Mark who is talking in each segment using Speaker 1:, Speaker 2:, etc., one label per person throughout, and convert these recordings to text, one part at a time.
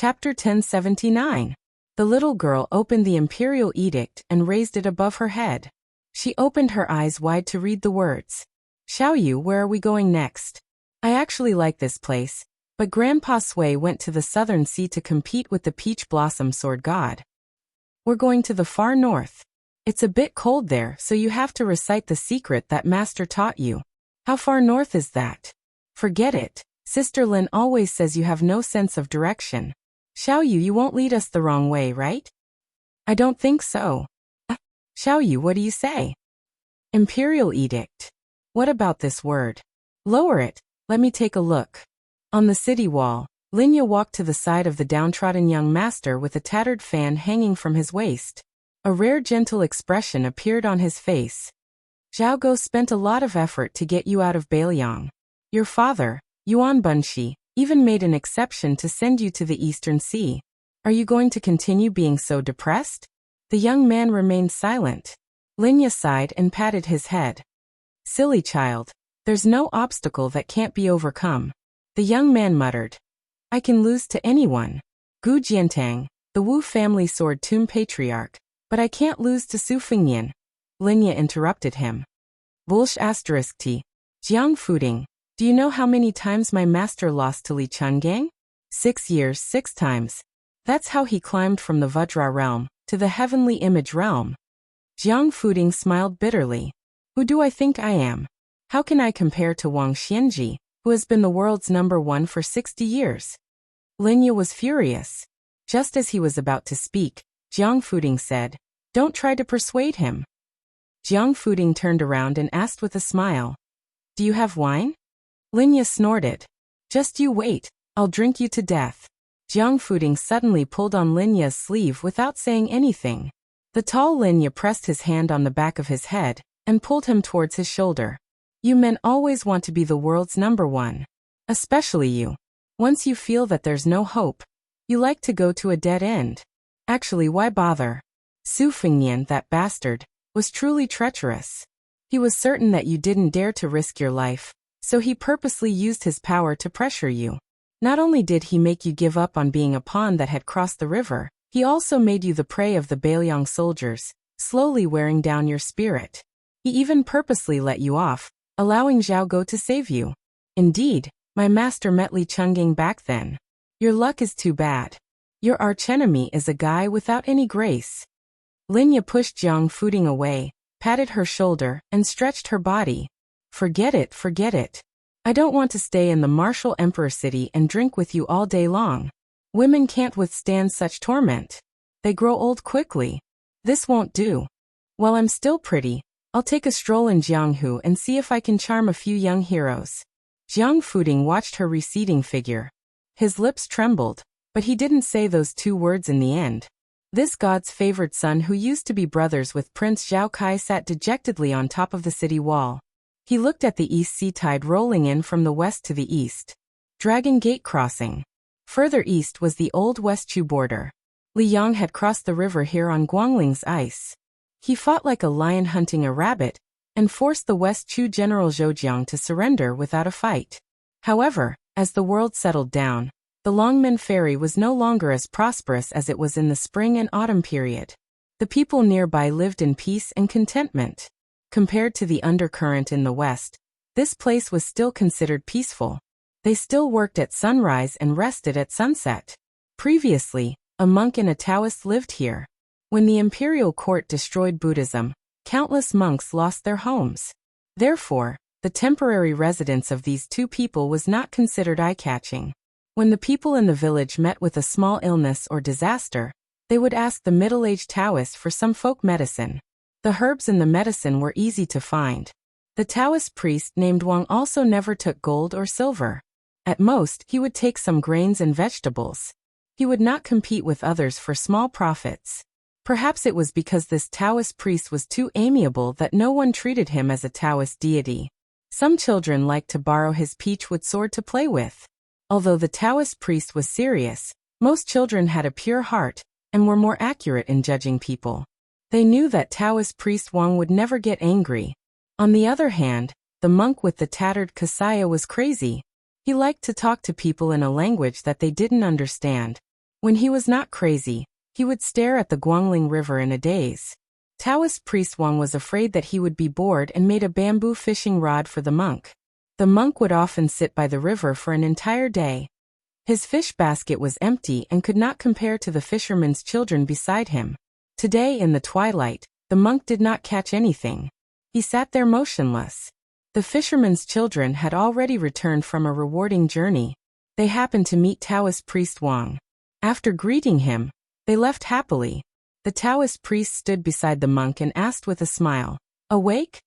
Speaker 1: Chapter 1079. The little girl opened the imperial edict and raised it above her head. She opened her eyes wide to read the words. Xiaoyu, where are we going next? I actually like this place, but Grandpa Sui went to the southern sea to compete with the peach blossom sword god. We're going to the far north. It's a bit cold there, so you have to recite the secret that Master taught you. How far north is that? Forget it. Sister Lin always says you have no sense of direction. Xiaoyu, you won't lead us the wrong way, right? I don't think so. Xiaoyu, what do you say? Imperial edict. What about this word? Lower it. Let me take a look. On the city wall, Linya walked to the side of the downtrodden young master with a tattered fan hanging from his waist. A rare gentle expression appeared on his face. Zhao Go spent a lot of effort to get you out of Bailiang. Your father, Yuan Bunshi, even made an exception to send you to the Eastern Sea. Are you going to continue being so depressed? The young man remained silent. Linya sighed and patted his head. Silly child. There's no obstacle that can't be overcome. The young man muttered. I can lose to anyone. Gu Jiantang, the Wu family sword tomb patriarch, but I can't lose to Su Fengnian. Linya interrupted him. Bulsh *t. Jiang Fuding, do you know how many times my master lost to Li Chungang? 6 years, 6 times. That's how he climbed from the Vajra realm to the heavenly image realm. Jiang Fuding smiled bitterly. Who do I think I am? How can I compare to Wang Xianji, who has been the world's #1 for 60 years? Linya was furious. Just as he was about to speak, Jiang Fuding said, Don't try to persuade him. Jiang Fuding turned around and asked with a smile. Do you have wine? Linya snorted. Just you wait, I'll drink you to death. Jiang Fuding suddenly pulled on Linya's sleeve without saying anything. The tall Linya pressed his hand on the back of his head and pulled him towards his shoulder. You men always want to be the world's #1. Especially you. Once you feel that there's no hope, you like to go to a dead end. Actually, why bother? Su Fengnian, that bastard, was truly treacherous. He was certain that you didn't dare to risk your life, so he purposely used his power to pressure you. Not only did he make you give up on being a pawn that had crossed the river, he also made you the prey of the Bailiang soldiers, slowly wearing down your spirit. He even purposely let you off, allowing Zhao Go to save you. Indeed, my master met Li Chungang back then. Your luck is too bad. Your archenemy is a guy without any grace. Linya pushed Jiang Fuding away, patted her shoulder, and stretched her body. Forget it, forget it. I don't want to stay in the martial emperor city and drink with you all day long. Women can't withstand such torment. They grow old quickly. This won't do. While I'm still pretty, I'll take a stroll in Jianghu and see if I can charm a few young heroes. Jiang Fuding watched her receding figure. His lips trembled, but he didn't say those 2 words in the end. This god's favored son who used to be brothers with Prince Zhao Kai sat dejectedly on top of the city wall. He looked at the east sea tide rolling in from the west to the east. Dragon Gate crossing. Further east was the old West Chu border. Li Yang had crossed the river here on Guangling's ice. He fought like a lion hunting a rabbit, and forced the West Chu general Zhoujiang to surrender without a fight. However, as the world settled down, the Longmen Ferry was no longer as prosperous as it was in the spring and autumn period. The people nearby lived in peace and contentment. Compared to the undercurrent in the west, this place was still considered peaceful. They still worked at sunrise and rested at sunset. Previously, a monk and a Taoist lived here. When the imperial court destroyed Buddhism, countless monks lost their homes. Therefore, the temporary residence of these 2 people was not considered eye-catching. When the people in the village met with a small illness or disaster, they would ask the middle-aged Taoist for some folk medicine. The herbs in the medicine were easy to find. The Taoist priest named Wang also never took gold or silver. At most, he would take some grains and vegetables. He would not compete with others for small profits. Perhaps it was because this Taoist priest was too amiable that no one treated him as a Taoist deity. Some children liked to borrow his peachwood sword to play with. Although the Taoist priest was serious, most children had a pure heart and were more accurate in judging people. They knew that Taoist priest Wang would never get angry. On the other hand, the monk with the tattered kasaya was crazy. He liked to talk to people in a language that they didn't understand. When he was not crazy, he would stare at the Guangling River in a daze. Taoist priest Wang was afraid that he would be bored and made a bamboo fishing rod for the monk. The monk would often sit by the river for an entire day. His fish basket was empty and could not compare to the fisherman's children beside him. Today in the twilight, the monk did not catch anything. He sat there motionless. The fisherman's children had already returned from a rewarding journey. They happened to meet Taoist priest Wang. After greeting him, they left happily. The Taoist priest stood beside the monk and asked with a smile, "Awake?"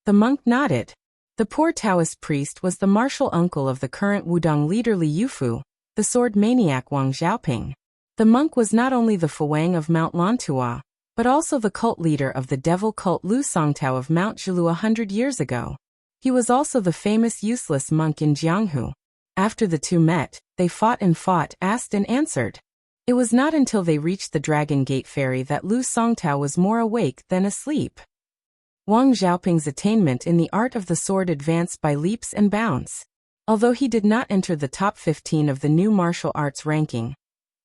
Speaker 1: The monk nodded. The poor Taoist priest was the martial uncle of the current Wudong leader Li Yufu, the sword maniac Wang Xiaoping. The monk was not only the Fuwang of Mount Lantua, but also the cult leader of the devil cult Lu Songtao of Mount Zhilu 100 years ago. He was also the famous useless monk in Jianghu. After the two met, they fought, asked and answered. It was not until they reached the Dragon Gate Ferry that Lu Songtao was more awake than asleep. Wang Xiaoping's attainment in the art of the sword advanced by leaps and bounds. Although he did not enter the top 15 of the new martial arts ranking,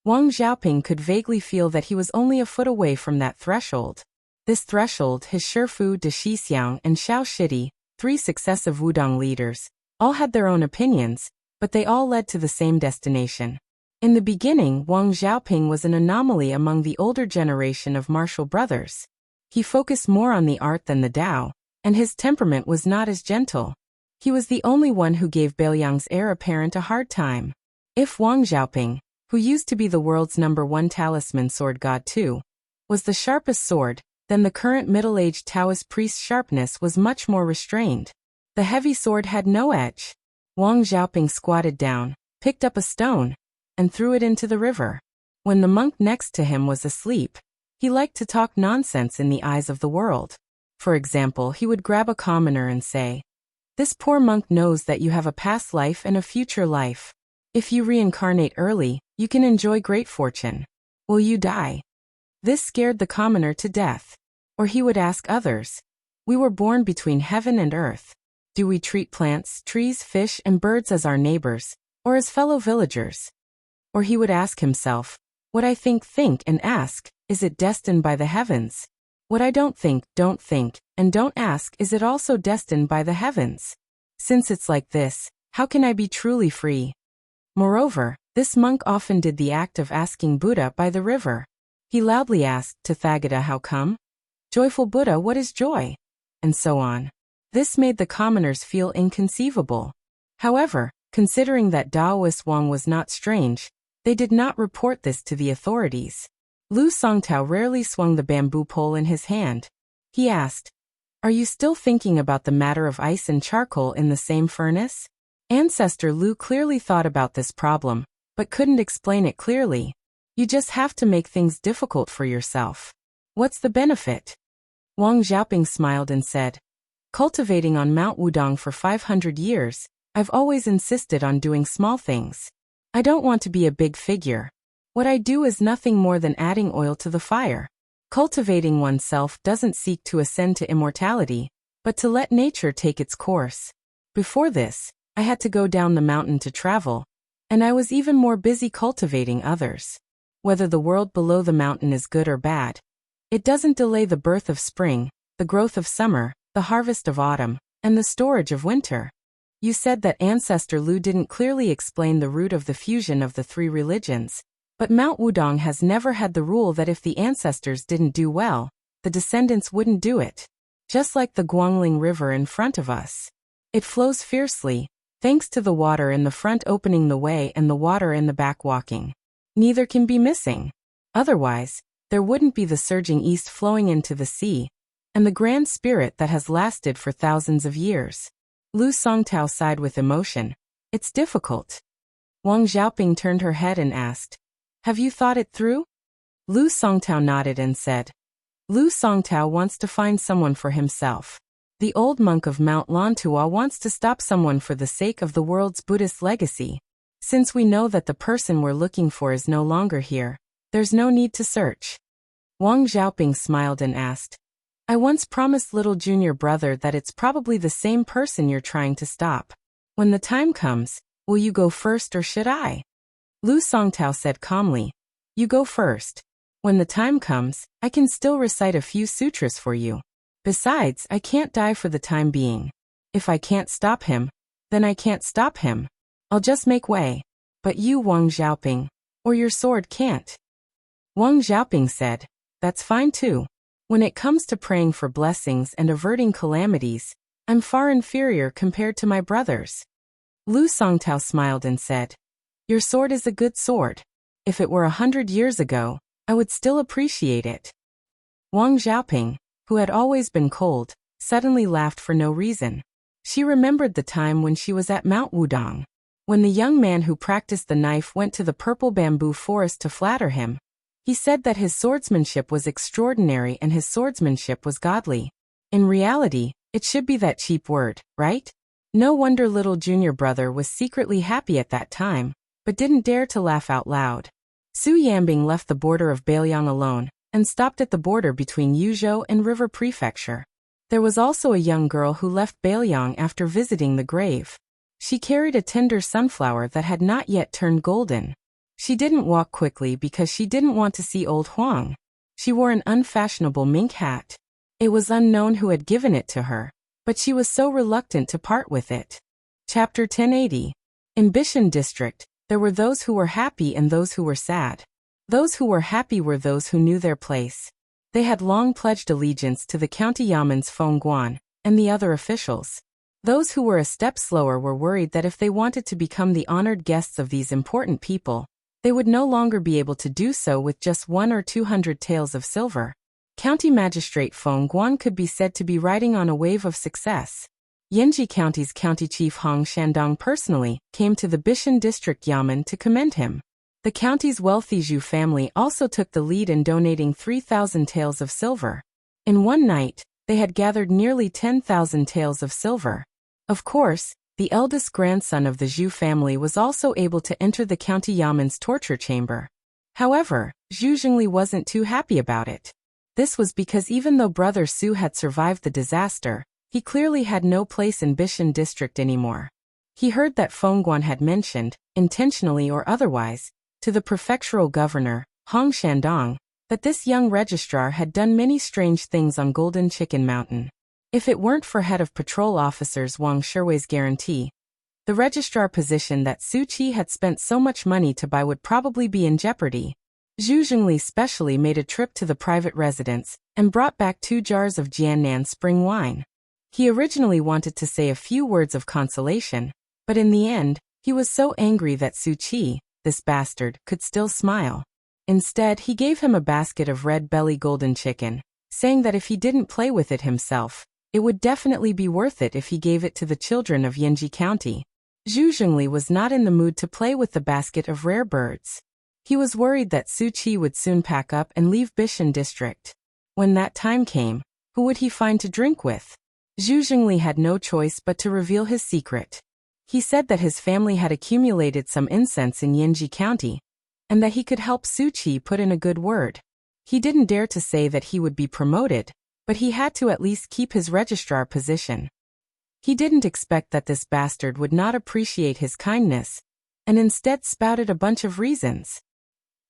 Speaker 1: Wang Xiaoping could vaguely feel that he was only a foot away from that threshold. This threshold, his Shifu de Shixiang and Xiao Shidi, 3 successive Wudong leaders, all had their own opinions, but they all led to the same destination. In the beginning, Wang Xiaoping was an anomaly among the older generation of martial brothers. He focused more on the art than the Tao, and his temperament was not as gentle. He was the only one who gave Beiliang's heir apparent a hard time. If Wang Xiaoping, who used to be the world's #1 talisman sword god too, was the sharpest sword, then the current middle-aged Taoist priest's sharpness was much more restrained. The heavy sword had no edge. Wang Xiaoping squatted down, picked up a stone, and threw it into the river. When the monk next to him was asleep, he liked to talk nonsense in the eyes of the world. For example, he would grab a commoner and say, "This poor monk knows that you have a past life and a future life. If you reincarnate early, you can enjoy great fortune. Will you die?" This scared the commoner to death. Or he would ask others, "We were born between heaven and earth. Do we treat plants, trees, fish, and birds as our neighbors, or as fellow villagers?" Or he would ask himself, "What I think, and ask, is it destined by the heavens? What I don't think, and don't ask, is it also destined by the heavens? Since it's like this, how can I be truly free?" Moreover, this monk often did the act of asking Buddha by the river. He loudly asked, "Tathagata, how come? Joyful Buddha, what is joy?" And so on. This made the commoners feel inconceivable. However, considering that Taoist Wang was not strange, they did not report this to the authorities. Lu Songtao rarely swung the bamboo pole in his hand. He asked, "Are you still thinking about the matter of ice and charcoal in the same furnace?" Ancestor Lu clearly thought about this problem, but couldn't explain it clearly. You just have to make things difficult for yourself. What's the benefit? Wang Xiaoping smiled and said, "Cultivating on Mount Wudong for 500 years, I've always insisted on doing small things. I don't want to be a big figure. What I do is nothing more than adding oil to the fire. Cultivating oneself doesn't seek to ascend to immortality, but to let nature take its course. Before this, I had to go down the mountain to travel, and I was even more busy cultivating others. Whether the world below the mountain is good or bad, it doesn't delay the birth of spring, the growth of summer, the harvest of autumn, and the storage of winter." You said that Ancestor Lu didn't clearly explain the root of the fusion of the 3 religions, but Mount Wudong has never had the rule that if the ancestors didn't do well, the descendants wouldn't do it. Just like the Guangling River in front of us. It flows fiercely, thanks to the water in the front opening the way and the water in the back walking. Neither can be missing. Otherwise, there wouldn't be the surging east flowing into the sea, and the grand spirit that has lasted for thousands of years. Lu Songtao sighed with emotion. "It's difficult." Wang Xiaoping turned her head and asked, "Have you thought it through?" Lu Songtao nodded and said, "Lu Songtao wants to find someone for himself. The old monk of Mount Lantua wants to stop someone for the sake of the world's Buddhist legacy. Since we know that the person we're looking for is no longer here, there's no need to search." Wang Xiaoping smiled and asked, "I once promised little junior brother that it's probably the same person you're trying to stop. When the time comes, will you go first or should I?" Lu Songtao said calmly, You go first. When the time comes, I can still recite a few sutras for you. Besides, I can't die for the time being. If I can't stop him, then I can't stop him. I'll just make way. But you, Wang Xiaoping, or your sword can't. Wang Xiaoping said, that's fine too. When it comes to praying for blessings and averting calamities, I'm far inferior compared to my brothers. Lu Songtao smiled and said, your sword is a good sword. If it were 100 years ago, I would still appreciate it. Wang Xiaoping, who had always been cold, suddenly laughed for no reason. She remembered the time when she was at Mount Wudong. When the young man who practiced the knife went to the purple bamboo forest to flatter him, he said that his swordsmanship was extraordinary and his swordsmanship was godly. In reality, it should be that cheap word, right? No wonder little junior brother was secretly happy at that time, but didn't dare to laugh out loud. Su Yambing left the border of Beiliang alone, and stopped at the border between Yuzhou and River Prefecture. There was also a young girl who left Beiliang after visiting the grave. She carried a tender sunflower that had not yet turned golden. She didn't walk quickly because she didn't want to see old Huang. She wore an unfashionable mink hat. It was unknown who had given it to her, but she was so reluctant to part with it. Chapter 1080. In Bishan district, there were those who were happy and those who were sad. Those who were happy were those who knew their place. They had long pledged allegiance to the county yaman's Feng Guan and the other officials. Those who were a step slower were worried that if they wanted to become the honored guests of these important people, they would no longer be able to do so with just 100 or 200 taels of silver. County Magistrate Feng Guan could be said to be riding on a wave of success. Yanji County's County Chief Hong Shandong personally came to the Bishan District Yamen to commend him. The county's wealthy Zhu family also took the lead in donating 3,000 taels of silver. In one night, they had gathered nearly 10,000 taels of silver. Of course, the eldest grandson of the Zhu family was also able to enter the county Yamen's torture chamber. However, Zhu Jingli wasn't too happy about it. This was because even though brother Su had survived the disaster, he clearly had no place in Bishan district anymore. He heard that Feng Guan had mentioned, intentionally or otherwise, to the prefectural governor, Hong Shandong, that this young registrar had done many strange things on Golden Chicken Mountain. If it weren't for head of patrol officers Wang Shiwei's guarantee, the registrar position that Su Qi had spent so much money to buy would probably be in jeopardy. Zhu Jingli specially made a trip to the private residence and brought back 2 jars of Jiannan spring wine. He originally wanted to say a few words of consolation, but in the end, he was so angry that Su Qi, this bastard, could still smile. Instead, he gave him a basket of red belly golden chicken, saying that if he didn't play with it himself, it would definitely be worth it if he gave it to the children of Yanji County. Zhu Jingli was not in the mood to play with the basket of rare birds. He was worried that Su Qi would soon pack up and leave Bishan district. When that time came, who would he find to drink with? Zhu Jingli had no choice but to reveal his secret. He said that his family had accumulated some incense in Yanji County, and that he could help Su Qi put in a good word. He didn't dare to say that he would be promoted, but he had to at least keep his registrar position. He didn't expect that this bastard would not appreciate his kindness, and instead spouted a bunch of reasons.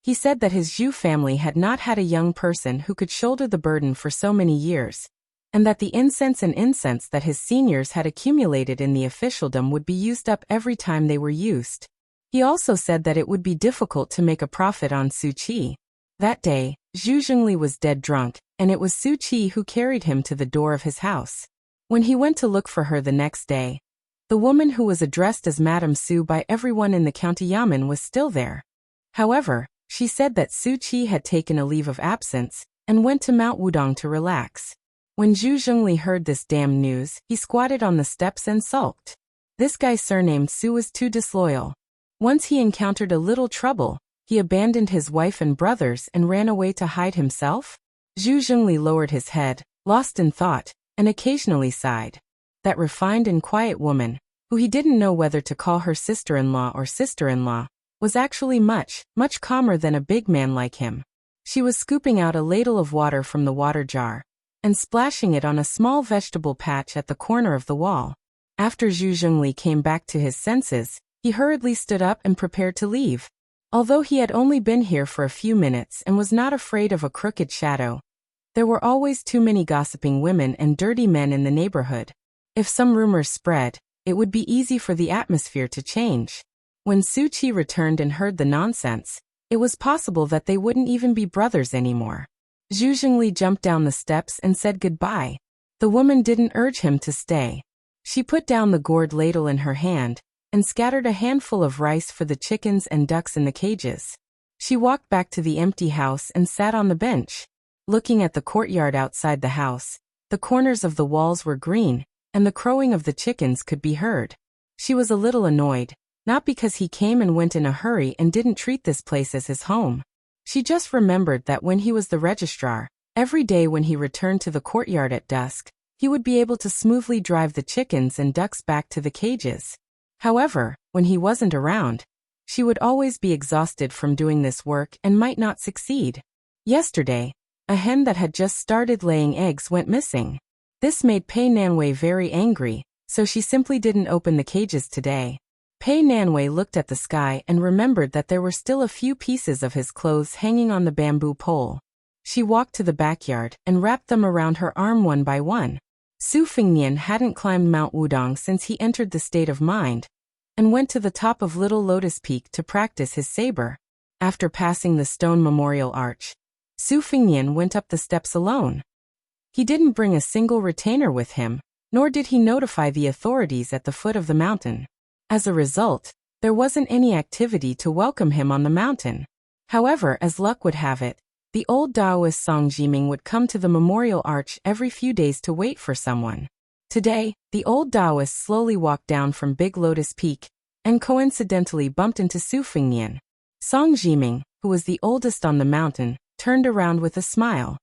Speaker 1: He said that his Zhu family had not had a young person who could shoulder the burden for so many years, and that the incense that his seniors had accumulated in the officialdom would be used up every time they were used. He also said that it would be difficult to make a profit on Su Qi. That day, Zhu Jingli was dead drunk, and it was Su Qi who carried him to the door of his house. When he went to look for her the next day, the woman who was addressed as Madame Su by everyone in the county yamen was still there. However, she said that Su Qi had taken a leave of absence and went to Mount Wudong to relax. When Zhu Jingli heard this damn news, he squatted on the steps and sulked. This guy surnamed Su was too disloyal. Once he encountered a little trouble, he abandoned his wife and brothers and ran away to hide himself? Zhu Jingli lowered his head, lost in thought, and occasionally sighed. That refined and quiet woman, who he didn't know whether to call her sister-in-law or sister-in-law, was actually much calmer than a big man like him. She was scooping out a ladle of water from the water jar and splashing it on a small vegetable patch at the corner of the wall. After Zhu Jingli came back to his senses, he hurriedly stood up and prepared to leave. Although he had only been here for a few minutes and was not afraid of a crooked shadow, there were always too many gossiping women and dirty men in the neighborhood. If some rumors spread, it would be easy for the atmosphere to change. When Su Qi returned and heard the nonsense, it was possible that they wouldn't even be brothers anymore. Zhu Xingli jumped down the steps and said goodbye. The woman didn't urge him to stay. She put down the gourd ladle in her hand and scattered a handful of rice for the chickens and ducks in the cages. She walked back to the empty house and sat on the bench. Looking at the courtyard outside the house, the corners of the walls were green, and the crowing of the chickens could be heard. She was a little annoyed, not because he came and went in a hurry and didn't treat this place as his home. She just remembered that when he was the registrar, every day when he returned to the courtyard at dusk, he would be able to smoothly drive the chickens and ducks back to the cages. However, when he wasn't around, she would always be exhausted from doing this work and might not succeed. Yesterday, a hen that had just started laying eggs went missing. This made Pei Nanwei very angry, so she simply didn't open the cages today. Pei Nanwei looked at the sky and remembered that there were still a few pieces of his clothes hanging on the bamboo pole. She walked to the backyard and wrapped them around her arm one by one. Su Fengnian hadn't climbed Mount Wudong since he entered the state of mind, and went to the top of Little Lotus Peak to practice his saber. After passing the stone memorial arch, Su Fengnian went up the steps alone. He didn't bring a single retainer with him, nor did he notify the authorities at the foot of the mountain. As a result, there wasn't any activity to welcome him on the mountain. However, as luck would have it, the old Taoist Song Jiming would come to the memorial arch every few days to wait for someone. Today, the old Taoist slowly walked down from Big Lotus Peak and coincidentally bumped into Su Fengnian. Song Jiming, who was the oldest on the mountain, turned around with a smile.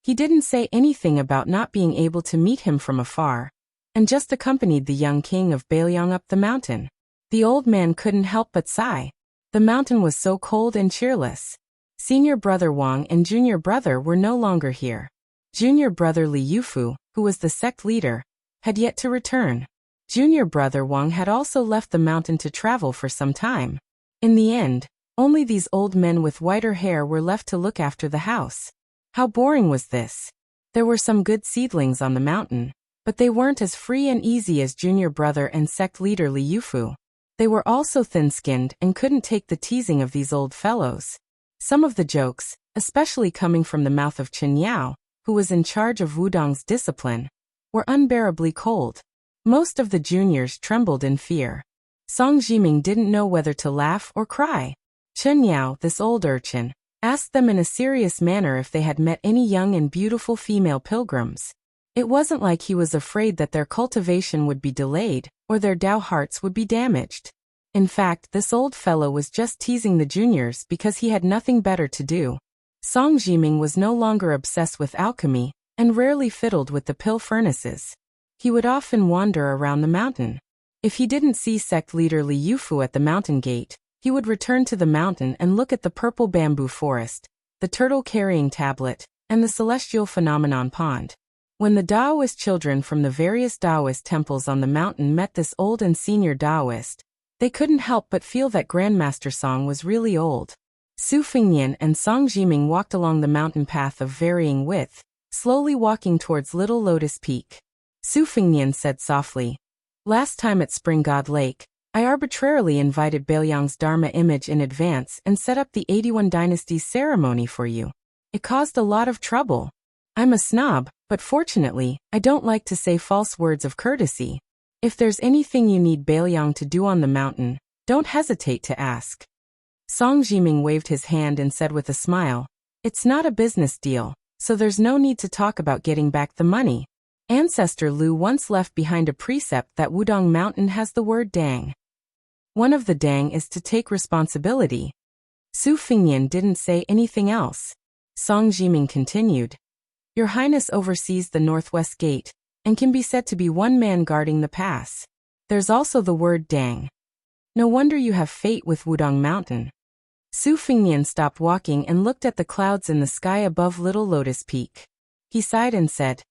Speaker 1: He didn't say anything about not being able to meet him from afar, and just accompanied the young king of Bailiang up the mountain. The old man couldn't help but sigh. The mountain was so cold and cheerless. Senior brother Wang and junior brother were no longer here. Junior brother Li Yufu, who was the sect leader, had yet to return. Junior brother Wang had also left the mountain to travel for some time. In the end, only these old men with whiter hair were left to look after the house. How boring was this? There were some good seedlings on the mountain, but they weren't as free and easy as junior brother and sect leader Li Yufu. They were also thin-skinned and couldn't take the teasing of these old fellows. Some of the jokes, especially coming from the mouth of Chen Yao, who was in charge of Wudong's discipline, were unbearably cold. Most of the juniors trembled in fear. Song Jiming didn't know whether to laugh or cry. Chen Yao, this old urchin, asked them in a serious manner if they had met any young and beautiful female pilgrims. It wasn't like he was afraid that their cultivation would be delayed or their Tao hearts would be damaged. In fact, this old fellow was just teasing the juniors because he had nothing better to do. Song Jiming was no longer obsessed with alchemy and rarely fiddled with the pill furnaces. He would often wander around the mountain. If he didn't see sect leader Li Yufu at the mountain gate, he would return to the mountain and look at the purple bamboo forest, the turtle-carrying tablet, and the celestial phenomenon pond. When the Taoist children from the various Taoist temples on the mountain met this old and senior Taoist, they couldn't help but feel that Grandmaster Song was really old. Su Fengnian and Song Jiming walked along the mountain path of varying width, slowly walking towards Little Lotus Peak. Su Fengnian said softly, "Last time at Spring God Lake, I arbitrarily invited Bailiang's Dharma image in advance and set up the 81 Dynasty's ceremony for you. It caused a lot of trouble. I'm a snob, but fortunately, I don't like to say false words of courtesy. If there's anything you need Bailiang to do on the mountain, don't hesitate to ask." Song Jiming waved his hand and said with a smile, "It's not a business deal, so there's no need to talk about getting back the money. Ancestor Lu once left behind a precept that Wudong Mountain has the word dang. One of the dang is to take responsibility." Su Fengnian didn't say anything else. Song Jiming continued, "Your Highness oversees the Northwest Gate, and can be said to be one man guarding the pass. There's also the word dang. No wonder you have fate with Wudong Mountain." Su Fengnian stopped walking and looked at the clouds in the sky above Little Lotus Peak. He sighed and said,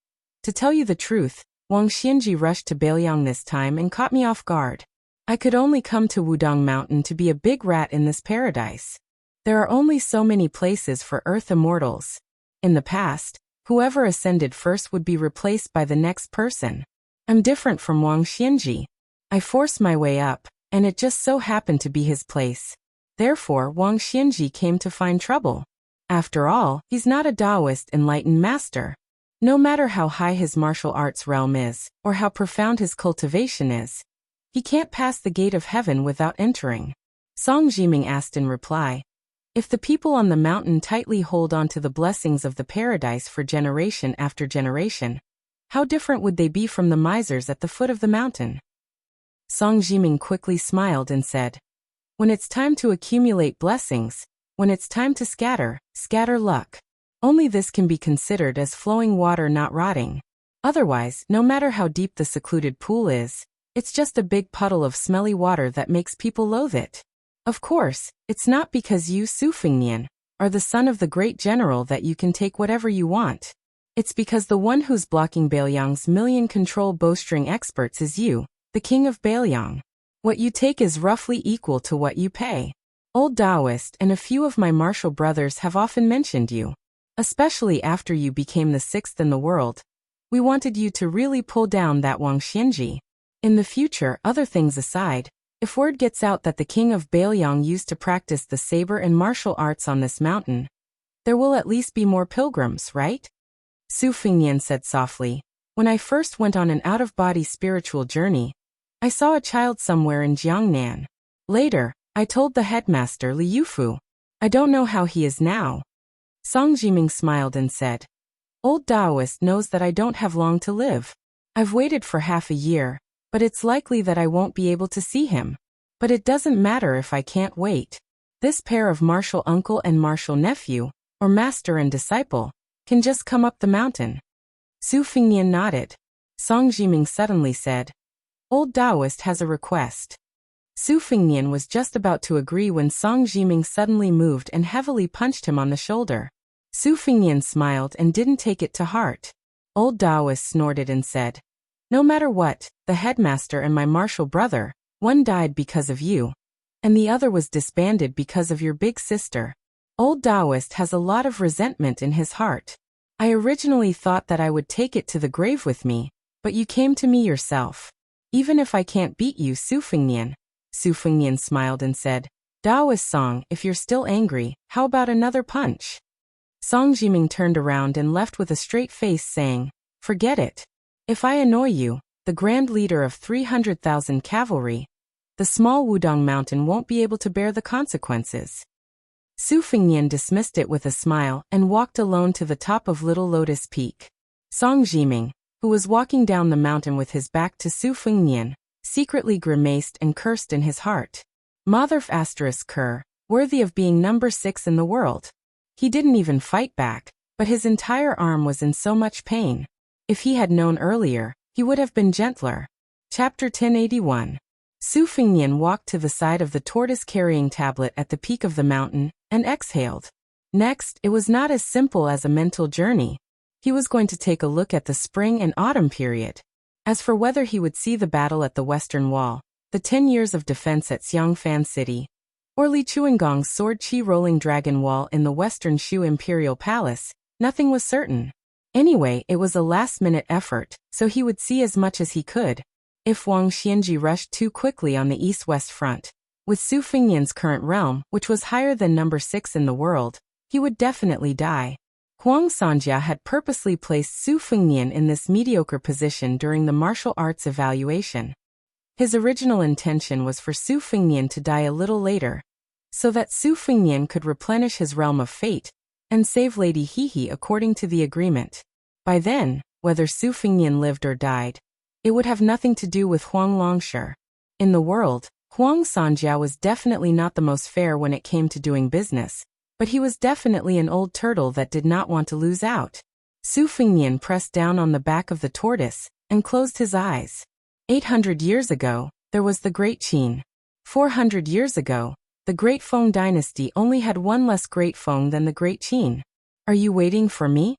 Speaker 1: "To tell you the truth, Wang Xianji rushed to Bailiang this time and caught me off guard. I could only come to Wudong Mountain to be a big rat in this paradise. There are only so many places for Earth immortals. In the past, whoever ascended first would be replaced by the next person. I'm different from Wang Xianji. I forced my way up, and it just so happened to be his place. Therefore, Wang Xianji came to find trouble. After all, he's not a Taoist enlightened master. No matter how high his martial arts realm is, or how profound his cultivation is, he can't pass the gate of heaven without entering. Song Jiming asked in reply, if the people on the mountain tightly hold on to the blessings of the paradise for generation after generation, how different would they be from the misers at the foot of the mountain? Song Jiming quickly smiled and said, when it's time to accumulate blessings, when it's time to scatter, scatter luck. Only this can be considered as flowing water not rotting. Otherwise, no matter how deep the secluded pool is, it's just a big puddle of smelly water that makes people loathe it. Of course, it's not because you, Su Fengnian, are the son of the great general that you can take whatever you want. It's because the one who's blocking Bailiang's million control bowstring experts is you, the king of Bailiang. What you take is roughly equal to what you pay. Old Taoist and a few of my martial brothers have often mentioned you. Especially after you became the sixth in the world. We wanted you to really pull down that Wang Xianji. In the future, other things aside, if word gets out that the king of Bailiang used to practice the saber and martial arts on this mountain, there will at least be more pilgrims, right? Su Fengnian said softly, when I first went on an out-of-body spiritual journey, I saw a child somewhere in Jiangnan. Later, I told the headmaster Li Yufu. I don't know how he is now. Song Jiming smiled and said, old Taoist knows that I don't have long to live. I've waited for half a year, but it's likely that I won't be able to see him. But it doesn't matter if I can't wait. This pair of martial uncle and martial nephew, or master and disciple, can just come up the mountain. Su Fengnian nodded. Song Jiming suddenly said, old Taoist has a request. Su Fengnian was just about to agree when Song Jiming suddenly moved and heavily punched him on the shoulder. Su Fengnian smiled and didn't take it to heart. Old Taoist snorted and said, no matter what, the headmaster and my martial brother, one died because of you, and the other was disbanded because of your big sister. Old Taoist has a lot of resentment in his heart. I originally thought that I would take it to the grave with me, but you came to me yourself. Even if I can't beat you, Su Fengnian. Su Fengnian smiled and said, Taoist Song, if you're still angry, how about another punch? Song Jiming turned around and left with a straight face saying, forget it. If I annoy you, the grand leader of 300,000 cavalry, the small Wudong Mountain won't be able to bear the consequences. Su Fengnian dismissed it with a smile and walked alone to the top of Little Lotus Peak. Song Jiming, who was walking down the mountain with his back to Su Fengnian, secretly grimaced and cursed in his heart. Motherf asterisk cur, worthy of being number 6 in the world. He didn't even fight back, but his entire arm was in so much pain. If he had known earlier, he would have been gentler. Chapter 1081. Su Fengnian walked to the side of the tortoise-carrying tablet at the peak of the mountain, and exhaled. Next, it was not as simple as a mental journey. He was going to take a look at the spring and autumn period. As for whether he would see the battle at the Western Wall, the 10 years of defense at Xiangfan City, or Li Chuangong's sword Qi rolling dragon wall in the Western Shu Imperial Palace, nothing was certain. Anyway, it was a last-minute effort, so he would see as much as he could. If Wang Xianji rushed too quickly on the east-west front, with Su Fengnian's current realm, which was higher than number 6 in the world, he would definitely die. Huang Sanjia had purposely placed Su Fengnian in this mediocre position during the martial arts evaluation. His original intention was for Su Fengnian to die a little later, so that Su Fengnian could replenish his realm of fate and save Lady Hehe according to the agreement. By then, whether Su Fengnian lived or died, it would have nothing to do with Huang Longshi. In the world, Huang Sanjia was definitely not the most fair when it came to doing business, but he was definitely an old turtle that did not want to lose out. Su Fengnian pressed down on the back of the tortoise and closed his eyes. 800 years ago, there was the Great Qin. 400 years ago, the Great Feng dynasty only had one less Great Feng than the Great Qin. Are you waiting for me?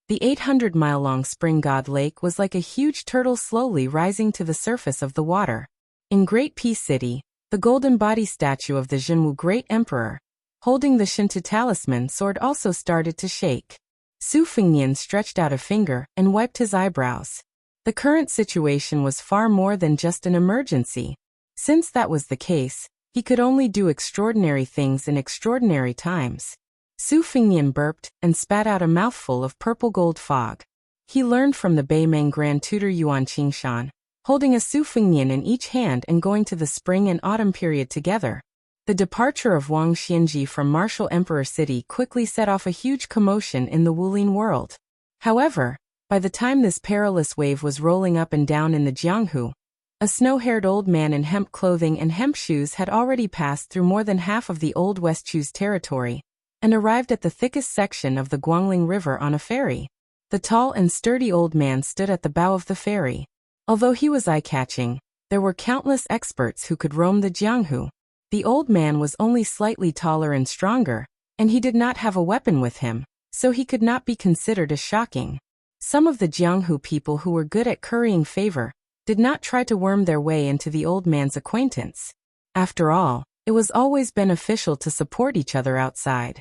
Speaker 1: The 800-mile-long spring god lake was like a huge turtle slowly rising to the surface of the water. In Great Peace City, the golden body statue of the Jinwu Great Emperor, holding the Shinto talisman sword, also started to shake. Su Fengnian stretched out a finger and wiped his eyebrows. The current situation was far more than just an emergency. Since that was the case, he could only do extraordinary things in extraordinary times. Su Fengnian burped and spat out a mouthful of purple gold fog. He learned from the Beimeng Grand Tutor Yuan Qingshan, holding a Su Fengnian in each hand and going to the spring and autumn period together. The departure of Wang Xianji from Martial Emperor City quickly set off a huge commotion in the Wulin world. However, by the time this perilous wave was rolling up and down in the Jianghu, a snow-haired old man in hemp clothing and hemp shoes had already passed through more than half of the old West Chu's territory and arrived at the thickest section of the Guangling River on a ferry. The tall and sturdy old man stood at the bow of the ferry. Although he was eye-catching, there were countless experts who could roam the Jianghu. The old man was only slightly taller and stronger, and he did not have a weapon with him, so he could not be considered as shocking. Some of the Jianghu people who were good at currying favor did not try to worm their way into the old man's acquaintance. After all, it was always beneficial to support each other outside.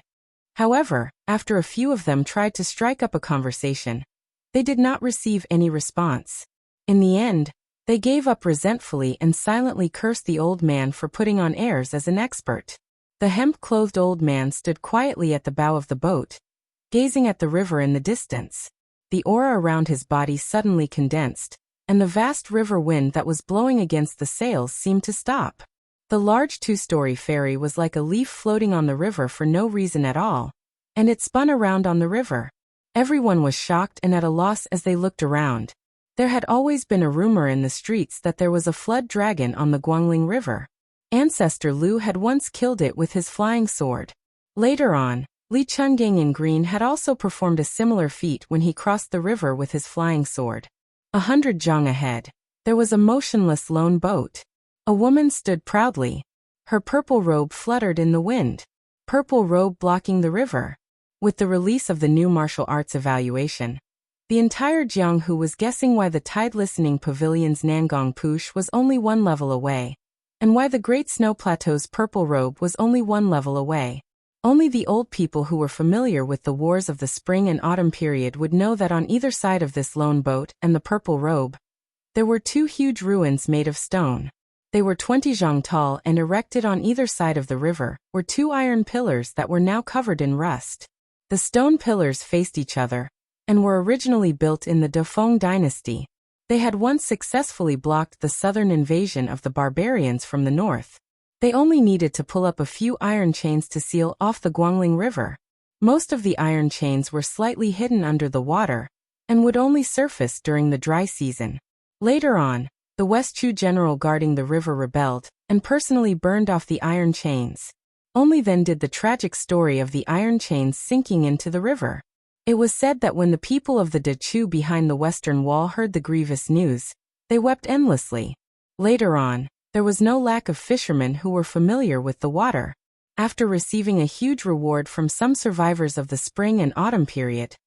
Speaker 1: However, after a few of them tried to strike up a conversation, they did not receive any response. In the end, they gave up resentfully and silently cursed the old man for putting on airs as an expert. The hemp-clothed old man stood quietly at the bow of the boat, gazing at the river in the distance. The aura around his body suddenly condensed, and the vast river wind that was blowing against the sails seemed to stop. The large two-story ferry was like a leaf floating on the river for no reason at all, and it spun around on the river. Everyone was shocked and at a loss as they looked around. There had always been a rumor in the streets that there was a flood dragon on the Guangling River. Ancestor Lu had once killed it with his flying sword. Later on, Li Chungang in green had also performed a similar feat when he crossed the river with his flying sword. 100 zhang ahead, there was a motionless lone boat. A woman stood proudly. Her purple robe fluttered in the wind. Purple robe blocking the river. With the release of the new martial arts evaluation, the entire Jianghu was guessing why the Tide Listening Pavilion's Nangong Push was only one level away, and why the Great Snow Plateau's purple robe was only one level away. Only the old people who were familiar with the wars of the spring and autumn period would know that on either side of this lone boat and the purple robe, there were two huge ruins made of stone. They were 20 zhang tall, and erected on either side of the river were two iron pillars that were now covered in rust. The stone pillars faced each other, and were originally built in the Dafeng dynasty. They had once successfully blocked the southern invasion of the barbarians from the north. They only needed to pull up a few iron chains to seal off the Guangling River. Most of the iron chains were slightly hidden under the water, and would only surface during the dry season. Later on, the West Chu general guarding the river rebelled, and personally burned off the iron chains. Only then did the tragic story of the iron chains sinking into the river. It was said that when the people of the Dechu behind the western wall heard the grievous news, they wept endlessly. Later on, there was no lack of fishermen who were familiar with the water. After receiving a huge reward from some survivors of the spring and autumn period,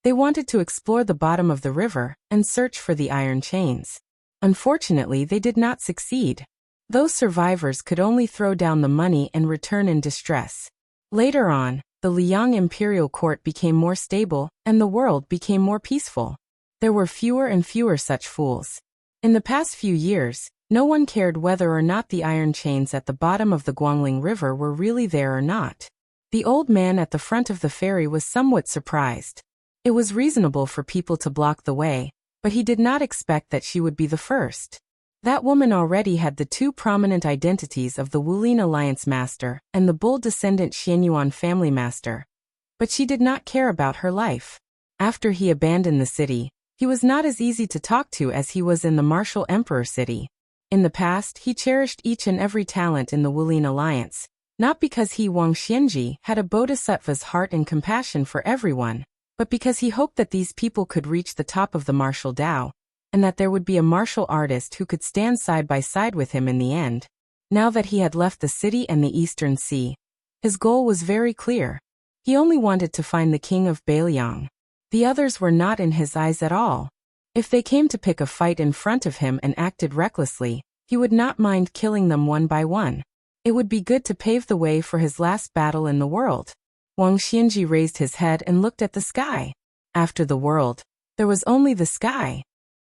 Speaker 1: they wanted to explore the bottom of the river and search for the iron chains. Unfortunately, they did not succeed. Those survivors could only throw down the money and return in distress. Later on, the Liang imperial court became more stable, and the world became more peaceful. There were fewer and fewer such fools. In the past few years, no one cared whether or not the iron chains at the bottom of the Guangling River were really there or not. The old man at the front of the ferry was somewhat surprised. It was reasonable for people to block the way, but he did not expect that she would be the first. That woman already had the two prominent identities of the Wulin Alliance Master and the Bull descendant Xianyuan family master. But she did not care about her life. After he abandoned the city, he was not as easy to talk to as he was in the Martial Emperor City. In the past, he cherished each and every talent in the Wulin Alliance, not because he Wang Xianji had a bodhisattva's heart and compassion for everyone, but because he hoped that these people could reach the top of the martial Tao, and that there would be a martial artist who could stand side by side with him in the end. Now that he had left the city and the Eastern Sea, his goal was very clear. He only wanted to find the king of Beiliang. The others were not in his eyes at all. If they came to pick a fight in front of him and acted recklessly, He would not mind killing them one by one. It would be good to pave the way for his last battle in the world. Wang Xianji raised his head and looked at the sky. After the world, there was only the sky.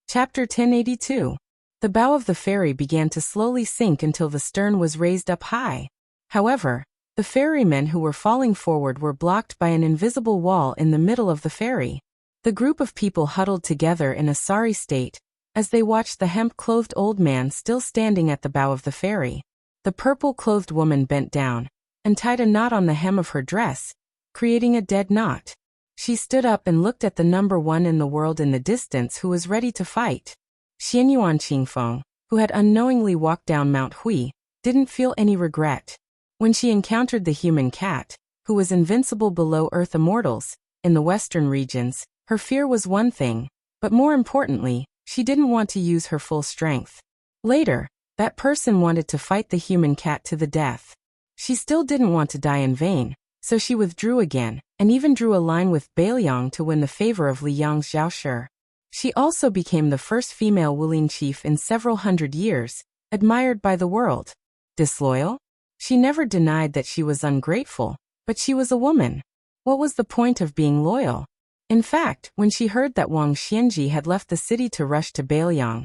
Speaker 1: Chapter 1082. The bow of the ferry began to slowly sink until the stern was raised up high. However, the ferrymen who were falling forward were blocked by an invisible wall in the middle of the ferry. The group of people huddled together in a sorry state as they watched the hemp-clothed old man still standing at the bow of the ferry. The purple-clothed woman bent down and tied a knot on the hem of her dress, creating a dead knot. She stood up and looked at the number one in the world in the distance who was ready to fight. Xianyuan Qingfeng, who had unknowingly walked down Mount Hui, didn't feel any regret. When she encountered the human cat, who was invincible below Earth immortals, in the western regions, her fear was one thing, but more importantly, she didn't want to use her full strength. Later, that person wanted to fight the human cat to the death. She still didn't want to die in vain, so she withdrew again, and even drew a line with Beiliang to win the favor of Liang's Zhaoshi. She also became the first female Wulin chief in several hundred years, admired by the world. Disloyal? She never denied that she was ungrateful, but she was a woman. What was the point of being loyal? In fact, when she heard that Wang Xianji had left the city to rush to Beiliang,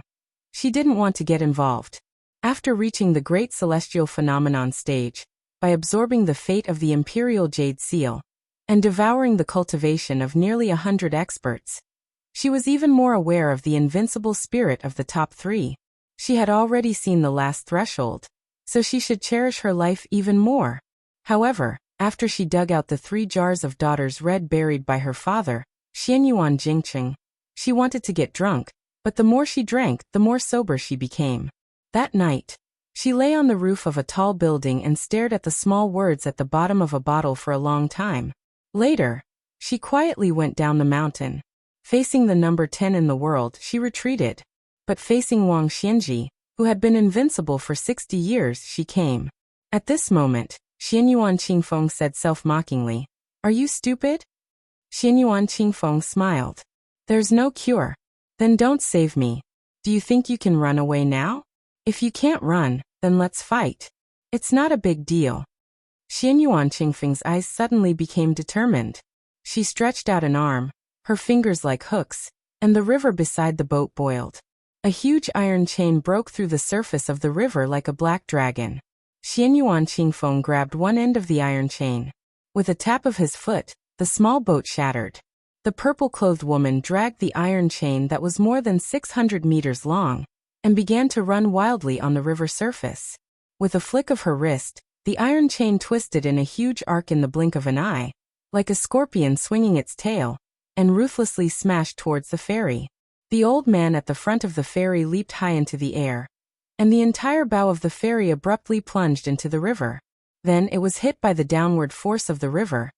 Speaker 1: she didn't want to get involved. After reaching the Great Celestial Phenomenon stage, by absorbing the fate of the Imperial Jade Seal, and devouring the cultivation of nearly 100 experts, she was even more aware of the invincible spirit of the top three. She had already seen the last threshold, so she should cherish her life even more. However, after she dug out the 3 jars of daughter's red buried by her father, Xianyuan Jingqing, she wanted to get drunk, but the more she drank, the more sober she became. That night, she lay on the roof of a tall building and stared at the small words at the bottom of a bottle for a long time. Later, she quietly went down the mountain. Facing the number 10 in the world, she retreated. But facing Wang Xianji, who had been invincible for 60 years, she came. At this moment, Xianyuan Qingfeng said self-mockingly, "Are you stupid?" Xianyuan Qingfeng smiled. "There's no cure. Then don't save me. Do you think you can run away now? If you can't run, then let's fight. It's not a big deal." Xianyuan Qingfeng's eyes suddenly became determined. She stretched out an arm, her fingers like hooks, and the river beside the boat boiled. A huge iron chain broke through the surface of the river like a black dragon. Xianyuan Qingfeng grabbed one end of the iron chain. With a tap of his foot, the small boat shattered. The purple-clothed woman dragged the iron chain that was more than 600 meters long, and began to run wildly on the river surface. With a flick of her wrist, the iron chain twisted in a huge arc in the blink of an eye, like a scorpion swinging its tail, and ruthlessly smashed towards the ferry. The old man at the front of the ferry leaped high into the air, and the entire bow of the ferry abruptly plunged into the river. Then it was hit by the downward force of the river,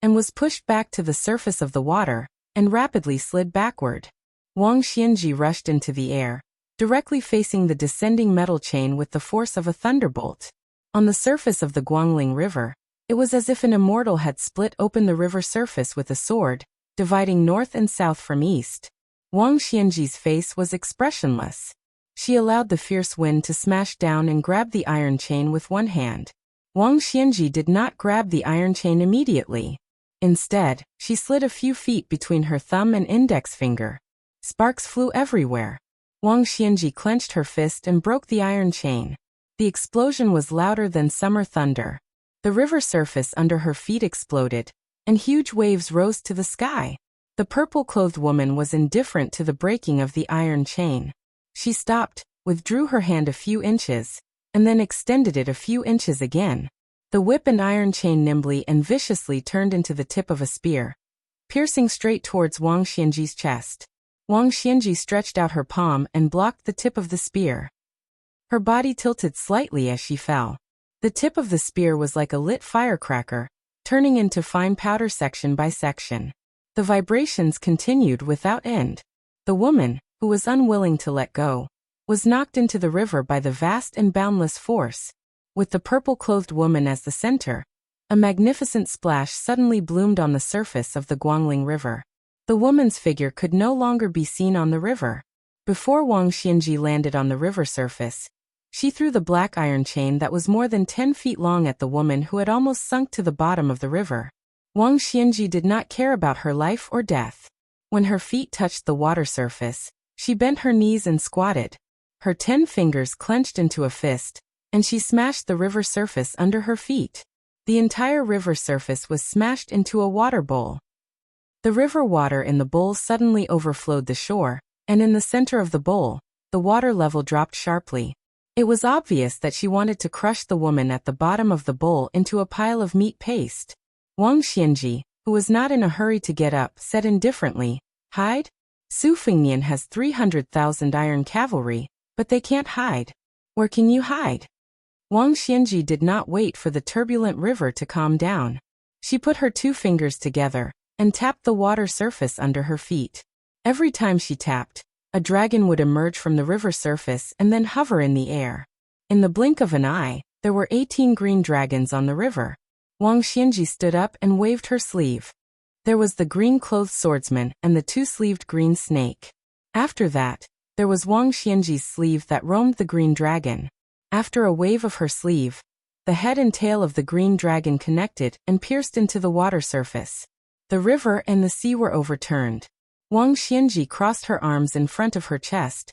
Speaker 1: and was pushed back to the surface of the water, and rapidly slid backward. Wang Xianji rushed into the air, directly facing the descending metal chain with the force of a thunderbolt. On the surface of the Guangling River, it was as if an immortal had split open the river surface with a sword, dividing north and south from east. Wang Xianji's face was expressionless. She allowed the fierce wind to smash down and grab the iron chain with one hand. Wang Xianji did not grab the iron chain immediately. Instead, she slid a few feet between her thumb and index finger. Sparks flew everywhere. Wang Xianji clenched her fist and broke the iron chain. The explosion was louder than summer thunder. The river surface under her feet exploded, and huge waves rose to the sky. The purple-clothed woman was indifferent to the breaking of the iron chain. She stopped, withdrew her hand a few inches, and then extended it a few inches again. The whip and iron chain nimbly and viciously turned into the tip of a spear, piercing straight towards Wang Xianji's chest. Wang Xianji stretched out her palm and blocked the tip of the spear. Her body tilted slightly as she fell. The tip of the spear was like a lit firecracker, turning into fine powder section by section. The vibrations continued without end. The woman, who was unwilling to let go, was knocked into the river by the vast and boundless force. With the purple-clothed woman as the center, a magnificent splash suddenly bloomed on the surface of the Guangling River. The woman's figure could no longer be seen on the river. Before Wang Xianji landed on the river surface, She threw the black iron chain that was more than 10 feet long at the woman who had almost sunk to the bottom of the river. Wang Xianji did not care about her life or death. When her feet touched the water surface, she bent her knees and squatted. Her 10 fingers clenched into a fist, and she smashed the river surface under her feet. The entire river surface was smashed into a water bowl. The river water in the bowl suddenly overflowed the shore, and in the center of the bowl, the water level dropped sharply. It was obvious that she wanted to crush the woman at the bottom of the bowl into a pile of meat paste. Wang Xianji, who was not in a hurry to get up, said indifferently, "Hide? Su Fengnian has 300,000 iron cavalry, but they can't hide. Where can you hide?" Wang Xianji did not wait for the turbulent river to calm down. She put her 2 fingers together and tapped the water surface under her feet. Every time she tapped, a dragon would emerge from the river surface and then hover in the air. In the blink of an eye, there were 18 green dragons on the river. Wang Xianji stood up and waved her sleeve. There was the green-clothed swordsman and the 2-sleeved green snake. After that, there was Wang Xianji's sleeve that roamed the green dragon. After a wave of her sleeve, the head and tail of the green dragon connected and pierced into the water surface. The river and the sea were overturned. Wang Xianji crossed her arms in front of her chest,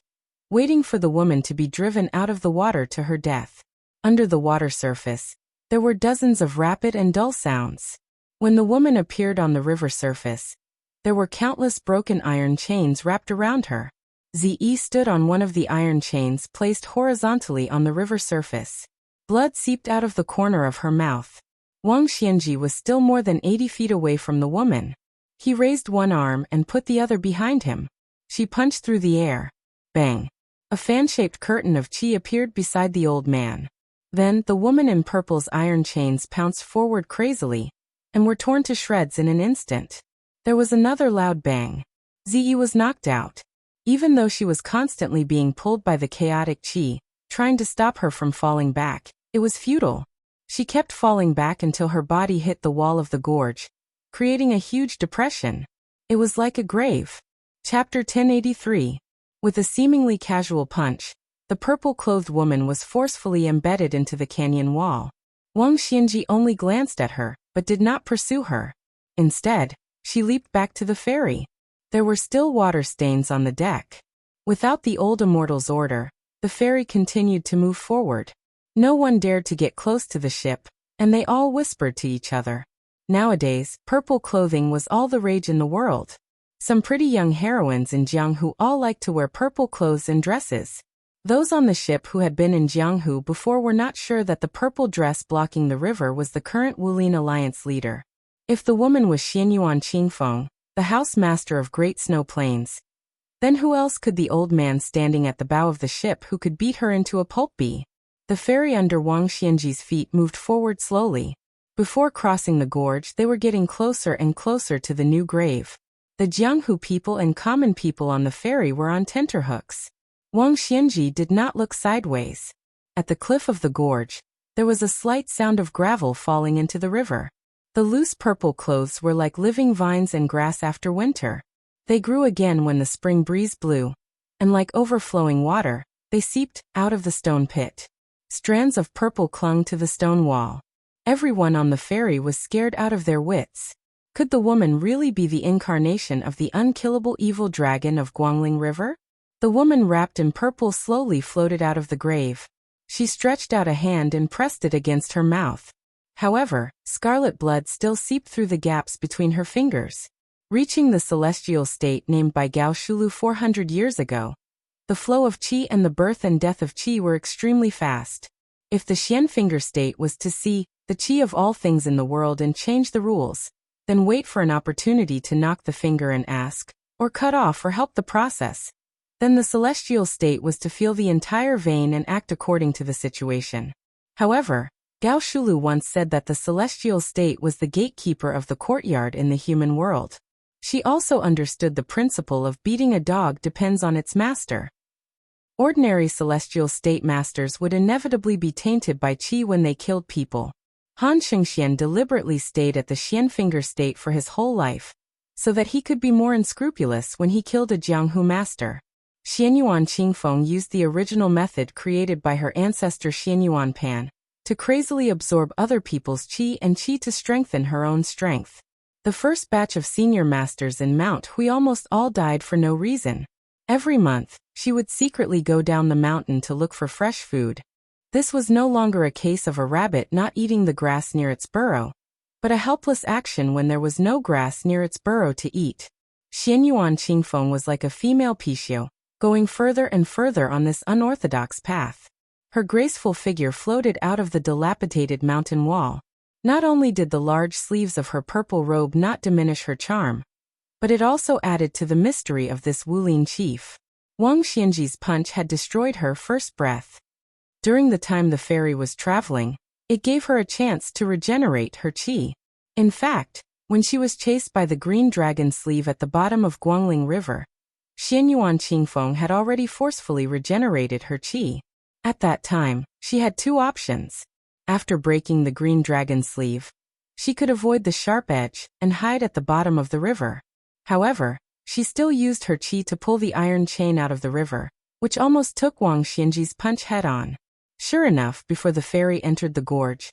Speaker 1: waiting for the woman to be driven out of the water to her death. Under the water surface, there were dozens of rapid and dull sounds. When the woman appeared on the river surface, there were countless broken iron chains wrapped around her. Zi stood on one of the iron chains placed horizontally on the river surface. Blood seeped out of the corner of her mouth. Wang Xianji was still more than 80 feet away from the woman. He raised one arm and put the other behind him. She punched through the air. Bang! A fan-shaped curtain of qi appeared beside the old man. Then, the woman in purple's iron chains pounced forward crazily, and were torn to shreds in an instant. There was another loud bang. Zi was knocked out. Even though she was constantly being pulled by the chaotic qi, trying to stop her from falling back, it was futile. She kept falling back until her body hit the wall of the gorge, creating a huge depression. It was like a grave. Chapter 1083. With a seemingly casual punch, the purple-clothed woman was forcefully embedded into the canyon wall. Wang Xianji only glanced at her, but did not pursue her. Instead, she leaped back to the ferry. There were still water stains on the deck. Without the old immortal's order, the ferry continued to move forward. No one dared to get close to the ship, and they all whispered to each other. Nowadays, purple clothing was all the rage in the world. Some pretty young heroines in Jianghu all liked to wear purple clothes and dresses. Those on the ship who had been in Jianghu before were not sure that the purple dress blocking the river was the current Wulin Alliance leader. If the woman was Xianyuan Qingfeng, the house master of Great Snow Plains, then who else could the old man standing at the bow of the ship who could beat her into a pulp be? The ferry under Wang Xianji's feet moved forward slowly. Before crossing the gorge, they were getting closer and closer to the new grave. The Jianghu people and common people on the ferry were on tenterhooks. Wang Xianji did not look sideways. At the cliff of the gorge, there was a slight sound of gravel falling into the river. The loose purple clothes were like living vines and grass after winter. They grew again when the spring breeze blew, and like overflowing water, they seeped out of the stone pit. Strands of purple clung to the stone wall. Everyone on the ferry was scared out of their wits. Could the woman really be the incarnation of the unkillable evil dragon of Guangling River? The woman wrapped in purple slowly floated out of the grave. She stretched out a hand and pressed it against her mouth. However, scarlet blood still seeped through the gaps between her fingers. Reaching the celestial state named by Gao Shulu 400 years ago, the flow of qi and the birth and death of qi were extremely fast. If the Xian finger state was to see the qi of all things in the world and change the rules, then wait for an opportunity to knock the finger and ask, or cut off or help the process, then the celestial state was to feel the entire vein and act according to the situation. However, Gao Shulu once said that the celestial state was the gatekeeper of the courtyard in the human world. She also understood the principle of beating a dog depends on its master. Ordinary celestial state masters would inevitably be tainted by qi when they killed people. Han Shengxian deliberately stayed at the Xian finger state for his whole life, so that he could be more unscrupulous when he killed a Jianghu master. Xianyuan Qingfeng used the original method created by her ancestor Xianyuan Pan to crazily absorb other people's qi and qi to strengthen her own strength. The first batch of senior masters in Mount Hui almost all died for no reason. Every month, she would secretly go down the mountain to look for fresh food. This was no longer a case of a rabbit not eating the grass near its burrow, but a helpless action when there was no grass near its burrow to eat. Xianyuan Qingfeng was like a female Pishio, going further and further on this unorthodox path. Her graceful figure floated out of the dilapidated mountain wall. Not only did the large sleeves of her purple robe not diminish her charm, but it also added to the mystery of this Wulin chief. Wang Xianji's punch had destroyed her first breath. During the time the fairy was traveling, it gave her a chance to regenerate her qi. In fact, when she was chased by the green dragon sleeve at the bottom of Guangling River, Xianyuan Qingfeng had already forcefully regenerated her qi. At that time, she had two options. After breaking the green dragon sleeve, she could avoid the sharp edge and hide at the bottom of the river. However, she still used her qi to pull the iron chain out of the river, which almost took Wang Xianji's punch head-on. Sure enough, before the fairy entered the gorge,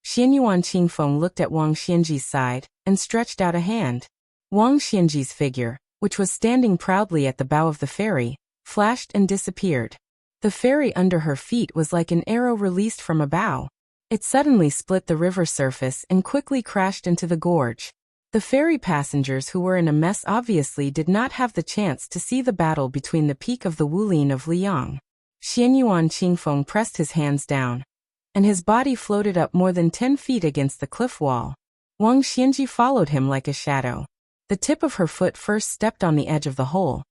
Speaker 1: Xianyuan Qingfeng looked at Wang Xianji's side and stretched out a hand. Wang Xianji's figure, which was standing proudly at the bow of the ferry, flashed and disappeared. The ferry under her feet was like an arrow released from a bow. It suddenly split the river surface and quickly crashed into the gorge. The ferry passengers who were in a mess obviously did not have the chance to see the battle between the peak of the Wulin of Liang. Xianyuan Qingfeng pressed his hands down, and his body floated up more than 10 feet against the cliff wall. Wang Xianji followed him like a shadow. The tip of her foot first stepped on the edge of the hole,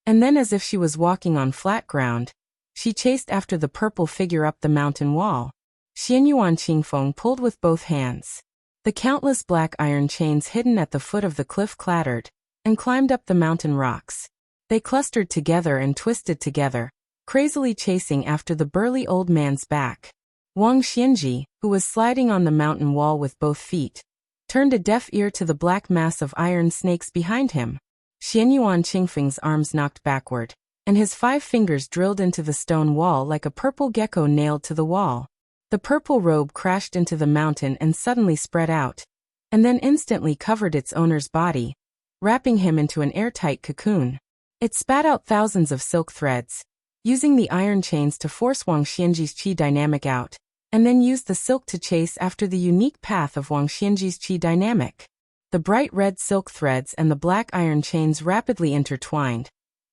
Speaker 1: and then as if she was walking on flat ground, she chased after the purple figure up the mountain wall. Xianyuan Qingfeng pulled with both hands. The countless black iron chains hidden at the foot of the cliff clattered and climbed up the mountain rocks. They clustered together and twisted together, crazily chasing after the burly old man's back. Wang Xianji, who was sliding on the mountain wall with both feet, turned a deaf ear to the black mass of iron snakes behind him. Xianyuan Qingfeng's arms knocked backward, and his 5 fingers drilled into the stone wall like a purple gecko nailed to the wall. The purple robe crashed into the mountain and suddenly spread out, and then instantly covered its owner's body, wrapping him into an airtight cocoon. It spat out thousands of silk threads, using the iron chains to force Wang Xianji's qi dynamic out, and then used the silk to chase after the unique path of Wang Xianji's qi dynamic. The bright red silk threads and the black iron chains rapidly intertwined,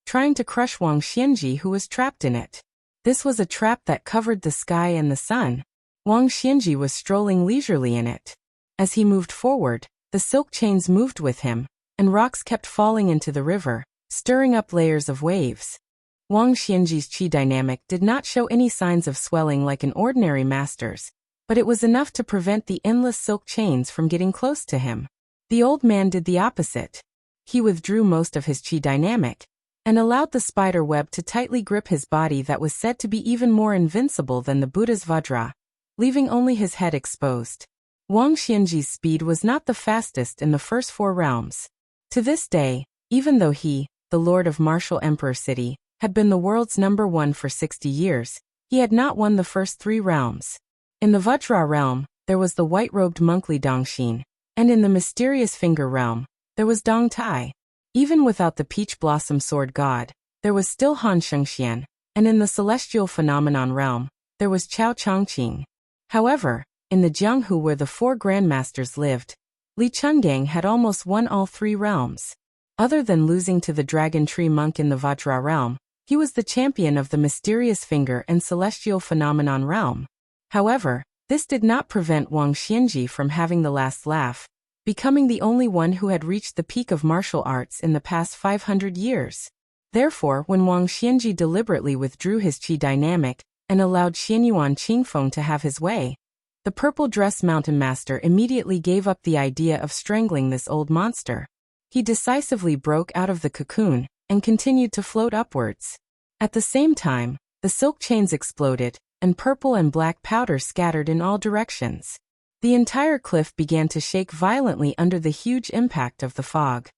Speaker 1: trying to crush Wang Xianji, who was trapped in it. This was a trap that covered the sky and the sun. Wang Xianji was strolling leisurely in it. As he moved forward, the silk chains moved with him, and rocks kept falling into the river, stirring up layers of waves. Wang Xianji's qi dynamic did not show any signs of swelling like an ordinary master's, but it was enough to prevent the endless silk chains from getting close to him. The old man did the opposite. He withdrew most of his qi dynamic, and allowed the spider web to tightly grip his body that was said to be even more invincible than the Buddha's Vajra, leaving only his head exposed. Wang Xianji's speed was not the fastest in the first 4 realms. To this day, even though he, the Lord of Martial Emperor City, had been the world's #1 for 60 years, he had not won the first 3 realms. In the Vajra realm, there was the white-robed monk Li Dongxin, and in the mysterious finger realm, there was Dong Tai. Even without the peach blossom sword god, there was still Han Shengxian, and in the celestial phenomenon realm, there was Chao Chongqing. However, in the Jianghu where the 4 grandmasters lived, Li Chungang had almost won all 3 realms. Other than losing to the dragon tree monk in the Vajra realm, he was the champion of the mysterious finger and celestial phenomenon realm. However, this did not prevent Wang Xianji from having the last laugh, becoming the only one who had reached the peak of martial arts in the past 500 years. Therefore, when Wang Xianji deliberately withdrew his qi dynamic and allowed Xianyuan Qingfeng to have his way, the purple dress mountain master immediately gave up the idea of strangling this old monster. He decisively broke out of the cocoon and continued to float upwards. At the same time, the silk chains exploded, and purple and black powder scattered in all directions. The entire cliff began to shake violently under the huge impact of the fog.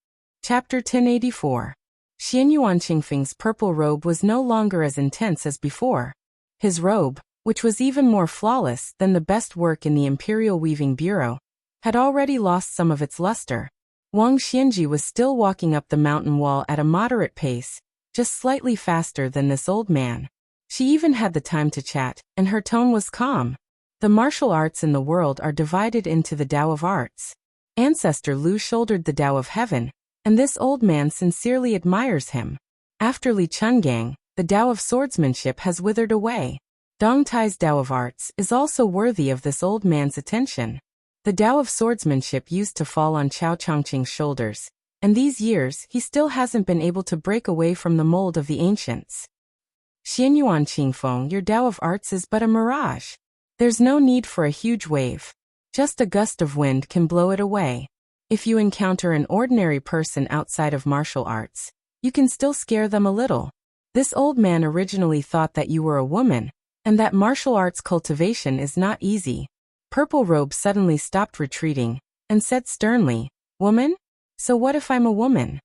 Speaker 1: Chapter 1084. Xianyuan Qingfeng's purple robe was no longer as intense as before. His robe, which was even more flawless than the best work in the Imperial Weaving Bureau, had already lost some of its luster. Wang Xianji was still walking up the mountain wall at a moderate pace, just slightly faster than this old man. She even had the time to chat, and her tone was calm. The martial arts in the world are divided into the Tao of Arts. Ancestor Lu shouldered the Tao of Heaven, and this old man sincerely admires him. After Li Chungang, the Tao of Swordsmanship has withered away. Dong Tai's Tao of Arts is also worthy of this old man's attention. The Tao of Swordsmanship used to fall on Chao Chongqing's shoulders, and these years he still hasn't been able to break away from the mold of the ancients. Xianyuan Qingfeng, your Tao of Arts is but a mirage. There's no need for a huge wave. Just a gust of wind can blow it away. If you encounter an ordinary person outside of martial arts, you can still scare them a little. This old man originally thought that you were a woman, and that martial arts cultivation is not easy. Purple Robe suddenly stopped retreating, and said sternly, "Woman? So what if I'm a woman?"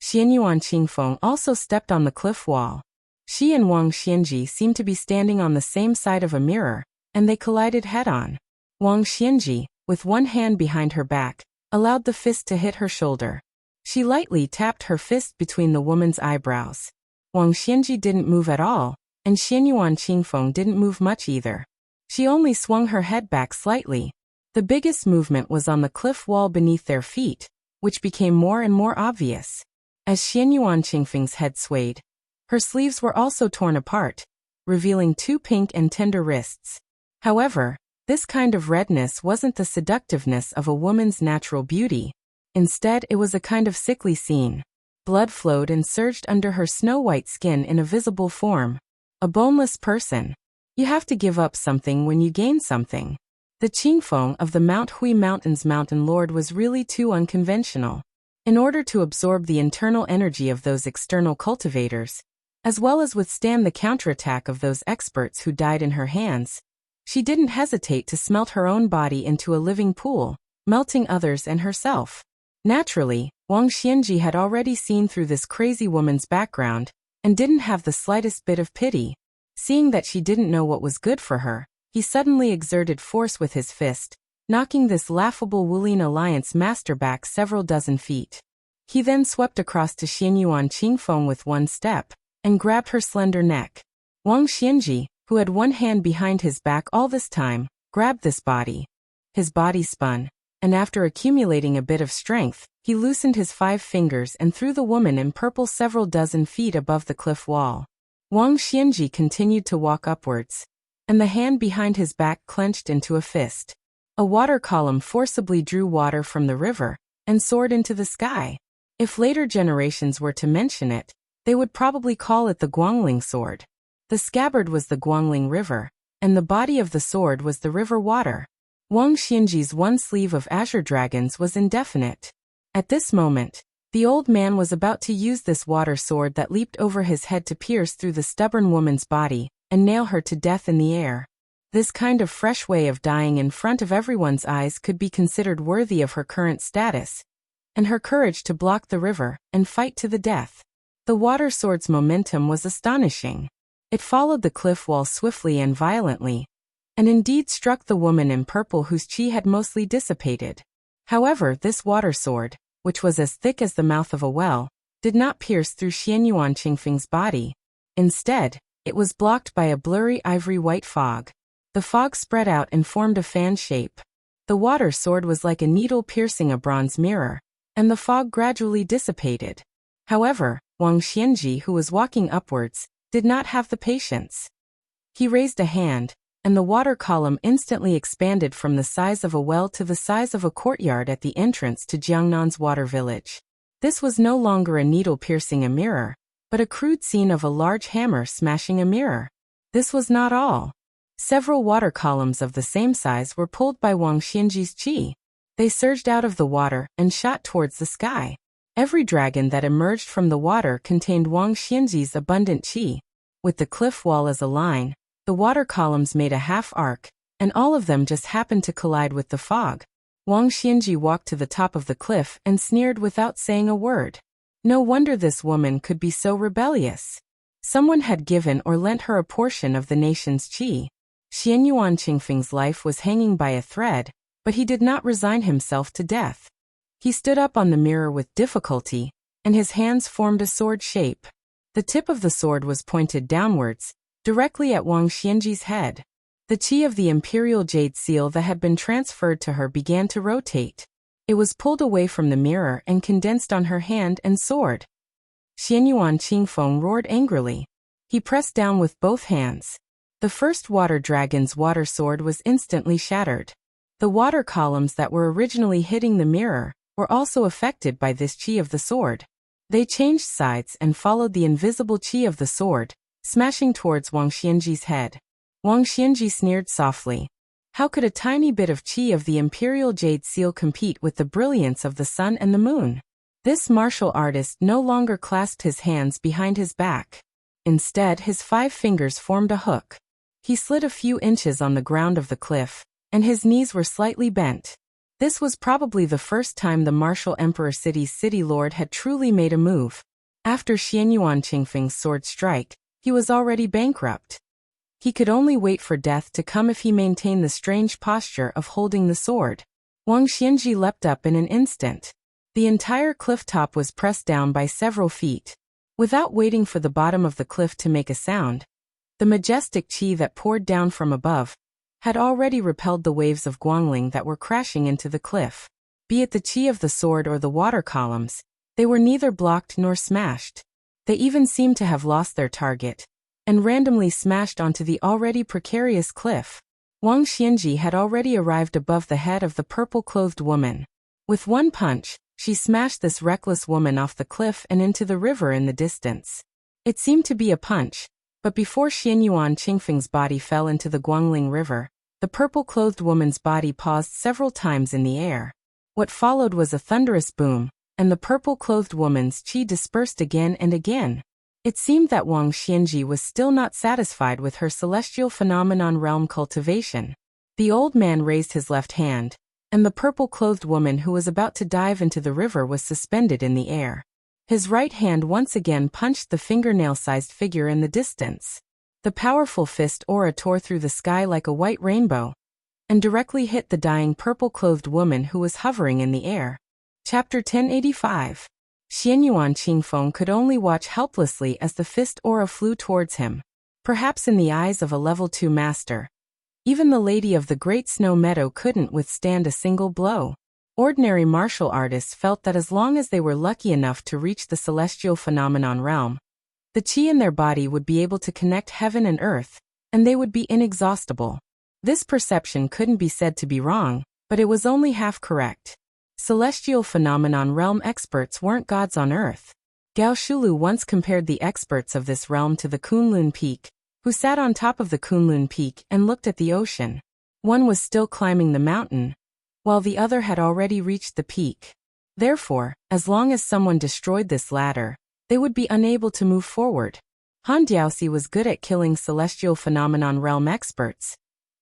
Speaker 1: Xianyuan Qingfeng also stepped on the cliff wall. She and Wang Xianji seemed to be standing on the same side of a mirror, and they collided head-on. Wang Xianji, with one hand behind her back, allowed the fist to hit her shoulder. She lightly tapped her fist between the woman's eyebrows. Wang Xianji didn't move at all, and Xianyuan Qingfeng didn't move much either. She only swung her head back slightly. The biggest movement was on the cliff wall beneath their feet, which became more and more obvious. As Xianyuan Qingfeng's head swayed, her sleeves were also torn apart, revealing two pink and tender wrists. However, this kind of redness wasn't the seductiveness of a woman's natural beauty. Instead, it was a kind of sickly scene. Blood flowed and surged under her snow-white skin in a visible form. A boneless person. You have to give up something when you gain something. The Qingfeng of the Mount Hui Mountains Mountain Lord was really too unconventional. In order to absorb the internal energy of those external cultivators, as well as withstand the counterattack of those experts who died in her hands, she didn't hesitate to smelt her own body into a living pool, melting others and herself. Naturally, Wang Xianji had already seen through this crazy woman's background, and didn't have the slightest bit of pity. Seeing that she didn't know what was good for her, he suddenly exerted force with his fist, knocking this laughable Wulian Alliance master back several dozen feet. He then swept across to Xianyuan Qingfeng with one step, and grabbed her slender neck. Wang Xianji, who had one hand behind his back all this time, grabbed this body. His body spun, and after accumulating a bit of strength, he loosened his 5 fingers and threw the woman in purple several dozen feet above the cliff wall. Wang Xianji continued to walk upwards, and the hand behind his back clenched into a fist. A water column forcibly drew water from the river, and soared into the sky. If later generations were to mention it, they would probably call it the Guangling sword. The scabbard was the Guangling River, and the body of the sword was the river water. Wang Xianji's one sleeve of azure dragons was indefinite. At this moment, the old man was about to use this water sword that leaped over his head to pierce through the stubborn woman's body, and nail her to death in the air. This kind of fresh way of dying in front of everyone's eyes could be considered worthy of her current status, and her courage to block the river and fight to the death. The water sword's momentum was astonishing. It followed the cliff wall swiftly and violently, and indeed struck the woman in purple whose chi had mostly dissipated. However, this water sword, which was as thick as the mouth of a well, did not pierce through Xianyuan Qingfeng's body. Instead, it was blocked by a blurry ivory-white fog. The fog spread out and formed a fan shape. The water sword was like a needle piercing a bronze mirror, and the fog gradually dissipated. However, Wang Xianji, who was walking upwards, did not have the patience. He raised a hand, and the water column instantly expanded from the size of a well to the size of a courtyard at the entrance to Jiangnan's water village. This was no longer a needle piercing a mirror, but a crude scene of a large hammer smashing a mirror. This was not all. Several water columns of the same size were pulled by Wang Xianji's chi. They surged out of the water and shot towards the sky. Every dragon that emerged from the water contained Wang Xianji's abundant chi. With the cliff wall as a line, the water columns made a half arc, and all of them just happened to collide with the fog. Wang Xianji walked to the top of the cliff and sneered without saying a word. No wonder this woman could be so rebellious. Someone had given or lent her a portion of the nation's qi. Xianyuan Qingfeng's life was hanging by a thread, but he did not resign himself to death. He stood up on the mirror with difficulty, and his hands formed a sword shape. The tip of the sword was pointed downwards, directly at Wang Xianji's head. The qi of the imperial jade seal that had been transferred to her began to rotate. It was pulled away from the mirror and condensed on her hand and sword. Xianyuan Qingfeng roared angrily. He pressed down with both hands. The first water dragon's water sword was instantly shattered. The water columns that were originally hitting the mirror were also affected by this qi of the sword. They changed sides and followed the invisible qi of the sword, smashing towards Wang Xianji's head. Wang Xianji sneered softly. How could a tiny bit of qi of the imperial jade seal compete with the brilliance of the sun and the moon? This martial artist no longer clasped his hands behind his back. Instead, his 5 fingers formed a hook. He slid a few inches on the ground of the cliff, and his knees were slightly bent. This was probably the first time the martial Emperor City's city lord had truly made a move. After Xianyuan Qingfeng's sword strike, he was already bankrupt. He could only wait for death to come if he maintained the strange posture of holding the sword. Wang Xianji leapt up in an instant. The entire cliff top was pressed down by several feet. Without waiting for the bottom of the cliff to make a sound, the majestic qi that poured down from above had already repelled the waves of Guangling that were crashing into the cliff. Be it the qi of the sword or the water columns, they were neither blocked nor smashed. They even seemed to have lost their target, and randomly smashed onto the already precarious cliff. Wang Xianji had already arrived above the head of the purple-clothed woman. With one punch, she smashed this reckless woman off the cliff and into the river in the distance. It seemed to be a punch, but before Xianyuan Qingfeng's body fell into the Guangling River, the purple-clothed woman's body paused several times in the air. What followed was a thunderous boom, and the purple-clothed woman's qi dispersed again and again. It seemed that Wang Xianji was still not satisfied with her celestial phenomenon realm cultivation. The old man raised his left hand, and the purple-clothed woman who was about to dive into the river was suspended in the air. His right hand once again punched the fingernail-sized figure in the distance. The powerful fist aura tore through the sky like a white rainbow, and directly hit the dying purple-clothed woman who was hovering in the air. Chapter 1085. Xianyuan Qingfeng could only watch helplessly as the fist aura flew towards him. Perhaps in the eyes of a level 2 master, even the lady of the Great Snow Meadow couldn't withstand a single blow. Ordinary martial artists felt that as long as they were lucky enough to reach the celestial phenomenon realm, the qi in their body would be able to connect heaven and earth, and they would be inexhaustible. This perception couldn't be said to be wrong, but it was only half correct. Celestial phenomenon realm experts weren't gods on earth. Gao Shulu once compared the experts of this realm to the Kunlun Peak, who sat on top of the Kunlun Peak and looked at the ocean. One was still climbing the mountain, while the other had already reached the peak. Therefore, as long as someone destroyed this ladder, they would be unable to move forward. Han Diaoxi was good at killing celestial phenomenon realm experts,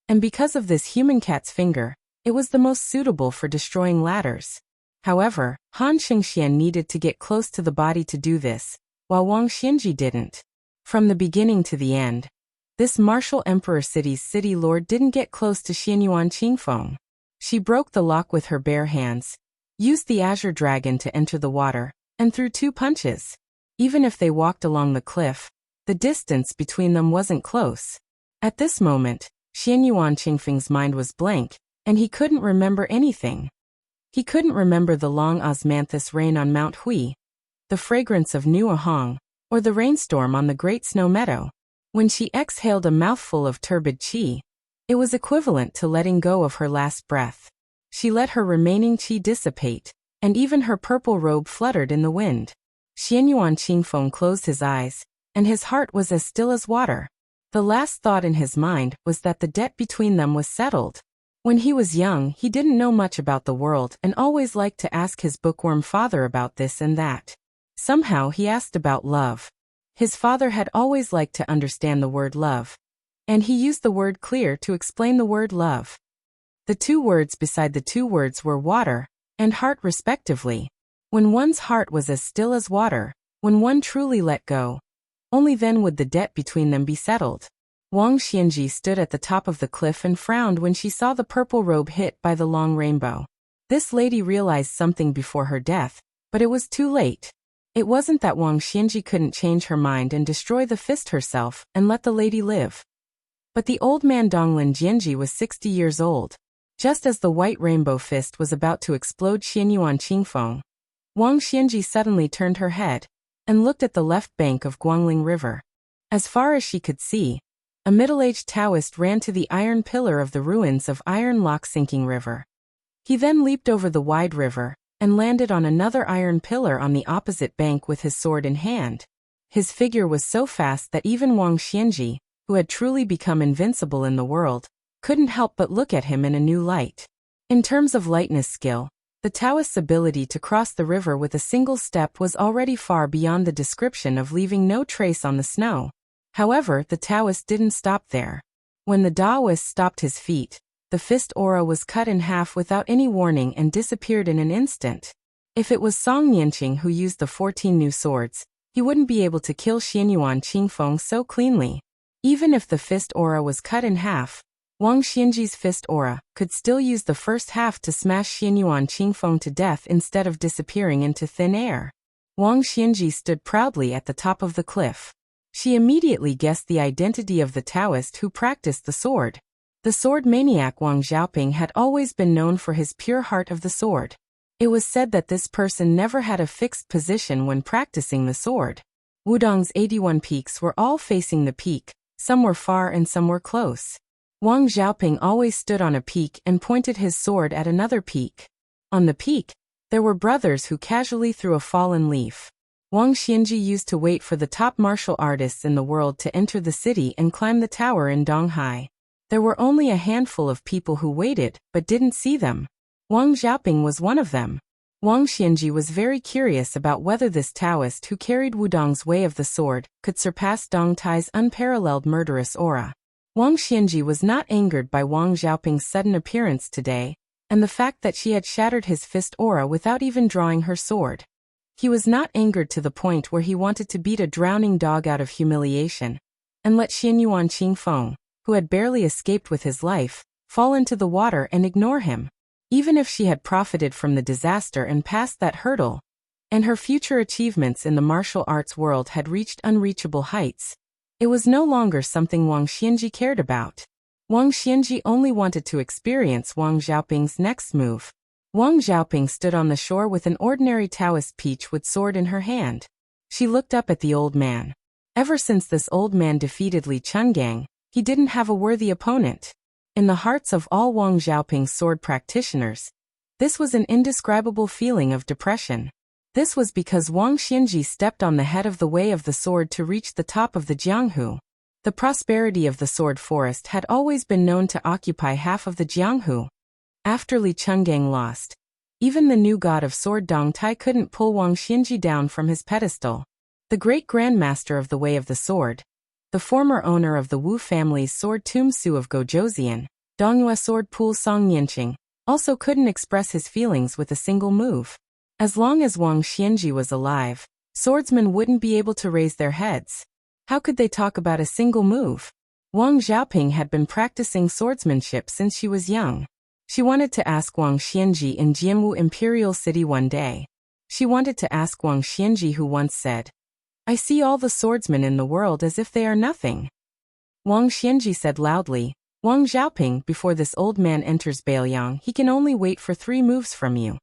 Speaker 1: and because of this human cat's finger, it was the most suitable for destroying ladders. However, Han Xingxian needed to get close to the body to do this, while Wang Xianji didn't. From the beginning to the end, this martial Emperor City's city lord didn't get close to Xianyuan Qingfeng. She broke the lock with her bare hands, used the azure dragon to enter the water, and threw 2 punches. Even if they walked along the cliff, the distance between them wasn't close. At this moment, Xianyuan Qingfeng's mind was blank, and he couldn't remember anything. He couldn't remember the long osmanthus rain on Mount Hui, the fragrance of new ahong, or the rainstorm on the Great Snow Meadow. When she exhaled a mouthful of turbid qi, it was equivalent to letting go of her last breath. She let her remaining qi dissipate, and even her purple robe fluttered in the wind. Xianyuan Qingfeng closed his eyes, and his heart was as still as water. The last thought in his mind was that the debt between them was settled. When he was young, he didn't know much about the world and always liked to ask his bookworm father about this and that. Somehow he asked about love. His father had always liked to understand the word love, and he used the word clear to explain the word love. The 2 words beside the 2 words were water and heart respectively. When one's heart was as still as water, when one truly let go, only then would the debt between them be settled. Wang Xianji stood at the top of the cliff and frowned when she saw the purple robe hit by the long rainbow. This lady realized something before her death, but it was too late. It wasn't that Wang Xianji couldn't change her mind and destroy the fist herself and let the lady live. But the old man Donglin Jianji was 60 years old. Just as the white rainbow fist was about to explode Xianyuan Qingfeng, Wang Xianji suddenly turned her head and looked at the left bank of Guangling River. As far as she could see, a middle-aged Taoist ran to the iron pillar of the ruins of Iron Lock Sinking River. He then leaped over the wide river and landed on another iron pillar on the opposite bank with his sword in hand. His figure was so fast that even Wang Xianji, who had truly become invincible in the world, couldn't help but look at him in a new light. In terms of lightness skill, the Taoist's ability to cross the river with a single step was already far beyond the description of leaving no trace on the snow. However, the Taoist didn't stop there. When the Taoist stopped his feet, the fist aura was cut in half without any warning and disappeared in an instant. If it was Song Nianqing who used the 14 new swords, he wouldn't be able to kill Xianyuan Qingfeng so cleanly. Even if the fist aura was cut in half, Wang Xianji's fist aura could still use the first half to smash Xianyuan Qingfeng to death instead of disappearing into thin air. Wang Xianji stood proudly at the top of the cliff. She immediately guessed the identity of the Taoist who practiced the sword. The sword maniac Wang Xiaoping had always been known for his pure heart of the sword. It was said that this person never had a fixed position when practicing the sword. Wudong's 81 peaks were all facing the peak, some were far and some were close. Wang Xiaoping always stood on a peak and pointed his sword at another peak. On the peak, there were brothers who casually threw a fallen leaf. Wang Xianji used to wait for the top martial artists in the world to enter the city and climb the tower in Donghai. There were only a handful of people who waited but didn't see them. Wang Xiaoping was one of them. Wang Xianji was very curious about whether this Taoist who carried Wudong's way of the sword could surpass Dong Tai's unparalleled murderous aura. Wang Xianji was not angered by Wang Xiaoping's sudden appearance today, and the fact that she had shattered his fist aura without even drawing her sword. He was not angered to the point where he wanted to beat a drowning dog out of humiliation, and let Xianyuan Qingfeng, who had barely escaped with his life, fall into the water and ignore him. Even if she had profited from the disaster and passed that hurdle, and her future achievements in the martial arts world had reached unreachable heights, it was no longer something Wang Xianji cared about. Wang Xianji only wanted to experience Wang Xiaoping's next move. Wang Xiaoping stood on the shore with an ordinary Taoist peachwood sword in her hand. She looked up at the old man. Ever since this old man defeated Li Chungang, he didn't have a worthy opponent. In the hearts of all Wang Xiaoping's sword practitioners, this was an indescribable feeling of depression. This was because Wang Xianji stepped on the head of the way of the sword to reach the top of the Jianghu. The prosperity of the sword forest had always been known to occupy half of the Jianghu. After Li Chungang lost, even the new god of sword Dong Tai couldn't pull Wang Xianji down from his pedestal. The great grandmaster of the Way of the Sword, the former owner of the Wu family's sword Tomb Su of Gozhouzian, Dongyue sword Pool Song Nianqing, also couldn't express his feelings with a single move. As long as Wang Xianji was alive, swordsmen wouldn't be able to raise their heads. How could they talk about a single move? Wang Xiaoping had been practicing swordsmanship since she was young. She wanted to ask Wang Xianji in Jianwu Imperial City one day. She wanted to ask Wang Xianji, who once said, "I see all the swordsmen in the world as if they are nothing." Wang Xianji said loudly, "Wang Xiaoping, before this old man enters Bailiang, he can only wait for 3 moves from you."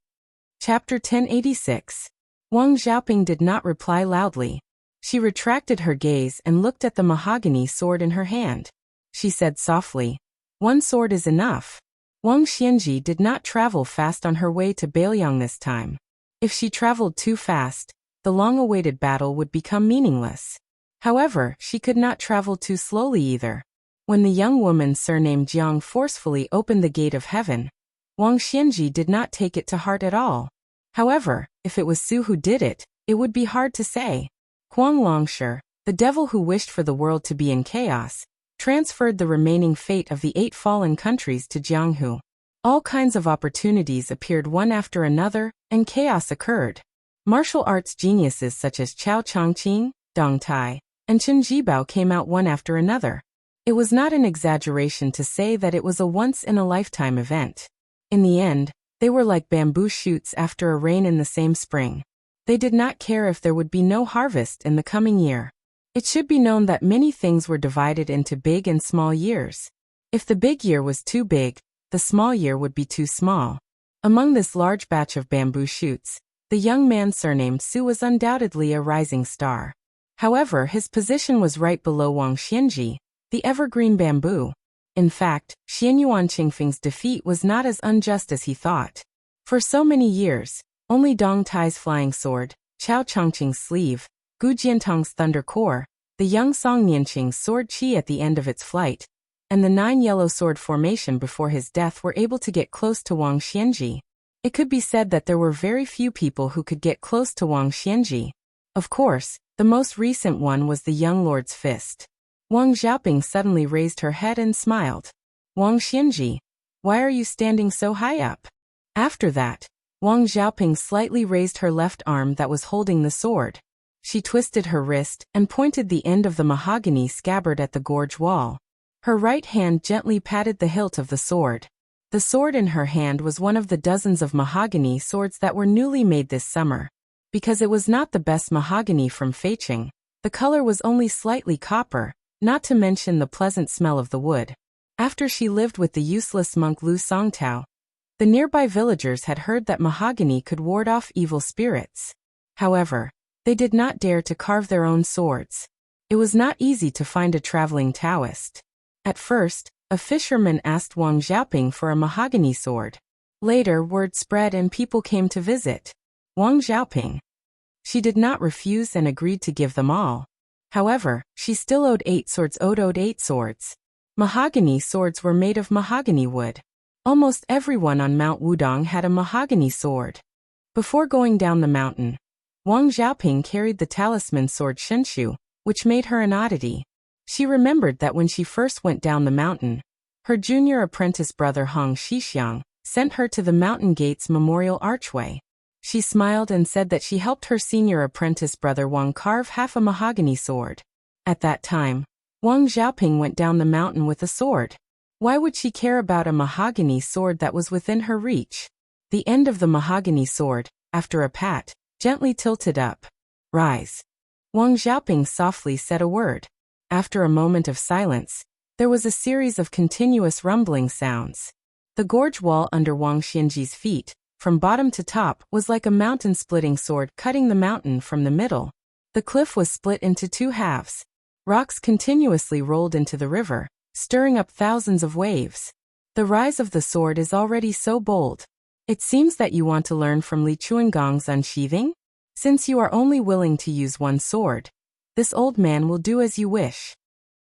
Speaker 1: Chapter 1086. Wang Xiaoping did not reply loudly. She retracted her gaze and looked at the mahogany sword in her hand. She said softly, "One sword is enough." Wang Xianji did not travel fast on her way to Bailiang this time. If she traveled too fast, the long-awaited battle would become meaningless. However, she could not travel too slowly either. When the young woman surnamed Jiang forcefully opened the gate of heaven, Wang Xianji did not take it to heart at all. However, if it was Su who did it, it would be hard to say. Huang Longshi, the devil who wished for the world to be in chaos, transferred the remaining fate of the 8 fallen countries to Jianghu. All kinds of opportunities appeared one after another, and chaos occurred. Martial arts geniuses such as Chao Chongqing, Dong Tai, and Chen Jibao came out one after another. It was not an exaggeration to say that it was a once-in-a-lifetime event. In the end, they were like bamboo shoots after a rain in the same spring. They did not care if there would be no harvest in the coming year. It should be known that many things were divided into big and small years. If the big year was too big, the small year would be too small. Among this large batch of bamboo shoots, the young man surnamed Su was undoubtedly a rising star. However, his position was right below Wang Xianji, the evergreen bamboo. In fact, Xianyuan Qingfeng's defeat was not as unjust as he thought. For so many years, only Dong Tai's flying sword, Chao Chongqing's sleeve, Gu Jiantong's thunder core, the young Song Nianqing's sword qi at the end of its flight, and the 9 yellow sword formation before his death were able to get close to Wang Xianji. It could be said that there were very few people who could get close to Wang Xianji. Of course, the most recent one was the young lord's fist. Wang Xiaoping suddenly raised her head and smiled. Wang Xianji, why are you standing so high up? After that, Wang Xiaoping slightly raised her left arm that was holding the sword. She twisted her wrist and pointed the end of the mahogany scabbard at the gorge wall. Her right hand gently patted the hilt of the sword. The sword in her hand was one of the dozens of mahogany swords that were newly made this summer. Because it was not the best mahogany from Feiqing, the color was only slightly copper, not to mention the pleasant smell of the wood. After she lived with the useless monk Lu Songtao, the nearby villagers had heard that mahogany could ward off evil spirits. However, they did not dare to carve their own swords. It was not easy to find a traveling Taoist. At first, a fisherman asked Wang Xiaoping for a mahogany sword. Later, word spread and people came to visit Wang Xiaoping. She did not refuse and agreed to give them all. However, she still owed 8 swords. Mahogany swords were made of mahogany wood. Almost everyone on Mount Wudong had a mahogany sword. Before going down the mountain, Wang Xiaoping carried the talisman sword Shenshu, which made her an oddity. She remembered that when she first went down the mountain, her junior apprentice brother Hong Shixiang sent her to the mountain gate's memorial archway. She smiled and said that she helped her senior apprentice brother Wang carve half a mahogany sword. At that time, Wang Xiaoping went down the mountain with a sword. Why would she care about a mahogany sword that was within her reach? The end of the mahogany sword, after a pat, gently tilted up. Rise. Wang Xiaoping softly said a word. After a moment of silence, there was a series of continuous rumbling sounds. The gorge wall under Wang Xianji's feet, from bottom to top, was like a mountain-splitting sword cutting the mountain from the middle. The cliff was split into 2 halves. Rocks continuously rolled into the river, stirring up thousands of waves. The rise of the sword is already so bold. It seems that you want to learn from Li Chuangong's unsheathing? Since you are only willing to use one sword, this old man will do as you wish.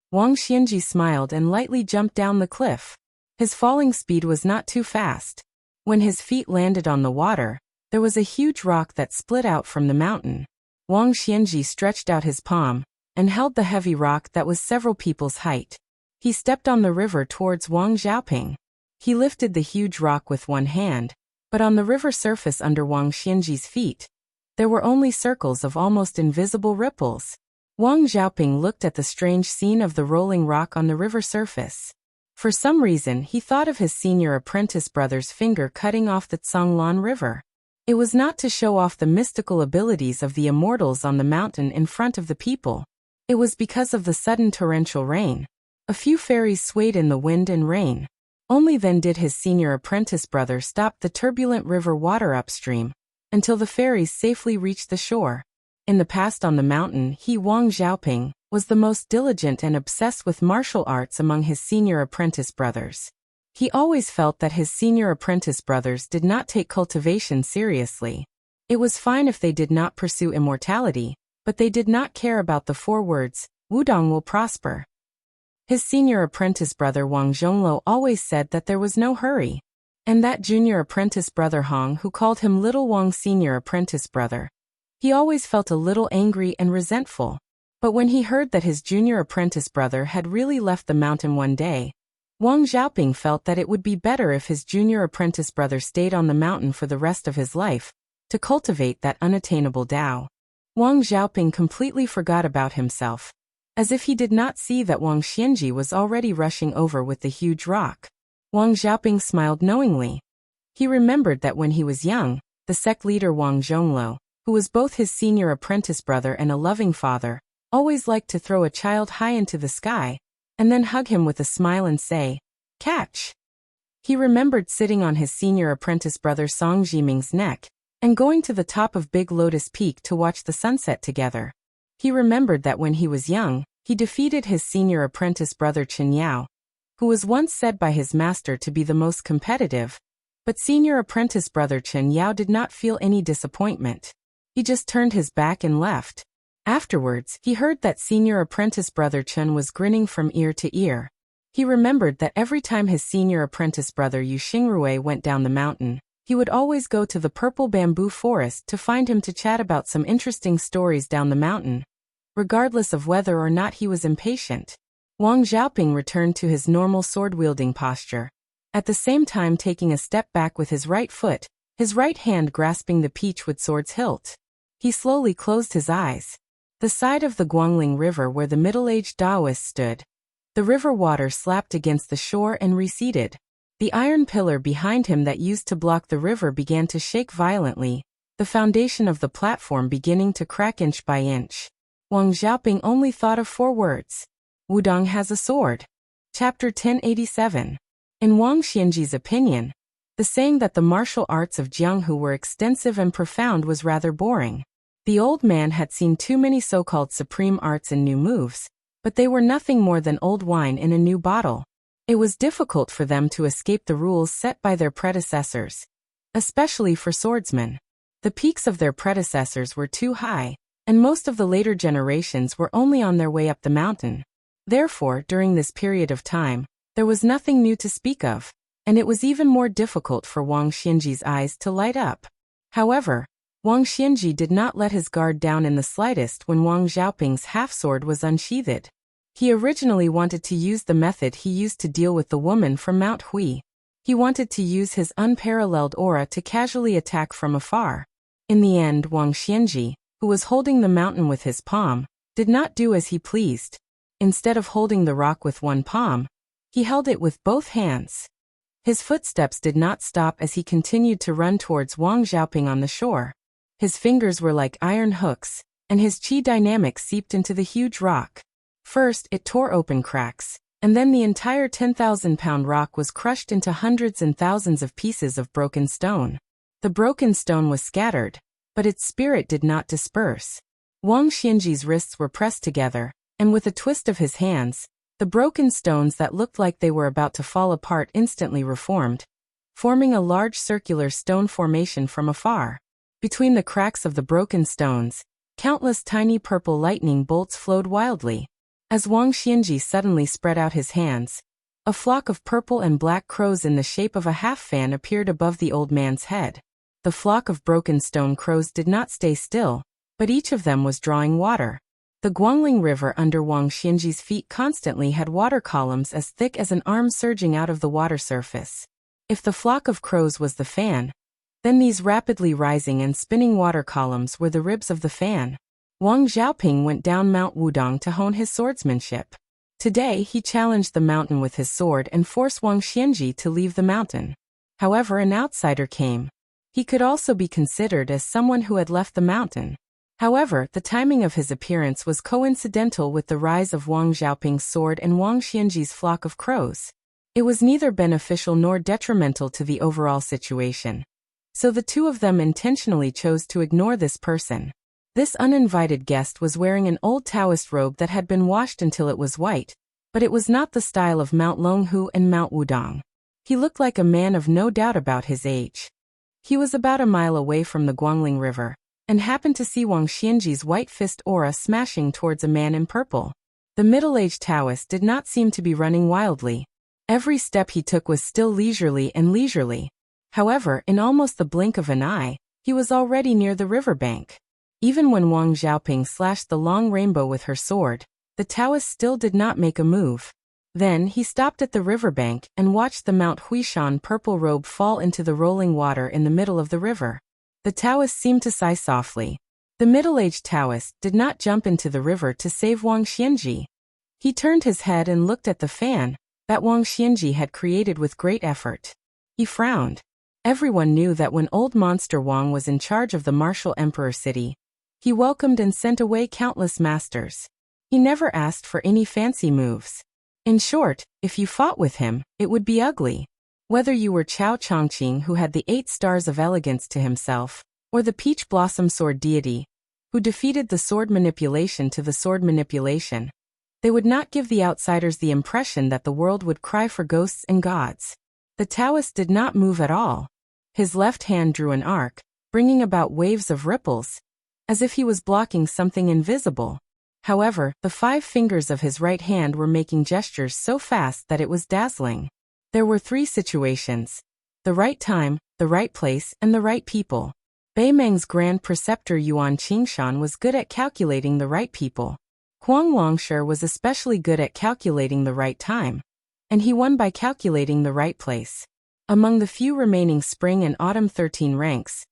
Speaker 1: Wang Xianji smiled and lightly jumped down the cliff. His falling speed was not too fast. When his feet landed on the water, there was a huge rock that split out from the mountain. Wang Xianji stretched out his palm and held the heavy rock that was several people's height. He stepped on the river towards Wang Xiaoping. He lifted the huge rock with one hand, but on the river surface under Wang Xianji's feet, there were only circles of almost invisible ripples. Wang Xiaoping looked at the strange scene of the rolling rock on the river surface. For some reason, he thought of his senior apprentice brother's finger cutting off the Conglan River. It was not to show off the mystical abilities of the immortals on the mountain in front of the people. It was because of the sudden torrential rain. A few fairies swayed in the wind and rain. Only then did his senior apprentice brother stop the turbulent river water upstream, until the fairies safely reached the shore. In the past on the mountain, Wang Xiaoping was the most diligent and obsessed with martial arts among his senior apprentice brothers. He always felt that his senior apprentice brothers did not take cultivation seriously. It was fine if they did not pursue immortality, but they did not care about the 4 words, Wudong will prosper. His senior apprentice brother Wang Zhongluo always said that there was no hurry. And that junior apprentice brother Hong, who called him Little Wang's senior apprentice brother, he always felt a little angry and resentful. But when he heard that his junior apprentice brother had really left the mountain one day, Wang Xiaoping felt that it would be better if his junior apprentice brother stayed on the mountain for the rest of his life, to cultivate that unattainable Tao. Wang Xiaoping completely forgot about himself, as if he did not see that Wang Xianji was already rushing over with the huge rock. Wang Xiaoping smiled knowingly. He remembered that when he was young, the sect leader Wang Zhongluo, who was both his senior apprentice brother and a loving father, always liked to throw a child high into the sky, and then hug him with a smile and say, "Catch." He remembered sitting on his senior apprentice brother Song Jiming's neck, and going to the top of Big Lotus Peak to watch the sunset together. He remembered that when he was young, he defeated his senior apprentice brother Chen Yao, who was once said by his master to be the most competitive, but senior apprentice brother Chen Yao did not feel any disappointment. He just turned his back and left. Afterwards, he heard that senior apprentice brother Chen was grinning from ear to ear. He remembered that every time his senior apprentice brother Yu Xingrui went down the mountain, he would always go to the purple bamboo forest to find him to chat about some interesting stories down the mountain, regardless of whether or not he was impatient. Wang Xiaoping returned to his normal sword-wielding posture, at the same time taking a step back with his right foot, his right hand grasping the peachwood sword's hilt. He slowly closed his eyes. The side of the Guangling River where the middle-aged Taoist stood. The river water slapped against the shore and receded. The iron pillar behind him that used to block the river began to shake violently, the foundation of the platform beginning to crack inch by inch. Wang Xiaoping only thought of 4 words. Wudong has a sword. Chapter 1087. In Wang Xianji's opinion, the saying that the martial arts of Jianghu were extensive and profound was rather boring. The old man had seen too many so-called supreme arts and new moves, but they were nothing more than old wine in a new bottle. It was difficult for them to escape the rules set by their predecessors, especially for swordsmen. The peaks of their predecessors were too high, and most of the later generations were only on their way up the mountain. Therefore, during this period of time, there was nothing new to speak of, and it was even more difficult for Wang Xianji's eyes to light up. However, Wang Xianji did not let his guard down in the slightest when Wang Xiaoping's half-sword was unsheathed. He originally wanted to use the method he used to deal with the woman from Mount Hui. He wanted to use his unparalleled aura to casually attack from afar. In the end, Wang Xianji, who was holding the mountain with his palm, did not do as he pleased. Instead of holding the rock with one palm, he held it with both hands. His footsteps did not stop as he continued to run towards Wang Xiaoping on the shore. His fingers were like iron hooks, and his qi dynamics seeped into the huge rock. First, it tore open cracks, and then the entire 10,000-pound rock was crushed into hundreds and thousands of pieces of broken stone. The broken stone was scattered, but its spirit did not disperse. Wang Xianji's wrists were pressed together, and with a twist of his hands, the broken stones that looked like they were about to fall apart instantly reformed, forming a large circular stone formation from afar. Between the cracks of the broken stones, countless tiny purple lightning bolts flowed wildly. As Wang Xianji suddenly spread out his hands, a flock of purple and black crows in the shape of a half-fan appeared above the old man's head. The flock of broken stone crows did not stay still, but each of them was drawing water. The Guangling River under Wang Xianji's feet constantly had water columns as thick as an arm surging out of the water surface. If the flock of crows was the fan, then these rapidly rising and spinning water columns were the ribs of the fan. Wang Xiaoping went down Mount Wudong to hone his swordsmanship. Today he challenged the mountain with his sword and forced Wang Xianji to leave the mountain. However, an outsider came. He could also be considered as someone who had left the mountain. However, the timing of his appearance was coincidental with the rise of Wang Xiaoping's sword and Wang Xianji's flock of crows. It was neither beneficial nor detrimental to the overall situation. So the two of them intentionally chose to ignore this person. This uninvited guest was wearing an old Taoist robe that had been washed until it was white, but it was not the style of Mount Longhu and Mount Wudong. He looked like a man of no doubt about his age. He was about a mile away from the Guangling River, and happened to see Wang Xianji's white fist aura smashing towards a man in purple. The middle-aged Taoist did not seem to be running wildly. Every step he took was still leisurely and leisurely. However, in almost the blink of an eye, he was already near the riverbank. Even when Wang Xiaoping slashed the long rainbow with her sword, the Taoist still did not make a move. Then he stopped at the riverbank and watched the Mount Huishan purple robe fall into the rolling water in the middle of the river. The Taoist seemed to sigh softly. The middle-aged Taoist did not jump into the river to save Wang Xianji. He turned his head and looked at the fan that Wang Xianji had created with great effort. He frowned. Everyone knew that when old monster Wang was in charge of the martial emperor city, he welcomed and sent away countless masters. He never asked for any fancy moves. In short, if you fought with him, it would be ugly. Whether you were Chao Chongqing, who had the 8 stars of elegance to himself, or the peach blossom sword deity, who defeated the sword manipulation to the sword manipulation, they would not give the outsiders the impression that the world would cry for ghosts and gods. The Taoist did not move at all. His left hand drew an arc, bringing about waves of ripples, as if he was blocking something invisible. However, the 5 fingers of his right hand were making gestures so fast that it was dazzling. There were 3 situations: the right time, the right place, and the right people. Beimeng's grand preceptor Yuan Qingshan was good at calculating the right people. Huang Longshi was especially good at calculating the right time, and he won by calculating the right place. Among the few remaining spring and autumn 13 ranks,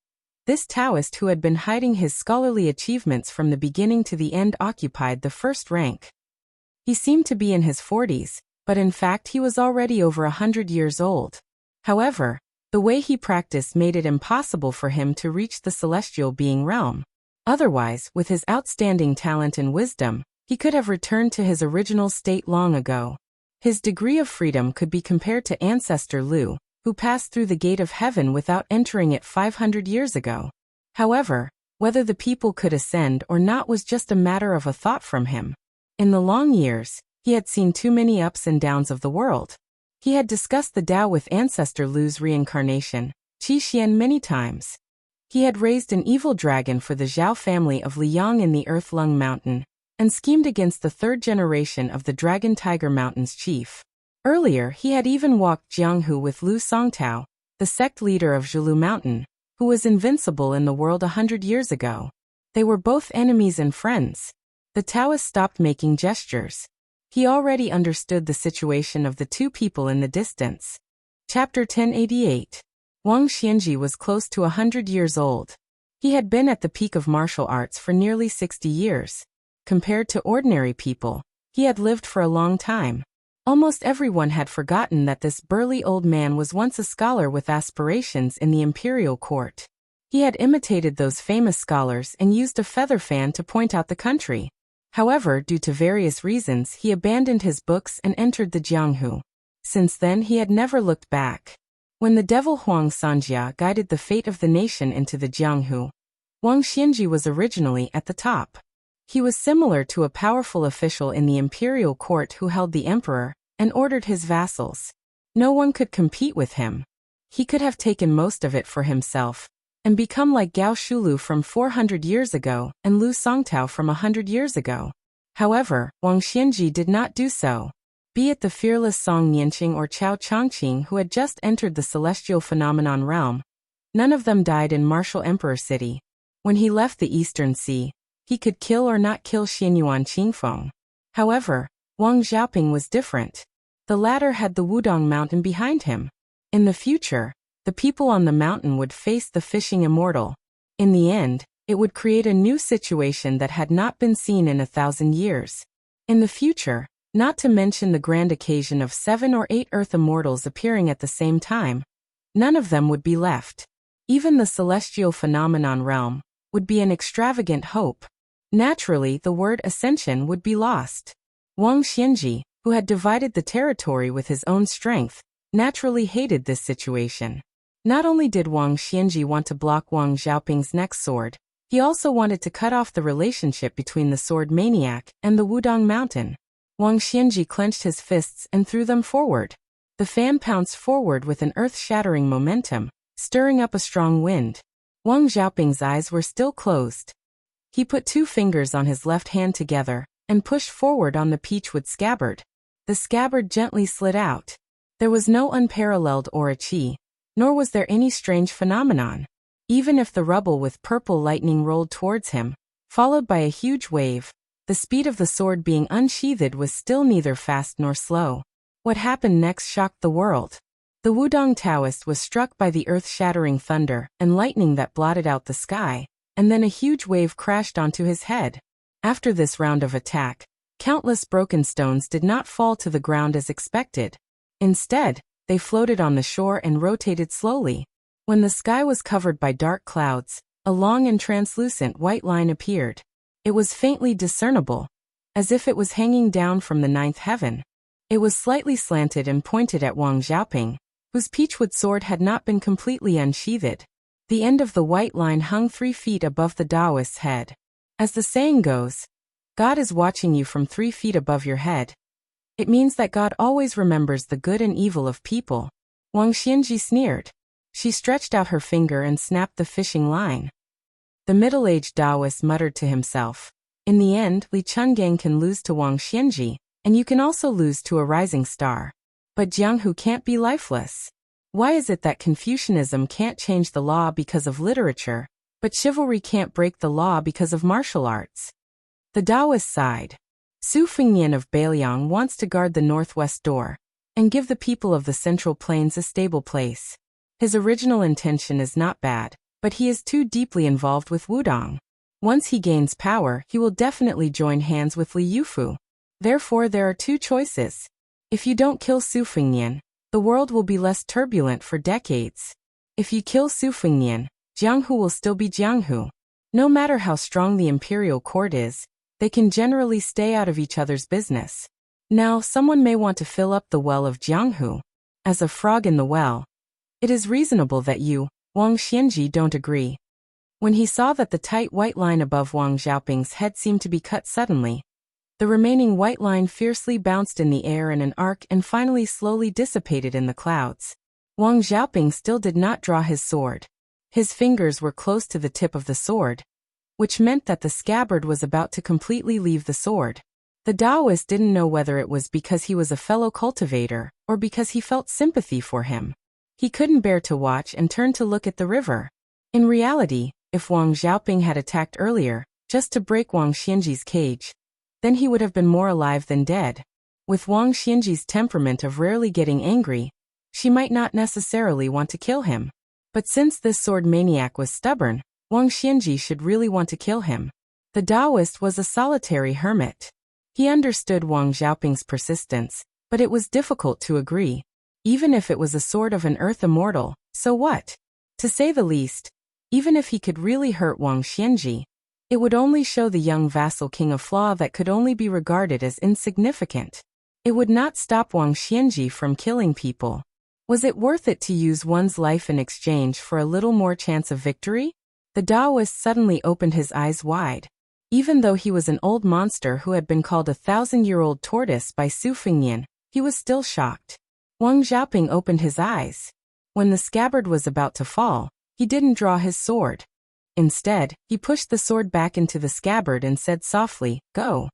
Speaker 1: this Taoist who had been hiding his scholarly achievements from the beginning to the end occupied the first rank. He seemed to be in his 40s, but in fact he was already over 100 years old. However, the way he practiced made it impossible for him to reach the celestial being realm. Otherwise, with his outstanding talent and wisdom, he could have returned to his original state long ago. His degree of freedom could be compared to Ancestor Lu, who passed through the gate of heaven without entering it 500 years ago. However, whether the people could ascend or not was just a matter of a thought from him. In the long years, he had seen too many ups and downs of the world. He had discussed the Tao with Ancestor Lu's reincarnation, Qi Xian, many times. He had raised an evil dragon for the Zhao family of Liang in the Earth Lung Mountain, and schemed against the 3rd generation of the Dragon Tiger Mountain's chief. Earlier, he had even walked Jianghu with Lu Songtao, the sect leader of Zhilu Mountain, who was invincible in the world 100 years ago. They were both enemies and friends. The Taoist stopped making gestures. He already understood the situation of the 2 people in the distance. Chapter 1088. Wang Xianji was close to 100 years old. He had been at the peak of martial arts for nearly 60 years. Compared to ordinary people, he had lived for a long time. Almost everyone had forgotten that this burly old man was once a scholar with aspirations in the imperial court. He had imitated those famous scholars and used a feather fan to point out the country. However, due to various reasons, he abandoned his books and entered the Jianghu. Since then, he had never looked back. When the devil Huang Sanjia guided the fate of the nation into the Jianghu, Wang Xianji was originally at the top. He was similar to a powerful official in the imperial court who held the emperor and ordered his vassals. No one could compete with him. He could have taken most of it for himself and become like Gao Shulu from 400 years ago and Lu Songtao from 100 years ago. However, Wang Xianji did not do so. Be it the fearless Song Nianqing or Chao Chongqing who had just entered the celestial phenomenon realm, none of them died in martial emperor city. When he left the Eastern Sea, he could kill or not kill Xianyuan Qingfeng. However, Wang Xiaoping was different. The latter had the Wudong Mountain behind him. In the future, the people on the mountain would face the fishing immortal. In the end, it would create a new situation that had not been seen in 1,000 years. In the future, not to mention the grand occasion of 7 or 8 Earth immortals appearing at the same time, none of them would be left. Even the celestial phenomenon realm would be an extravagant hope. Naturally, the word ascension would be lost. Wang Xianji, who had divided the territory with his own strength, naturally hated this situation. Not only did Wang Xianji want to block Wang Xiaoping's next sword, he also wanted to cut off the relationship between the sword maniac and the Wudong Mountain. Wang Xianji clenched his fists and threw them forward. The fan pounced forward with an earth-shattering momentum, stirring up a strong wind. Wang Xiaoping's eyes were still closed. He put 2 fingers on his left hand together and pushed forward on the peachwood scabbard. The scabbard gently slid out. There was no unparalleled aura qi, nor was there any strange phenomenon. Even if the rubble with purple lightning rolled towards him, followed by a huge wave, the speed of the sword being unsheathed was still neither fast nor slow. What happened next shocked the world. The Wudong Taoist was struck by the earth-shattering thunder and lightning that blotted out the sky, and then a huge wave crashed onto his head. After this round of attack, countless broken stones did not fall to the ground as expected. Instead, they floated on the shore and rotated slowly. When the sky was covered by dark clouds, a long and translucent white line appeared. It was faintly discernible, as if it was hanging down from the ninth heaven. It was slightly slanted and pointed at Wang Xiaoping, whose peachwood sword had not been completely unsheathed. The end of the white line hung 3 feet above the Taoist's head. As the saying goes, God is watching you from 3 feet above your head. It means that God always remembers the good and evil of people. Wang Xianji sneered. She stretched out her finger and snapped the fishing line. The middle-aged Taoist muttered to himself, "In the end, Li Chungang can lose to Wang Xianji, and you can also lose to a rising star. But Jianghu can't be lifeless. Why is it that Confucianism can't change the law because of literature, but chivalry can't break the law because of martial arts?" The Taoist sighed. Su Fengnian of Beiliang wants to guard the northwest door and give the people of the Central Plains a stable place. His original intention is not bad, but he is too deeply involved with Wudong. Once he gains power, he will definitely join hands with Li Yufu. Therefore, there are 2 choices. If you don't kill Su Fengnian, the world will be less turbulent for decades. If you kill Su Fengnian, Jianghu will still be Jianghu. No matter how strong the imperial court is, they can generally stay out of each other's business. Now, someone may want to fill up the well of Jianghu. As a frog in the well, it is reasonable that you, Wang Xianji, don't agree. When he saw that the tight white line above Wang Xiaoping's head seemed to be cut suddenly, the remaining white line fiercely bounced in the air in an arc and finally slowly dissipated in the clouds. Wang Xiaoping still did not draw his sword. His fingers were close to the tip of the sword, which meant that the scabbard was about to completely leave the sword. The Taoist didn't know whether it was because he was a fellow cultivator or because he felt sympathy for him. He couldn't bear to watch and turned to look at the river. In reality, if Wang Xiaoping had attacked earlier, just to break Wang Xianji's cage, then he would have been more alive than dead. With Wang Xianji's temperament of rarely getting angry, she might not necessarily want to kill him. But since this sword maniac was stubborn, Wang Xianji should really want to kill him. The Taoist was a solitary hermit. He understood Wang Xiaoping's persistence, but it was difficult to agree. Even if it was a sword of an earth immortal, so what? To say the least, even if he could really hurt Wang Xianji, it would only show the young vassal king a flaw that could only be regarded as insignificant. It would not stop Wang Xianji from killing people. Was it worth it to use one's life in exchange for a little more chance of victory? The Taoist suddenly opened his eyes wide. Even though he was an old monster who had been called a 1,000-year-old tortoise by Su Fengnian, he was still shocked. Wang Xiaoping opened his eyes. When the scabbard was about to fall, he didn't draw his sword. Instead, he pushed the sword back into the scabbard and said softly, "Go."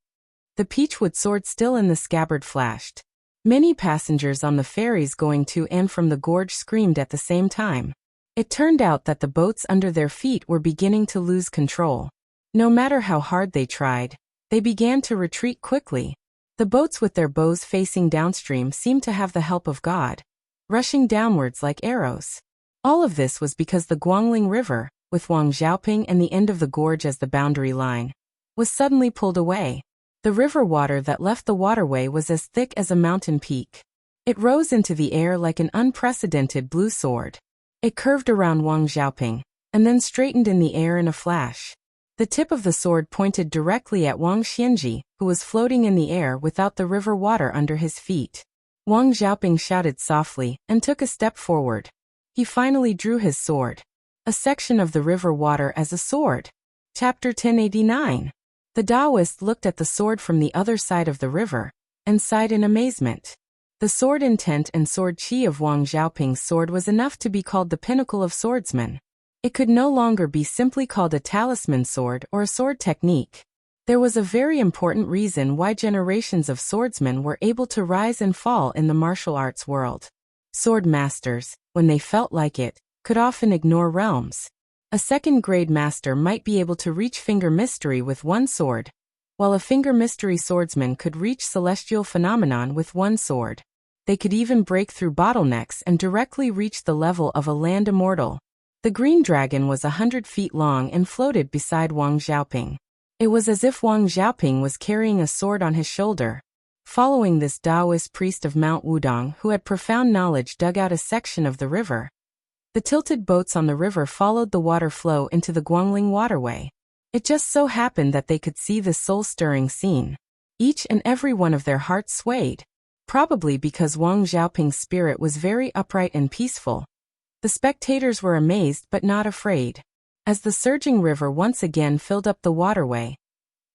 Speaker 1: The peachwood sword still in the scabbard flashed. Many passengers on the ferries going to and from the gorge screamed at the same time. It turned out that the boats under their feet were beginning to lose control. No matter how hard they tried, they began to retreat quickly. The boats with their bows facing downstream seemed to have the help of God, rushing downwards like arrows. All of this was because the Guangling River, with Wang Xiaoping and the end of the gorge as the boundary line, was suddenly pulled away. The river water that left the waterway was as thick as a mountain peak. It rose into the air like an unprecedented blue sword. It curved around Wang Xiaoping, and then straightened in the air in a flash. The tip of the sword pointed directly at Wang Xianji, who was floating in the air without the river water under his feet. Wang Xiaoping shouted softly and took a step forward. He finally drew his sword. A section of the river water as a sword. Chapter 1089. The Taoist looked at the sword from the other side of the river, and sighed in amazement. The sword intent and sword chi of Wang Xiaoping's sword was enough to be called the pinnacle of swordsmen. It could no longer be simply called a talisman sword or a sword technique. There was a very important reason why generations of swordsmen were able to rise and fall in the martial arts world. Sword masters, when they felt like it, could often ignore realms. A second-grade master might be able to reach finger mystery with one sword, while a finger mystery swordsman could reach celestial phenomenon with one sword. They could even break through bottlenecks and directly reach the level of a land immortal. The green dragon was 100 feet long and floated beside Wang Xiaoping. It was as if Wang Xiaoping was carrying a sword on his shoulder. Following this, Taoist priest of Mount Wudong who had profound knowledge dug out a section of the river. The tilted boats on the river followed the water flow into the Guangling waterway. It just so happened that they could see this soul-stirring scene. Each and every one of their hearts swayed. Probably because Wang Xiaoping's spirit was very upright and peaceful. The spectators were amazed but not afraid. As the surging river once again filled up the waterway,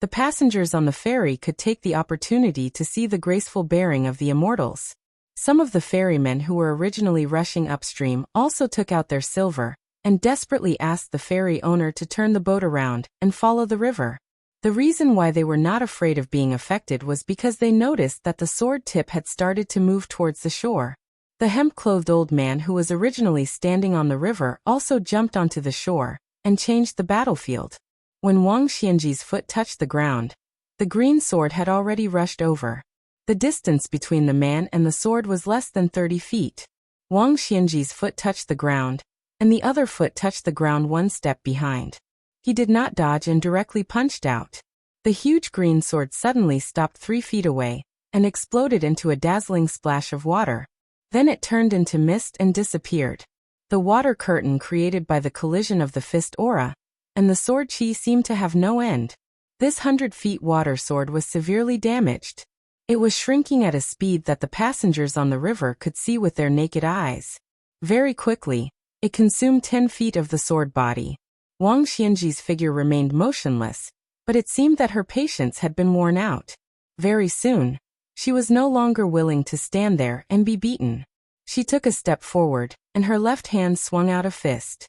Speaker 1: the passengers on the ferry could take the opportunity to see the graceful bearing of the immortals. Some of the ferrymen who were originally rushing upstream also took out their silver and desperately asked the ferry owner to turn the boat around and follow the river. The reason why they were not afraid of being affected was because they noticed that the sword tip had started to move towards the shore. The hemp-clothed old man who was originally standing on the river also jumped onto the shore and changed the battlefield. When Wang Xianji's foot touched the ground, the green sword had already rushed over. The distance between the man and the sword was less than 30 feet. Wang Xianji's foot touched the ground, and the other foot touched the ground one step behind. He did not dodge and directly punched out. The huge green sword suddenly stopped 3 feet away and exploded into a dazzling splash of water. Then it turned into mist and disappeared. The water curtain created by the collision of the fist aura and the sword chi seemed to have no end. This 100-feet water sword was severely damaged. It was shrinking at a speed that the passengers on the river could see with their naked eyes. Very quickly, it consumed 10 feet of the sword body. Wang Xianji's figure remained motionless, but it seemed that her patience had been worn out. Very soon, she was no longer willing to stand there and be beaten. She took a step forward, and her left hand swung out a fist.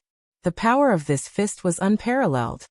Speaker 1: The power of this fist was unparalleled.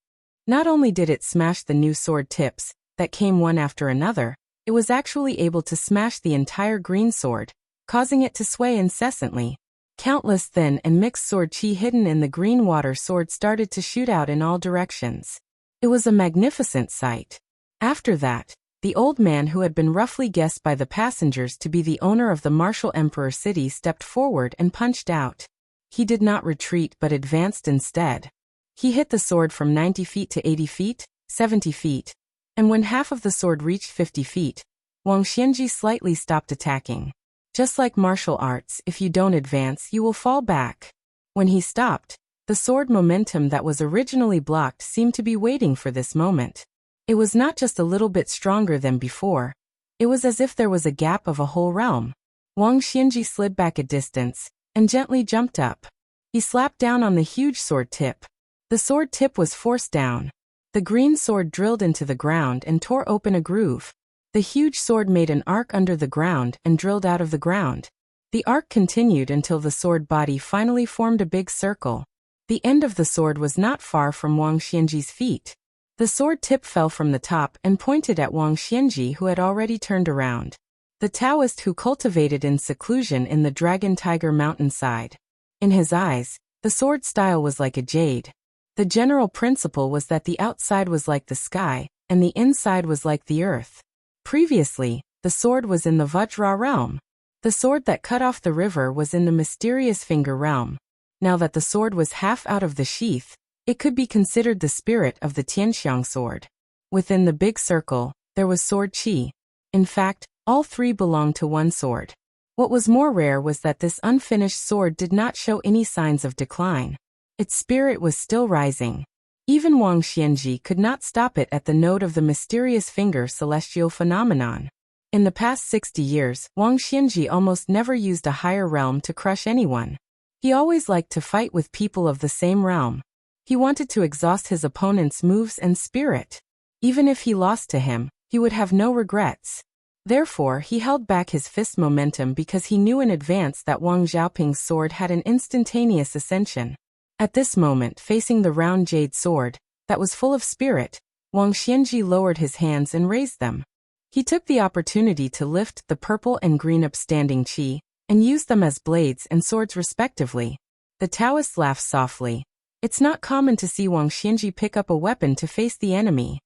Speaker 1: Not only did it smash the new sword tips that came one after another, it was actually able to smash the entire green sword, causing it to sway incessantly. Countless thin and mixed sword chi hidden in the green water sword started to shoot out in all directions. It was a magnificent sight. After that, the old man who had been roughly guessed by the passengers to be the owner of the martial emperor city stepped forward and punched out. He did not retreat but advanced instead. He hit the sword from 90 feet to 80 feet, 70 feet, and when half of the sword reached 50 feet, Wang Xianji slightly stopped attacking. Just like martial arts, if you don't advance, you will fall back. When he stopped, the sword momentum that was originally blocked seemed to be waiting for this moment. It was not just a little bit stronger than before. It was as if there was a gap of a whole realm. Wang Xianji slid back a distance and gently jumped up. He slapped down on the huge sword tip. The sword tip was forced down. The green sword drilled into the ground and tore open a groove. The huge sword made an arc under the ground and drilled out of the ground. The arc continued until the sword body finally formed a big circle. The end of the sword was not far from Wang Xianji's feet. The sword tip fell from the top and pointed at Wang Xianji, who had already turned around. The Taoist who cultivated in seclusion in the Dragon Tiger mountainside. In his eyes, the sword style was like a jade. The general principle was that the outside was like the sky, and the inside was like the earth. Previously, the sword was in the Vajra realm. The sword that cut off the river was in the mysterious finger realm. Now that the sword was half out of the sheath, it could be considered the spirit of the Tianxiang sword. Within the big circle, there was sword chi. In fact, all three belonged to one sword. What was more rare was that this unfinished sword did not show any signs of decline. Its spirit was still rising. Even Wang Xianji could not stop it at the node of the mysterious finger celestial phenomenon. In the past 60 years, Wang Xianji almost never used a higher realm to crush anyone. He always liked to fight with people of the same realm. He wanted to exhaust his opponent's moves and spirit. Even if he lost to him, he would have no regrets. Therefore, he held back his fist momentum because he knew in advance that Wang Xiaoping's sword had an instantaneous ascension. At this moment, facing the round jade sword that was full of spirit, Wang Xianji lowered his hands and raised them. He took the opportunity to lift the purple and green upstanding chi and used them as blades and swords respectively. The Taoist laughed softly. It's not common to see Wang Xianji pick up a weapon to face the enemy.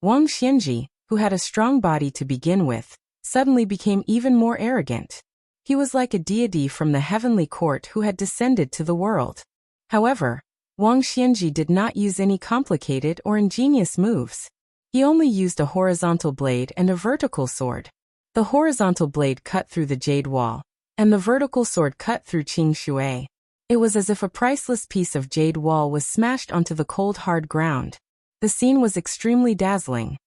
Speaker 1: Wang Xianji, who had a strong body to begin with, suddenly became even more arrogant. He was like a deity from the heavenly court who had descended to the world. However, Wang Xianji did not use any complicated or ingenious moves. He only used a horizontal blade and a vertical sword. The horizontal blade cut through the jade wall, and the vertical sword cut through Qing Shui. It was as if a priceless piece of jade wall was smashed onto the cold hard ground. The scene was extremely dazzling.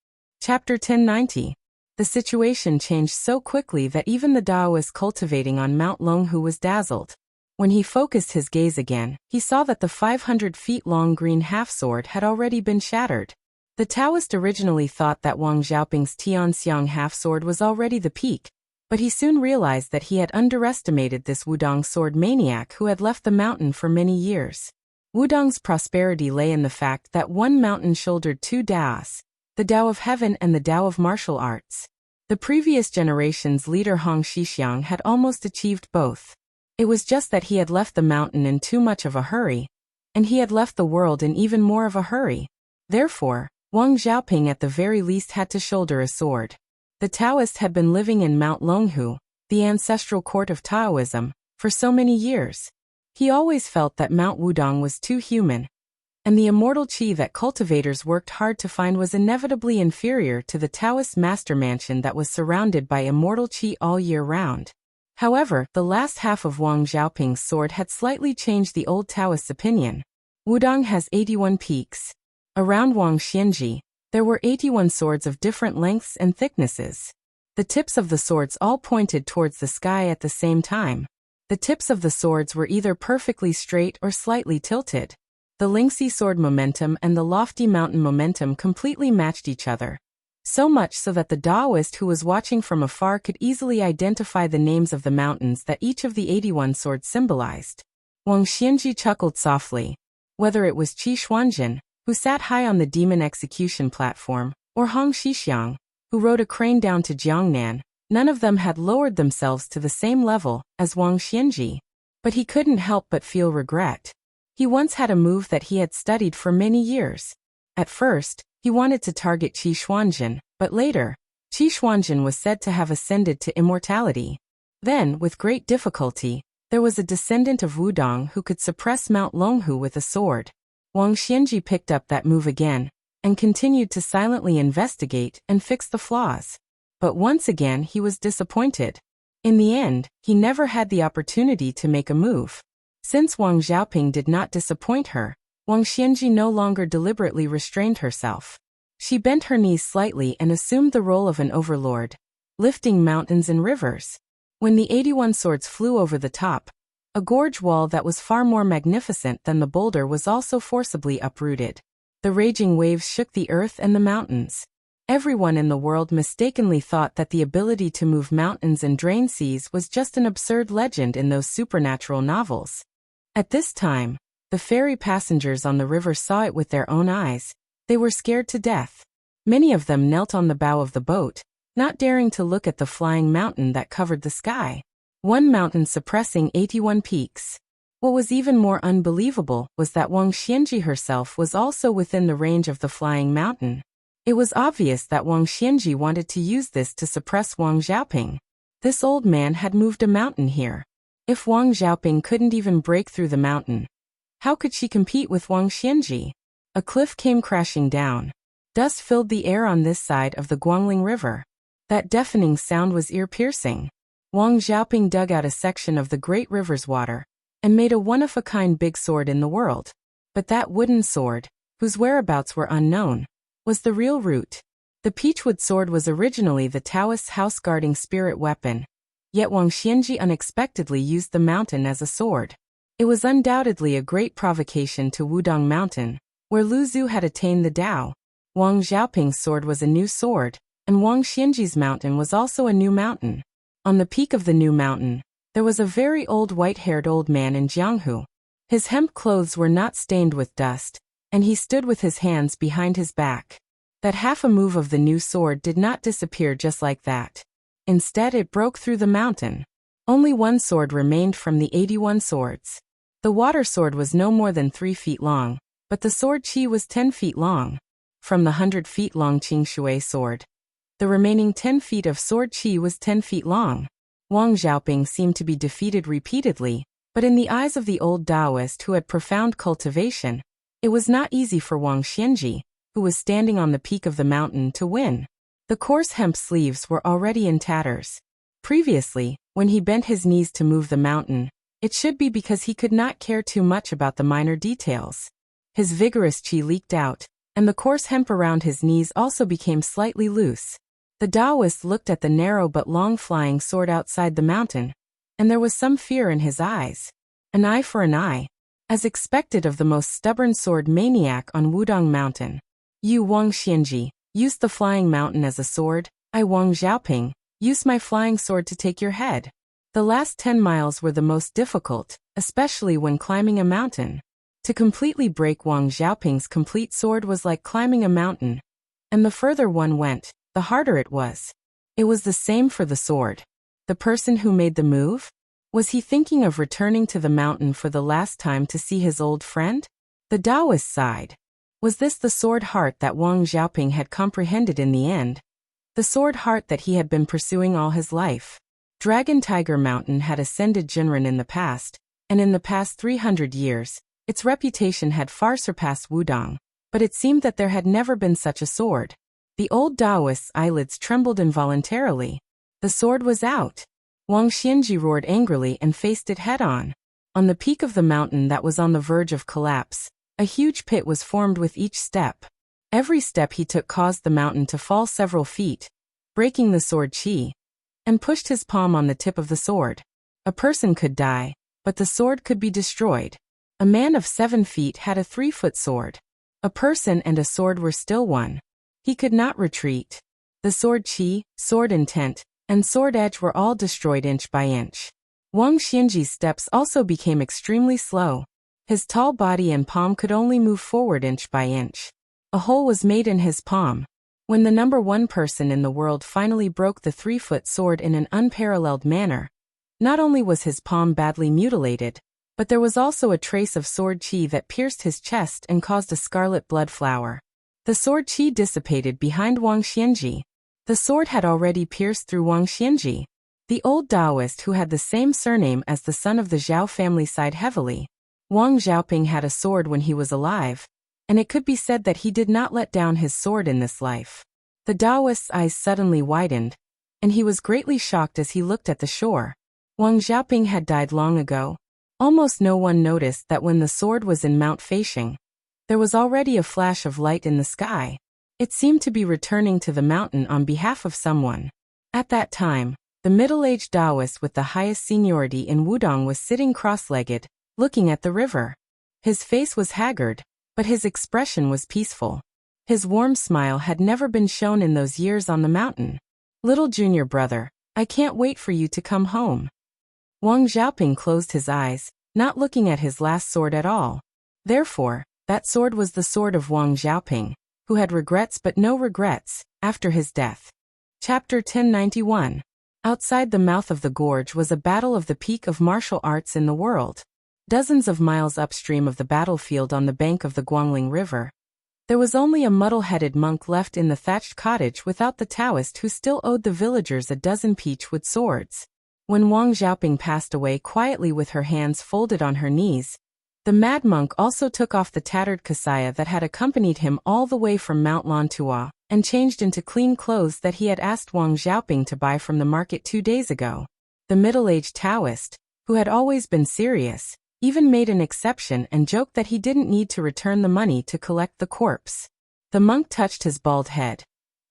Speaker 1: Chapter 1090. The situation changed so quickly that even the Taoist cultivating on Mount Longhu was dazzled. When he focused his gaze again, he saw that the 500 feet long green half-sword had already been shattered. The Taoist originally thought that Wang Xiaoping's Tianxiang half-sword was already the peak, but he soon realized that he had underestimated this Wudong sword maniac who had left the mountain for many years. Wudong's prosperity lay in the fact that one mountain shouldered two Daos, the Tao of Heaven and the Tao of Martial Arts. The previous generation's leader Hong Shixiang had almost achieved both. It was just that he had left the mountain in too much of a hurry, and he had left the world in even more of a hurry. Therefore, Wang Xiaoping at the very least had to shoulder a sword. The Taoist had been living in Mount Longhu, the ancestral court of Taoism, for so many years. He always felt that Mount Wudong was too human, and the immortal qi that cultivators worked hard to find was inevitably inferior to the Taoist master mansion that was surrounded by immortal qi all year round. However, the last half of Wang Xiaoping's sword had slightly changed the old Taoist's opinion. Wudong has 81 peaks. Around Wang Xianji, there were 81 swords of different lengths and thicknesses. The tips of the swords all pointed towards the sky at the same time. The tips of the swords were either perfectly straight or slightly tilted. The Lingxi sword momentum and the lofty mountain momentum completely matched each other. So much so that the Taoist who was watching from afar could easily identify the names of the mountains that each of the 81 swords symbolized. Wang Xianji chuckled softly. Whether it was Qi Xuanjin, who sat high on the demon execution platform, or Hong Shixiang, who rode a crane down to Jiangnan, none of them had lowered themselves to the same level as Wang Xianji. But he couldn't help but feel regret. He once had a move that he had studied for many years. At first, he wanted to target Qi Xuanjin, but later, Qi Xuanjin was said to have ascended to immortality. Then, with great difficulty, there was a descendant of Wudong who could suppress Mount Longhu with a sword. Wang Xianji picked up that move again, and continued to silently investigate and fix the flaws. But once again he was disappointed. In the end, he never had the opportunity to make a move. Since Wang Xiaoping did not disappoint her, Wang Xianji no longer deliberately restrained herself. She bent her knees slightly and assumed the role of an overlord, lifting mountains and rivers. When the 81 swords flew over the top, a gorge wall that was far more magnificent than the boulder was also forcibly uprooted. The raging waves shook the earth and the mountains. Everyone in the world mistakenly thought that the ability to move mountains and drain seas was just an absurd legend in those supernatural novels. At this time, the ferry passengers on the river saw it with their own eyes. They were scared to death. Many of them knelt on the bow of the boat, not daring to look at the flying mountain that covered the sky. One mountain suppressing 81 peaks. What was even more unbelievable was that Wang Xianji herself was also within the range of the flying mountain. It was obvious that Wang Xianji wanted to use this to suppress Wang Xiaoping. This old man had moved a mountain here. If Wang Xiaoping couldn't even break through the mountain, how could she compete with Wang Xianji? A cliff came crashing down. Dust filled the air on this side of the Guangling River. That deafening sound was ear-piercing. Wang Xiaoping dug out a section of the great river's water and made a one-of-a-kind big sword in the world. But that wooden sword, whose whereabouts were unknown, was the real root. The peachwood sword was originally the Taoist's house-guarding spirit weapon, yet Wang Xianji unexpectedly used the mountain as a sword. It was undoubtedly a great provocation to Wudong Mountain, where Lu Zhu had attained the Tao. Wang Xiaoping's sword was a new sword, and Wang Xianji's mountain was also a new mountain. On the peak of the new mountain, there was a very old white-haired old man in Jianghu. His hemp clothes were not stained with dust, and he stood with his hands behind his back. That half a move of the new sword did not disappear just like that. Instead, it broke through the mountain. Only one sword remained from the 81 swords. The water sword was no more than 3 feet long, but the sword qi was 10 feet long. From the 100 feet long Qing Shui sword, the remaining 10 feet of sword qi was 10 feet long. Wang Xiaoping seemed to be defeated repeatedly, but in the eyes of the old Taoist who had profound cultivation, it was not easy for Wang Xianji, who was standing on the peak of the mountain, to win. The coarse hemp sleeves were already in tatters. Previously, when he bent his knees to move the mountain, it should be because he could not care too much about the minor details. His vigorous qi leaked out, and the coarse hemp around his knees also became slightly loose. The Taoist looked at the narrow but long flying sword outside the mountain, and there was some fear in his eyes. An eye for an eye, as expected of the most stubborn sword maniac on Wudong Mountain. You, Wang Xianji, used the flying mountain as a sword. I, Wang Xiaoping, used my flying sword to take your head. The last 10 miles were the most difficult, especially when climbing a mountain. To completely break Wang Xiaoping's complete sword was like climbing a mountain, and the further one went, the harder it was. It was the same for the sword. The person who made the move? Was he thinking of returning to the mountain for the last time to see his old friend? The Taoist sighed. Was this the sword heart that Wang Xiaoping had comprehended in the end? The sword heart that he had been pursuing all his life. Dragon Tiger Mountain had ascended Jinren in the past, and in the past 300 years, its reputation had far surpassed Wudong, but it seemed that there had never been such a sword. The old Taoist's eyelids trembled involuntarily. The sword was out. Wang Xianji roared angrily and faced it head-on. On the peak of the mountain that was on the verge of collapse, a huge pit was formed with each step. Every step he took caused the mountain to fall several feet, breaking the sword qi, and pushed his palm on the tip of the sword. A person could die, but the sword could be destroyed. A man of 7 feet had a 3-foot sword. A person and a sword were still one. He could not retreat. The sword qi, sword intent, and sword edge were all destroyed inch by inch. Wang Xianji's steps also became extremely slow. His tall body and palm could only move forward inch by inch. A hole was made in his palm. When the number 1 person in the world finally broke the 3-foot sword in an unparalleled manner, not only was his palm badly mutilated, but there was also a trace of sword qi that pierced his chest and caused a scarlet blood flower. The sword qi dissipated behind Wang Xianji. The sword had already pierced through Wang Xianji. The old Taoist who had the same surname as the son of the Zhao family sighed heavily. Wang Xiaoping had a sword when he was alive, and it could be said that he did not let down his sword in this life. The Taoist's eyes suddenly widened, and he was greatly shocked as he looked at the shore. Wang Xiaoping had died long ago. Almost no one noticed that when the sword was in Mount Feishing, there was already a flash of light in the sky. It seemed to be returning to the mountain on behalf of someone. At that time, the middle-aged Taoist with the highest seniority in Wudong was sitting cross-legged, looking at the river. His face was haggard, but his expression was peaceful. His warm smile had never been shown in those years on the mountain. Little junior brother, I can't wait for you to come home. Wang Xiaoping closed his eyes, not looking at his last sword at all. Therefore, that sword was the sword of Wang Xiaoping, who had regrets but no regrets, after his death. Chapter 1091. Outside the mouth of the gorge was a battle of the peak of martial arts in the world. Dozens of miles upstream of the battlefield on the bank of the Guangling River, there was only a muddle-headed monk left in the thatched cottage without the Taoist who still owed the villagers a dozen peach-wood swords. When Wang Xiaoping passed away quietly with her hands folded on her knees, the mad monk also took off the tattered kasaya that had accompanied him all the way from Mount Lantua, and changed into clean clothes that he had asked Wang Xiaoping to buy from the market 2 days ago. The middle-aged Taoist, who had always been serious, even made an exception and joked that he didn't need to return the money to collect the corpse. The monk touched his bald head,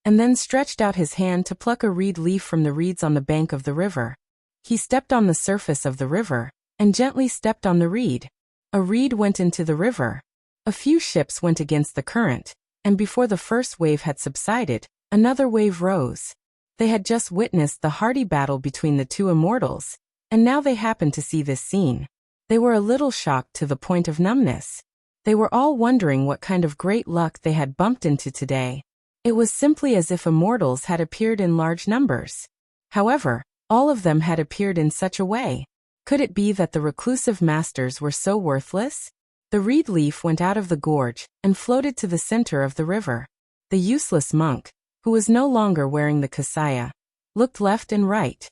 Speaker 1: and then stretched out his hand to pluck a reed leaf from the reeds on the bank of the river. He stepped on the surface of the river, and gently stepped on the reed. A reed went into the river. A few ships went against the current, and before the first wave had subsided, another wave rose. They had just witnessed the hardy battle between the 2 immortals, and now they happened to see this scene. They were a little shocked to the point of numbness. They were all wondering what kind of great luck they had bumped into today. It was simply as if immortals had appeared in large numbers. However, all of them had appeared in such a way. Could it be that the reclusive masters were so worthless? The reed leaf went out of the gorge and floated to the center of the river. The useless monk, who was no longer wearing the kasaya, looked left and right.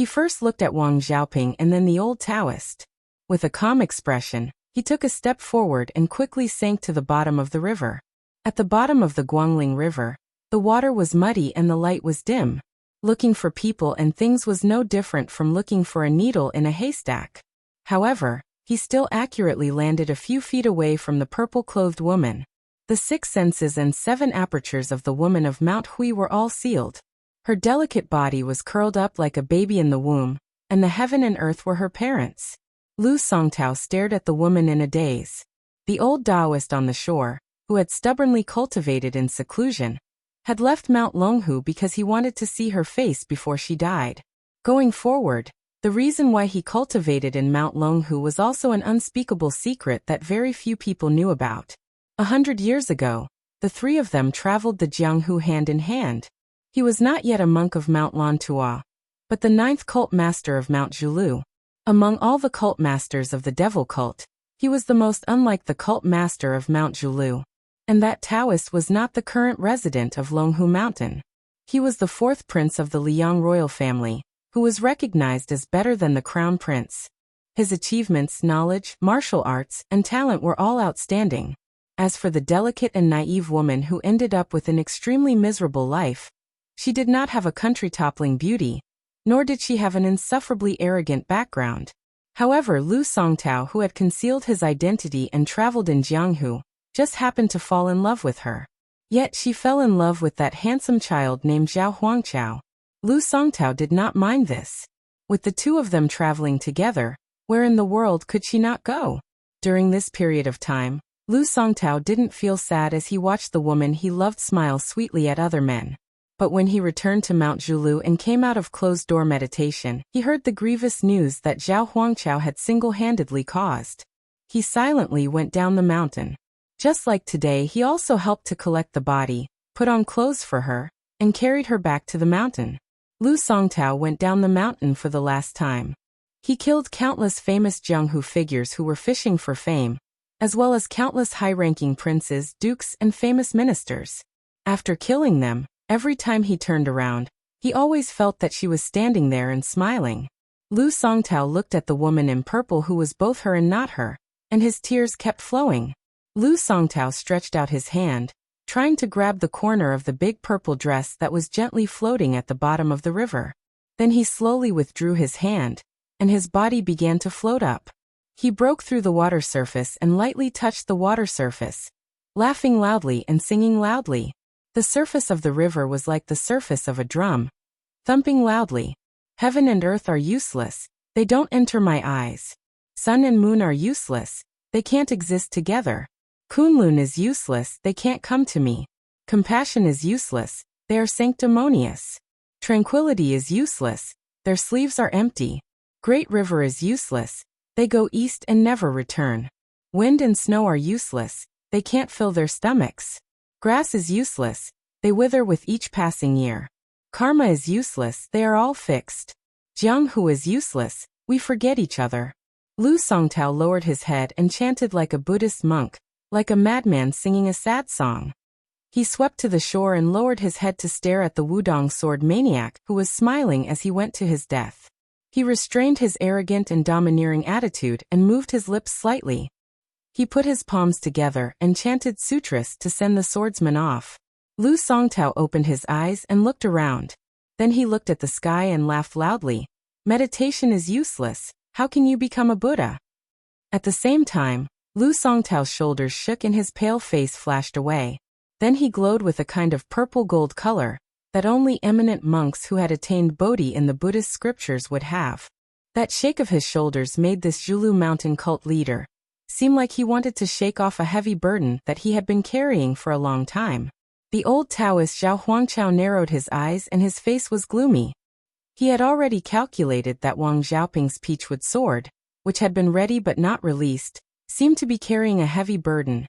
Speaker 1: He first looked at Wang Xiaoping and then the old Taoist. With a calm expression, he took a step forward and quickly sank to the bottom of the river. At the bottom of the Guangling River, the water was muddy and the light was dim. Looking for people and things was no different from looking for a needle in a haystack. However, he still accurately landed a few feet away from the purple-clothed woman. The 6 senses and 7 apertures of the woman of Mount Hui were all sealed. Her delicate body was curled up like a baby in the womb, and the heaven and earth were her parents. Lu Songtao stared at the woman in a daze. The old Taoist on the shore, who had stubbornly cultivated in seclusion, had left Mount Longhu because he wanted to see her face before she died. Going forward, the reason why he cultivated in Mount Longhu was also an unspeakable secret that very few people knew about. 100 years ago, the 3 of them traveled the Jianghu hand in hand. He was not yet a monk of Mount Lantua, but the 9th cult master of Mount Zhulu. Among all the cult masters of the devil cult, he was the most unlike the cult master of Mount Zhulu. And that Taoist was not the current resident of Longhu Mountain. He was the 4th prince of the Liang royal family, who was recognized as better than the crown prince. His achievements, knowledge, martial arts, and talent were all outstanding. As for the delicate and naive woman who ended up with an extremely miserable life, she did not have a country-toppling beauty, nor did she have an insufferably arrogant background. However, Lu Songtao, who had concealed his identity and traveled in Jianghu, just happened to fall in love with her. Yet she fell in love with that handsome child named Zhao Huangqiao. Lu Songtao did not mind this. With the 2 of them traveling together, where in the world could she not go? During this period of time, Lu Songtao didn't feel sad as he watched the woman he loved smile sweetly at other men. But when he returned to Mount Zhulu and came out of closed-door meditation, he heard the grievous news that Zhao Huangqiao had single-handedly caused. He silently went down the mountain. Just like today, he also helped to collect the body, put on clothes for her, and carried her back to the mountain. Lu Songtao went down the mountain for the last time. He killed countless famous Jianghu figures who were fishing for fame, as well as countless high-ranking princes, dukes, and famous ministers. After killing them, every time he turned around, he always felt that she was standing there and smiling. Lu Songtao looked at the woman in purple who was both her and not her, and his tears kept flowing. Lu Songtao stretched out his hand, trying to grab the corner of the big purple dress that was gently floating at the bottom of the river. Then he slowly withdrew his hand, and his body began to float up. He broke through the water surface and lightly touched the water surface, laughing loudly and singing loudly. The surface of the river was like the surface of a drum, thumping loudly. Heaven and earth are useless, they don't enter my eyes. Sun and moon are useless, they can't exist together. Kunlun is useless, they can't come to me. Compassion is useless, they are sanctimonious. Tranquility is useless, their sleeves are empty. Great river is useless, they go east and never return. Wind and snow are useless, they can't fill their stomachs. Grass is useless, they wither with each passing year. Karma is useless, they are all fixed. Jianghu is useless, we forget each other. Lu Songtao lowered his head and chanted like a Buddhist monk, like a madman singing a sad song. He swept to the shore and lowered his head to stare at the Wudong sword maniac who was smiling as he went to his death. He restrained his arrogant and domineering attitude and moved his lips slightly. He put his palms together and chanted sutras to send the swordsman off. Lu Songtao opened his eyes and looked around. Then he looked at the sky and laughed loudly. Meditation is useless, how can you become a Buddha? At the same time, Lu Songtao's shoulders shook and his pale face flashed away. Then he glowed with a kind of purple-gold color that only eminent monks who had attained Bodhi in the Buddhist scriptures would have. That shake of his shoulders made this Zhulu mountain cult leader seem like he wanted to shake off a heavy burden that he had been carrying for a long time. The old Taoist Zhao Huangqiao narrowed his eyes and his face was gloomy. He had already calculated that Wang Xiaoping's peachwood sword, which had been ready but not released, seemed to be carrying a heavy burden,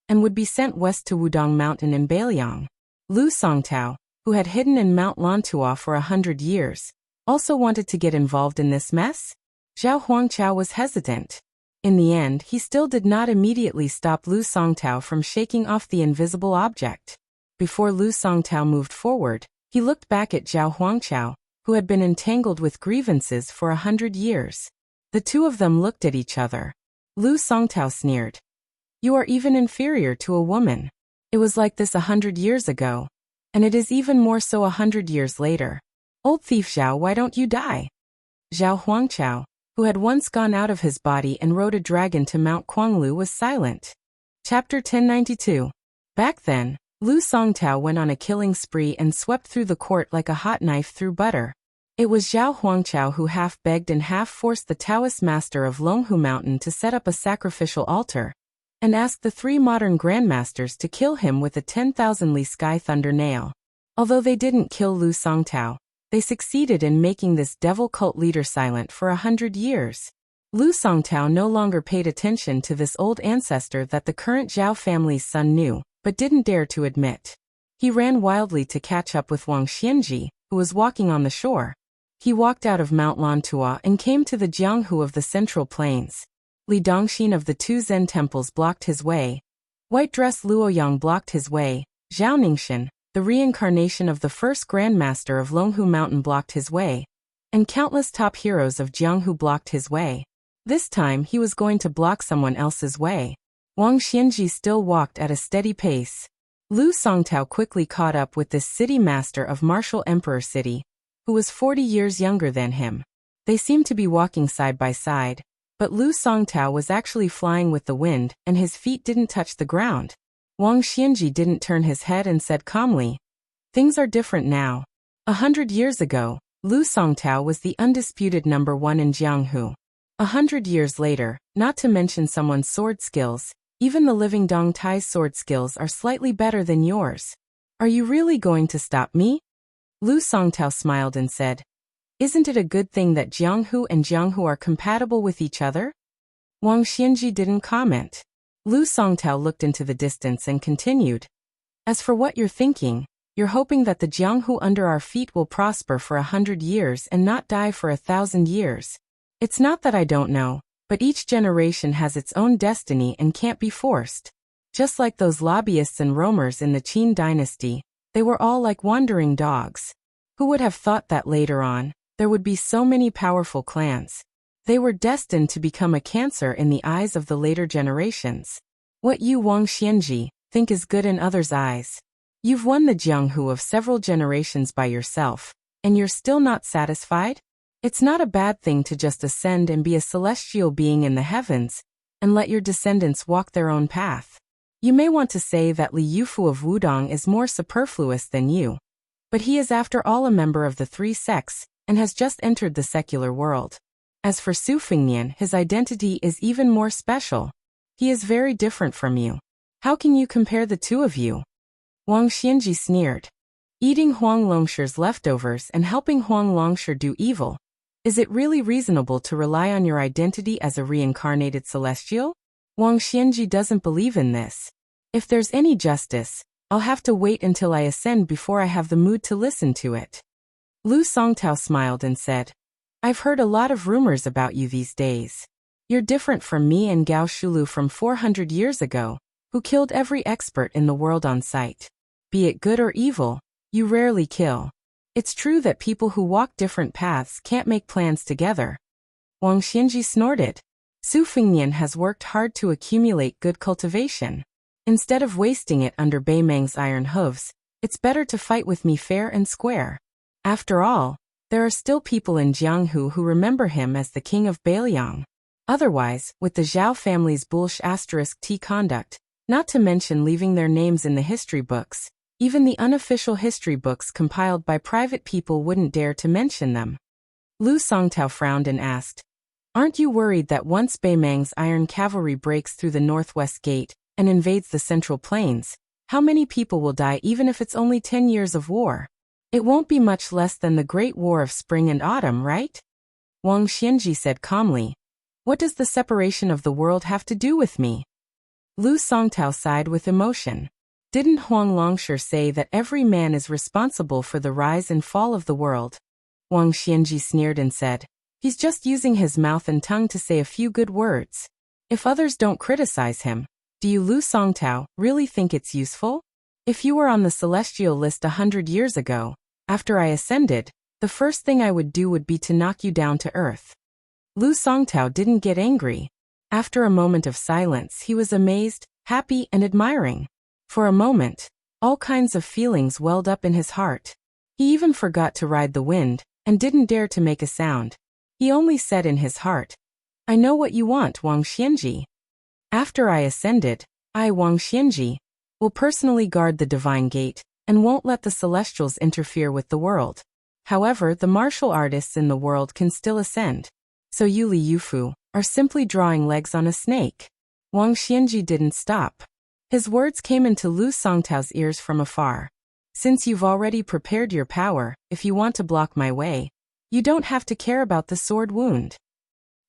Speaker 1: and would be sent west to Wudong Mountain in Beiliang. Lu Songtao, who had hidden in Mount Lantua for 100 years, also wanted to get involved in this mess? Zhao Huangqiao was hesitant. In the end, he still did not immediately stop Lu Songtao from shaking off the invisible object. Before Lu Songtao moved forward, he looked back at Zhao Huangqiao, who had been entangled with grievances for 100 years. The two of them looked at each other. Lu Songtao sneered. You are even inferior to a woman. It was like this 100 years ago. And it is even more so 100 years later. Old thief Zhao, why don't you die? Zhao Huangchao, who had once gone out of his body and rode a dragon to Mount Kuanglu, was silent. Chapter 1092. Back then, Lu Songtao went on a killing spree and swept through the court like a hot knife through butter. It was Zhao Huangchao who half begged and half forced the Taoist master of Longhu Mountain to set up a sacrificial altar, and asked the 3 modern grandmasters to kill him with a 10,000 li sky thunder nail. Although they didn't kill Lu Songtao, they succeeded in making this devil cult leader silent for 100 years. Lu Songtao no longer paid attention to this old ancestor that the current Zhao family's son knew, but didn't dare to admit. He ran wildly to catch up with Wang Xianji, who was walking on the shore. He walked out of Mount Lantua and came to the Jianghu of the Central Plains. Li Dongxin of the 2 Zen temples blocked his way. White dress Luoyang blocked his way. Zhao Ningxin, the reincarnation of the first grandmaster of Longhu Mountain, blocked his way. And countless top heroes of Jianghu blocked his way. This time he was going to block someone else's way. Wang Xianji still walked at a steady pace. Lu Songtao quickly caught up with this city master of Martial Emperor City, who was 40 years younger than him. They seemed to be walking side by side, but Lu Songtao was actually flying with the wind and his feet didn't touch the ground. Wang Xianji didn't turn his head and said calmly, "Things are different now. 100 years ago, Lu Songtao was the undisputed #1 in Jianghu. 100 years later, not to mention someone's sword skills, even the living Dong Tai's sword skills are slightly better than yours. Are you really going to stop me?" Lu Songtao smiled and said, "Isn't it a good thing that Jianghu and Jianghu are compatible with each other?" Wang Xianji didn't comment. Lu Songtao looked into the distance and continued, "As for what you're thinking, you're hoping that the Jianghu under our feet will prosper for 100 years and not die for 1,000 years. It's not that I don't know, but each generation has its own destiny and can't be forced. Just like those lobbyists and roamers in the Qin dynasty, they were all like wandering dogs. Who would have thought that later on, there would be so many powerful clans? They were destined to become a cancer in the eyes of the later generations. What you, Wang Xianji, think is good in others' eyes. You've won the Jianghu of several generations by yourself, and you're still not satisfied? It's not a bad thing to just ascend and be a celestial being in the heavens, and let your descendants walk their own path. You may want to say that Li Yufu of Wudong is more superfluous than you, but he is after all a member of the 3 sects, and has just entered the secular world. As for Su Fengnian, his identity is even more special. He is very different from you. How can you compare the two of you?" Wang Xianji sneered. "Eating Huang Longshi's leftovers and helping Huang Longshi do evil. Is it really reasonable to rely on your identity as a reincarnated celestial? Wang Xianji doesn't believe in this. If there's any justice, I'll have to wait until I ascend before I have the mood to listen to it." Lu Songtao smiled and said, "I've heard a lot of rumors about you these days. You're different from me and Gao Shulu from 400 years ago, who killed every expert in the world on sight. Be it good or evil, you rarely kill. It's true that people who walk different paths can't make plans together." Wang Xianji snorted. Su Fengnian has worked hard to accumulate good cultivation. Instead of wasting it under Bei Meng's iron hooves, it's better to fight with me fair and square. After all, there are still people in Jianghu who remember him as the king of Beiliang. Otherwise, with the Zhao family's *T conduct, not to mention leaving their names in the history books, even the unofficial history books compiled by private people wouldn't dare to mention them. Lu Songtao frowned and asked, "Aren't you worried that once Bei Meng's iron cavalry breaks through the northwest gate and invades the Central Plains, how many people will die even if it's only 10 years of war? It won't be much less than the Great War of Spring and Autumn, right?" Wang Xianji said calmly, "What does the separation of the world have to do with me?" Lu Songtao sighed with emotion. Didn't Huang Longshi say that every man is responsible for the rise and fall of the world? Wang Xianji sneered and said, "He's just using his mouth and tongue to say a few good words. If others don't criticize him, do you, Lu Songtao, really think it's useful? If you were on the celestial list 100 years ago, after I ascended, the first thing I would do would be to knock you down to earth. Lu Songtao didn't get angry. After a moment of silence, he was amazed, happy, and admiring. For a moment, all kinds of feelings welled up in his heart. He even forgot to ride the wind, and didn't dare to make a sound. He only said in his heart, "I know what you want, Wang Xianji. After I ascended, I, Wang Xianji, will personally guard the divine gate, and won't let the celestials interfere with the world. However, the martial artists in the world can still ascend. So you Li Yufu are simply drawing legs on a snake." Wang Xianji didn't stop. His words came into Lu Songtao's ears from afar. "Since you've already prepared your power, if you want to block my way, you don't have to care about the sword wound."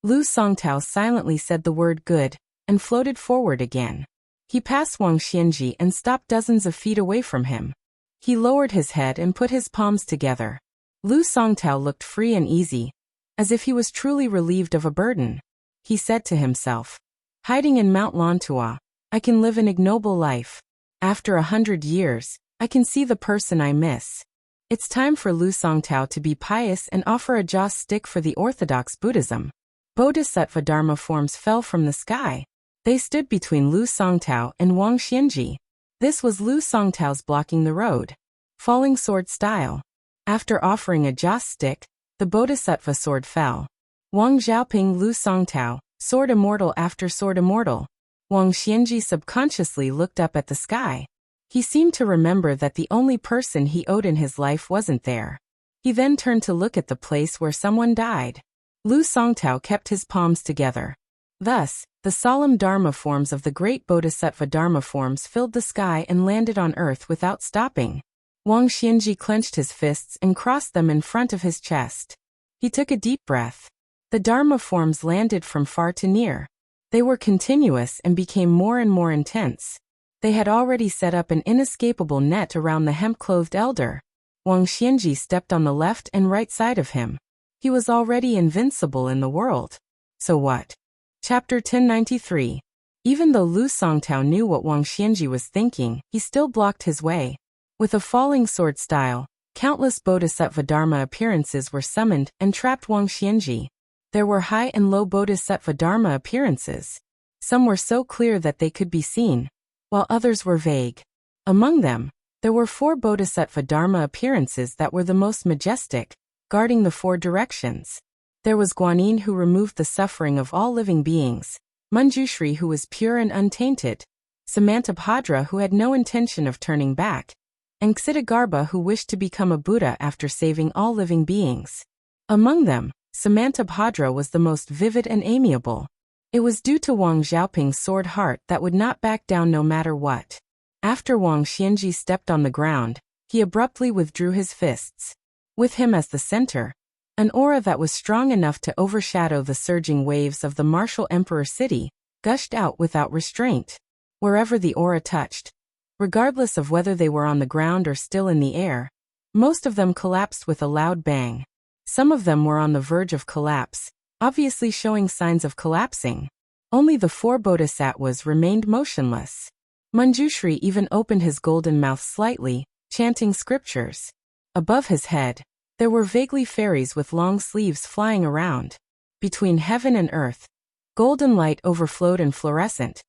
Speaker 1: Lu Songtao silently said the word good, and floated forward again. He passed Wang Xianji and stopped dozens of feet away from him. He lowered his head and put his palms together. Lu Songtao looked free and easy, as if he was truly relieved of a burden. He said to himself, "Hiding in Mount Lantua, I can live an ignoble life. After 100 years, I can see the person I miss." It's time for Lu Songtao to be pious and offer a joss stick for the orthodox Buddhism. Bodhisattva Dharma forms fell from the sky. They stood between Lu Songtao and Wang Xianji. This was Lu Songtao's blocking the road. Falling sword style. After offering a joss stick, the Bodhisattva sword fell. Wang Xiaoping Lu Songtao, sword immortal after sword immortal. Wang Xianji subconsciously looked up at the sky. He seemed to remember that the only person he owed in his life wasn't there. He then turned to look at the place where someone died. Lu Songtao kept his palms together. Thus, the solemn Dharma forms of the great Bodhisattva Dharma forms filled the sky and landed on earth without stopping. Wang Xianji clenched his fists and crossed them in front of his chest. He took a deep breath. The Dharma forms landed from far to near. They were continuous and became more and more intense. They had already set up an inescapable net around the hemp-clothed elder. Wang Xianji stepped on the left and right side of him. He was already invincible in the world. So what? Chapter 1093. Even though Lu Songtao knew what Wang Xianji was thinking, he still blocked his way. With a falling sword style, countless Bodhisattva Dharma appearances were summoned and trapped Wang Xianji. There were high and low Bodhisattva Dharma appearances. Some were so clear that they could be seen, while others were vague. Among them, there were 4 Bodhisattva Dharma appearances that were the most majestic, guarding the 4 directions. There was Guanyin, who removed the suffering of all living beings, Manjushri, who was pure and untainted, Samantabhadra, who had no intention of turning back, and Ksitigarbha, who wished to become a Buddha after saving all living beings. Among them, Samantabhadra was the most vivid and amiable. It was due to Wang Xiaoping's sword heart that would not back down no matter what. After Wang Xianji stepped on the ground, he abruptly withdrew his fists. With him as the center, an aura that was strong enough to overshadow the surging waves of the martial emperor city gushed out without restraint. Wherever the aura touched, regardless of whether they were on the ground or still in the air, most of them collapsed with a loud bang. Some of them were on the verge of collapse, obviously showing signs of collapsing. Only the 4 bodhisattvas remained motionless. Manjushri even opened his golden mouth slightly, chanting scriptures. Above his head, there were vaguely fairies with long sleeves flying around. Between heaven and earth, golden light overflowed and fluorescent,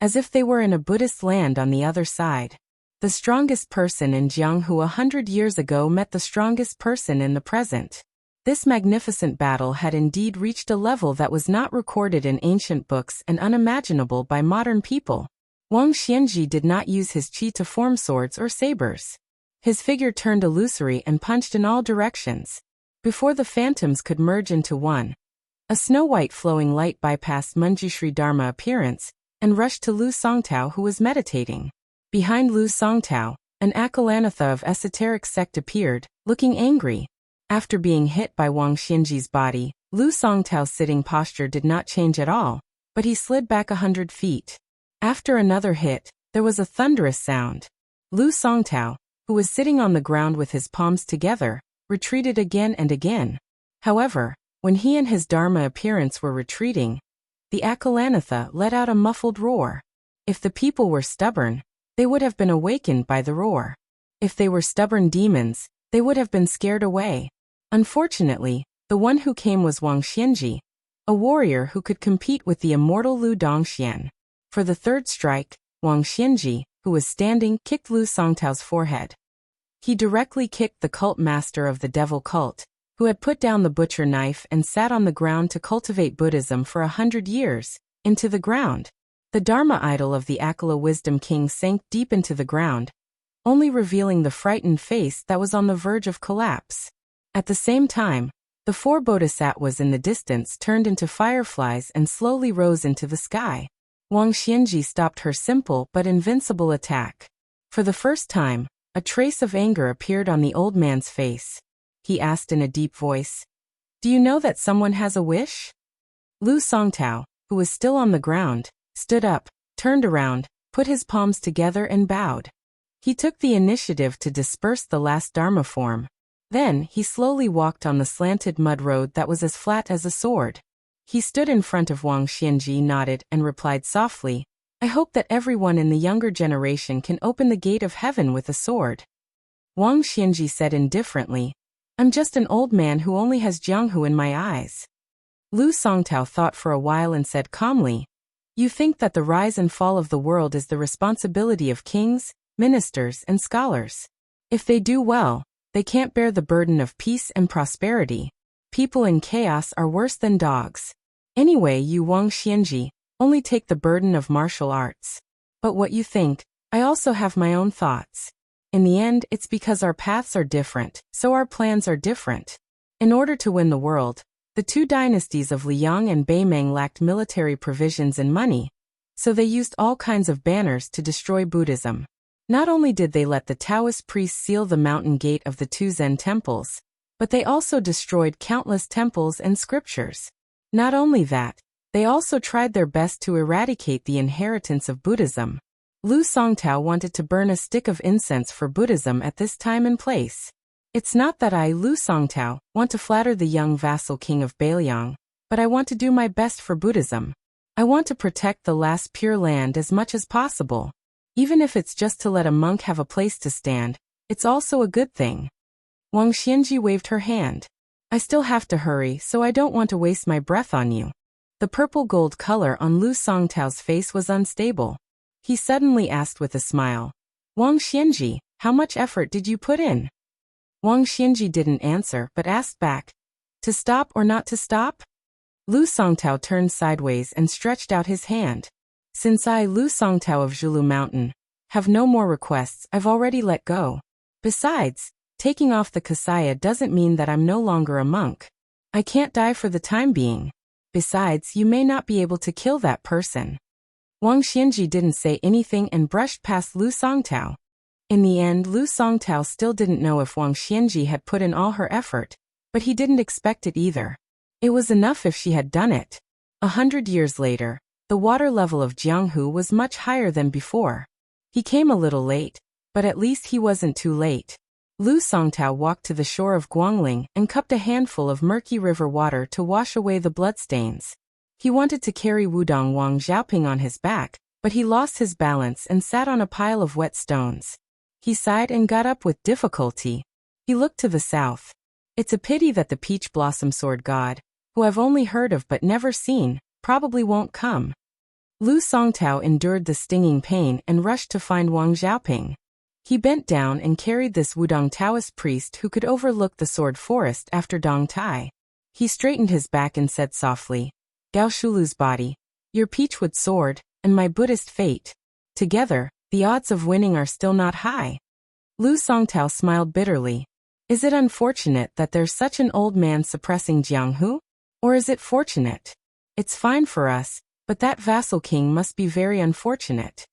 Speaker 1: as if they were in a Buddhist land on the other side. The strongest person in Jianghu 100 years ago met the strongest person in the present. This magnificent battle had indeed reached a level that was not recorded in ancient books and unimaginable by modern people. Wang Xianji did not use his qi to form swords or sabers. His figure turned illusory and punched in all directions. Before the phantoms could merge into one, a snow-white flowing light bypassed Manjushri Dharma appearance and rushed to Lu Songtao, who was meditating. Behind Lu Songtao, an Akalanatha of esoteric sect appeared, looking angry. After being hit by Wang Xianji's body, Lu Songtao's sitting posture did not change at all, but he slid back 100 feet. After another hit, there was a thunderous sound. Lu Songtao, who was sitting on the ground with his palms together, retreated again and again. However, when he and his Dharma appearance were retreating, the Akalanatha let out a muffled roar. If the people were stubborn, they would have been awakened by the roar. If they were stubborn demons, they would have been scared away. Unfortunately, the one who came was Wang Xianji, a warrior who could compete with the immortal Lu Dongxian. For the third strike, Wang Xianji, who was standing, kicked Lu Songtao's forehead. He directly kicked the cult master of the devil cult, who had put down the butcher knife and sat on the ground to cultivate Buddhism for 100 years, into the ground. The Dharma idol of the Akala Wisdom King sank deep into the ground, only revealing the frightened face that was on the verge of collapse. At the same time, the 4 bodhisattvas in the distance turned into fireflies and slowly rose into the sky. Wang Xianji stopped her simple but invincible attack. For the first time, a trace of anger appeared on the old man's face. He asked in a deep voice, "Do you know that someone has a wish?" Lu Songtao, who was still on the ground, stood up, turned around, put his palms together and bowed. He took the initiative to disperse the last Dharma form. Then, he slowly walked on the slanted mud road that was as flat as a sword. He stood in front of Wang Xianji, nodded, and replied softly, "I hope that everyone in the younger generation can open the gate of heaven with a sword." Wang Xianji said indifferently, "I'm just an old man who only has Jianghu in my eyes." Lu Songtao thought for a while and said calmly, "You think that the rise and fall of the world is the responsibility of kings, ministers, and scholars. If they do well, they can't bear the burden of peace and prosperity. People in chaos are worse than dogs. Anyway, you Wang Xianji, only take the burden of martial arts. But what you think, I also have my own thoughts. In the end, it's because our paths are different, so our plans are different. In order to win the world, the 2 dynasties of Liang and Beimeng lacked military provisions and money, so they used all kinds of banners to destroy Buddhism. Not only did they let the Taoist priests seal the mountain gate of the 2 Zen temples, but they also destroyed countless temples and scriptures. Not only that, they also tried their best to eradicate the inheritance of Buddhism. Lu Songtao wanted to burn a stick of incense for Buddhism at this time and place. It's not that I, Lu Songtao, want to flatter the young vassal king of Beiliang, but I want to do my best for Buddhism. I want to protect the last pure land as much as possible. Even if it's just to let a monk have a place to stand, it's also a good thing." Wang Xianji waved her hand. "I still have to hurry, so I don't want to waste my breath on you." The purple-gold color on Lu Songtao's face was unstable. He suddenly asked with a smile, "Wang Xianji, how much effort did you put in?" Wang Xianji didn't answer but asked back, "To stop or not to stop?" Lu Songtao turned sideways and stretched out his hand. "Since I, Lu Songtao of Zhulu Mountain, have no more requests, I've already let go. Besides, taking off the kasaya doesn't mean that I'm no longer a monk. I can't die for the time being. Besides, you may not be able to kill that person." Wang Xianji didn't say anything and brushed past Lu Songtao. In the end, Lu Songtao still didn't know if Wang Xianji had put in all her effort, but he didn't expect it either. It was enough if she had done it. 100 years later, the water level of Jianghu was much higher than before. He came a little late, but at least he wasn't too late. Lu Songtao walked to the shore of Guangling and cupped a handful of murky river water to wash away the bloodstains. He wanted to carry Wudong Wang Xiaoping on his back, but he lost his balance and sat on a pile of wet stones. He sighed and got up with difficulty. He looked to the south. It's a pity that the peach blossom sword god, who I've only heard of but never seen, probably won't come. Lu Songtao endured the stinging pain and rushed to find Wang Xiaoping. He bent down and carried this Wudong Taoist priest who could overlook the sword forest after Dong Tai. He straightened his back and said softly, "Gao Shulu's body, your peachwood sword, and my Buddhist fate. Together, the odds of winning are still not high." Lu Songtao smiled bitterly. Is it unfortunate that there's such an old man suppressing Jianghu? Or is it fortunate? It's fine for us, but that vassal king must be very unfortunate.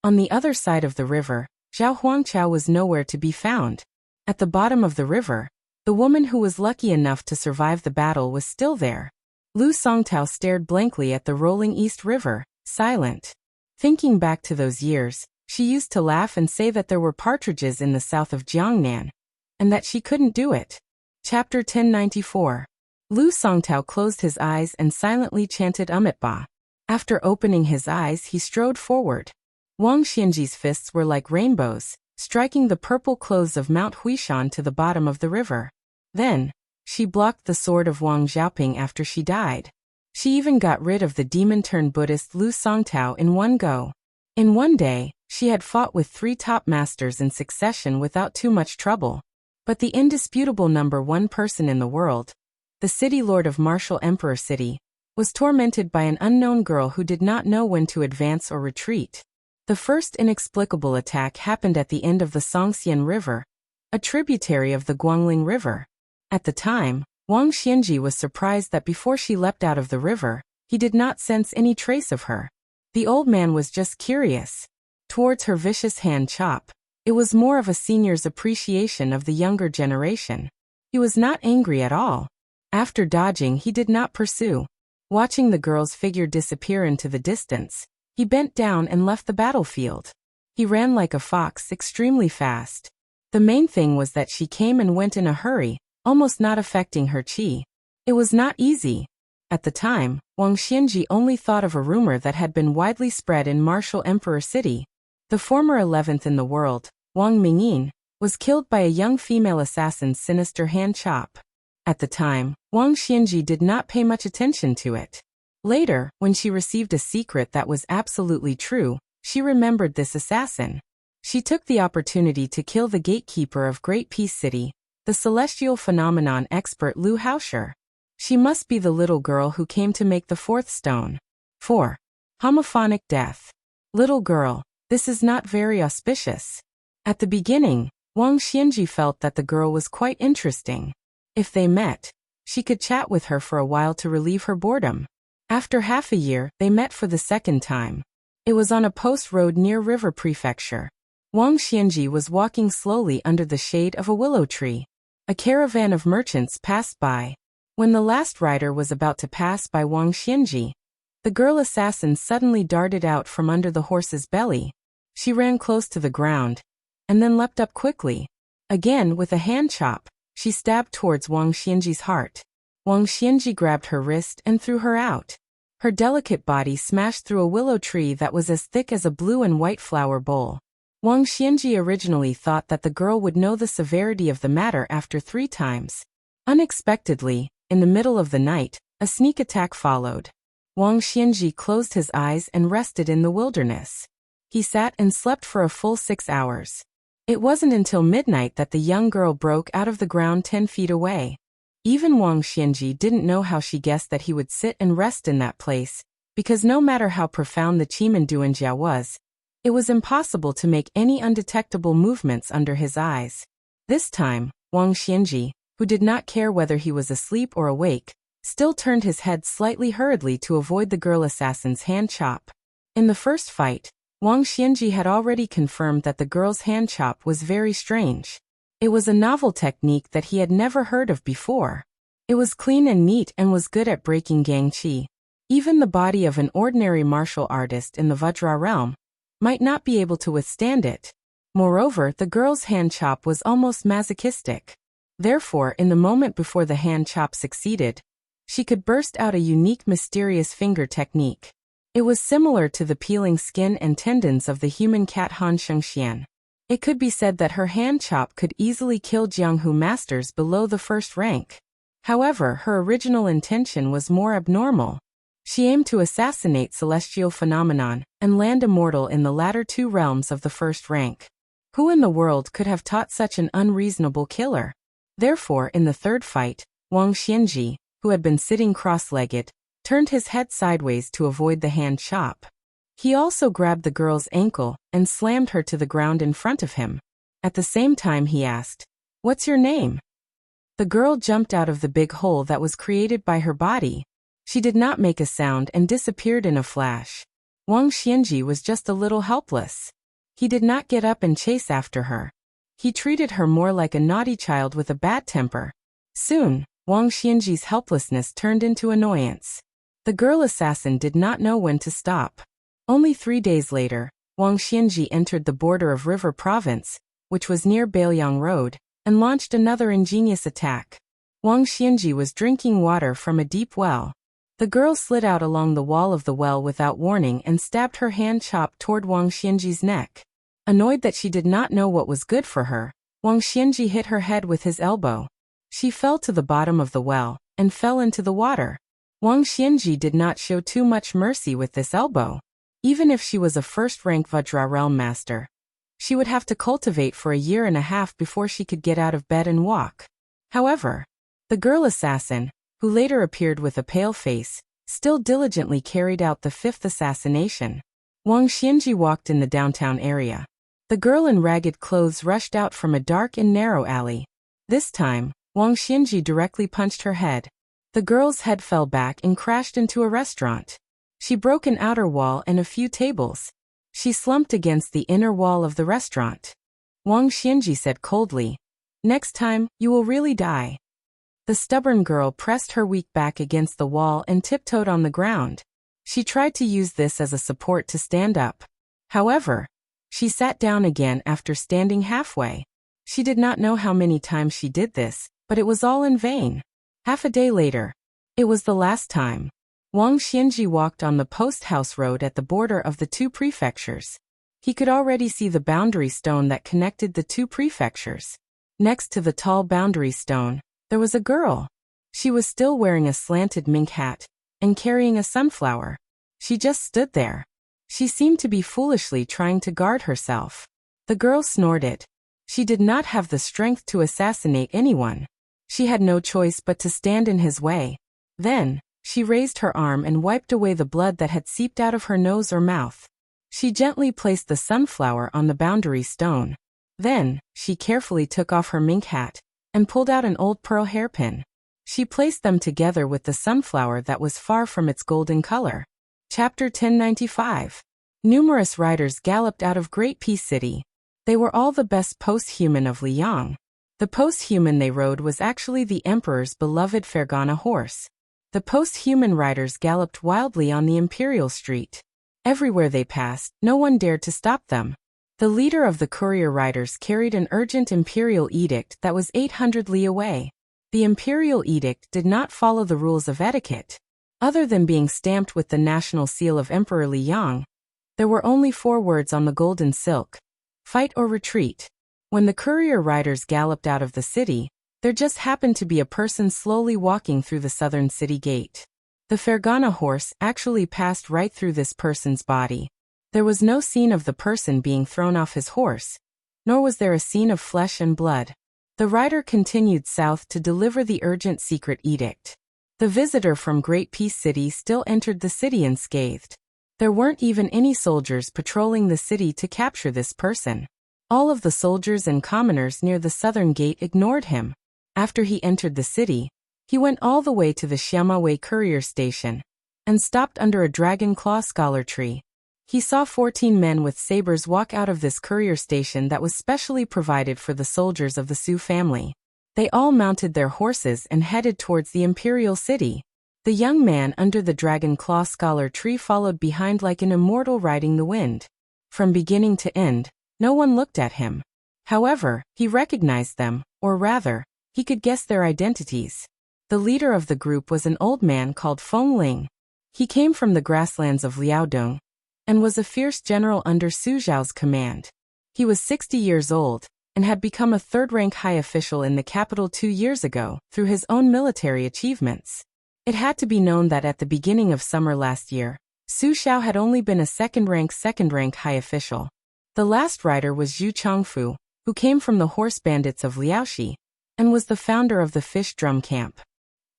Speaker 1: On the other side of the river, Zhao Huangqiao was nowhere to be found. At the bottom of the river, the woman who was lucky enough to survive the battle was still there. Lu Songtao stared blankly at the rolling East River, silent. Thinking back to those years, she used to laugh and say that there were partridges in the south of Jiangnan, and that she couldn't do it. Chapter 1094. Lu Songtao closed his eyes and silently chanted Amitabha. After opening his eyes, he strode forward. Wang Xianji's fists were like rainbows, striking the purple clothes of Mount Huishan to the bottom of the river. Then, She blocked the sword of Wang Xiaoping after she died. She even got rid of the demon-turned-Buddhist Lu Songtao in one go. In one day, she had fought with 3 top masters in succession without too much trouble. But the indisputable number 1 person in the world, the city lord of Martial Emperor City, was tormented by an unknown girl who did not know when to advance or retreat. The first inexplicable attack happened at the end of the Songxian River, a tributary of the Guangling River. At the time, Wang Xianji was surprised that before she leapt out of the river, he did not sense any trace of her. The old man was just curious. Towards her vicious hand chop, it was more of a senior's appreciation of the younger generation. He was not angry at all. After dodging, he did not pursue. Watching the girl's figure disappear into the distance, he bent down and left the battlefield. He ran like a fox, extremely fast. The main thing was that she came and went in a hurry, almost not affecting her qi. It was not easy. At the time, Wang Xianji only thought of a rumor that had been widely spread in Martial Emperor City. The former 11th in the world, Wang Mingyin, was killed by a young female assassin's sinister hand chop. At the time, Wang Xianji did not pay much attention to it. Later, when she received a secret that was absolutely true, she remembered this assassin. She took the opportunity to kill the gatekeeper of Great Peace City, the celestial phenomenon expert Lu Haosher. She must be the little girl who came to make the 4th stone. 4. Homophonic death. Little girl, this is not very auspicious. At the beginning, Wang Xianji felt that the girl was quite interesting. If they met, she could chat with her for a while to relieve her boredom. After half a year, they met for the second time. It was on a post road near River Prefecture. Wang Xianji was walking slowly under the shade of a willow tree. A caravan of merchants passed by. When the last rider was about to pass by Wang Xianji, the girl assassin suddenly darted out from under the horse's belly. She ran close to the ground, and then leapt up quickly. Again, with a hand chop, she stabbed towards Wang Xianji's heart. Wang Xianji grabbed her wrist and threw her out. Her delicate body smashed through a willow tree that was as thick as a blue and white flower bowl. Wang Xianji originally thought that the girl would know the severity of the matter after 3 times. Unexpectedly, in the middle of the night, a sneak attack followed. Wang Xianji closed his eyes and rested in the wilderness. He sat and slept for a full 6 hours. It wasn't until midnight that the young girl broke out of the ground 10 feet away. Even Wang Xianji didn't know how she guessed that he would sit and rest in that place, because no matter how profound the Qimen Duanjia was, it was impossible to make any undetectable movements under his eyes. This time, Wang Xianji, who did not care whether he was asleep or awake, still turned his head slightly hurriedly to avoid the girl assassin's hand chop. In the first fight, Wang Xianji had already confirmed that the girl's hand chop was very strange. It was a novel technique that he had never heard of before. It was clean and neat and was good at breaking gang qi. Even the body of an ordinary martial artist in the Vajra realm might not be able to withstand it. Moreover, the girl's hand chop was almost masochistic. Therefore, in the moment before the hand chop succeeded, she could burst out a unique mysterious finger technique. It was similar to the peeling skin and tendons of the human cat Han Shengxian. It could be said that her hand chop could easily kill Jianghu masters below the 1st rank. However, her original intention was more abnormal. She aimed to assassinate celestial phenomenon and land immortal in the latter 2 realms of the 1st rank. Who in the world could have taught such an unreasonable killer? Therefore, in the 3rd fight, Wang Xianji, who had been sitting cross-legged, turned his head sideways to avoid the hand chop. He also grabbed the girl's ankle and slammed her to the ground in front of him. At the same time he asked, "What's your name?" The girl jumped out of the big hole that was created by her body. She did not make a sound and disappeared in a flash. Wang Xianji was just a little helpless. He did not get up and chase after her. He treated her more like a naughty child with a bad temper. Soon, Wang Xianji's helplessness turned into annoyance. The girl assassin did not know when to stop. Only 3 days later, Wang Xianji entered the border of River Province, which was near Bailiang Road, and launched another ingenious attack. Wang Xianji was drinking water from a deep well. The girl slid out along the wall of the well without warning and stabbed her hand chop toward Wang Xianji's neck. Annoyed that she did not know what was good for her, Wang Xianji hit her head with his elbow. She fell to the bottom of the well, and fell into the water. Wang Xianji did not show too much mercy with this elbow. Even if she was a first-rank Vajra realm master, she would have to cultivate for a year and a half before she could get out of bed and walk. However, the girl assassin, who later appeared with a pale face, still diligently carried out the fifth assassination. Wang Xianji walked in the downtown area. The girl in ragged clothes rushed out from a dark and narrow alley. This time, Wang Xianji directly punched her head. The girl's head fell back and crashed into a restaurant. She broke an outer wall and a few tables. She slumped against the inner wall of the restaurant. Wang Xianji said coldly, "Next time, you will really die." The stubborn girl pressed her weak back against the wall and tiptoed on the ground. She tried to use this as a support to stand up. However, she sat down again after standing halfway. She did not know how many times she did this, but it was all in vain. Half a day later, it was the last time. Wang Xianji walked on the post-house road at the border of the two prefectures. He could already see the boundary stone that connected the two prefectures. Next to the tall boundary stone, there was a girl. She was still wearing a slanted mink hat and carrying a sunflower. She just stood there. She seemed to be foolishly trying to guard herself. The girl snorted. She did not have the strength to assassinate anyone. She had no choice but to stand in his way. Then, she raised her arm and wiped away the blood that had seeped out of her nose or mouth. She gently placed the sunflower on the boundary stone. Then, she carefully took off her mink hat and pulled out an old pearl hairpin. She placed them together with the sunflower that was far from its golden color. Chapter 1095. Numerous riders galloped out of Great Peace City. They were all the best post-human of Liang. The post-human they rode was actually the emperor's beloved Fergana horse. The post-human riders galloped wildly on the imperial street. Everywhere they passed, no one dared to stop them. The leader of the courier riders carried an urgent imperial edict that was 800 li away. The imperial edict did not follow the rules of etiquette. Other than being stamped with the national seal of Emperor Liang, there were only 4 words on the golden silk: fight or retreat. When the courier riders galloped out of the city, there just happened to be a person slowly walking through the southern city gate. The Fergana horse actually passed right through this person's body. There was no scene of the person being thrown off his horse, nor was there a scene of flesh and blood. The rider continued south to deliver the urgent secret edict. The visitor from Great Peace City still entered the city unscathed. There weren't even any soldiers patrolling the city to capture this person. All of the soldiers and commoners near the southern gate ignored him. After he entered the city, he went all the way to the Xiamawei courier station and stopped under a dragon claw scholar tree. He saw 14 men with sabers walk out of this courier station that was specially provided for the soldiers of the Su family. They all mounted their horses and headed towards the imperial city. The young man under the dragon claw scholar tree followed behind like an immortal riding the wind. From beginning to end, no one looked at him. However, he recognized them, or rather, he could guess their identities. The leader of the group was an old man called Feng Ling. He came from the grasslands of Liaodong and was a fierce general under Su Zhao's command. He was 60 years old and had become a third-rank high official in the capital 2 years ago through his own military achievements. It had to be known that at the beginning of summer last year, Su Zhao had only been a second-rank high official. The last rider was Zhu Chongfu, who came from the horse bandits of Liaoxi and was the founder of the fish drum camp.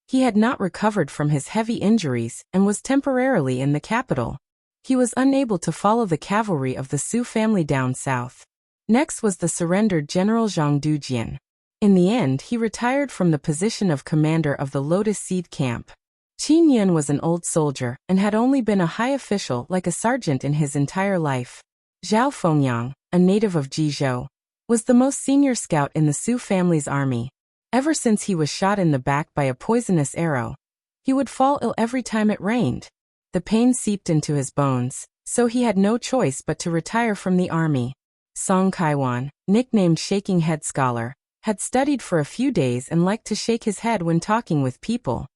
Speaker 1: He had not recovered from his heavy injuries and was temporarily in the capital. He was unable to follow the cavalry of the Su family down south. Next was the surrendered General Zhang Dujian. In the end, he retired from the position of commander of the Lotus Seed Camp. Qin Yan was an old soldier and had only been a high official like a sergeant in his entire life. Zhao Fengyang, a native of Jizhou, was the most senior scout in the Su family's army. Ever since he was shot in the back by a poisonous arrow, he would fall ill every time it rained. The pain seeped into his bones, so he had no choice but to retire from the army. Song Kaiwan, nicknamed Shaking Head Scholar, had studied for a few days and liked to shake his head when talking with people.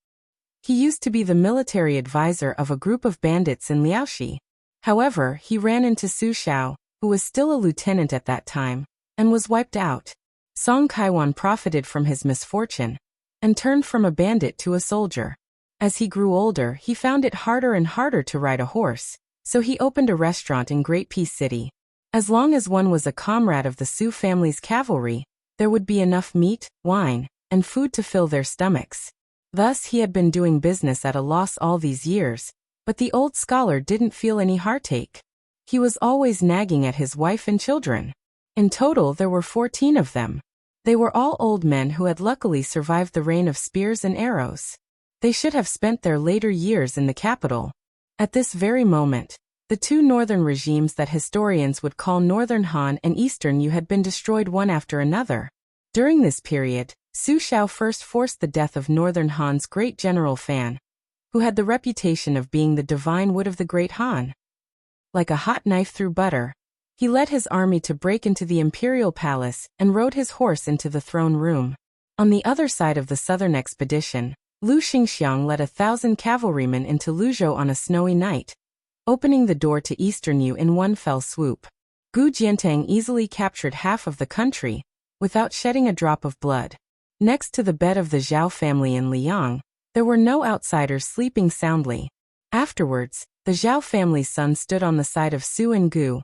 Speaker 1: He used to be the military advisor of a group of bandits in Liaoxi. However, he ran into Su Zhao, who was still a lieutenant at that time, and was wiped out. Song Kaiwan profited from his misfortune and turned from a bandit to a soldier. As he grew older, he found it harder and harder to ride a horse, so he opened a restaurant in Great Peace City. As long as one was a comrade of the Sioux family's cavalry, there would be enough meat, wine, and food to fill their stomachs. Thus he had been doing business at a loss all these years, but the old scholar didn't feel any heartache. He was always nagging at his wife and children. In total there were 14 of them. They were all old men who had luckily survived the rain of spears and arrows. They should have spent their later years in the capital. At this very moment, the two northern regimes that historians would call Northern Han and Eastern Yu had been destroyed one after another. During this period, Su Shao first forced the death of Northern Han's great general Fan, who had the reputation of being the divine wit of the great Han. Like a hot knife through butter, he led his army to break into the imperial palace and rode his horse into the throne room. On the other side of the southern expedition, Lu Xingxiang led 1,000 cavalrymen into Luzhou on a snowy night, opening the door to Eastern Yu in one fell swoop. Gu Jiantang easily captured half of the country, without shedding a drop of blood. Next to the bed of the Zhao family in Liang, there were no outsiders sleeping soundly. Afterwards, the Zhao family's son stood on the side of Su and Gu,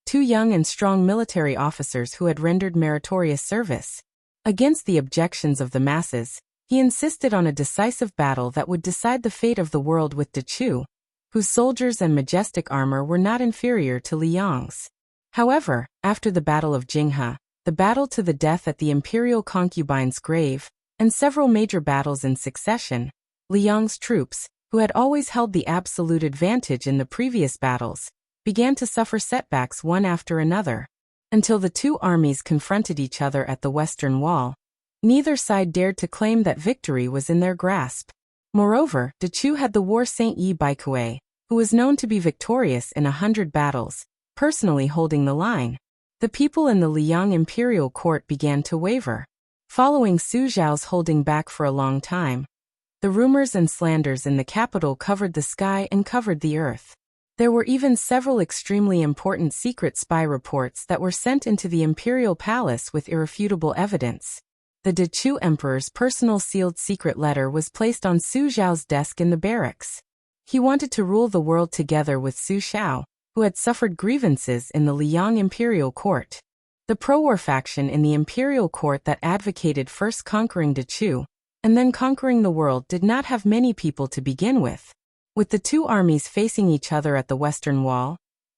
Speaker 1: two young and strong military officers who had rendered meritorious service. Against the objections of the masses, he insisted on a decisive battle that would decide the fate of the world with De Chu, whose soldiers and majestic armor were not inferior to Liang's. However, after the Battle of Jinghe, the battle to the death at the imperial concubine's grave, and several major battles in succession, Liang's troops, who had always held the absolute advantage in the previous battles, began to suffer setbacks one after another. Until the two armies confronted each other at the Western Wall, neither side dared to claim that victory was in their grasp. Moreover, De Chu had the war saint Yi Baikue, who was known to be victorious in 100 battles, personally holding the line. The people in the Liang imperial court began to waver. Following Su Zhao's holding back for a long time, the rumors and slanders in the capital covered the sky and covered the earth. There were even several extremely important secret spy reports that were sent into the imperial palace with irrefutable evidence. The De Chu emperor's personal sealed secret letter was placed on Su Zhao's desk in the barracks. He wanted to rule the world together with Su Shao, who had suffered grievances in the Liang imperial court. The pro-war faction in the imperial court that advocated first conquering De Chu, and then conquering the world did not have many people to begin with. With the two armies facing each other at the Western Wall,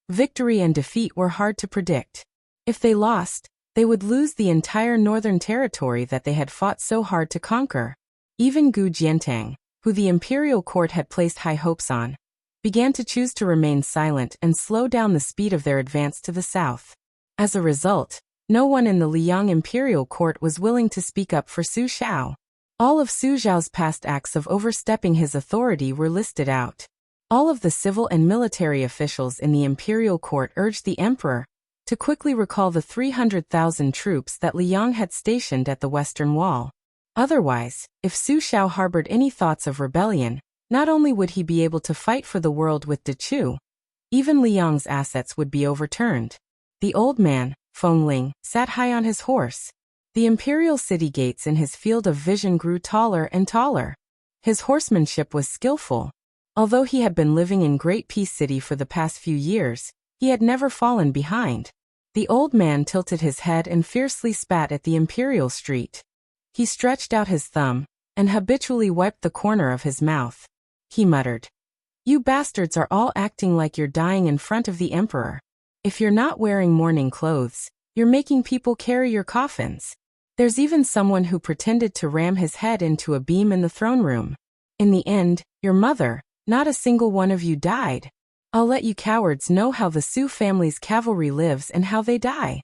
Speaker 1: victory and defeat were hard to predict. If they lost, they would lose the entire northern territory that they had fought so hard to conquer. Even Gu Jiantang, who the imperial court had placed high hopes on, began to choose to remain silent and slow down the speed of their advance to the south. As a result, no one in the Liang imperial court was willing to speak up for Su Shao. All of Su Zhao's past acts of overstepping his authority were listed out. All of the civil and military officials in the imperial court urged the emperor to quickly recall the 300,000 troops that Liang had stationed at the Western Wall. Otherwise, if Su Shao harbored any thoughts of rebellion, not only would he be able to fight for the world with De Chu, even Liang's assets would be overturned. The old man, Feng Ling, sat high on his horse. The imperial city gates in his field of vision grew taller and taller. His horsemanship was skillful. Although he had been living in Great Peace City for the past few years, he had never fallen behind. The old man tilted his head and fiercely spat at the imperial street. He stretched out his thumb, and habitually wiped the corner of his mouth. He muttered, "You bastards are all acting like you're dying in front of the emperor. If you're not wearing mourning clothes, you're making people carry your coffins. There's even someone who pretended to ram his head into a beam in the throne room. In the end, your mother, not a single one of you died. I'll let you cowards know how the Sioux family's cavalry lives and how they die."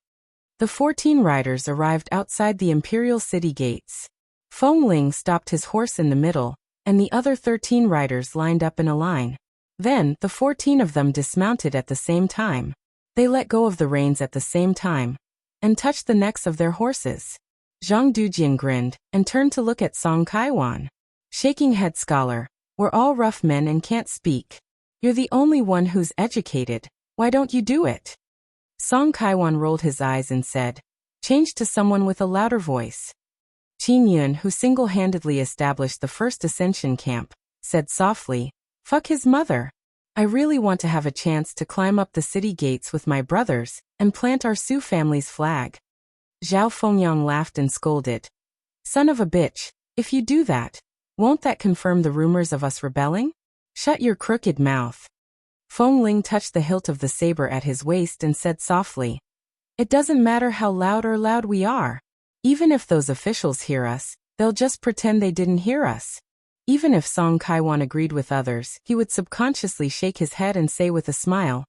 Speaker 1: The 14 riders arrived outside the imperial city gates. Feng Ling stopped his horse in the middle, and the other 13 riders lined up in a line. Then, the 14 of them dismounted at the same time. They let go of the reins at the same time, and touched the necks of their horses. Zhang Dujian grinned, and turned to look at Song Kaiwan. Shaking head, scholar, we're all rough men and can't speak. You're the only one who's educated, why don't you do it? Song Kaiwan rolled his eyes and said, "Change to someone with a louder voice." Qin Yun, who single-handedly established the first ascension camp, said softly, "Fuck his mother. I really want to have a chance to climb up the city gates with my brothers and plant our Sioux family's flag." Zhao Fengyang laughed and scolded. "Son of a bitch, if you do that, won't that confirm the rumors of us rebelling? Shut your crooked mouth." Feng Ling touched the hilt of the saber at his waist and said softly, "It doesn't matter how loud we are. Even if those officials hear us, they'll just pretend they didn't hear us." Even if Song Kaiwan agreed with others, he would subconsciously shake his head and say with a smile,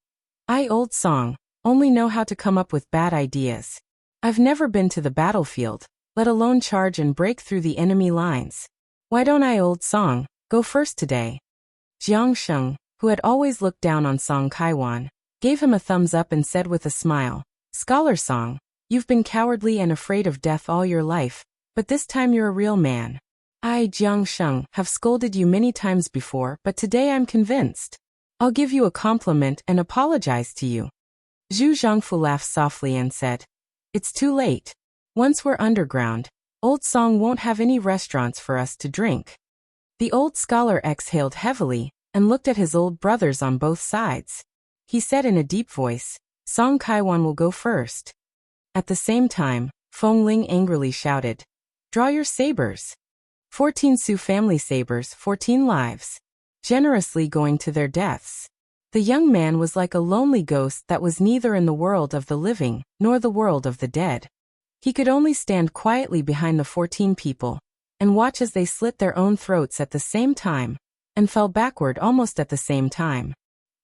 Speaker 1: "I, old Song, only know how to come up with bad ideas. I've never been to the battlefield, let alone charge and break through the enemy lines. Why don't I, old Song, go first today?" Jiang Sheng, who had always looked down on Song Kaiwan, gave him a thumbs up and said with a smile, "Scholar Song, you've been cowardly and afraid of death all your life, but this time you're a real man. I, Jiang Sheng, have scolded you many times before, but today I'm convinced. I'll give you a compliment and apologize to you." Zhu Zhangfu laughed softly and said, "It's too late. Once we're underground, old Song won't have any restaurants for us to drink." The old scholar exhaled heavily and looked at his old brothers on both sides. He said in a deep voice, "Song Kaiwan will go first." At the same time, Feng Ling angrily shouted, "Draw your sabers." 14 Sioux family sabers, 14 lives, generously going to their deaths. The young man was like a lonely ghost that was neither in the world of the living nor the world of the dead. He could only stand quietly behind the 14 people and watch as they slit their own throats at the same time and fell backward almost at the same time.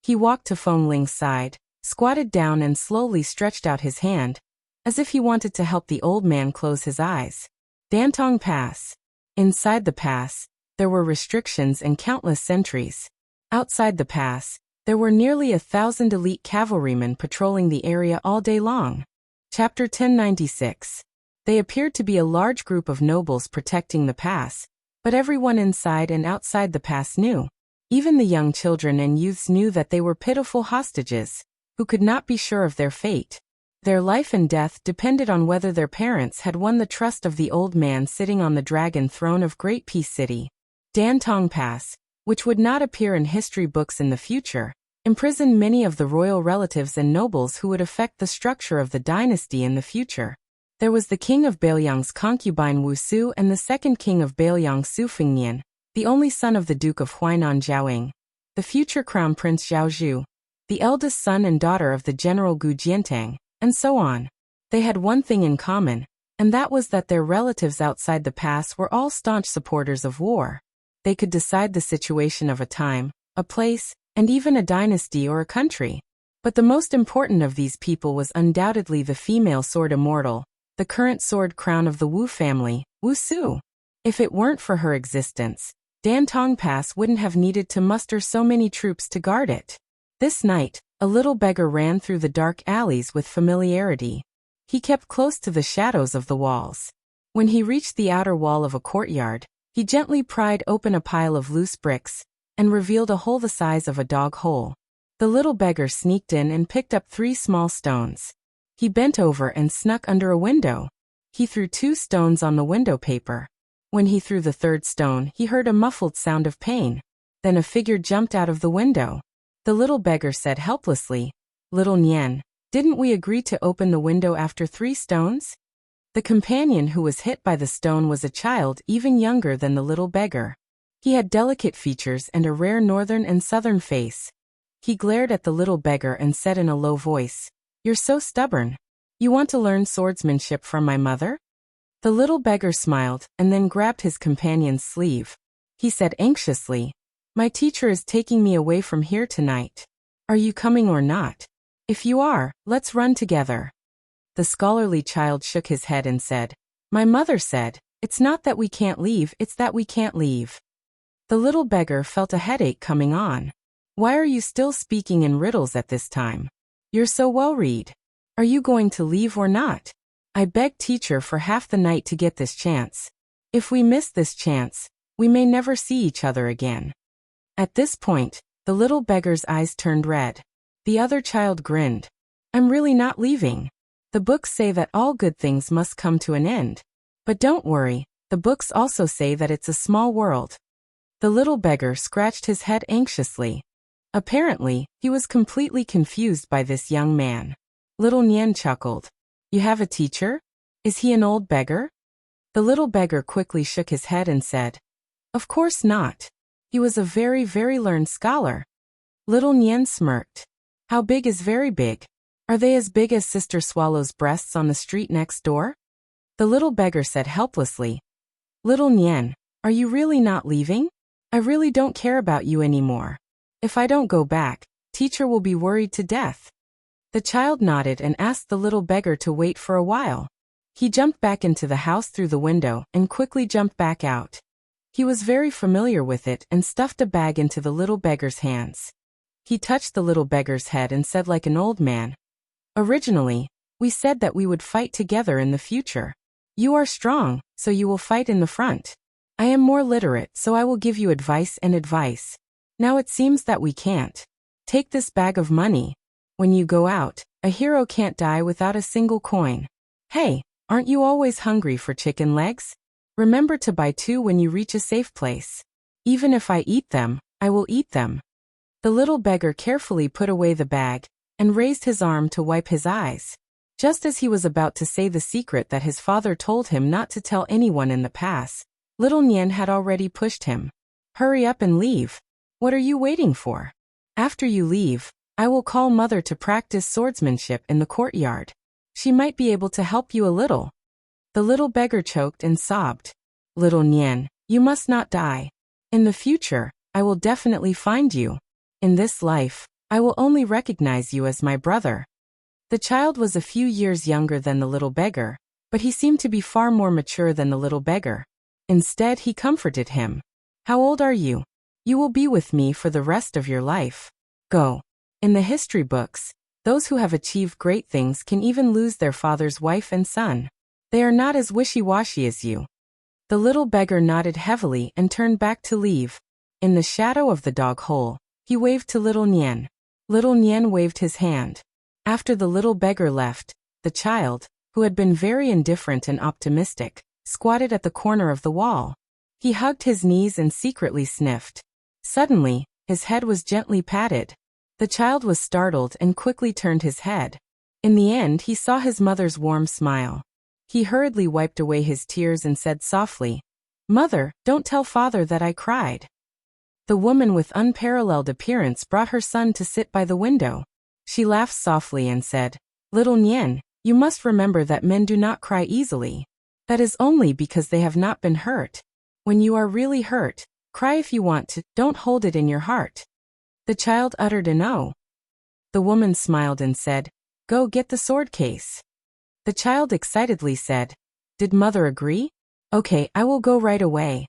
Speaker 1: He walked to Feng Ling's side, squatted down and slowly stretched out his hand, as if he wanted to help the old man close his eyes. Dantong Pass. Inside the pass, there were restrictions and countless sentries. Outside the pass, there were nearly 1,000 elite cavalrymen patrolling the area all day long. Chapter 1096. They appeared to be a large group of nobles protecting the pass, but everyone inside and outside the pass knew. Even the young children and youths knew that they were pitiful hostages, who could not be sure of their fate. Their life and death depended on whether their parents had won the trust of the old man sitting on the dragon throne of Great Peace City. Dantong Pass, which would not appear in history books in the future, imprisoned many of the royal relatives and nobles who would affect the structure of the dynasty in the future. There was the king of Beiliang's concubine Wu Su and the second king of Beiliang Su Fengnian, the only son of the Duke of Huainan Zhaoying, the future crown prince Zhao Zhu, the eldest son and daughter of the general Gu Jiantang, and so on. They had one thing in common, and that was that their relatives outside the pass were all staunch supporters of war. They could decide the situation of a time, a place, and even a dynasty or a country. But the most important of these people was undoubtedly the female sword immortal, the current sword crown of the Wu family, Wu Su. If it weren't for her existence, Dantong Pass wouldn't have needed to muster so many troops to guard it. This night, a little beggar ran through the dark alleys with familiarity. He kept close to the shadows of the walls. When he reached the outer wall of a courtyard, he gently pried open a pile of loose bricks and revealed a hole the size of a dog hole. The little beggar sneaked in and picked up 3 small stones. He bent over and snuck under a window. He threw 2 stones on the window paper. When he threw the 3rd stone, he heard a muffled sound of pain. Then a figure jumped out of the window. The little beggar said helplessly, "Little Nian, didn't we agree to open the window after 3 stones?" The companion who was hit by the stone was a child even younger than the little beggar. He had delicate features and a rare northern and southern face. He glared at the little beggar and said in a low voice, "You're so stubborn. You want to learn swordsmanship from my mother?" The little beggar smiled and then grabbed his companion's sleeve. He said anxiously, "My teacher is taking me away from here tonight. Are you coming or not? If you are, let's run together." The scholarly child shook his head and said, "My mother said, it's not that we can't leave, it's that we can't leave." The little beggar felt a headache coming on. "Why are you still speaking in riddles at this time? You're so well-read. Are you going to leave or not? I begged teacher for half the night to get this chance. If we miss this chance, we may never see each other again." At this point, the little beggar's eyes turned red. The other child grinned. "I'm really not leaving. The books say that all good things must come to an end. But don't worry, The books also say that it's a small world. The little beggar scratched his head anxiously. Apparently, he was completely confused by this young man. Little Nian chuckled. You have a teacher? Is he an old beggar? The little beggar quickly shook his head and said, Of course not. He was a very, very learned scholar. Little Nian smirked. How big is very big? Are they as big as Sister Swallow's breasts on the street next door? The little beggar said helplessly. Little Nian, are you really not leaving? I really don't care about you anymore. If I don't go back, teacher will be worried to death. The child nodded and asked the little beggar to wait for a while. He jumped back into the house through the window and quickly jumped back out. He was very familiar with it and stuffed a bag into the little beggar's hands. He touched the little beggar's head and said like an old man, Originally, we said that we would fight together in the future. You are strong, so you will fight in the front. I am more literate, so I will give you advice and advice. Now it seems that we can't. Take this bag of money. When you go out, a hero can't die without a single coin. Hey, aren't you always hungry for chicken legs? Remember to buy 2 when you reach a safe place. Even if I eat them, I will eat them. The little beggar carefully put away the bag and raised his arm to wipe his eyes. Just as he was about to say the secret that his father told him not to tell anyone in the past, little Nian had already pushed him. Hurry up and leave. What are you waiting for? After you leave, I will call mother to practice swordsmanship in the courtyard. She might be able to help you a little. The little beggar choked and sobbed. Little Nian, you must not die. In the future, I will definitely find you. In this life, I will only recognize you as my brother. The child was a few years younger than the little beggar, but he seemed to be far more mature than the little beggar. Instead, he comforted him. How old are you? You will be with me for the rest of your life. Go. In the history books, those who have achieved great things can even lose their father's wife and son. They are not as wishy-washy as you. The little beggar nodded heavily and turned back to leave. In the shadow of the dog hole, he waved to little Nian. Little Nian waved his hand. After the little beggar left, the child, who had been very indifferent and optimistic, squatted at the corner of the wall. He hugged his knees and secretly sniffed. Suddenly, his head was gently patted. The child was startled and quickly turned his head. In the end, he saw his mother's warm smile. He hurriedly wiped away his tears and said softly, Mother, don't tell father that I cried. The woman with unparalleled appearance brought her son to sit by the window. She laughed softly and said, Little Nian, you must remember that men do not cry easily. That is only because they have not been hurt. When you are really hurt, cry if you want to, don't hold it in your heart. The child uttered an "oh." The woman smiled and said, Go get the sword case. The child excitedly said, Did mother agree? Okay, I will go right away.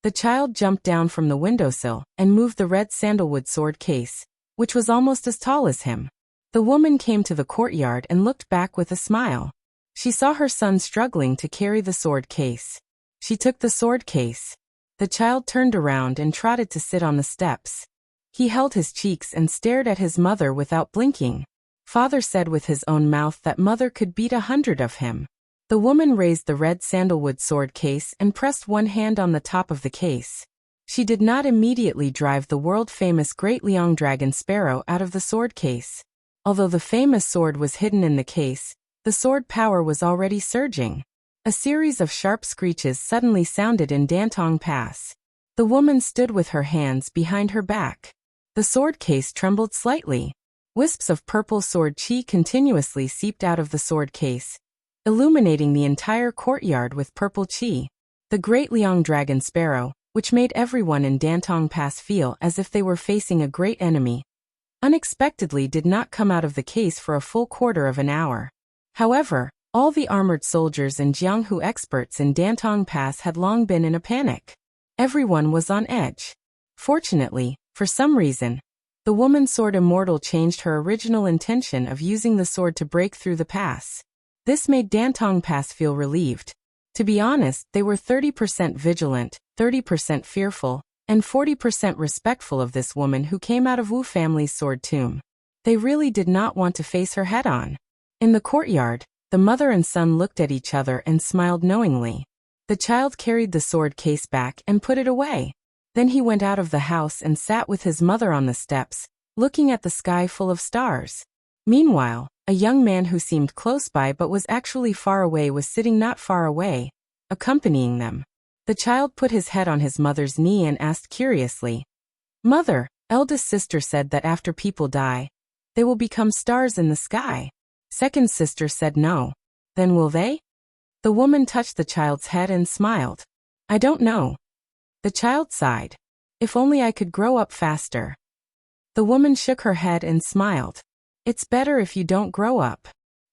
Speaker 1: The child jumped down from the windowsill and moved the red sandalwood sword case, which was almost as tall as him. The woman came to the courtyard and looked back with a smile. She saw her son struggling to carry the sword case. She took the sword case. The child turned around and trotted to sit on the steps. He held his cheeks and stared at his mother without blinking. Father said with his own mouth that mother could beat 100 of him. The woman raised the red sandalwood sword case and pressed one hand on the top of the case. She did not immediately drive the world-famous Great Liang Dragon Sparrow out of the sword case. Although the famous sword was hidden in the case, the sword power was already surging. A series of sharp screeches suddenly sounded in Dantong Pass. The woman stood with her hands behind her back. The sword case trembled slightly. Wisps of purple sword chi continuously seeped out of the sword case, illuminating the entire courtyard with purple chi. The Great Liang Dragon Sparrow, which made everyone in Dantong Pass feel as if they were facing a great enemy, unexpectedly did not come out of the case for a full quarter of an hour. However, all the armored soldiers and Jianghu experts in Dantong Pass had long been in a panic. Everyone was on edge. Fortunately, for some reason, the woman's sword immortal changed her original intention of using the sword to break through the pass. This made Dantong Pass feel relieved. To be honest, they were 30% vigilant, 30% fearful, and 40% respectful of this woman who came out of Wu family's sword tomb. They really did not want to face her head-on. In the courtyard, the mother and son looked at each other and smiled knowingly. The child carried the sword case back and put it away. Then he went out of the house and sat with his mother on the steps, looking at the sky full of stars. Meanwhile, a young man who seemed close by but was actually far away was sitting not far away, accompanying them. The child put his head on his mother's knee and asked curiously, "Mother, eldest sister said that after people die, they will become stars in the sky." Second sister said no. "Then will they?" The woman touched the child's head and smiled. "I don't know." The child sighed. "If only I could grow up faster." The woman shook her head and smiled. "It's better if you don't grow up."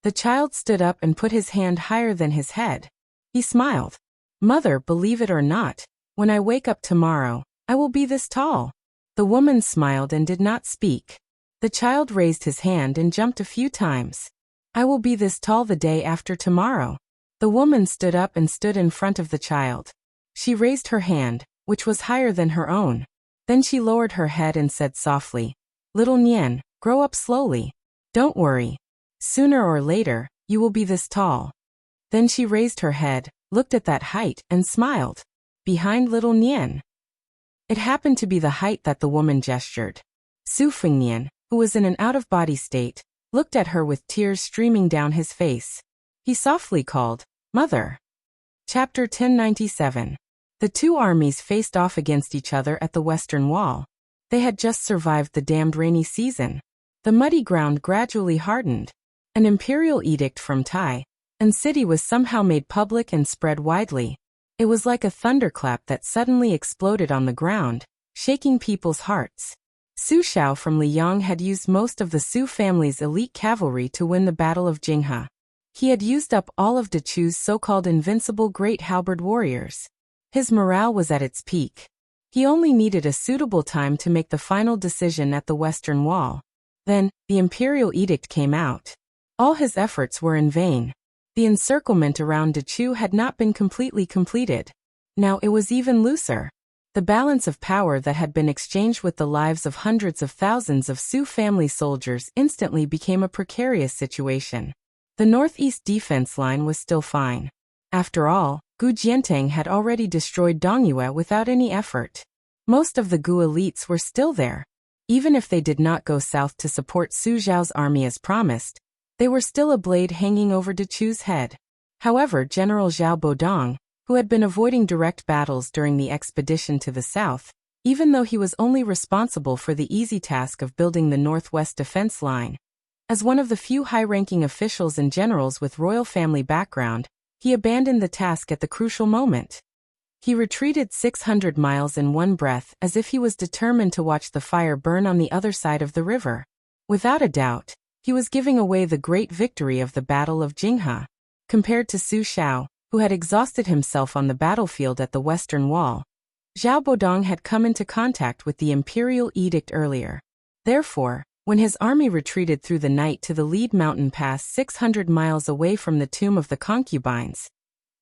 Speaker 1: The child stood up and put his hand higher than his head. He smiled. "Mother, believe it or not, when I wake up tomorrow, I will be this tall." The woman smiled and did not speak. The child raised his hand and jumped a few times. "I will be this tall the day after tomorrow." The woman stood up and stood in front of the child. She raised her hand, which was higher than her own. Then she lowered her head and said softly, "Little Nien, grow up slowly. Don't worry. Sooner or later, you will be this tall." Then she raised her head, looked at that height, and smiled. Behind little Nien. It happened to be the height that the woman gestured. Su Fengnian, who was in an out-of-body state, looked at her with tears streaming down his face. He softly called, "Mother." Chapter 1097. The two armies faced off against each other at the western wall. They had just survived the damned rainy season. The muddy ground gradually hardened. An imperial edict from Tai and city was somehow made public and spread widely. It was like a thunderclap that suddenly exploded on the ground, shaking people's hearts. Su Shao from Liang had used most of the Su family's elite cavalry to win the Battle of Jinghe. He had used up all of Dechu's so-called invincible great halberd warriors. His morale was at its peak. He only needed a suitable time to make the final decision at the western wall. Then, the imperial edict came out. All his efforts were in vain. The encirclement around Dechu had not been completely completed. Now it was even looser. The balance of power that had been exchanged with the lives of hundreds of thousands of Su family soldiers instantly became a precarious situation. The northeast defense line was still fine. After all, Gu Jiantang had already destroyed Dongyue without any effort. Most of the Gu elites were still there. Even if they did not go south to support Su Zhao's army as promised, they were still a blade hanging over Dechu's head. However, General Zhao Bodong, who had been avoiding direct battles during the expedition to the south, even though he was only responsible for the easy task of building the northwest defense line. As one of the few high-ranking officials and generals with royal family background, he abandoned the task at the crucial moment. He retreated 600 miles in one breath as if he was determined to watch the fire burn on the other side of the river. Without a doubt, he was giving away the great victory of the Battle of Jinghe. Compared to Su Shao, who had exhausted himself on the battlefield at the western wall, Zhao Bodong had come into contact with the imperial edict earlier. Therefore, when his army retreated through the night to the lead mountain pass 600 miles away from the tomb of the concubines,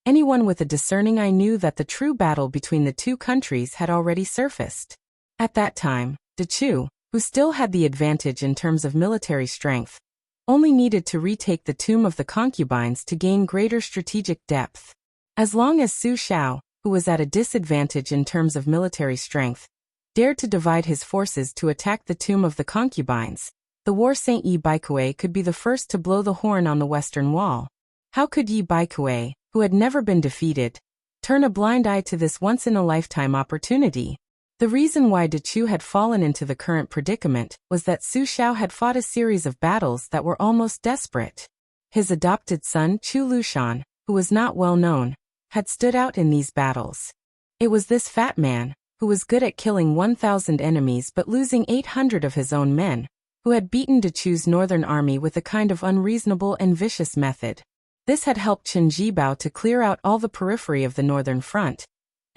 Speaker 1: anyone with a discerning eye knew that the true battle between the two countries had already surfaced. At that time, Dechu, who still had the advantage in terms of military strength, only needed to retake the tomb of the concubines to gain greater strategic depth. As long as Su Shao, who was at a disadvantage in terms of military strength, dared to divide his forces to attack the tomb of the concubines, the war Saint Yi Baikue could be the first to blow the horn on the western wall. How could Yi Baikue, who had never been defeated, turn a blind eye to this once-in-a-lifetime opportunity? The reason why Dechu had fallen into the current predicament was that Su Shao had fought a series of battles that were almost desperate. His adopted son Chu Lushan, who was not well known, had stood out in these battles. It was this fat man, who was good at killing 1,000 enemies but losing 800 of his own men, who had beaten Dechu's northern army with a kind of unreasonable and vicious method. This had helped Chen Jibao to clear out all the periphery of the northern front,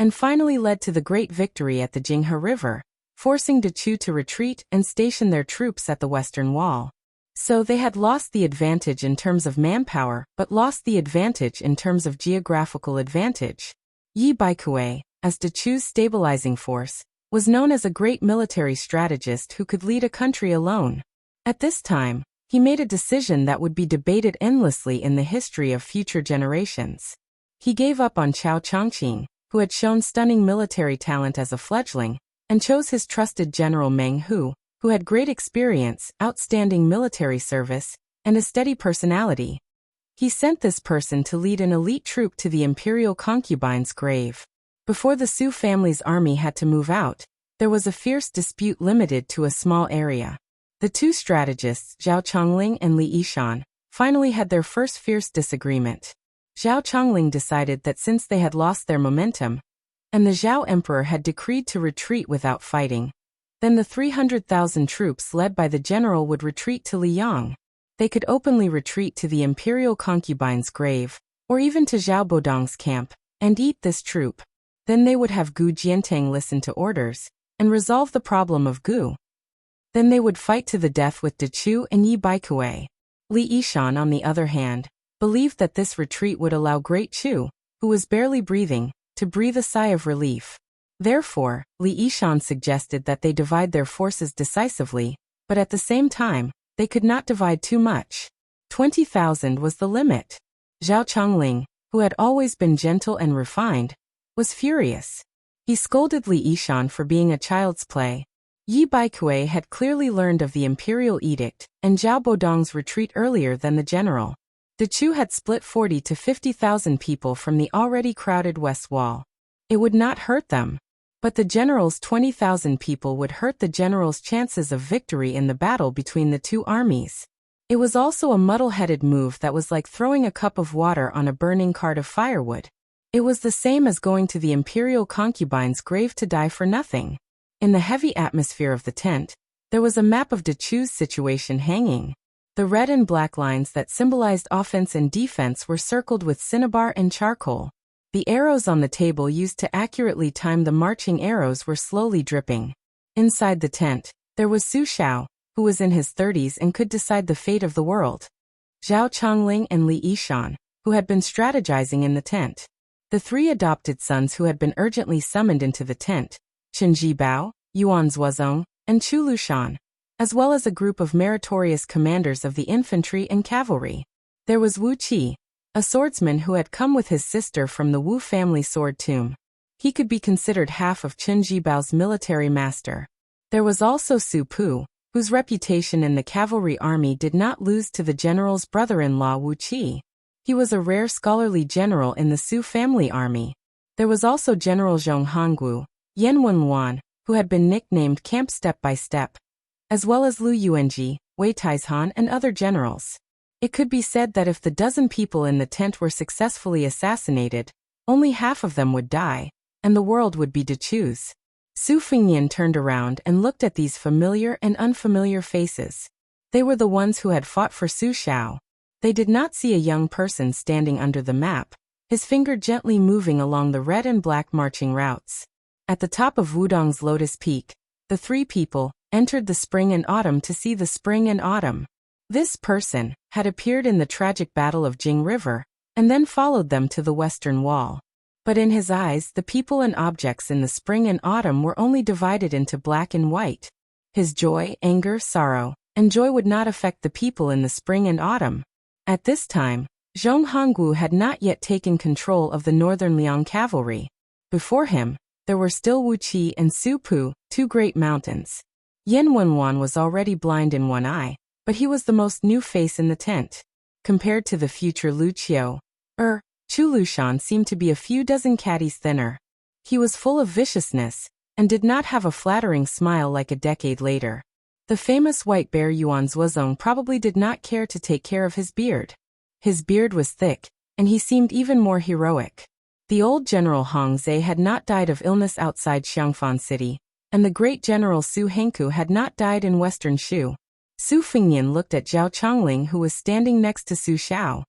Speaker 1: and finally led to the great victory at the Jinghe River, forcing Dechu to retreat and station their troops at the western wall. So they had lost the advantage in terms of manpower but lost the advantage in terms of geographical advantage. Yi Baikue, as Dechu's stabilizing force, was known as a great military strategist who could lead a country alone. At this time, he made a decision that would be debated endlessly in the history of future generations. He gave up on Chao Chongqing, who had shown stunning military talent as a fledgling, and chose his trusted general Meng Hu, who had great experience, outstanding military service, and a steady personality. He sent this person to lead an elite troop to the imperial concubine's grave. Before the Su family's army had to move out, there was a fierce dispute limited to a small area. The two strategists, Zhao Chongling and Li Yishan, finally had their first fierce disagreement. Zhao Chongling decided that since they had lost their momentum, and the Zhao emperor had decreed to retreat without fighting, then the 300,000 troops led by the general would retreat to Liang. They could openly retreat to the imperial concubine's grave, or even to Zhao Bodong's camp, and eat this troop. Then they would have Gu Jiantang listen to orders, and resolve the problem of Gu. Then they would fight to the death with De Chu and Yi Baikue. Li Yishan, on the other hand, believed that this retreat would allow Great Chu, who was barely breathing, to breathe a sigh of relief. Therefore, Li Yishan suggested that they divide their forces decisively, but at the same time, they could not divide too much. 20,000 was the limit. Zhao Chongling, who had always been gentle and refined, was furious. He scolded Li Yishan for being a child's play. Yi Baikue had clearly learned of the imperial edict and Zhao Bodong's retreat earlier than the general. De Chu had split 40 to 50,000 people from the already crowded west wall. It would not hurt them. But the general's 20,000 people would hurt the general's chances of victory in the battle between the two armies. It was also a muddle-headed move that was like throwing a cup of water on a burning cart of firewood. It was the same as going to the imperial concubine's grave to die for nothing. In the heavy atmosphere of the tent, there was a map of De Chu's situation hanging. The red and black lines that symbolized offense and defense were circled with cinnabar and charcoal. The arrows on the table used to accurately time the marching arrows were slowly dripping. Inside the tent, there was Su Xiao, who was in his 30s and could decide the fate of the world. Zhao Chongling and Li Yishan, who had been strategizing in the tent. The three adopted sons who had been urgently summoned into the tent, Chen Jibao, Yuan Zuozong, and Chu Lushan, as well as a group of meritorious commanders of the infantry and cavalry. There was Wu Qi, a swordsman who had come with his sister from the Wu family sword tomb. He could be considered half of Chen Jibao's military master. There was also Su Pu, whose reputation in the cavalry army did not lose to the general's brother-in-law Wu Qi. He was a rare scholarly general in the Su family army. There was also General Zhong Hongwu, Yan Wenluan, who had been nicknamed Camp Step by Step, as well as Lu Yuanji, Wei Taizhan, and other generals. It could be said that if the dozen people in the tent were successfully assassinated, only half of them would die, and the world would be De Chu's. Su Fengnian turned around and looked at these familiar and unfamiliar faces. They were the ones who had fought for Su Xiao. They did not see a young person standing under the map, his finger gently moving along the red and black marching routes. At the top of Wudong's Lotus Peak, the three people entered the spring and autumn to see the spring and autumn. This person had appeared in the tragic Battle of Jing River, and then followed them to the western wall. But in his eyes, the people and objects in the spring and autumn were only divided into black and white. His joy, anger, sorrow, and joy would not affect the people in the spring and autumn. At this time, Zhong Hongwu had not yet taken control of the northern Liang cavalry. Before him, there were still Wu Qi and Su Pu, two great mountains. Yan Wenluan was already blind in one eye, but he was the most new face in the tent. Compared to the future Lu Qiu, Chu Lushan seemed to be a few dozen caddies thinner. He was full of viciousness, and did not have a flattering smile like a decade later. The famous white bear Yuan Zuozong probably did not care to take care of his beard. His beard was thick, and he seemed even more heroic. The old General Hong Zhe had not died of illness outside Xiangfan City, and the great General Su Hengku had not died in western Shu. Su Fengnian looked at Zhao Chongling, who was standing next to Su Xiao.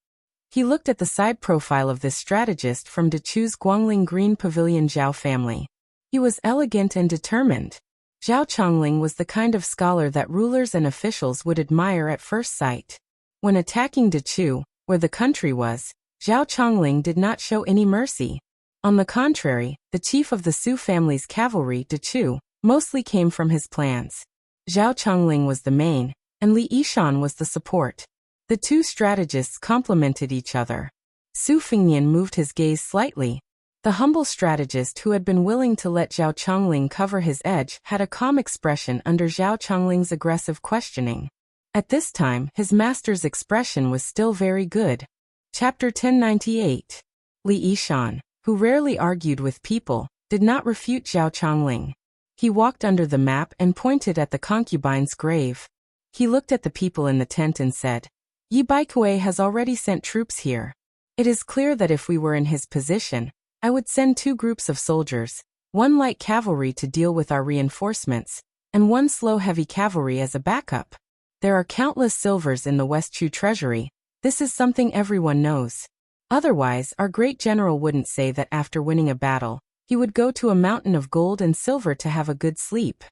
Speaker 1: He looked at the side profile of this strategist from De Chu's Guangling Green Pavilion Zhao family. He was elegant and determined. Zhao Chongling was the kind of scholar that rulers and officials would admire at first sight. When attacking De Chu, where the country was, Zhao Chongling did not show any mercy. On the contrary, the chief of the Su family's cavalry, De Chu, mostly came from his plans. Zhao Chongling was the main, and Li Yishan was the support. The two strategists complemented each other. Su Fengnian moved his gaze slightly. The humble strategist who had been willing to let Zhao Chongling cover his edge had a calm expression under Zhao Chongling's aggressive questioning. At this time, his master's expression was still very good. Chapter 1098. Li Yishan, who rarely argued with people, did not refute Zhao Chongling. He walked under the map and pointed at the concubine's grave. He looked at the people in the tent and said, Yi Baikuei has already sent troops here. It is clear that if we were in his position, I would send 2 groups of soldiers, 1 light cavalry to deal with our reinforcements, and 1 slow heavy cavalry as a backup. There are countless silvers in the West Chu treasury. This is something everyone knows. Otherwise, our great general wouldn't say that after winning a battle, he would go to a mountain of gold and silver to have a good sleep.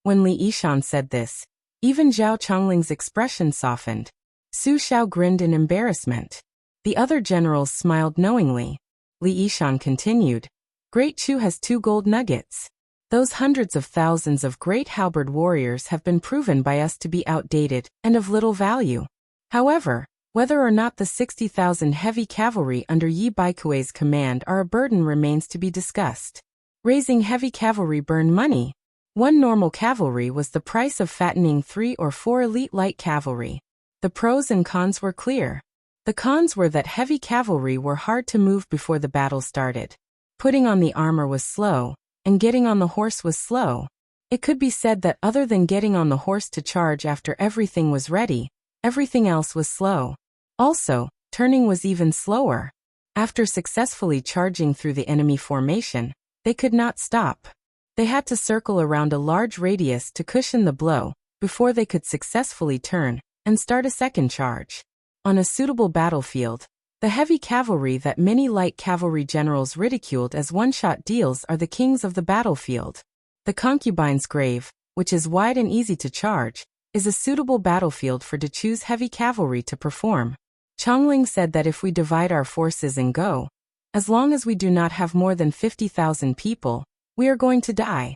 Speaker 1: When Li Yishan said this, even Zhao Chongling's expression softened. Su Xiao grinned in embarrassment. The other generals smiled knowingly. Li Yishan continued, Great Chu has 2 gold nuggets. Those hundreds of thousands of great halberd warriors have been proven by us to be outdated and of little value. However, whether or not the 60,000 heavy cavalry under Yi Baikuei's command are a burden remains to be discussed. Raising heavy cavalry burned money. 1 normal cavalry was the price of fattening 3 or 4 elite light cavalry. The pros and cons were clear. The cons were that heavy cavalry were hard to move before the battle started. Putting on the armor was slow, and getting on the horse was slow. It could be said that other than getting on the horse to charge after everything was ready, everything else was slow. Also, turning was even slower. After successfully charging through the enemy formation, they could not stop. They had to circle around a large radius to cushion the blow before they could successfully turn and start a second charge. On a suitable battlefield, the heavy cavalry that many light cavalry generals ridiculed as one-shot deals are the kings of the battlefield. The concubine's grave, which is wide and easy to charge, is a suitable battlefield for to choose heavy cavalry to perform. Chongling said that if we divide our forces and go, as long as we do not have more than 50,000 people, we are going to die.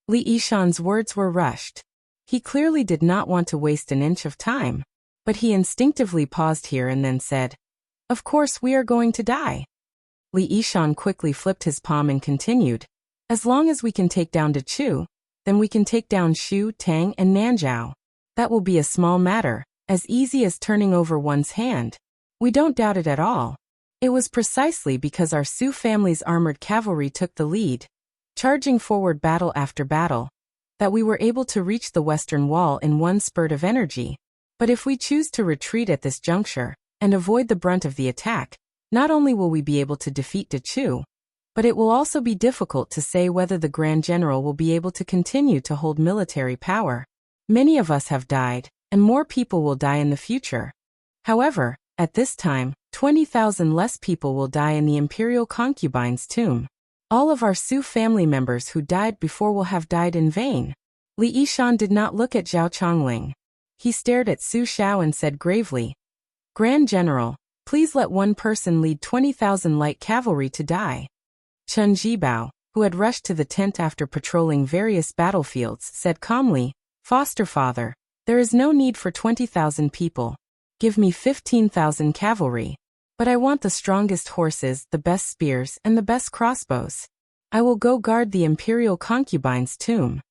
Speaker 1: Li Yishan's words were rushed. He clearly did not want to waste an inch of time. But he instinctively paused here and then said, Of course we are going to die. Li Yishan quickly flipped his palm and continued, As long as we can take down Dechu, then we can take down Shu, Tang, and Nanzhao. That will be a small matter, as easy as turning over one's hand. We don't doubt it at all. It was precisely because our Su family's armored cavalry took the lead, charging forward battle after battle, that we were able to reach the western wall in one spurt of energy. But if we choose to retreat at this juncture, and avoid the brunt of the attack, not only will we be able to defeat Dechu, but it will also be difficult to say whether the Grand General will be able to continue to hold military power. Many of us have died, and more people will die in the future. However, at this time, 20,000 less people will die in the imperial concubine's tomb. All of our Su family members who died before will have died in vain. Li Yishan did not look at Zhao Chongling. He stared at Su Xiao and said gravely, Grand General, please let 1 person lead 20,000 light cavalry to die. Chen Jibao, who had rushed to the tent after patrolling various battlefields, said calmly, Foster father, there is no need for 20,000 people. Give me 15,000 cavalry. But I want the strongest horses, the best spears, and the best crossbows. I will go guard the imperial concubine's tomb.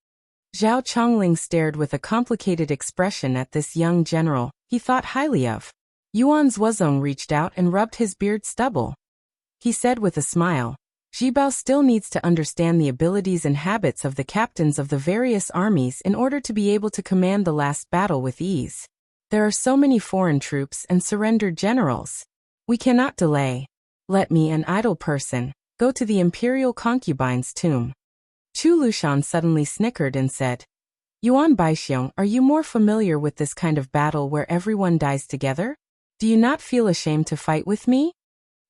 Speaker 1: Zhao Chongling stared with a complicated expression at this young general he thought highly of. Yuan Zuozong reached out and rubbed his beard stubble. He said with a smile, Jibao still needs to understand the abilities and habits of the captains of the various armies in order to be able to command the last battle with ease. There are so many foreign troops and surrendered generals. We cannot delay. Let me, an idle person, go to the imperial concubine's tomb. Chu Lushan suddenly snickered and said, Yuan Baixiong, are you more familiar with this kind of battle where everyone dies together? Do you not feel ashamed to fight with me?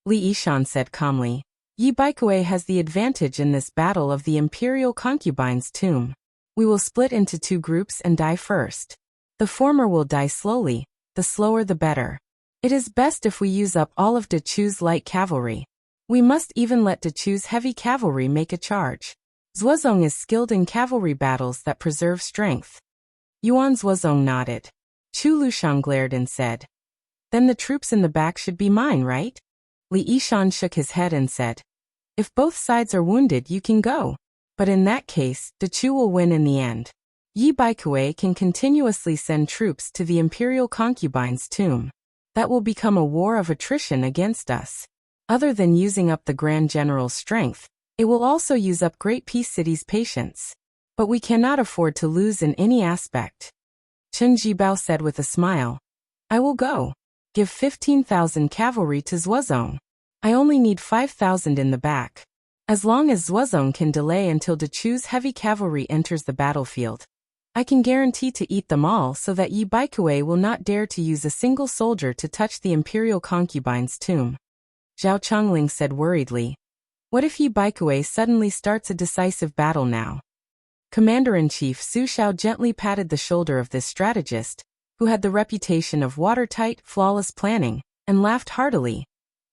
Speaker 1: Li Yishan said calmly, Yi Baikuei has the advantage in this battle of the imperial concubine's tomb. We will split into 2 groups and die first. The former will die slowly, the slower the better. It is best if we use up all of Dechu's light cavalry. We must even let Dechu's heavy cavalry make a charge. Zuozong is skilled in cavalry battles that preserve strength. Yuan Zuozong nodded. Chu Lushan glared and said, Then the troops in the back should be mine, right? Li Yishan shook his head and said, if both sides are wounded, you can go. But in that case, Dechu will win in the end. Yi Baikue can continuously send troops to the imperial concubine's tomb. That will become a war of attrition against us. Other than using up the Grand General's strength, it will also use up Great Peace City's patience. But we cannot afford to lose in any aspect. Chen Jibao said with a smile. I will go. Give 15,000 cavalry to Zuozong. I only need 5,000 in the back. As long as Zuozong can delay until Dechu's heavy cavalry enters the battlefield, I can guarantee to eat them all so that Yi Baikue will not dare to use a single soldier to touch the imperial concubine's tomb. Zhao Chongling said worriedly. What if Yi Baikue suddenly starts a decisive battle now? Commander-in-Chief Su Xiao gently patted the shoulder of this strategist, who had the reputation of watertight, flawless planning, and laughed heartily.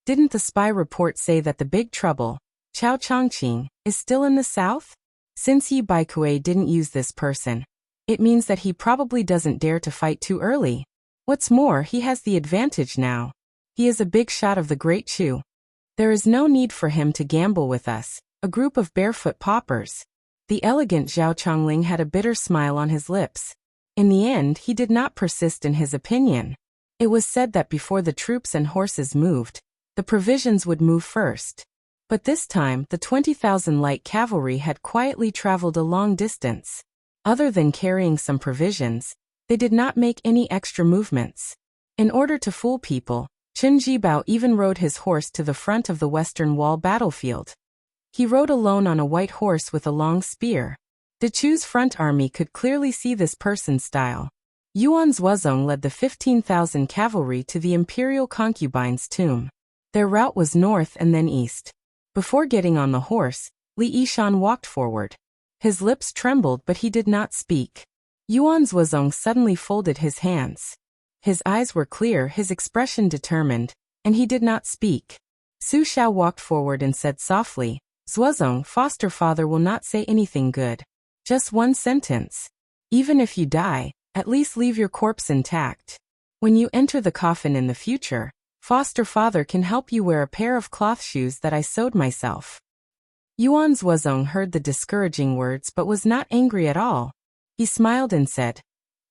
Speaker 1: Didn't the spy report say that the big trouble, Chao Chongqing, is still in the south? Since Yi Baikue didn't use this person, it means that he probably doesn't dare to fight too early. What's more, he has the advantage now. He is a big shot of the Great Chu. There is no need for him to gamble with us, a group of barefoot paupers. The elegant Zhao Chongling had a bitter smile on his lips. In the end, he did not persist in his opinion. It was said that before the troops and horses moved, the provisions would move first. But this time, the 20,000 light cavalry had quietly traveled a long distance. Other than carrying some provisions, they did not make any extra movements. In order to fool people, Chen Jibao even rode his horse to the front of the Western Wall battlefield. He rode alone on a white horse with a long spear. Dechu's front army could clearly see this person's style. Yuan Zuozong led the 15,000 cavalry to the imperial concubine's tomb. Their route was north and then east. Before getting on the horse, Li Yishan walked forward. His lips trembled but he did not speak. Yuan Zuozong suddenly folded his hands. His eyes were clear, his expression determined, and he did not speak. Su Xiao walked forward and said softly, Zuozong, foster father will not say anything good. Just one sentence. Even if you die, at least leave your corpse intact. When you enter the coffin in the future, foster father can help you wear a pair of cloth shoes that I sewed myself. Yuan Zuozong heard the discouraging words but was not angry at all. He smiled and said,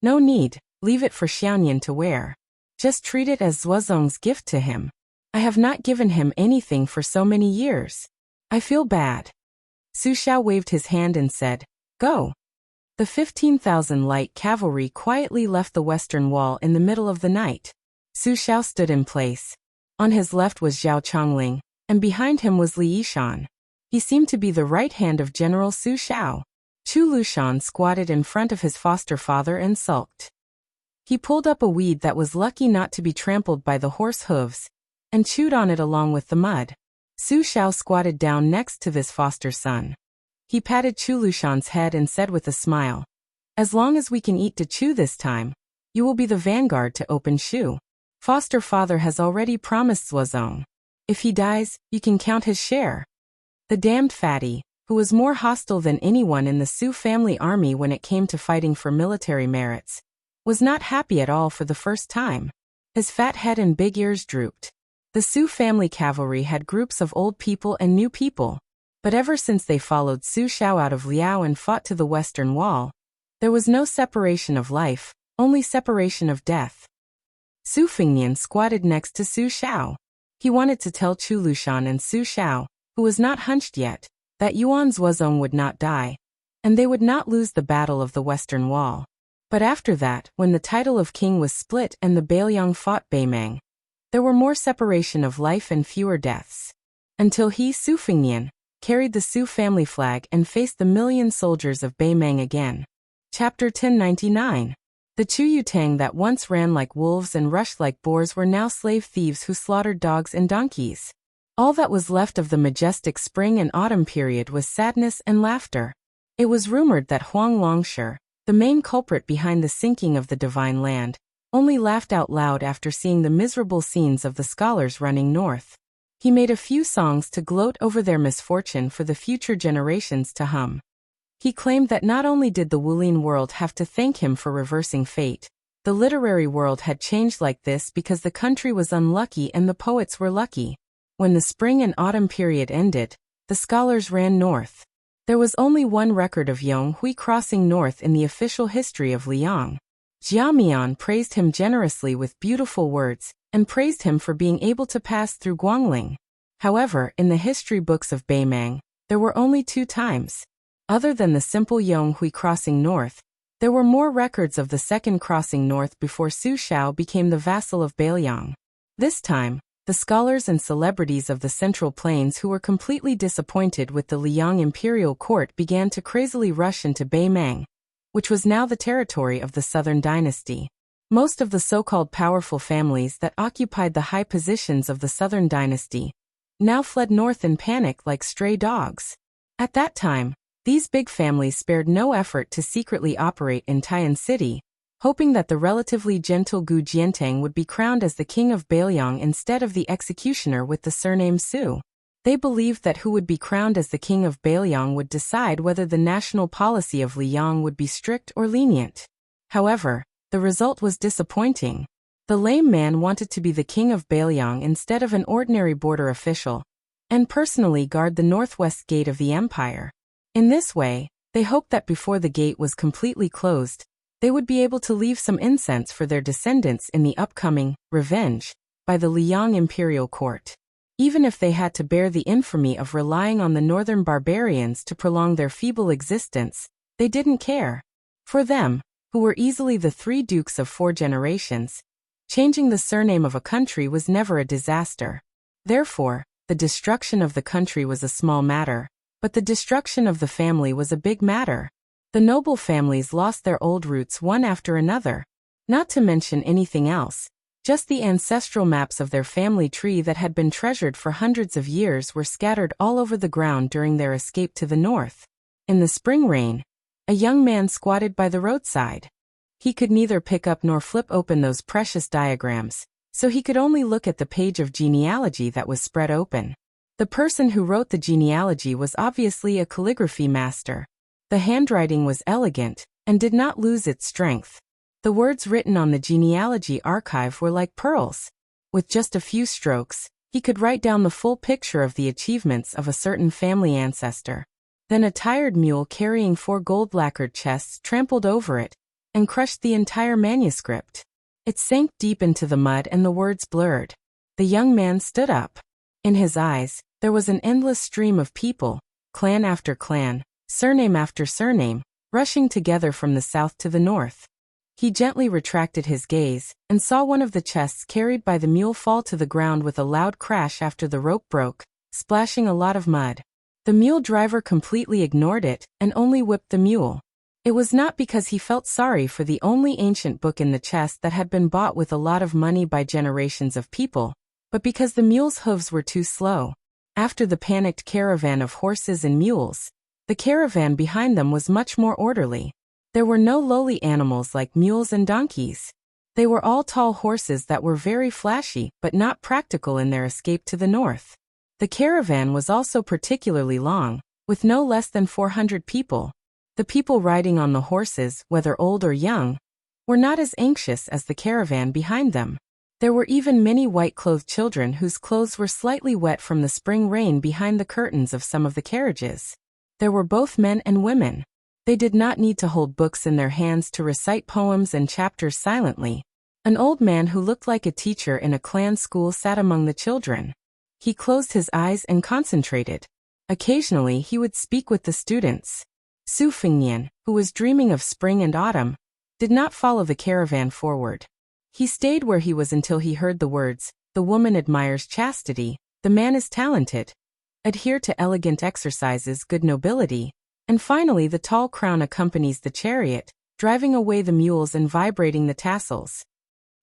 Speaker 1: no need, leave it for Xiaoyan to wear. Just treat it as Zuozong's gift to him. I have not given him anything for so many years. I feel bad. Su Xiao waved his hand and said, go. The 15,000 light cavalry quietly left the western wall in the middle of the night. Su Xiao stood in place. On his left was Zhao Chongling, and behind him was Li Yishan. He seemed to be the right hand of General Su Xiao. Chu Lushan squatted in front of his foster father and sulked. He pulled up a weed that was lucky not to be trampled by the horse hooves, and chewed on it along with the mud. Su Xiao squatted down next to this foster son. He patted Chu Lushan's head and said with a smile, as long as we can eat to chew this time, you will be the vanguard to open Shu. Foster father has already promised Zuozong. If he dies, you can count his share. The damned fatty, who was more hostile than anyone in the Su family army when it came to fighting for military merits, was not happy at all for the first time. His fat head and big ears drooped. The Su family cavalry had groups of old people and new people, but ever since they followed Su Xiao out of Liao and fought to the western wall, there was no separation of life, only separation of death. Su Fingnian squatted next to Su Xiao. He wanted to tell Chu Lushan and Su Xiao, who was not hunched yet, that Yuan Zuozong would not die, and they would not lose the battle of the western wall. But after that, when the title of king was split and the Bailiang fought Beimang, there were more separation of life and fewer deaths. Until he, Su Fingnian, carried the Su family flag and faced the million soldiers of Beimang again. Chapter 1099. The Chu Yutang that once ran like wolves and rushed like boars were now slave thieves who slaughtered dogs and donkeys. All that was left of the majestic spring and autumn period was sadness and laughter. It was rumored that Huang Longshi, the main culprit behind the sinking of the divine land, only laughed out loud after seeing the miserable scenes of the scholars running north. He made a few songs to gloat over their misfortune for the future generations to hum. He claimed that not only did the Wulin world have to thank him for reversing fate, The literary world had changed like this because the country was unlucky and the poets were lucky. When the spring and autumn period ended, the scholars ran north. There was only one record of Yonghui crossing north in the official history of Liang. Jia Mian praised him generously with beautiful words, and praised him for being able to pass through Guangling. However, in the history books of Beimang, there were only 2 times. Other than the simple Yonghui crossing north, there were more records of the second crossing north before Su Shao became the vassal of Beiliang. This time, the scholars and celebrities of the Central Plains who were completely disappointed with the Liang imperial court began to crazily rush into Beimang, which was now the territory of the Southern Dynasty. Most of the so-called powerful families that occupied the high positions of the Southern Dynasty now fled north in panic like stray dogs. At that time, these big families spared no effort to secretly operate in Tai'an City, hoping that the relatively gentle Gu Jiantang would be crowned as the king of Beiliang instead of the executioner with the surname Su. They believed that who would be crowned as the king of Beiliang would decide whether the national policy of Liang would be strict or lenient. However, the result was disappointing. The lame man wanted to be the king of Beiliang instead of an ordinary border official, and personally guard the northwest gate of the empire. In this way, they hoped that before the gate was completely closed, they would be able to leave some incense for their descendants in the upcoming revenge by the Liang imperial court. Even if they had to bear the infamy of relying on the northern barbarians to prolong their feeble existence, they didn't care. For them, who were easily the 3 dukes of 4 generations, changing the surname of a country was never a disaster. Therefore, the destruction of the country was a small matter, but the destruction of the family was a big matter. The noble families lost their old roots one after another, not to mention anything else. Just the ancestral maps of their family tree that had been treasured for hundreds of years were scattered all over the ground during their escape to the north. In the spring rain, a young man squatted by the roadside. He could neither pick up nor flip open those precious diagrams, so he could only look at the page of genealogy that was spread open. The person who wrote the genealogy was obviously a calligraphy master. The handwriting was elegant, and did not lose its strength. The words written on the genealogy archive were like pearls. With just a few strokes, he could write down the full picture of the achievements of a certain family ancestor. Then a tired mule carrying 4 gold-lacquered chests trampled over it, and crushed the entire manuscript. It sank deep into the mud and the words blurred. The young man stood up. In his eyes, there was an endless stream of people, clan after clan, surname after surname, rushing together from the south to the north. He gently retracted his gaze, and saw one of the chests carried by the mule fall to the ground with a loud crash after the rope broke, splashing a lot of mud. The mule driver completely ignored it, and only whipped the mule. It was not because he felt sorry for the only ancient book in the chest that had been bought with a lot of money by generations of people, but because the mule's hooves were too slow. After the panicked caravan of horses and mules, the caravan behind them was much more orderly. There were no lowly animals like mules and donkeys. They were all tall horses that were very flashy but not practical in their escape to the north. The caravan was also particularly long, with no less than 400 people. The people riding on the horses, whether old or young, were not as anxious as the caravan behind them. There were even many white-clothed children whose clothes were slightly wet from the spring rain behind the curtains of some of the carriages. There were both men and women. They did not need to hold books in their hands to recite poems and chapters silently. An old man who looked like a teacher in a clan school sat among the children. He closed his eyes and concentrated. Occasionally he would speak with the students. Su Fengnian, who was dreaming of spring and autumn, did not follow the caravan forward. He stayed where he was until he heard the words, "The woman admires chastity, the man is talented. Adhere to elegant exercises, good nobility," and finally the tall crown accompanies the chariot, driving away the mules and vibrating the tassels.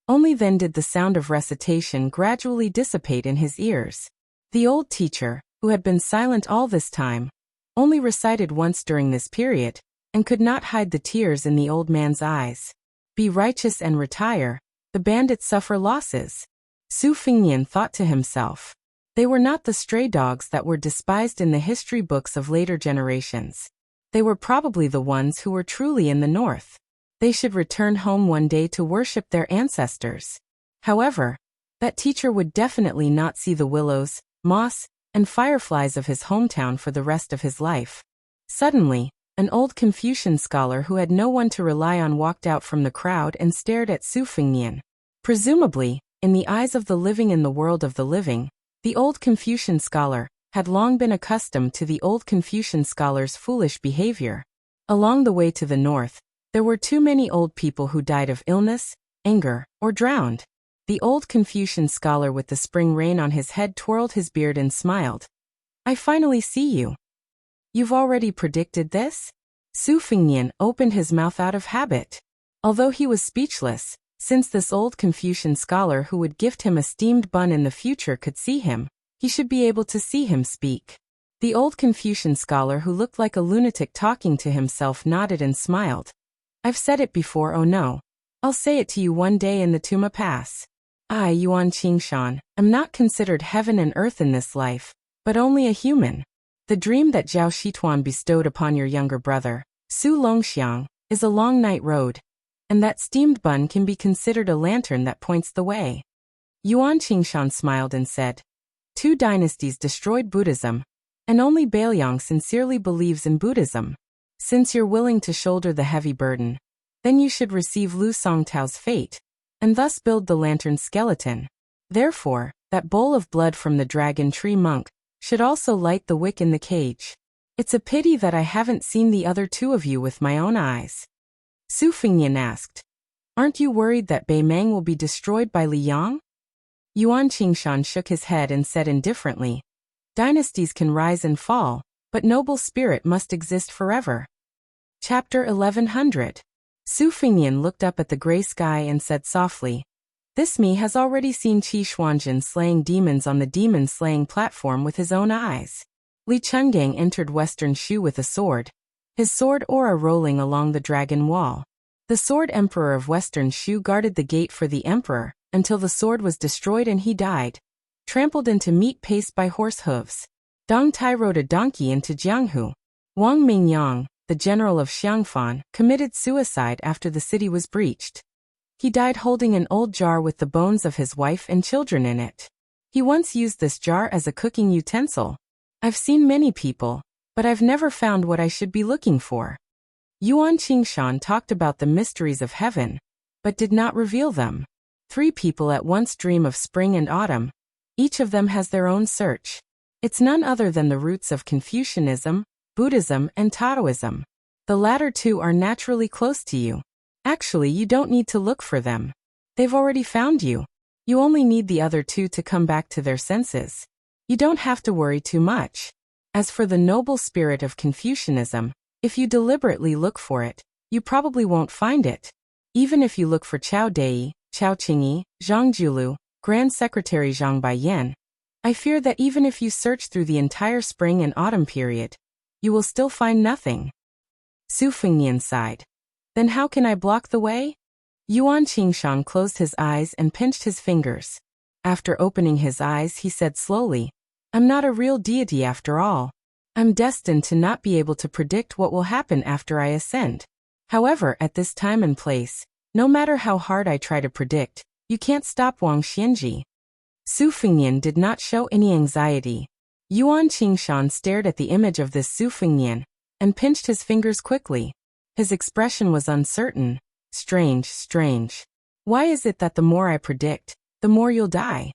Speaker 1: Only then did the sound of recitation gradually dissipate in his ears. The old teacher, who had been silent all this time, only recited once during this period, and could not hide the tears in the old man's eyes. Be righteous and retire, the bandits suffer losses. Su Fengnian thought to himself. They were not the stray dogs that were despised in the history books of later generations. They were probably the ones who were truly in the north. They should return home one day to worship their ancestors. However, that teacher would definitely not see the willows, moss, and fireflies of his hometown for the rest of his life. Suddenly, an old Confucian scholar who had no one to rely on walked out from the crowd and stared at Su Fengnian. Presumably, in the eyes of the living in the world of the living, the old Confucian scholar had long been accustomed to the old Confucian scholar's foolish behavior. Along the way to the north, there were too many old people who died of illness, anger, or drowned. The old Confucian scholar with the spring rain on his head twirled his beard and smiled. I finally see you. You've already predicted this? Su Fengnian opened his mouth out of habit. Although he was speechless, since this old Confucian scholar who would gift him a steamed bun in the future could see him, he should be able to see him speak. The old Confucian scholar who looked like a lunatic talking to himself nodded and smiled. I've said it before, oh no. I'll say it to you one day in the Tuma Pass. I, Yuan Qingshan, am not considered heaven and earth in this life, but only a human. The dream that Zhao Shituan bestowed upon your younger brother, Su Longxiang, is a long night road, and that steamed bun can be considered a lantern that points the way. Yuan Qingshan smiled and said, 2 dynasties destroyed Buddhism, and only Bailiang sincerely believes in Buddhism. Since you're willing to shoulder the heavy burden, then you should receive Lu Songtao's fate, and thus build the lantern skeleton. Therefore, that bowl of blood from the dragon tree monk should also light the wick in the cage. It's a pity that I haven't seen the other 2 of you with my own eyes. Su Fengnian asked, aren't you worried that Beimeng will be destroyed by Li Yang? Yuan Qingshan shook his head and said indifferently, dynasties can rise and fall, but noble spirit must exist forever. Chapter 1100. Su Fengnian looked up at the gray sky and said softly, this me has already seen Qi Xuanjin slaying demons on the demon-slaying platform with his own eyes. Li Chenggang entered Western Shu with a sword, his sword aura rolling along the dragon wall. The sword emperor of Western Shu guarded the gate for the emperor, until the sword was destroyed and he died, trampled into meat paste by horse hooves. Dong Tai rode a donkey into Jianghu. Wang Mingyang, the general of Xiangfan, committed suicide after the city was breached. He died holding an old jar with the bones of his wife and children in it. He once used this jar as a cooking utensil. I've seen many people, but I've never found what I should be looking for. Yuan Qingshan talked about the mysteries of heaven, but did not reveal them. 3 people at once dream of spring and autumn. Each of them has their own search. It's none other than the roots of Confucianism, Buddhism, and Taoism. The latter 2 are naturally close to you. Actually, you don't need to look for them. They've already found you. You only need the other 2 to come back to their senses. You don't have to worry too much. As for the noble spirit of Confucianism, if you deliberately look for it, you probably won't find it. Even if you look for Chao Dei, Chao Qingyi, Zhang Julu, Grand Secretary Zhang Baiyan, I fear that even if you search through the entire spring and autumn period, you will still find nothing. Su Fengnian sighed. Then how can I block the way? Yuan Qingshan closed his eyes and pinched his fingers. After opening his eyes, he said slowly, I'm not a real deity after all. I'm destined to not be able to predict what will happen after I ascend. However, at this time and place, no matter how hard I try to predict, you can't stop Wang Xianji. Su Fengnian did not show any anxiety. Yuan Qingshan stared at the image of this Su Fengnian and pinched his fingers quickly. His expression was uncertain. Strange. Why is it that the more I predict, the more you'll die?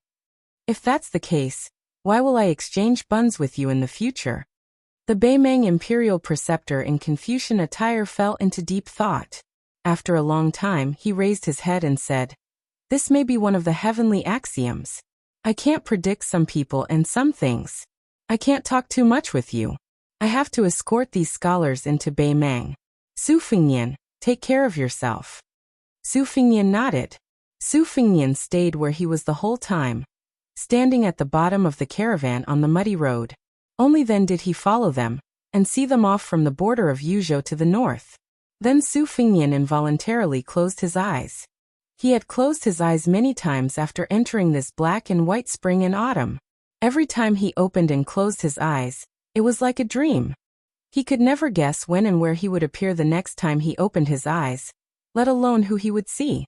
Speaker 1: If that's the case, why will I exchange buns with you in the future? The Beimeng imperial preceptor in Confucian attire fell into deep thought. After a long time, he raised his head and said, this may be one of the heavenly axioms. I can't predict some people and some things. I can't talk too much with you. I have to escort these scholars into Beimeng. Su Fengnian, take care of yourself. Su Fengnian nodded. Su Fengnian stayed where he was the whole time, standing at the bottom of the caravan on the muddy road. Only then did he follow them, and see them off from the border of Yuzhou to the north. Then Su Fengnian involuntarily closed his eyes. He had closed his eyes many times after entering this black and white spring and autumn. Every time he opened and closed his eyes, it was like a dream. He could never guess when and where he would appear the next time he opened his eyes. let alone who he would see.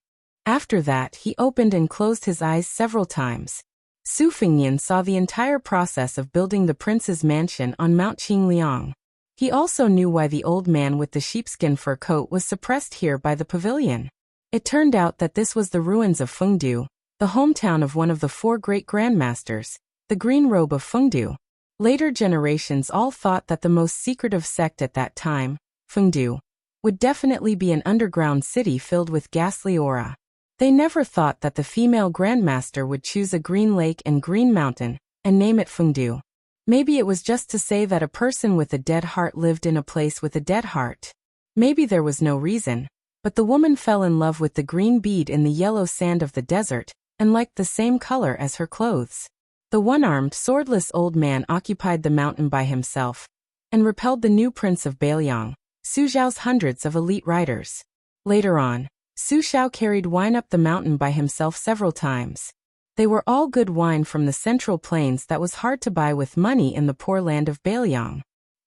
Speaker 1: After that, he opened and closed his eyes several times. Su Fengnian saw the entire process of building the prince's mansion on Mount Qingliang. He also knew why the old man with the sheepskin fur coat was suppressed here by the pavilion. It turned out that this was the ruins of Fengdu, the hometown of one of the 4 great grandmasters, the Green Robe of Fengdu. Later generations all thought that the most secretive sect at that time, Fengdu, would definitely be an underground city filled with ghastly aura. They never thought that the female grandmaster would choose a green lake and green mountain, and name it Fengdu. Maybe it was just to say that a person with a dead heart lived in a place with a dead heart. Maybe there was no reason, but the woman fell in love with the green bead in the yellow sand of the desert, and liked the same color as her clothes. The one-armed, swordless old man occupied the mountain by himself, and repelled the new prince of Bailiang, Su Zhao's hundreds of elite riders. Later on, Su Zhao carried wine up the mountain by himself several times. They were all good wine from the central plains that was hard to buy with money in the poor land of Bailiang.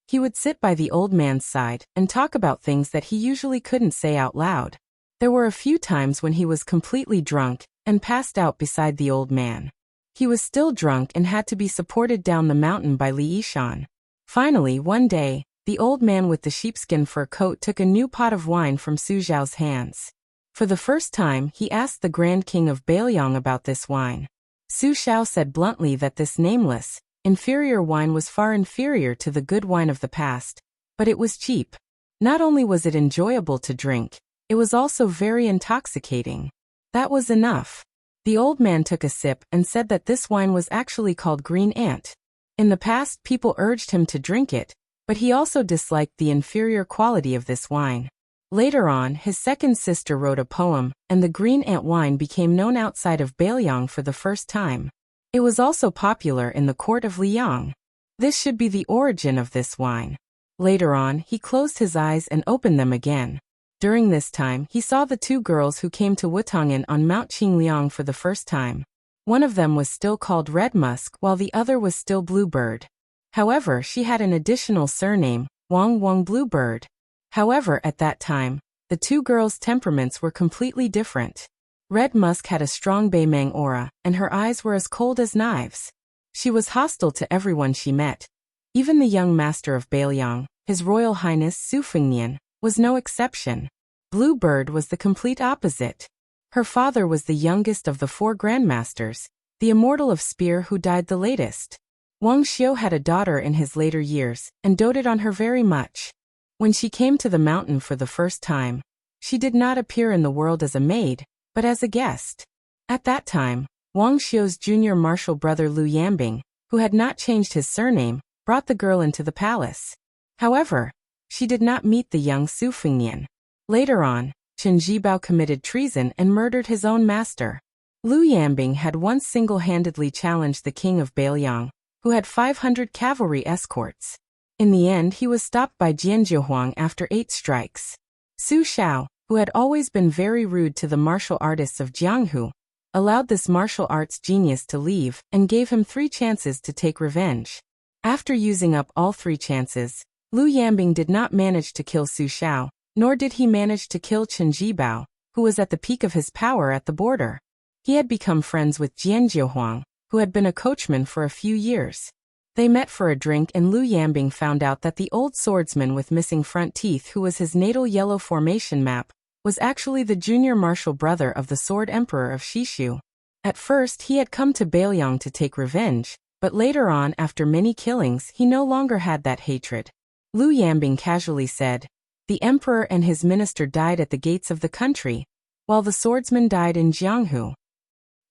Speaker 1: He would sit by the old man's side and talk about things that he usually couldn't say out loud. There were a few times when he was completely drunk and passed out beside the old man. He was still drunk and had to be supported down the mountain by Li Yishan. Finally, one day, the old man with the sheepskin fur coat took a new pot of wine from Su Zhao's hands. For the first time, he asked the Grand King of Bailiang about this wine. Su Zhao said bluntly that this nameless, inferior wine was far inferior to the good wine of the past, but it was cheap. Not only was it enjoyable to drink, it was also very intoxicating. That was enough. The old man took a sip and said that this wine was actually called Green Ant. In the past, people urged him to drink it, but he also disliked the inferior quality of this wine. Later on, his second sister wrote a poem, and the Green Ant wine became known outside of Bailiang for the first time. It was also popular in the court of Liang. This should be the origin of this wine. Later on, he closed his eyes and opened them again. During this time, he saw the 2 girls who came to Wutong'an on Mount Qingliang for the first time. One of them was still called Red Musk while the other was still Bluebird. However, she had an additional surname, Wang Bluebird. However, at that time, the 2 girls' temperaments were completely different. Red Musk had a strong Beimeng aura, and her eyes were as cold as knives. She was hostile to everyone she met. Even the young master of Bailiang, His Royal Highness Su Fengnian, was no exception. Bluebird was the complete opposite. Her father was the youngest of the 4 grandmasters, the immortal of spear who died the latest. Wang Xiu had a daughter in his later years, and doted on her very much. When she came to the mountain for the first time, she did not appear in the world as a maid, but as a guest. At that time, Wang Xiu's junior martial brother Lu Yambing, who had not changed his surname, brought the girl into the palace. However, she did not meet the young Su Fengnian. Later on, Chen Zhibao committed treason and murdered his own master. Lu Yambing had once single-handedly challenged the king of Bailiang, who had 500 cavalry escorts. In the end, he was stopped by Jianzhuang after 8 strikes. Su Xiao, who had always been very rude to the martial artists of Jianghu, allowed this martial arts genius to leave and gave him 3 chances to take revenge. After using up all 3 chances, Lu Yambing did not manage to kill Su Xiao, nor did he manage to kill Chen Zhibao, who was at the peak of his power at the border. He had become friends with Jianzhuang, who had been a coachman for a few years. They met for a drink and Lu Yambing found out that the old swordsman with missing front teeth who was his natal yellow formation map, was actually the junior martial brother of the Sword Emperor of Shishu. At first he had come to Bailiang to take revenge, but later on after many killings he no longer had that hatred. Lu Yambing casually said, "The emperor and his minister died at the gates of the country, while the swordsman died in Jianghu.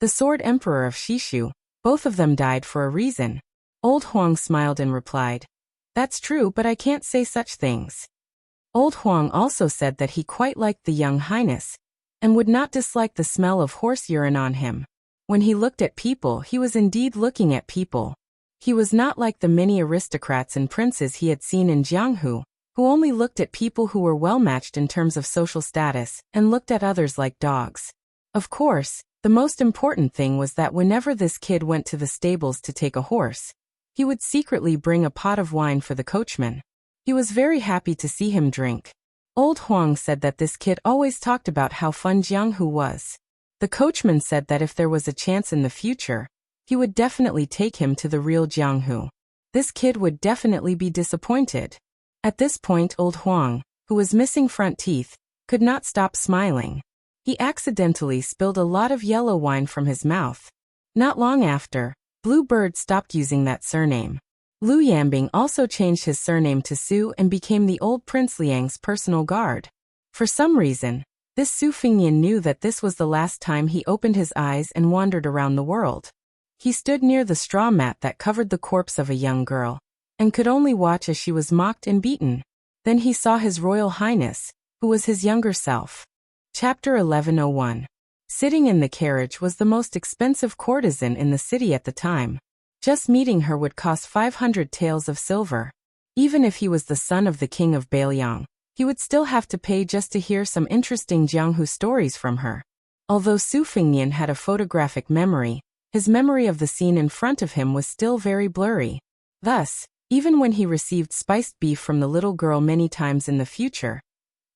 Speaker 1: The Sword Emperor of Shishu, both of them died for a reason." Old Huang smiled and replied, "That's true, but I can't say such things." Old Huang also said that he quite liked the young highness, and would not dislike the smell of horse urine on him. When he looked at people, he was indeed looking at people. He was not like the many aristocrats and princes he had seen in Jianghu, who only looked at people who were well-matched in terms of social status, and looked at others like dogs. Of course, the most important thing was that whenever this kid went to the stables to take a horse, he would secretly bring a pot of wine for the coachman. He was very happy to see him drink. Old Huang said that this kid always talked about how fun Jianghu was. The coachman said that if there was a chance in the future, he would definitely take him to the real Jianghu. This kid would definitely be disappointed. At this point, Old Huang, who was missing front teeth, could not stop smiling. He accidentally spilled a lot of yellow wine from his mouth. Not long after, Blue Bird stopped using that surname. Liu Yambing also changed his surname to Su and became the old Prince Liang's personal guard. For some reason, this Su Fingnian knew that this was the last time he opened his eyes and wandered around the world. He stood near the straw mat that covered the corpse of a young girl, and could only watch as she was mocked and beaten. Then he saw His Royal Highness, who was his younger self. Chapter 1101. Sitting in the carriage was the most expensive courtesan in the city at the time. Just meeting her would cost 500 taels of silver. Even if he was the son of the king of Bailiang, he would still have to pay just to hear some interesting Jianghu stories from her. Although Su Fingnian had a photographic memory, his memory of the scene in front of him was still very blurry. Thus, even when he received spiced beef from the little girl many times in the future,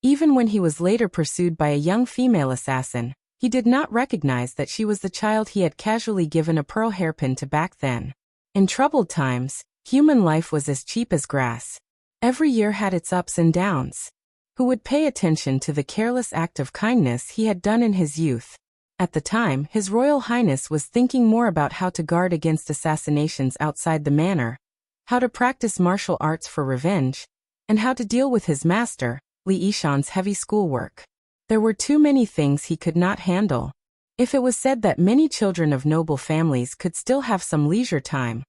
Speaker 1: even when he was later pursued by a young female assassin, he did not recognize that she was the child he had casually given a pearl hairpin to back then. In troubled times, human life was as cheap as grass. Every year had its ups and downs. Who would pay attention to the careless act of kindness he had done in his youth? At the time, His Royal Highness was thinking more about how to guard against assassinations outside the manor, how to practice martial arts for revenge, and how to deal with his master, Li Yishan's heavy schoolwork. There were too many things he could not handle. If it was said that many children of noble families could still have some leisure time,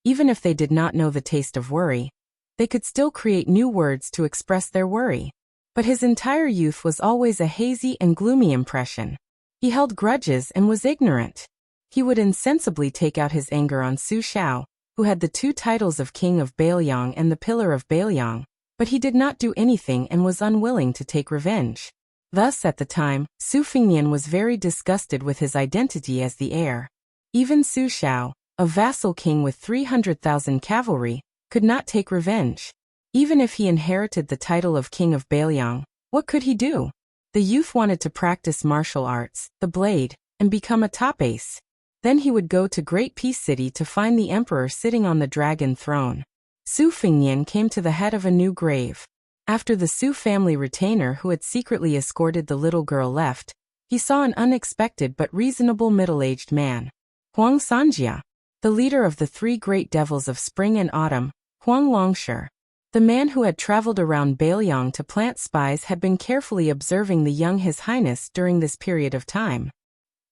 Speaker 1: even if they did not know the taste of worry, they could still create new words to express their worry. But his entire youth was always a hazy and gloomy impression. He held grudges and was ignorant. He would insensibly take out his anger on Su Xiao, who had the two titles of King of Bailiang and the Pillar of Bailiang, but he did not do anything and was unwilling to take revenge. Thus, at the time, Su Fingnian was very disgusted with his identity as the heir. Even Su Xiao, a vassal king with 300,000 cavalry, could not take revenge. Even if he inherited the title of King of Bailiang, what could he do? The youth wanted to practice martial arts, the blade, and become a top ace. Then he would go to Great Peace City to find the emperor sitting on the dragon throne. Su Fingnian came to the head of a new grave. After the Su family retainer who had secretly escorted the little girl left, he saw an unexpected but reasonable middle-aged man. Huang Sanjia, the leader of the three great devils of spring and autumn, Huang Longshi. The man who had traveled around Bailiang to plant spies had been carefully observing the young His Highness during this period of time.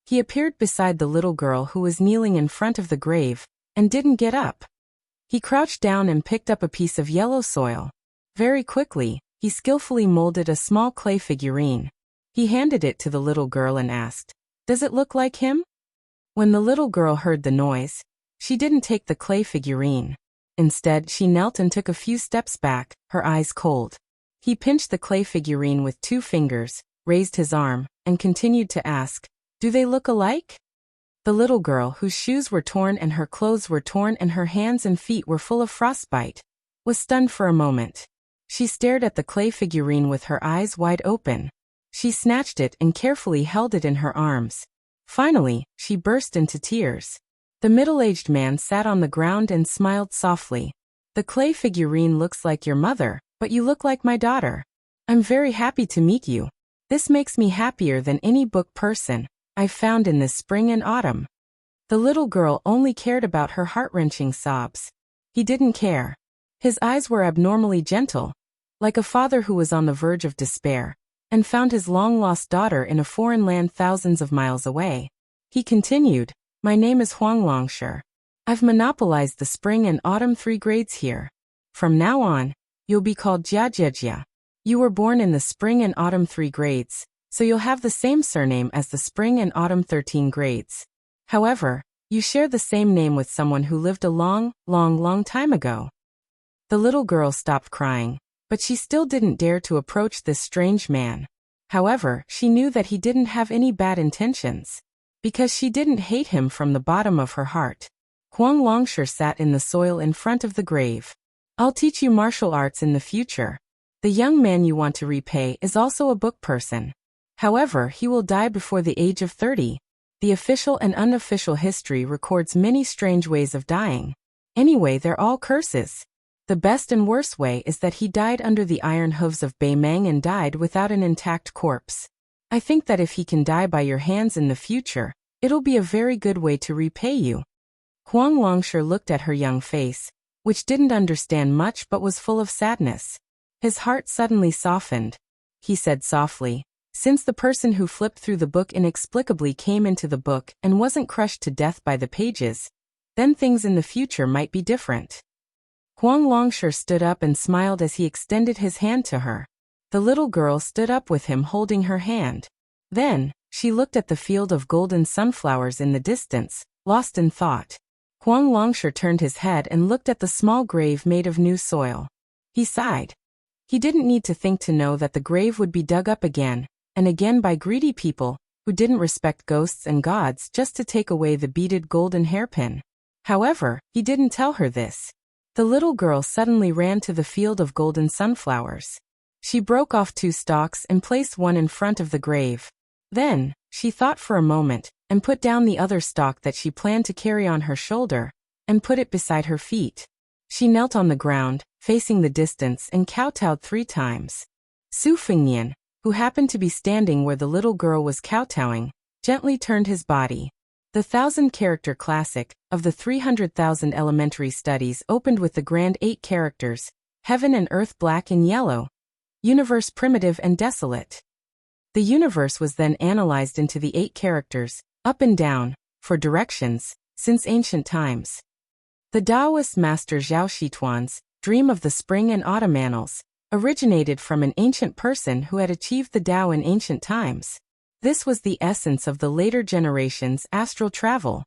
Speaker 1: He appeared beside the little girl who was kneeling in front of the grave, and didn't get up. He crouched down and picked up a piece of yellow soil. Very quickly, he skillfully molded a small clay figurine. He handed it to the little girl and asked, "Does it look like him?" When the little girl heard the noise, she didn't take the clay figurine. Instead, she knelt and took a few steps back, her eyes cold. He pinched the clay figurine with 2 fingers, raised his arm, and continued to ask, "Do they look alike?" The little girl, whose shoes were torn and her clothes were torn and her hands and feet were full of frostbite, was stunned for a moment. She stared at the clay figurine with her eyes wide open. She snatched it and carefully held it in her arms. Finally, she burst into tears. The middle-aged man sat on the ground and smiled softly. "The clay figurine looks like your mother, but you look like my daughter. I'm very happy to meet you. This makes me happier than any book person I've found in this spring and autumn." The little girl only cared about her heart-wrenching sobs. He didn't care. His eyes were abnormally gentle, like a father who was on the verge of despair, and found his long-lost daughter in a foreign land thousands of miles away. He continued, "My name is Huang Longshi. I've monopolized the spring and autumn 3 grades here. From now on, you'll be called Jia Jia Jia. You were born in the spring and autumn 3 grades, so you'll have the same surname as the spring and autumn 13 grades. However, you share the same name with someone who lived a long time ago." The little girl stopped crying, but she still didn't dare to approach this strange man. However, she knew that he didn't have any bad intentions, because she didn't hate him from the bottom of her heart. Huang Longshi sat in the soil in front of the grave. "I'll teach you martial arts in the future. The young man you want to repay is also a book person. However, he will die before the age of 30. The official and unofficial history records many strange ways of dying. Anyway, they're all curses. The best and worst way is that he died under the iron hooves of Bei Meng and died without an intact corpse. I think that if he can die by your hands in the future, it'll be a very good way to repay you. Huang Longshi looked at her young face, which didn't understand much but was full of sadness. His heart suddenly softened. He said softly, since the person who flipped through the book inexplicably came into the book and wasn't crushed to death by the pages, then things in the future might be different. Huang Longshi stood up and smiled as he extended his hand to her. The little girl stood up with him holding her hand. Then, she looked at the field of golden sunflowers in the distance, lost in thought. Huang Longshi turned his head and looked at the small grave made of new soil. He sighed. He didn't need to think to know that the grave would be dug up again, and again by greedy people, who didn't respect ghosts and gods just to take away the beaded golden hairpin. However, he didn't tell her this. The little girl suddenly ran to the field of golden sunflowers. She broke off 2 stalks and placed one in front of the grave. Then, she thought for a moment, and put down the other stalk that she planned to carry on her shoulder, and put it beside her feet. She knelt on the ground, facing the distance and kowtowed 3 times. Su Fengnian, who happened to be standing where the little girl was kowtowing, gently turned his body. The 1,000-character classic of the 300,000 elementary studies opened with the grand 8 characters, heaven and earth black and yellow, universe primitive and desolate. The universe was then analyzed into the 8 characters, up and down, for directions, since ancient times. The Taoist master Zhao Shituan's dream of the spring and autumn annals originated from an ancient person who had achieved the Tao in ancient times. This was the essence of the later generations' astral travel.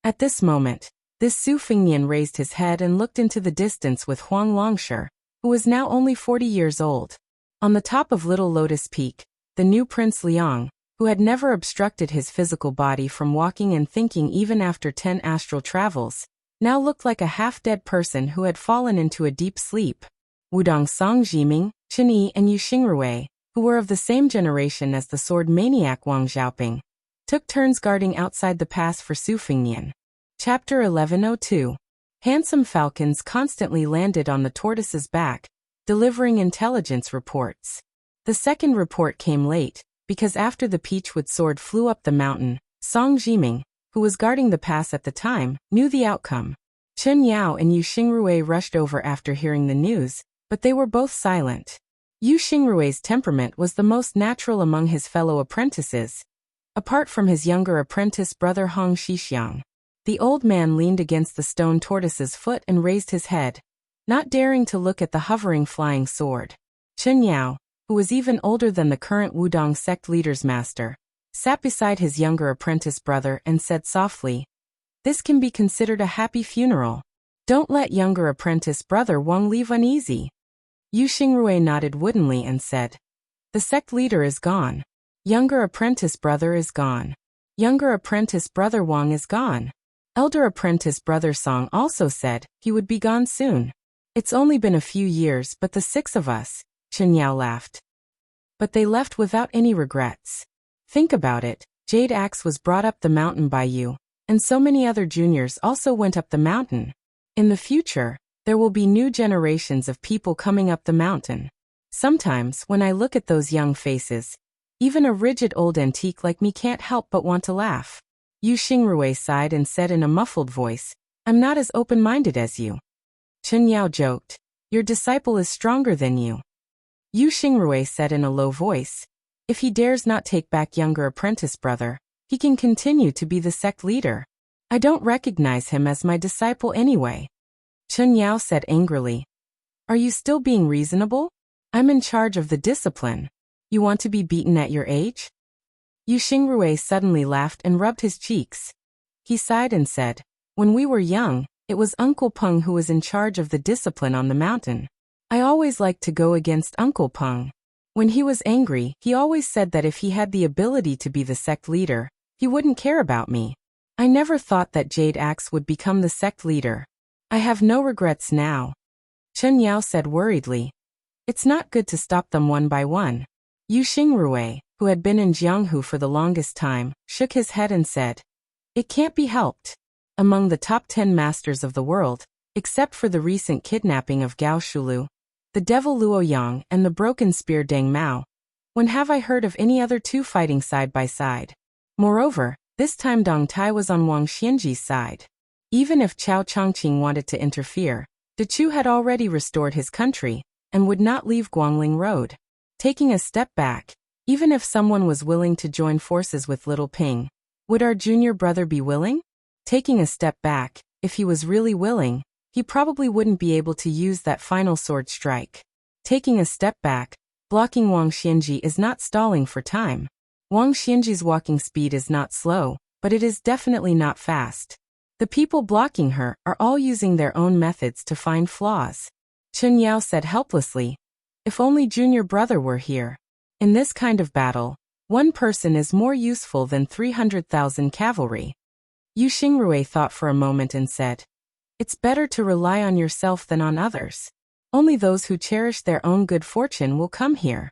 Speaker 1: At this moment, this Su Fengnian raised his head and looked into the distance with Huang Longshi, who was now only 40 years old. On the top of Little Lotus Peak, the new Prince Liang, who had never obstructed his physical body from walking and thinking even after 10 astral travels, now looked like a half-dead person who had fallen into a deep sleep. Wudong Song Jiming, Chen Yi and Yu Xingrui, who were of the same generation as the sword maniac Wang Xiaoping, took turns guarding outside the pass for Su Fengnian. Chapter 1102. Handsome falcons constantly landed on the tortoise's back, delivering intelligence reports. The second report came late, because after the peachwood sword flew up the mountain, Song Jiming, who was guarding the pass at the time, knew the outcome. Chen Yao and Yu Xingrui rushed over after hearing the news, but they were both silent. Yu Xingrui's temperament was the most natural among his fellow apprentices, apart from his younger apprentice brother Hong Shixiang. The old man leaned against the stone tortoise's foot and raised his head, not daring to look at the hovering flying sword. Chen Yao, who was even older than the current Wudong sect leader's master, sat beside his younger apprentice brother and said softly, "This can be considered a happy funeral. Don't let younger apprentice brother Wang leave uneasy." Yu Xingrui nodded woodenly and said, "The sect leader is gone. Younger apprentice brother is gone. Younger apprentice brother Wang is gone." Elder apprentice brother Song also said he would be gone soon. "It's only been a few years, but the 6 of us," Chen Yao laughed. "But they left without any regrets. Think about it, Jade Axe was brought up the mountain by you, and so many other juniors also went up the mountain. In the future, there will be new generations of people coming up the mountain. Sometimes, when I look at those young faces, even a rigid old antique like me can't help but want to laugh." Yu Xingrui sighed and said in a muffled voice, "I'm not as open-minded as you." Chen Yao joked, "Your disciple is stronger than you." Yu Xingrui said in a low voice, "If he dares not take back younger apprentice brother, he can continue to be the sect leader. I don't recognize him as my disciple anyway." Chen Yao said angrily, "Are you still being reasonable? I'm in charge of the discipline. You want to be beaten at your age?" Yu Xingrui suddenly laughed and rubbed his cheeks. He sighed and said, "When we were young, it was Uncle Peng who was in charge of the discipline on the mountain. I always liked to go against Uncle Peng. When he was angry, he always said that if he had the ability to be the sect leader, he wouldn't care about me. I never thought that Jade Axe would become the sect leader. I have no regrets now." Chen Yao said worriedly, It's not good to stop them one by one. Yu Xingrui, who had been in Jianghu for the longest time, shook his head and said, "It can't be helped. Among the top 10 masters of the world, except for the recent kidnapping of Gao Shulu, the devil Luo Yang and the broken spear Deng Mao, when have I heard of any other two fighting side by side? Moreover, this time Dong Tai was on Wang Xianji's side. Even if Chao Chongqing wanted to interfere, De Chu had already restored his country, and would not leave Guangling Road. Taking a step back, even if someone was willing to join forces with Little Ping, would our junior brother be willing? Taking a step back, if he was really willing, he probably wouldn't be able to use that final sword strike. Taking a step back, blocking Wang Xianji is not stalling for time. Wang Xianji's walking speed is not slow, but it is definitely not fast. The people blocking her are all using their own methods to find flaws. Chen Yao said helplessly, "If only junior brother were here. In this kind of battle, one person is more useful than 300,000 cavalry." Yu Xingrui thought for a moment and said, "It's better to rely on yourself than on others. Only those who cherish their own good fortune will come here."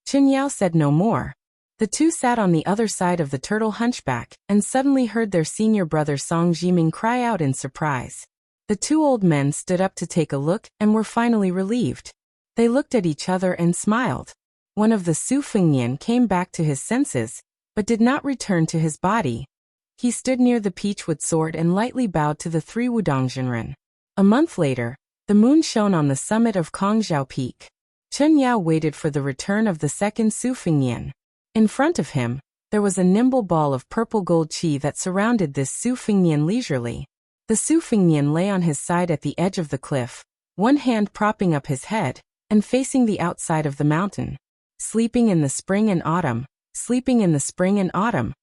Speaker 1: Chen Yao said no more. The two sat on the other side of the turtle hunchback and suddenly heard their senior brother Song Jiming cry out in surprise. The two old men stood up to take a look and were finally relieved. They looked at each other and smiled. One of the Su Fengnian came back to his senses, but did not return to his body. He stood near the peachwood sword and lightly bowed to the three Wudongzhenren. A month later, the moon shone on the summit of Kongzhao Peak. Chen Yao waited for the return of the second Su Fengnian. In front of him, there was a nimble ball of purple gold qi that surrounded this Su Fengnian leisurely. The Su Fengnian lay on his side at the edge of the cliff, one hand propping up his head, and facing the outside of the mountain. Sleeping in the spring and autumn, sleeping in the spring and autumn.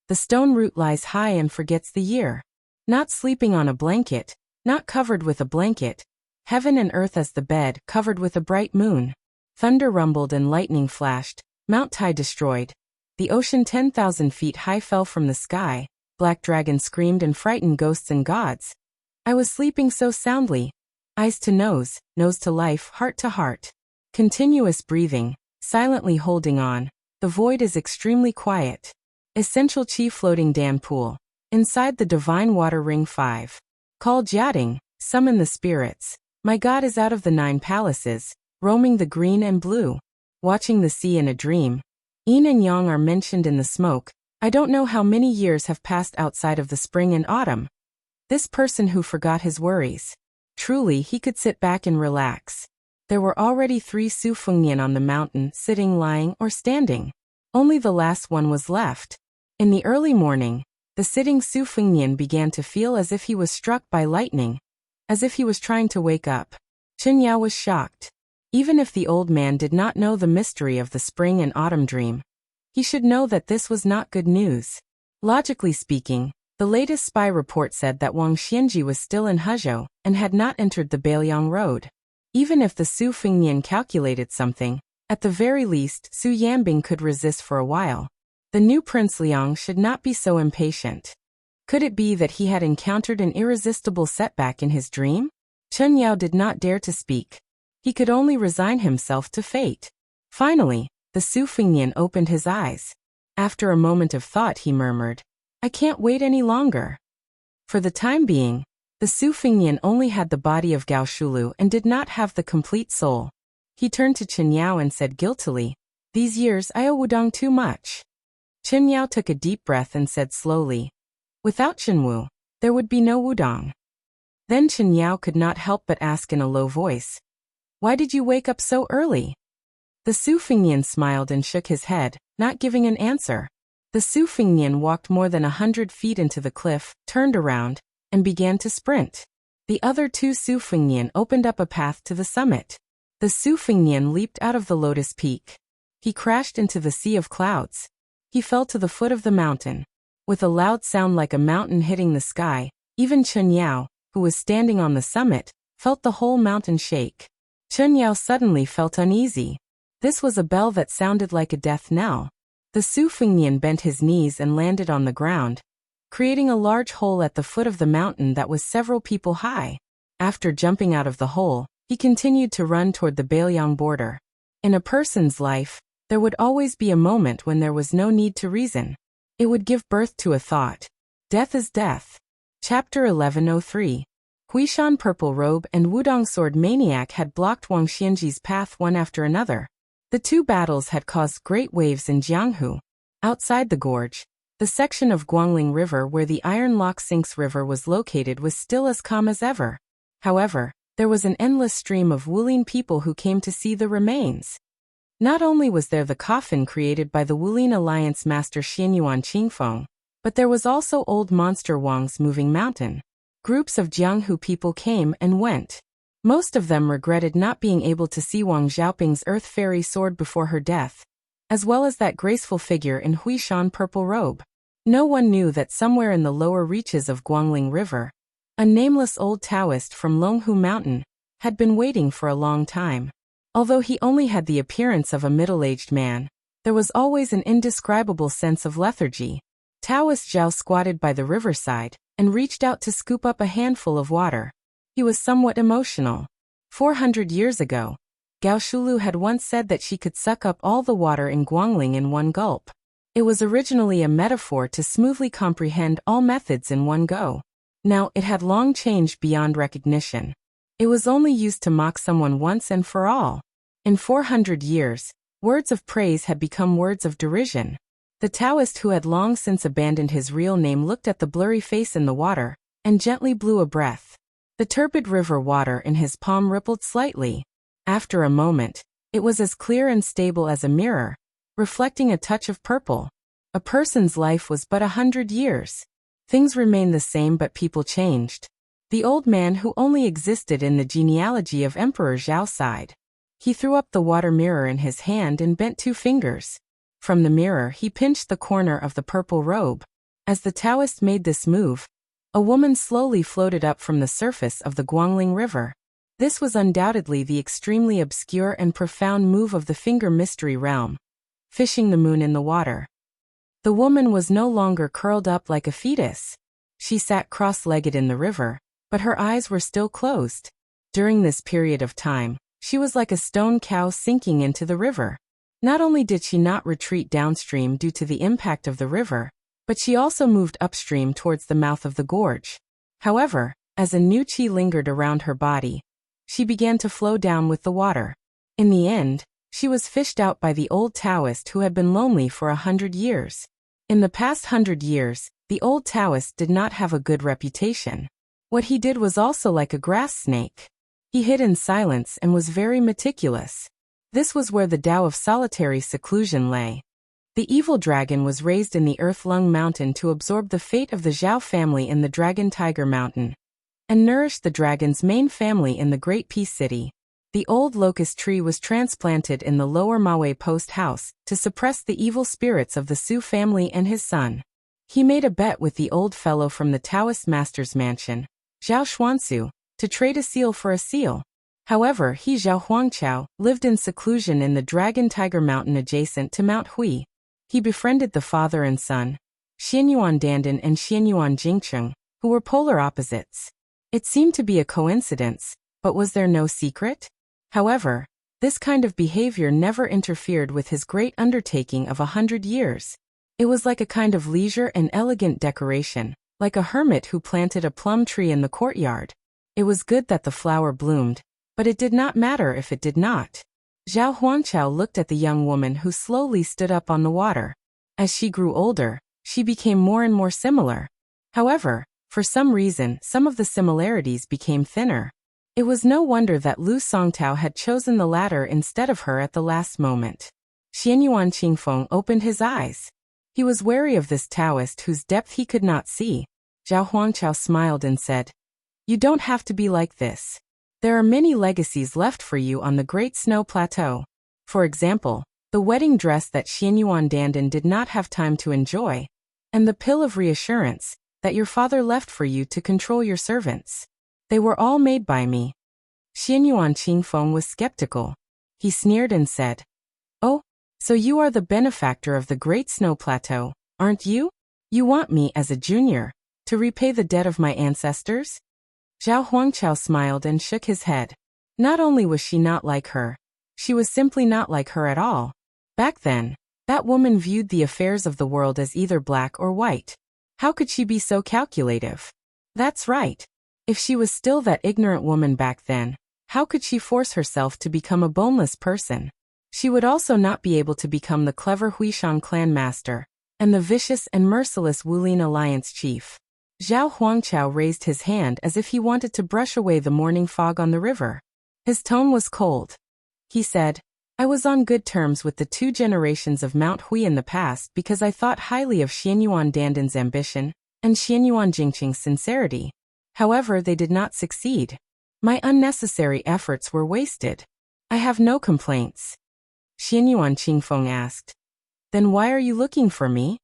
Speaker 1: The stone root lies high and forgets the year. Not sleeping on a blanket, not covered with a blanket. Heaven and earth as the bed, covered with a bright moon. Thunder rumbled and lightning flashed. Mount Tai destroyed. The ocean 10,000 feet high fell from the sky. Black dragon screamed and frightened ghosts and gods. I was sleeping so soundly. Eyes to nose to life, heart to heart. Continuous breathing, silently holding on. The void is extremely quiet. Essential Qi floating Dan pool. Inside the divine water ring 5. Call Jiading, summon the spirits. My God is out of the 9 palaces, roaming the green and blue. Watching the sea in a dream. Yin and Yang are mentioned in the smoke. I don't know how many years have passed outside of the spring and autumn. This person who forgot his worries. Truly he could sit back and relax. There were already 3 Su Fengnian on the mountain, sitting, lying, or standing. Only the last one was left. In the early morning, the sitting Su Fengnian began to feel as if he was struck by lightning, as if he was trying to wake up. Chen Yao was shocked. Even if the old man did not know the mystery of the spring and autumn dream, he should know that this was not good news. Logically speaking, the latest spy report said that Wang Xianji was still in Hezhou and had not entered the Beiliang Road. Even if the Su Fengnian calculated something, at the very least Su Yanbing could resist for a while. The new Prince Liang should not be so impatient. Could it be that he had encountered an irresistible setback in his dream? Chen Yao did not dare to speak. He could only resign himself to fate. Finally, the Su Fengnian opened his eyes. After a moment of thought he murmured, I can't wait any longer. For the time being, the Su Fengnian only had the body of Gao Shulu and did not have the complete soul. He turned to Chen Yao and said guiltily, These years I owe Wudong too much. Chen Yao took a deep breath and said slowly, Without Chenwu, there would be no Wudong. Then Chen Yao could not help but ask in a low voice, Why did you wake up so early? The Su Fengnian smiled and shook his head, not giving an answer. The Su Fengnian walked more than 100 feet into the cliff, turned around, and began to sprint. The other 2 Su Fengnian opened up a path to the summit. The Su Fengnian leaped out of the lotus peak. He crashed into the sea of clouds. He fell to the foot of the mountain. With a loud sound like a mountain hitting the sky, even Chen Yao, who was standing on the summit, felt the whole mountain shake. Chen Yao suddenly felt uneasy. This was a bell that sounded like a death knell. The Su Fengnian bent his knees and landed on the ground, creating a large hole at the foot of the mountain that was several people high. After jumping out of the hole, He continued to run toward the Bailiang border. In a person's life, there would always be a moment when there was no need to reason. It would give birth to a thought. Death is death. Chapter 1103. Huishan Purple Robe and Wudong Sword Maniac had blocked Wang Xianji's path one after another. The two battles had caused great waves in Jianghu. Outside the gorge, the section of Guangling River where the Iron Lock Sinks River was located was still as calm as ever. However, there was an endless stream of Wulin people who came to see the remains. Not only was there the coffin created by the Wulin Alliance master Xianyuan Qingfeng, but there was also old monster Wang's moving mountain. Groups of Jianghu people came and went. Most of them regretted not being able to see Wang Xiaoping's earth fairy sword before her death, as well as that graceful figure in Huishan Purple Robe. No one knew that somewhere in the lower reaches of Guangling River, a nameless old Taoist from Longhu Mountain had been waiting for a long time. Although he only had the appearance of a middle-aged man, there was always an indescribable sense of lethargy. Taoist Zhao squatted by the riverside and reached out to scoop up a handful of water. He was somewhat emotional. 400 years ago, Gao Shulu had once said that she could suck up all the water in Guangling in one gulp. It was originally a metaphor to smoothly comprehend all methods in one go. Now, it had long changed beyond recognition. It was only used to mock someone once and for all. In 400 years, words of praise had become words of derision. The Taoist who had long since abandoned his real name looked at the blurry face in the water and gently blew a breath. The turbid river water in his palm rippled slightly. After a moment, it was as clear and stable as a mirror, reflecting a touch of purple. A person's life was but 100 years. Things remained the same but people changed. The old man who only existed in the genealogy of Emperor Zhao sighed. He threw up the water mirror in his hand and bent two fingers. From the mirror he pinched the corner of the purple robe. As the Taoist made this move, a woman slowly floated up from the surface of the Guangling River. This was undoubtedly the extremely obscure and profound move of the finger mystery realm, fishing the moon in the water. The woman was no longer curled up like a fetus. She sat cross-legged in the river, but her eyes were still closed. During this period of time, she was like a stone cow sinking into the river. Not only did she not retreat downstream due to the impact of the river, but she also moved upstream towards the mouth of the gorge. However, as a new qi lingered around her body, she began to flow down with the water. In the end, she was fished out by the old Taoist who had been lonely for 100 years. In the past 100 years, the old Taoist did not have a good reputation. What he did was also like a grass snake. He hid in silence and was very meticulous. This was where the Tao of solitary seclusion lay. The evil dragon was raised in the Earth Lung Mountain to absorb the fate of the Zhao family in the Dragon Tiger Mountain, and nourish the dragon's main family in the Great Peace City. The old locust tree was transplanted in the lower Maui Post House to suppress the evil spirits of the Su family and his son. He made a bet with the old fellow from the Taoist master's mansion, Zhao Xuansu, to trade a seal for a seal. However, he Zhao Huangqiao lived in seclusion in the Dragon Tiger Mountain adjacent to Mount Hui. He befriended the father and son, Xianyuan Dandan and Xianyuan Jingcheng, who were polar opposites. It seemed to be a coincidence, but was there no secret? However, this kind of behavior never interfered with his great undertaking of 100 years. It was like a kind of leisure and elegant decoration, like a hermit who planted a plum tree in the courtyard. It was good that the flower bloomed, but it did not matter if it did not. Zhao Huangqiao looked at the young woman who slowly stood up on the water. As she grew older, she became more and more similar. However, for some reason, some of the similarities became thinner. It was no wonder that Lu Songtao had chosen the latter instead of her at the last moment. Xianyuan Qingfeng opened his eyes. He was wary of this Taoist whose depth he could not see. Zhao Huangqiao smiled and said, "You don't have to be like this. There are many legacies left for you on the Great Snow Plateau. For example, the wedding dress that Xianyuan Dandan did not have time to enjoy, and the pill of reassurance that your father left for you to control your servants. They were all made by me." Xianyuan Qingfeng was skeptical. He sneered and said, "Oh, so you are the benefactor of the Great Snow Plateau, aren't you? You want me as a junior to repay the debt of my ancestors?" Zhao Huangqiao smiled and shook his head. Not only was she not like her, she was simply not like her at all. Back then, that woman viewed the affairs of the world as either black or white. How could she be so calculative? That's right. If she was still that ignorant woman back then, how could she force herself to become a boneless person? She would also not be able to become the clever Huishan clan master, and the vicious and merciless Wulin alliance chief. Zhao Huangqiao raised his hand as if he wanted to brush away the morning fog on the river. His tone was cold. He said, I was on good terms with the 2 generations of Mount Hui in the past because I thought highly of Xianyuan Dandan's ambition and Xianyuan Jingqing's sincerity. However, they did not succeed. My unnecessary efforts were wasted. I have no complaints. Xianyuan Qingfeng asked. Then why are you looking for me?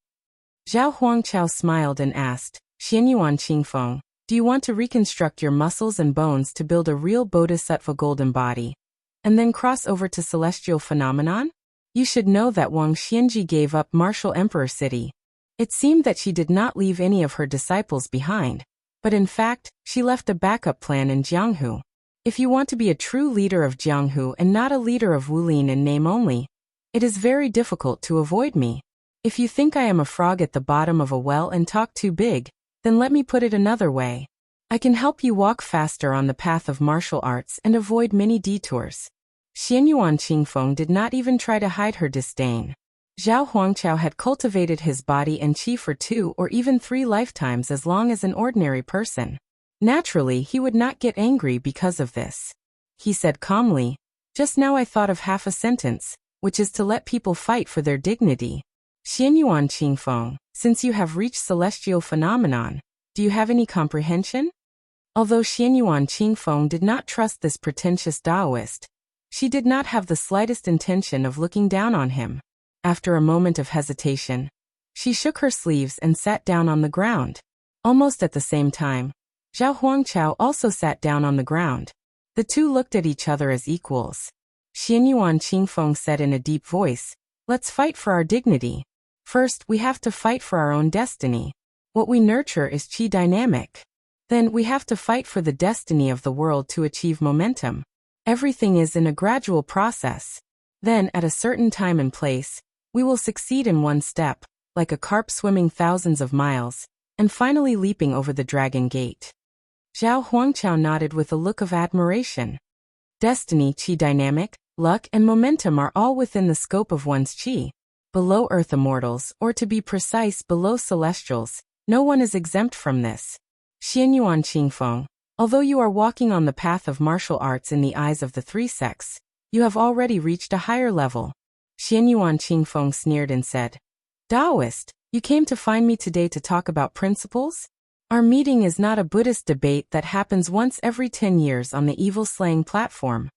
Speaker 1: Zhao Huangqiao smiled and asked, Xianyuan Qingfeng, do you want to reconstruct your muscles and bones to build a real bodhisattva golden body, and then cross over to celestial phenomenon? You should know that Wang Xianji gave up Martial Emperor City. It seemed that she did not leave any of her disciples behind, but in fact, she left a backup plan in Jianghu. If you want to be a true leader of Jianghu and not a leader of Wulin in name only, it is very difficult to avoid me. If you think I am a frog at the bottom of a well and talk too big, then let me put it another way. I can help you walk faster on the path of martial arts and avoid many detours. Xianyuan Qingfeng did not even try to hide her disdain. Zhao Huangqiao had cultivated his body and qi for 2 or even 3 lifetimes as long as an ordinary person. Naturally, he would not get angry because of this. He said calmly, just now I thought of half a sentence, which is to let people fight for their dignity. Xianyuan Qingfeng, since you have reached celestial phenomenon, do you have any comprehension? Although Xianyuan Qingfeng did not trust this pretentious Taoist, she did not have the slightest intention of looking down on him. After a moment of hesitation, she shook her sleeves and sat down on the ground. Almost at the same time, Zhao Huangqiao also sat down on the ground. The 2 looked at each other as equals. Xianyuan Qingfeng said in a deep voice, let's fight for our dignity. First, we have to fight for our own destiny. What we nurture is qi dynamic. Then, we have to fight for the destiny of the world to achieve momentum. Everything is in a gradual process. Then, at a certain time and place, we will succeed in one step, like a carp swimming thousands of miles, and finally leaping over the dragon gate. Zhao Huangqiao nodded with a look of admiration. Destiny, qi dynamic, luck and momentum are all within the scope of one's qi. Below earth immortals, or to be precise below celestials, no one is exempt from this. Xianyuan Qingfeng, although you are walking on the path of martial arts in the eyes of the 3 sects, you have already reached a higher level. Xianyuan Qingfeng sneered and said, Taoist, you came to find me today to talk about principles? Our meeting is not a Buddhist debate that happens once every 10 years on the evil-slaying platform.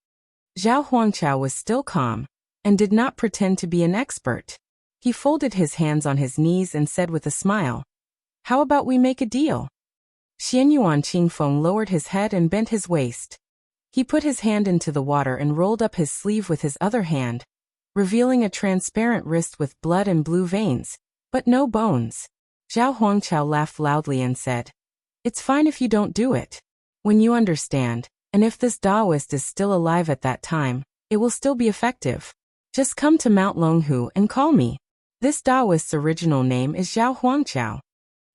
Speaker 1: Zhao Huangqiao was still calm, and did not pretend to be an expert. He folded his hands on his knees and said with a smile, how about we make a deal? Xianyuan Qingfeng lowered his head and bent his waist. He put his hand into the water and rolled up his sleeve with his other hand, revealing a transparent wrist with blood and blue veins, but no bones. Zhao Huangqiao laughed loudly and said, it's fine if you don't do it. When you understand, and if this Taoist is still alive at that time, it will still be effective. Just come to Mount Longhu and call me. This Taoist's original name is Zhao Huangqiao.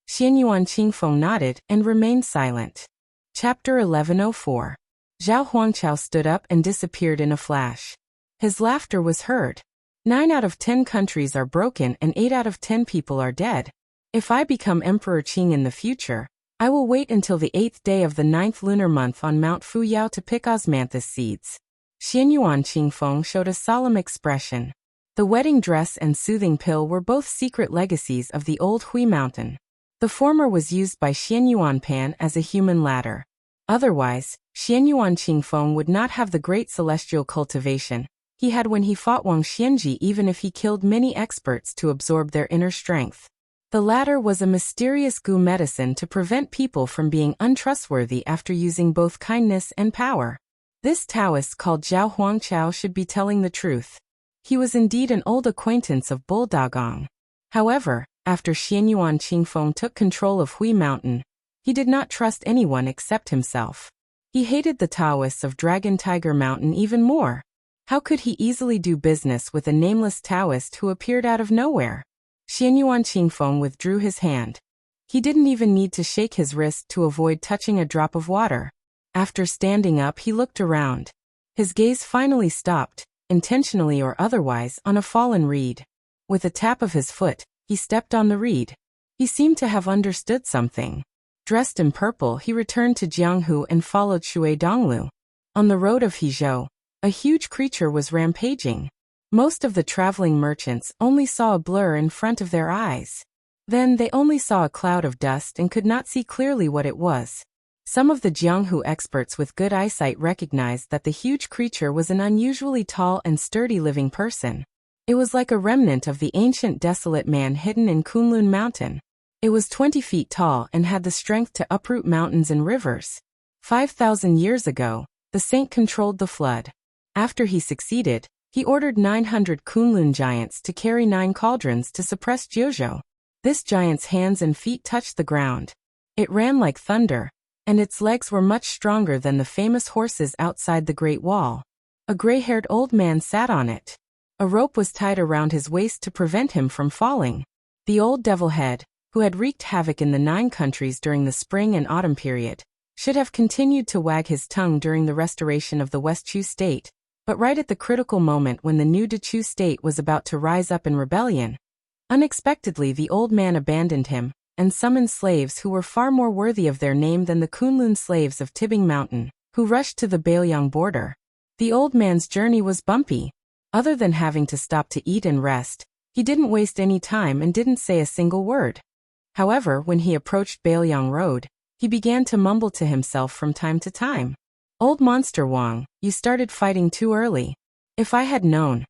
Speaker 1: Xianyuan Qingfeng nodded and remained silent. Chapter 1104. Zhao Huangqiao stood up and disappeared in a flash. His laughter was heard. 9 out of 10 countries are broken and 8 out of 10 people are dead. If I become Emperor Qing in the future, I will wait until the 8th day of the 9th lunar month on Mount Fuyao to pick osmanthus seeds. Xianyuan Qingfeng showed a solemn expression. The wedding dress and soothing pill were both secret legacies of the old Hui mountain. The former was used by Xianyuan Pan as a human ladder. Otherwise, Xianyuan Qingfeng would not have the great celestial cultivation he had when he fought Wang Xianji, even if he killed many experts to absorb their inner strength. The latter was a mysterious goo medicine to prevent people from being untrustworthy after using both kindness and power. This Taoist called Zhao Huangqiao should be telling the truth. He was indeed an old acquaintance of Bull Dagong. However, after Xianyuan Qingfeng took control of Hui Mountain, he did not trust anyone except himself. He hated the Taoists of Dragon Tiger Mountain even more. How could he easily do business with a nameless Taoist who appeared out of nowhere? Xianyuan Qingfeng withdrew his hand. He didn't even need to shake his wrist to avoid touching a drop of water. After standing up, he looked around. His gaze finally stopped, intentionally or otherwise, on a fallen reed. With a tap of his foot, he stepped on the reed. He seemed to have understood something. Dressed in purple, he returned to Jianghu and followed Shui Donglu. On the road of Hizhou, a huge creature was rampaging. Most of the traveling merchants only saw a blur in front of their eyes. Then they only saw a cloud of dust and could not see clearly what it was. Some of the Jianghu experts with good eyesight recognized that the huge creature was an unusually tall and sturdy living person. It was like a remnant of the ancient desolate man hidden in Kunlun Mountain. It was 20 feet tall and had the strength to uproot mountains and rivers. 5,000 years ago, the saint controlled the flood. After he succeeded, he ordered 900 Kunlun giants to carry 9 cauldrons to suppress Jiuzhou. This giant's hands and feet touched the ground. It ran like thunder, and its legs were much stronger than the famous horses outside the Great Wall. A gray-haired old man sat on it. A rope was tied around his waist to prevent him from falling. The old devil head, who had wreaked havoc in the 9 countries during the spring and autumn period, should have continued to wag his tongue during the restoration of the West Chu state, but right at the critical moment when the new Dechu state was about to rise up in rebellion, unexpectedly the old man abandoned him, and summoned slaves who were far more worthy of their name than the Kunlun slaves of Tibing Mountain, who rushed to the Bailiang border. The old man's journey was bumpy. Other than having to stop to eat and rest, he didn't waste any time and didn't say a single word. However, when he approached Bailiang Road, he began to mumble to himself from time to time. "Old monster Wang, you started fighting too early. If I had known,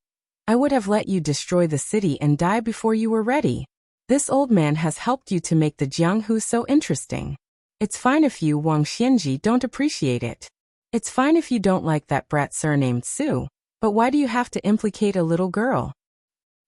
Speaker 1: I would have let you destroy the city and die before you were ready. This old man has helped you to make the Jianghu so interesting. It's fine if you, Wang Xianji, don't appreciate it. It's fine if you don't like that brat surnamed Su, but why do you have to implicate a little girl?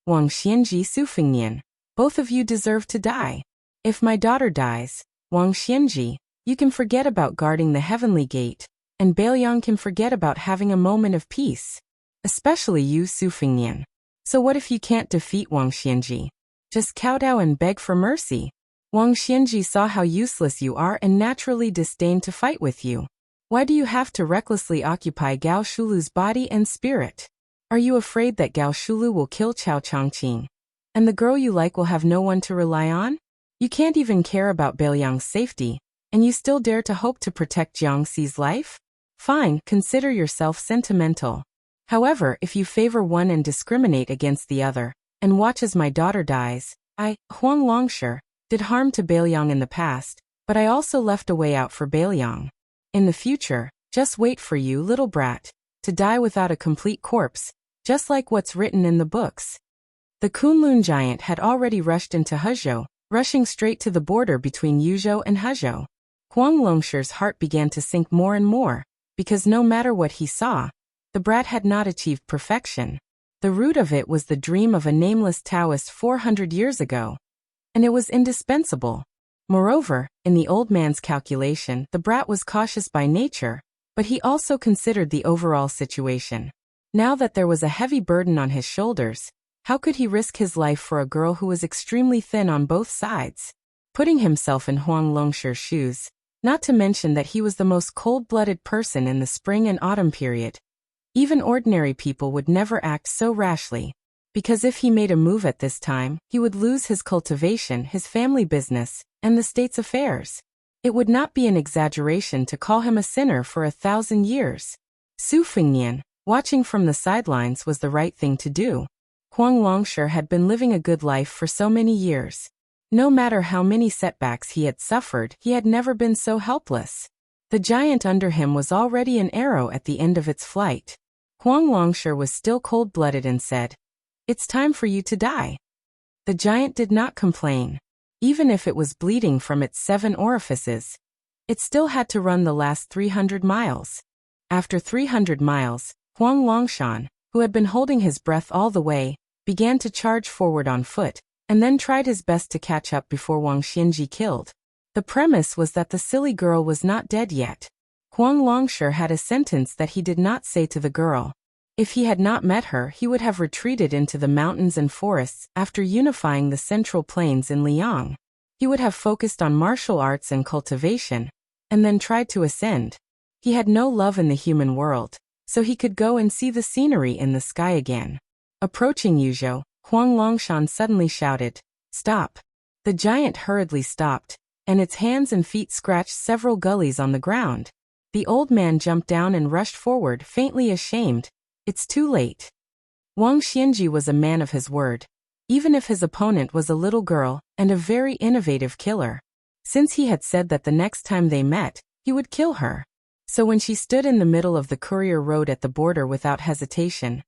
Speaker 1: Wang Xianji, Su Fengnian, both of you deserve to die. If my daughter dies, Wang Xianji, you can forget about guarding the heavenly gate, and Bailiang can forget about having a moment of peace. Especially you, Su Fengnian. So what if you can't defeat Wang Xianji? Just kowtow and beg for mercy. Wang Xianji saw how useless you are and naturally disdained to fight with you. Why do you have to recklessly occupy Gao Shulu's body and spirit? Are you afraid that Gao Shulu will kill Chao Chongqing? And the girl you like will have no one to rely on? You can't even care about Bailiang's safety, and you still dare to hope to protect Jiangxi's life? Fine, consider yourself sentimental. However, if you favor one and discriminate against the other, and watch as my daughter dies, I, Huang Longshi, did harm to Bailiang in the past, but I also left a way out for Bailiang. In the future, just wait for you, little brat, to die without a complete corpse, just like what's written in the books." The Kunlun giant had already rushed into Hezhou, rushing straight to the border between Yuzhou and Hezhou. Huang Longshi's heart began to sink more and more, because no matter what he saw, the brat had not achieved perfection. The root of it was the dream of a nameless Taoist 400 years ago, and it was indispensable. Moreover, in the old man's calculation, the brat was cautious by nature, but he also considered the overall situation. Now that there was a heavy burden on his shoulders, how could he risk his life for a girl who was extremely thin on both sides? Putting himself in Huang Longshi's shoes, not to mention that he was the most cold-blooded person in the spring and autumn period, even ordinary people would never act so rashly, because if he made a move at this time, he would lose his cultivation, his family business, and the state's affairs. It would not be an exaggeration to call him a sinner for 1,000 years. Su Fengnian, watching from the sidelines, was the right thing to do. Huang Longshi had been living a good life for so many years. No matter how many setbacks he had suffered, he had never been so helpless. The giant under him was already an arrow at the end of its flight. Huang Longshi was still cold-blooded and said, "It's time for you to die." The giant did not complain. Even if it was bleeding from its 7 orifices, it still had to run the last 300 miles. After 300 miles, Huang Longshan, who had been holding his breath all the way, began to charge forward on foot, and then tried his best to catch up before Wang Xianji killed. The premise was that the silly girl was not dead yet. Huang Longsher had a sentence that he did not say to the girl. If he had not met her, he would have retreated into the mountains and forests after unifying the central plains in Liang. He would have focused on martial arts and cultivation, and then tried to ascend. He had no love in the human world, so he could go and see the scenery in the sky again. Approaching Yuzhou, Huang Longshan suddenly shouted, "Stop!" The giant hurriedly stopped, and its hands and feet scratched several gullies on the ground. The old man jumped down and rushed forward, faintly ashamed. It's too late. Wang Xianji was a man of his word, even if his opponent was a little girl and a very innovative killer. Since he had said that the next time they met, he would kill her. So when she stood in the middle of the courier road at the border without hesitation,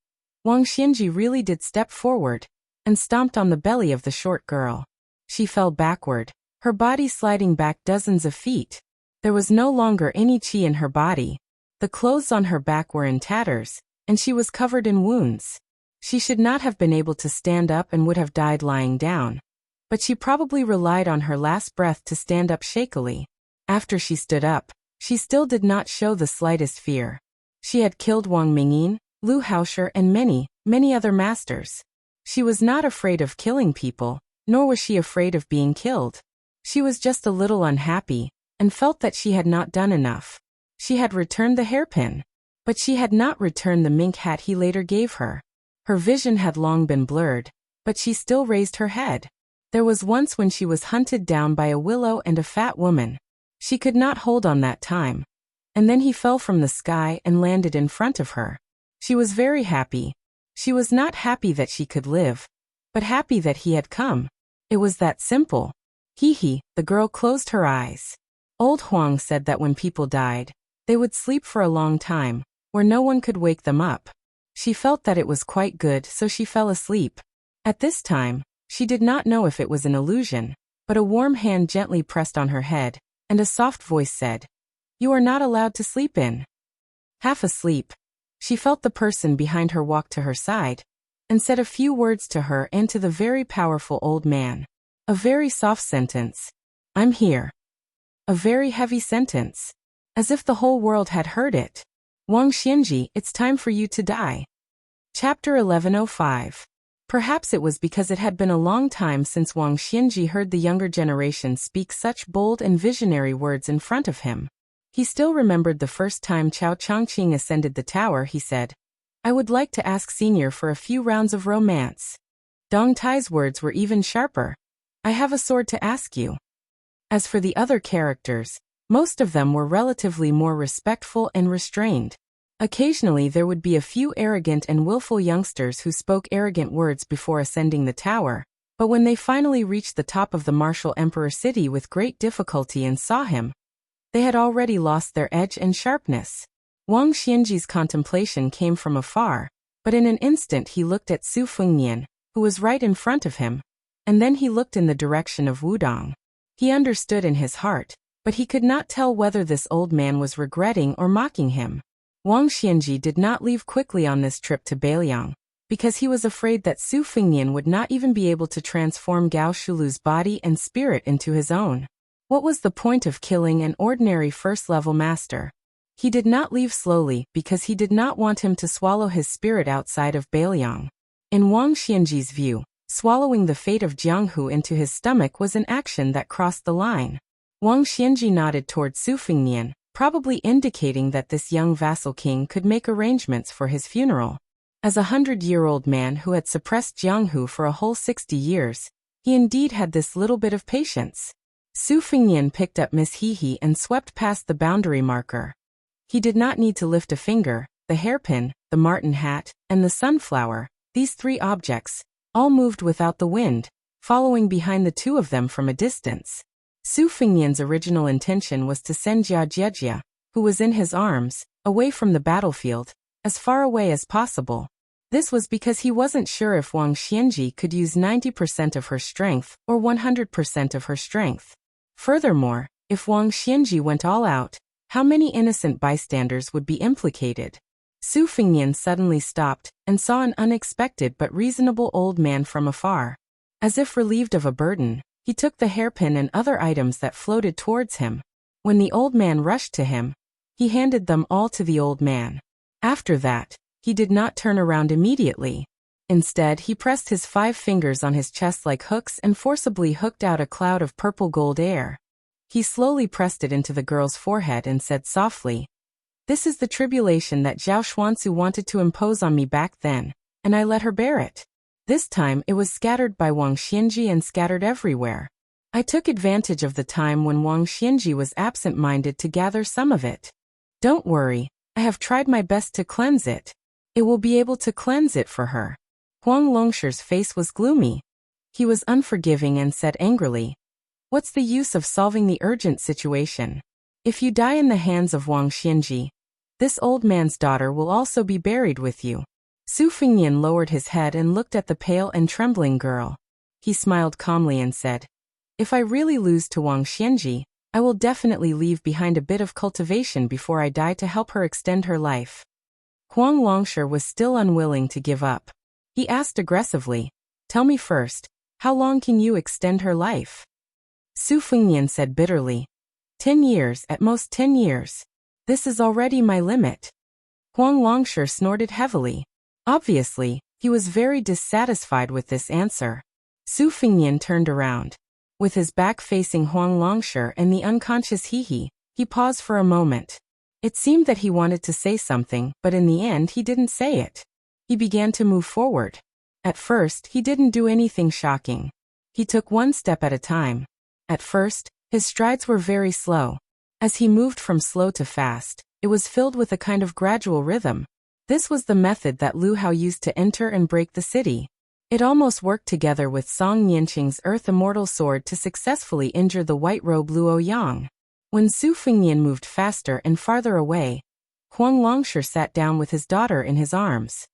Speaker 1: Wang Xianji really did step forward and stomped on the belly of the short girl. She fell backward, her body sliding back dozens of feet. There was no longer any qi in her body. The clothes on her back were in tatters, and she was covered in wounds. She should not have been able to stand up and would have died lying down. But she probably relied on her last breath to stand up shakily. After she stood up, she still did not show the slightest fear. She had killed Wang Mingyin, Lu Haosher and many other masters. She was not afraid of killing people, nor was she afraid of being killed. She was just a little unhappy, and felt that she had not done enough. She had returned the hairpin, but she had not returned the mink hat he later gave her. Her vision had long been blurred, but she still raised her head. There was once when she was hunted down by a willow and a fat woman. She could not hold on that time. And then he fell from the sky and landed in front of her. She was very happy. She was not happy that she could live, but happy that he had come. It was that simple. Hee, the girl closed her eyes. Old Huang said that when people died, they would sleep for a long time, where no one could wake them up. She felt that it was quite good, so she fell asleep. At this time, she did not know if it was an illusion, but a warm hand gently pressed on her head, and a soft voice said, "You are not allowed to sleep in." Half asleep, she felt the person behind her walk to her side, and said a few words to her and to the very powerful old man. A very soft sentence. "I'm here." A very heavy sentence. As if the whole world had heard it. "Wang Xianji, it's time for you to die." Chapter 1105. Perhaps it was because it had been a long time since Wang Xianji heard the younger generation speak such bold and visionary words in front of him. He still remembered the first time Chao Changqing ascended the tower. He said, "I would like to ask Senior for a few rounds of romance." Dong Tai's words were even sharper. "I have a sword to ask you." As for the other characters, most of them were relatively more respectful and restrained. Occasionally there would be a few arrogant and willful youngsters who spoke arrogant words before ascending the tower, but when they finally reached the top of the martial emperor city with great difficulty and saw him, they had already lost their edge and sharpness. Wang Xianji's contemplation came from afar, but in an instant he looked at Su Fengnian, who was right in front of him, and then he looked in the direction of Wudong. He understood in his heart, but he could not tell whether this old man was regretting or mocking him. Wang Xianji did not leave quickly on this trip to Beiliang, because he was afraid that Su Fengnian would not even be able to transform Gao Shulu's body and spirit into his own. What was the point of killing an ordinary first-level master? He did not leave slowly because he did not want him to swallow his spirit outside of Beiliang. In Wang Xianji's view, swallowing the fate of Jianghu into his stomach was an action that crossed the line. Wang Xianji nodded toward Su Fengnian, probably indicating that this young vassal king could make arrangements for his funeral. As a 100-year-old man who had suppressed Jianghu for a whole 60 years, he indeed had this little bit of patience. Su Fengnian picked up Miss Hehe and swept past the boundary marker. He did not need to lift a finger. The hairpin, the marten hat, and the sunflower, these three objects, all moved without the wind, following behind the two of them from a distance. Su Fengnian's original intention was to send Jia Jiejia, who was in his arms, away from the battlefield, as far away as possible. This was because he wasn't sure if Wang Xianji could use 90% of her strength or 100% of her strength. Furthermore, if Wang Xianji went all out, how many innocent bystanders would be implicated? Su Fengnian suddenly stopped and saw an unexpected but reasonable old man from afar. As if relieved of a burden, he took the hairpin and other items that floated towards him. When the old man rushed to him, He handed them all to the old man. After that, he did not turn around immediately. Instead, he pressed his 5 fingers on his chest like hooks and forcibly hooked out a cloud of purple gold air. He slowly pressed it into the girl's forehead and said softly, "This is the tribulation that Zhao Xuanzu wanted to impose on me back then, and I let her bear it. This time it was scattered by Wang Xianji and scattered everywhere. I took advantage of the time when Wang Xianji was absent-minded to gather some of it. Don't worry, I have tried my best to cleanse it. It will be able to cleanse it for her." Huang Longshi's face was gloomy. He was unforgiving and said angrily, "What's the use of solving the urgent situation? If you die in the hands of Wang Xianji, this old man's daughter will also be buried with you." Su Fengnian lowered his head and looked at the pale and trembling girl. He smiled calmly and said, "If I really lose to Wang Xianji, I will definitely leave behind a bit of cultivation before I die to help her extend her life." Huang Longshi was still unwilling to give up. He asked aggressively, "Tell me first, how long can you extend her life?" Su Fengnian said bitterly, 10 years, at most 10 years. This is already my limit." Huang Longshi snorted heavily. Obviously, he was very dissatisfied with this answer. Su Fengnian turned around. With his back facing Huang Longshi and the unconscious He paused for a moment. It seemed that he wanted to say something, but in the end he didn't say it. He began to move forward. At first, he didn't do anything shocking. He took one step at a time. At first, his strides were very slow. As he moved from slow to fast, it was filled with a kind of gradual rhythm. This was the method that Lu Hao used to enter and break the city. It almost worked together with Song Nianqing's Earth Immortal Sword to successfully injure the white-robed Luo Yang. When Su Fengnian moved faster and farther away, Huang Longshi sat down with his daughter in his arms.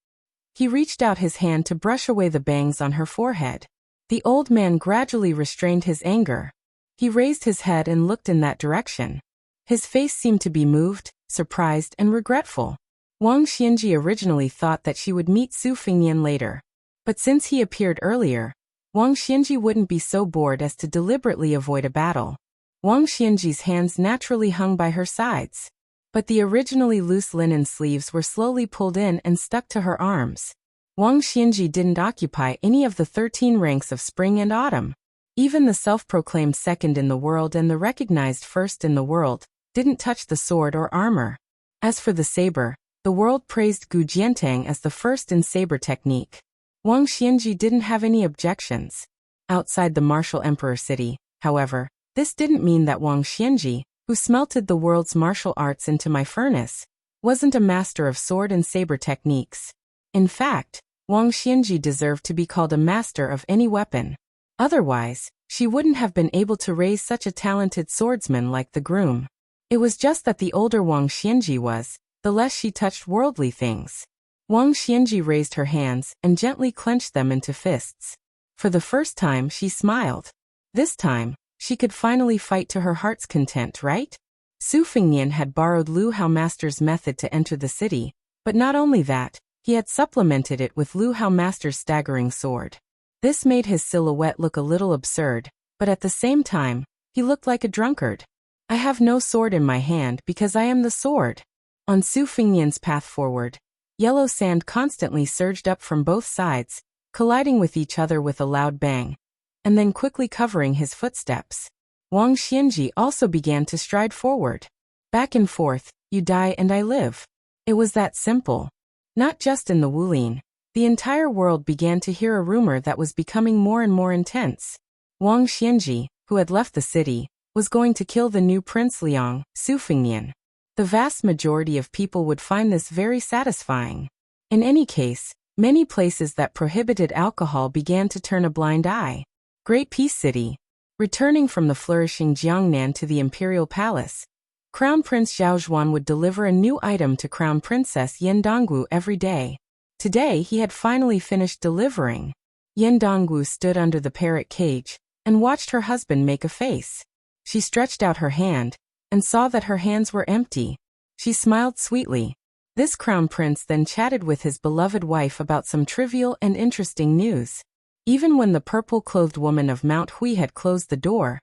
Speaker 1: He reached out his hand to brush away the bangs on her forehead. The old man gradually restrained his anger. He raised his head and looked in that direction. His face seemed to be moved, surprised, and regretful. Wang Xianji originally thought that she would meet Su Fengnian later. But since he appeared earlier, Wang Xianji wouldn't be so bored as to deliberately avoid a battle. Wang Xianji's hands naturally hung by her sides. But the originally loose linen sleeves were slowly pulled in and stuck to her arms. Wang Xianji didn't occupy any of the 13 ranks of spring and autumn. Even the self-proclaimed second in the world and the recognized first in the world didn't touch the sword or armor. As for the saber, the world praised Gu Jiantang as the first in saber technique. Wang Xianji didn't have any objections. Outside the martial emperor city, however, this didn't mean that Wang Xianji, who smelted the world's martial arts into my furnace, wasn't a master of sword and saber techniques. In fact, Wang Xianji deserved to be called a master of any weapon. Otherwise, she wouldn't have been able to raise such a talented swordsman like the groom. It was just that the older Wang Xianji was, the less she touched worldly things. Wang Xianji raised her hands and gently clenched them into fists. For the first time she smiled. This time, she could finally fight to her heart's content, right? Su Fengnian had borrowed Lu Hao Master's method to enter the city, but not only that, he had supplemented it with Lu Hao Master's staggering sword. This made his silhouette look a little absurd, but at the same time, he looked like a drunkard. "I have no sword in my hand because I am the sword." On Su Fengnian's path forward, yellow sand constantly surged up from both sides, colliding with each other with a loud bang, and then quickly covering his footsteps. Wang Xianji also began to stride forward. Back and forth, you die and I live. It was that simple. Not just in the Wulin. The entire world began to hear a rumor that was becoming more and more intense. Wang Xianji, who had left the city, was going to kill the new Prince Liang, Su Fengnian. The vast majority of people would find this very satisfying. In any case, many places that prohibited alcohol began to turn a blind eye. Great Peace City. Returning from the flourishing Jiangnan to the Imperial Palace, Crown Prince Zhao Zhuan would deliver a new item to Crown Princess Yan Dongwu every day. Today he had finally finished delivering. Yan Dongwu stood under the parrot cage and watched her husband make a face. She stretched out her hand and saw that her hands were empty. She smiled sweetly. This crown prince then chatted with his beloved wife about some trivial and interesting news. Even when the purple-clothed woman of Mount Hui had closed the door,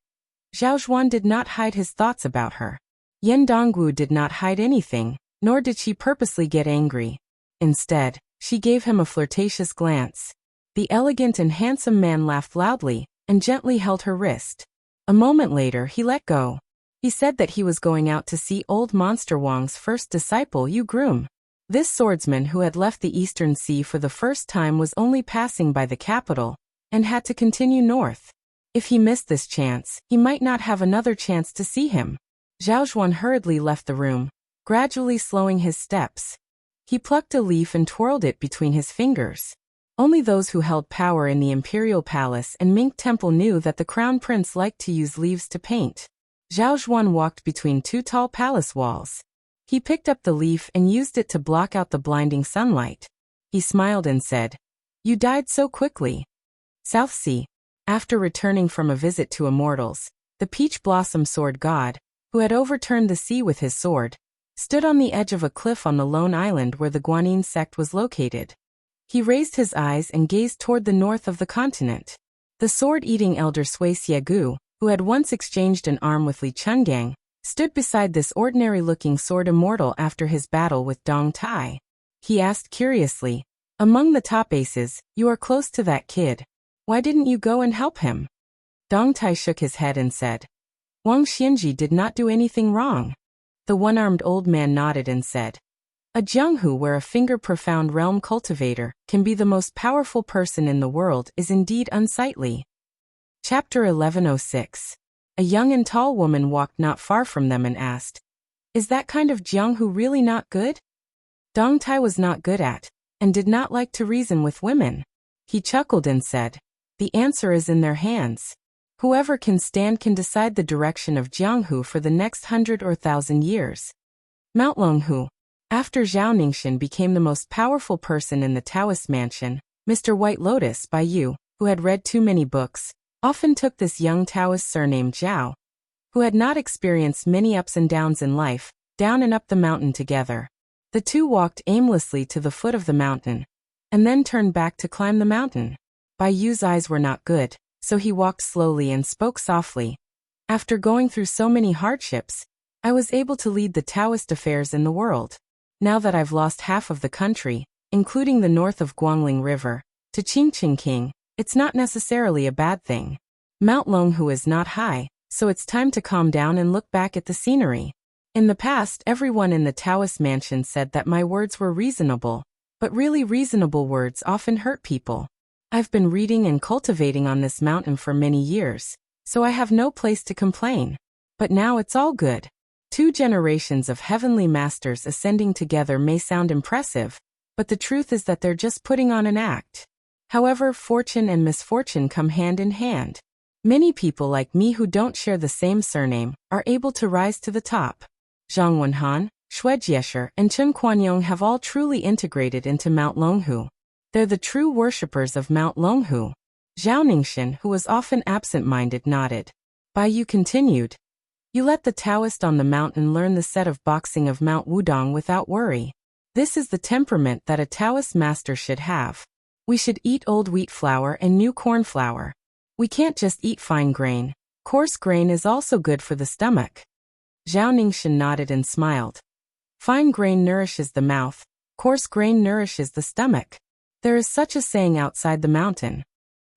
Speaker 1: Zhao Zhuan did not hide his thoughts about her. Yen Dongwu did not hide anything, nor did she purposely get angry. Instead, she gave him a flirtatious glance. The elegant and handsome man laughed loudly and gently held her wrist. A moment later he let go. He said that he was going out to see old Monster Wang's first disciple Yu Groom. This swordsman who had left the Eastern Sea for the first time was only passing by the capital and had to continue north. If he missed this chance, he might not have another chance to see him. Zhao Zhuan hurriedly left the room, gradually slowing his steps. He plucked a leaf and twirled it between his fingers. Only those who held power in the imperial palace and Mink Temple knew that the crown prince liked to use leaves to paint. Zhao Zhuan walked between two tall palace walls. He picked up the leaf and used it to block out the blinding sunlight. He smiled and said, "You died so quickly." South Sea. After returning from a visit to immortals, the Peach Blossom Sword God, who had overturned the sea with his sword, stood on the edge of a cliff on the lone island where the Guanyin sect was located. He raised his eyes and gazed toward the north of the continent. The sword-eating elder Sui Xiegu, who had once exchanged an arm with Li Chungang, stood beside this ordinary-looking sword immortal after his battle with Dong Tai. He asked curiously, "Among the top aces, you are close to that kid. Why didn't you go and help him?" Dong Tai shook his head and said, "Wang Xianji did not do anything wrong." The one-armed old man nodded and said, "A Jianghu where a finger-profound realm cultivator can be the most powerful person in the world is indeed unsightly." Chapter 1106. A young and tall woman walked not far from them and asked, "Is that kind of Jianghu really not good?" Dong Tai was not good at, and did not like to reason with women. He chuckled and said, "The answer is in their hands. Whoever can stand can decide the direction of Jianghu for the next 100 or 1,000 years." Mount Longhu. After Zhao Ningxian became the most powerful person in the Taoist mansion, Mr. White Lotus Bai Yu, who had read too many books, often took this young Taoist surnamed Zhao, who had not experienced many ups and downs in life, down and up the mountain together. The two walked aimlessly to the foot of the mountain, and then turned back to climb the mountain. Bai Yu's eyes were not good, so he walked slowly and spoke softly. "After going through so many hardships, I was able to lead the Taoist affairs in the world. Now that I've lost half of the country, including the north of Guangling River, to Qingqing King, it's not necessarily a bad thing. Mount Longhu is not high, so it's time to calm down and look back at the scenery. In the past, everyone in the Taoist mansion said that my words were reasonable, but really reasonable words often hurt people. I've been reading and cultivating on this mountain for many years, so I have no place to complain. But now it's all good. 2 generations of heavenly masters ascending together may sound impressive, but the truth is that they're just putting on an act. However, fortune and misfortune come hand in hand. Many people like me who don't share the same surname are able to rise to the top. Zhang Wenhan, Xue Jieshe, and Chen Kuanyong have all truly integrated into Mount Longhu. They're the true worshippers of Mount Longhu." Zhao Ningxian, who was often absent-minded, nodded. Bai Yu continued, "You let the Taoist on the mountain learn the set of boxing of Mount Wudong without worry. This is the temperament that a Taoist master should have. We should eat old wheat flour and new corn flour. We can't just eat fine grain. Coarse grain is also good for the stomach." Zhao Ningxian nodded and smiled. "Fine grain nourishes the mouth, coarse grain nourishes the stomach. There is such a saying outside the mountain."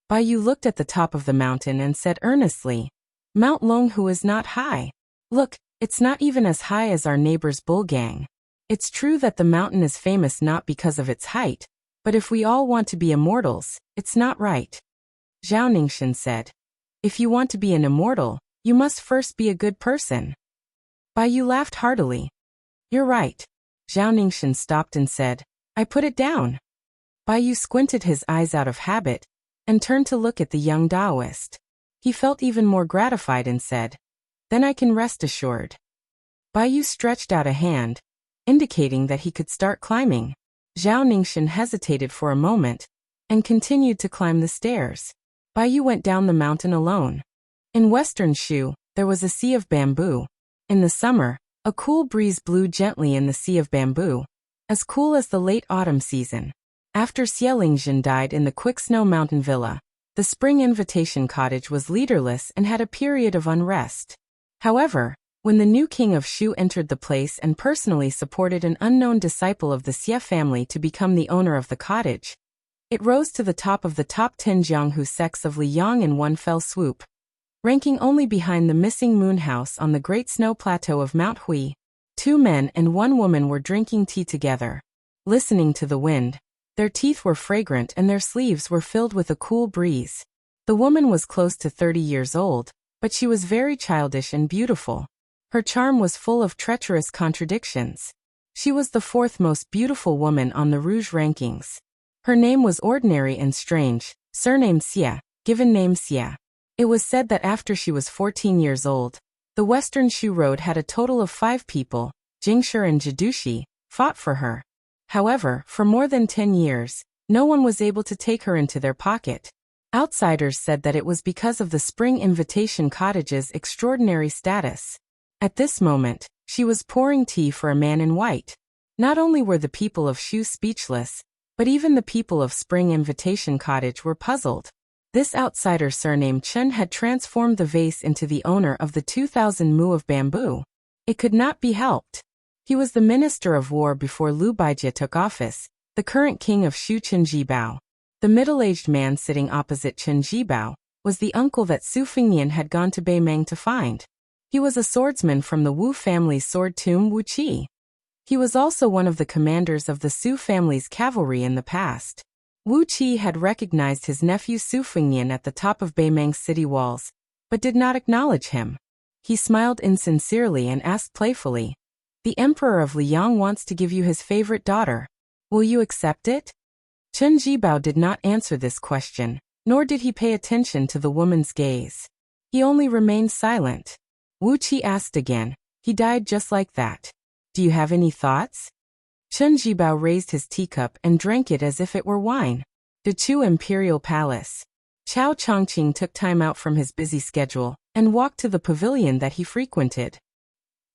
Speaker 1: Bai Yu looked at the top of the mountain and said earnestly, "Mount Longhu is not high. Look, it's not even as high as our neighbor's Bulgang. It's true that the mountain is famous not because of its height, but if we all want to be immortals, it's not right." Zhao Ningxian said, "If you want to be an immortal, you must first be a good person." Bai Yu laughed heartily. "You're right." Zhao Ningxian stopped and said, "I put it down." Bai Yu squinted his eyes out of habit and turned to look at the young Taoist. He felt even more gratified and said, "Then I can rest assured." Bai Yu stretched out a hand, indicating that he could start climbing. Zhao Ningxian hesitated for a moment and continued to climb the stairs. Bai Yu went down the mountain alone. In western Shu, there was a sea of bamboo. In the summer, a cool breeze blew gently in the sea of bamboo, as cool as the late autumn season. After Xie Lingzhen died in the Quick Snow Mountain Villa, the spring invitation cottage was leaderless and had a period of unrest. However, When the new king of Shu entered the place and personally supported an unknown disciple of the Xie family to become the owner of the cottage, it rose to the top of the top 10 Jianghu sects of Liyang in one fell swoop, ranking only behind the missing moon house on the Great Snow Plateau of Mount Hui. 2 men and 1 woman were drinking tea together, listening to the wind. Their teeth were fragrant and their sleeves were filled with a cool breeze. The woman was close to 30 years old, but she was very childish and beautiful. Her charm was full of treacherous contradictions. She was the 4th most beautiful woman on the Rouge rankings. Her name was ordinary and strange, surname Xie, given name Xie. It was said that after she was 14 years old, the Western Shu Road had a total of 5 people, Jingshi and Jidushi, fought for her. However, for more than 10 years, no one was able to take her into their pocket. Outsiders said that it was because of the Spring Invitation Cottage's extraordinary status. At this moment, she was pouring tea for a man in white. Not only were the people of Shu speechless, but even the people of Spring Invitation Cottage were puzzled. This outsider surnamed Chen had transformed the vase into the owner of the 2,000 mu of bamboo. It could not be helped. He was the Minister of War before Liu Baijie took office, the current king of Shu Chen Jibao. The middle-aged man sitting opposite Chen Jibao was the uncle that Su Fengnian had gone to Beimeng to find. He was a swordsman from the Wu family's sword tomb Wu Qi. He was also one of the commanders of the Su family's cavalry in the past. Wu Qi had recognized his nephew Su Fengnian at the top of Beimeng's city walls, but did not acknowledge him. He smiled insincerely and asked playfully, "The Emperor of Liang wants to give you his favorite daughter. Will you accept it?" Chen Jibao did not answer this question, nor did he pay attention to the woman's gaze. He only remained silent. Wu Qi asked again, "He died just like that. Do you have any thoughts?" Chen Jibao raised his teacup and drank it as if it were wine. The Chu Imperial Palace. Chao Chongqing took time out from his busy schedule and walked to the pavilion that he frequented.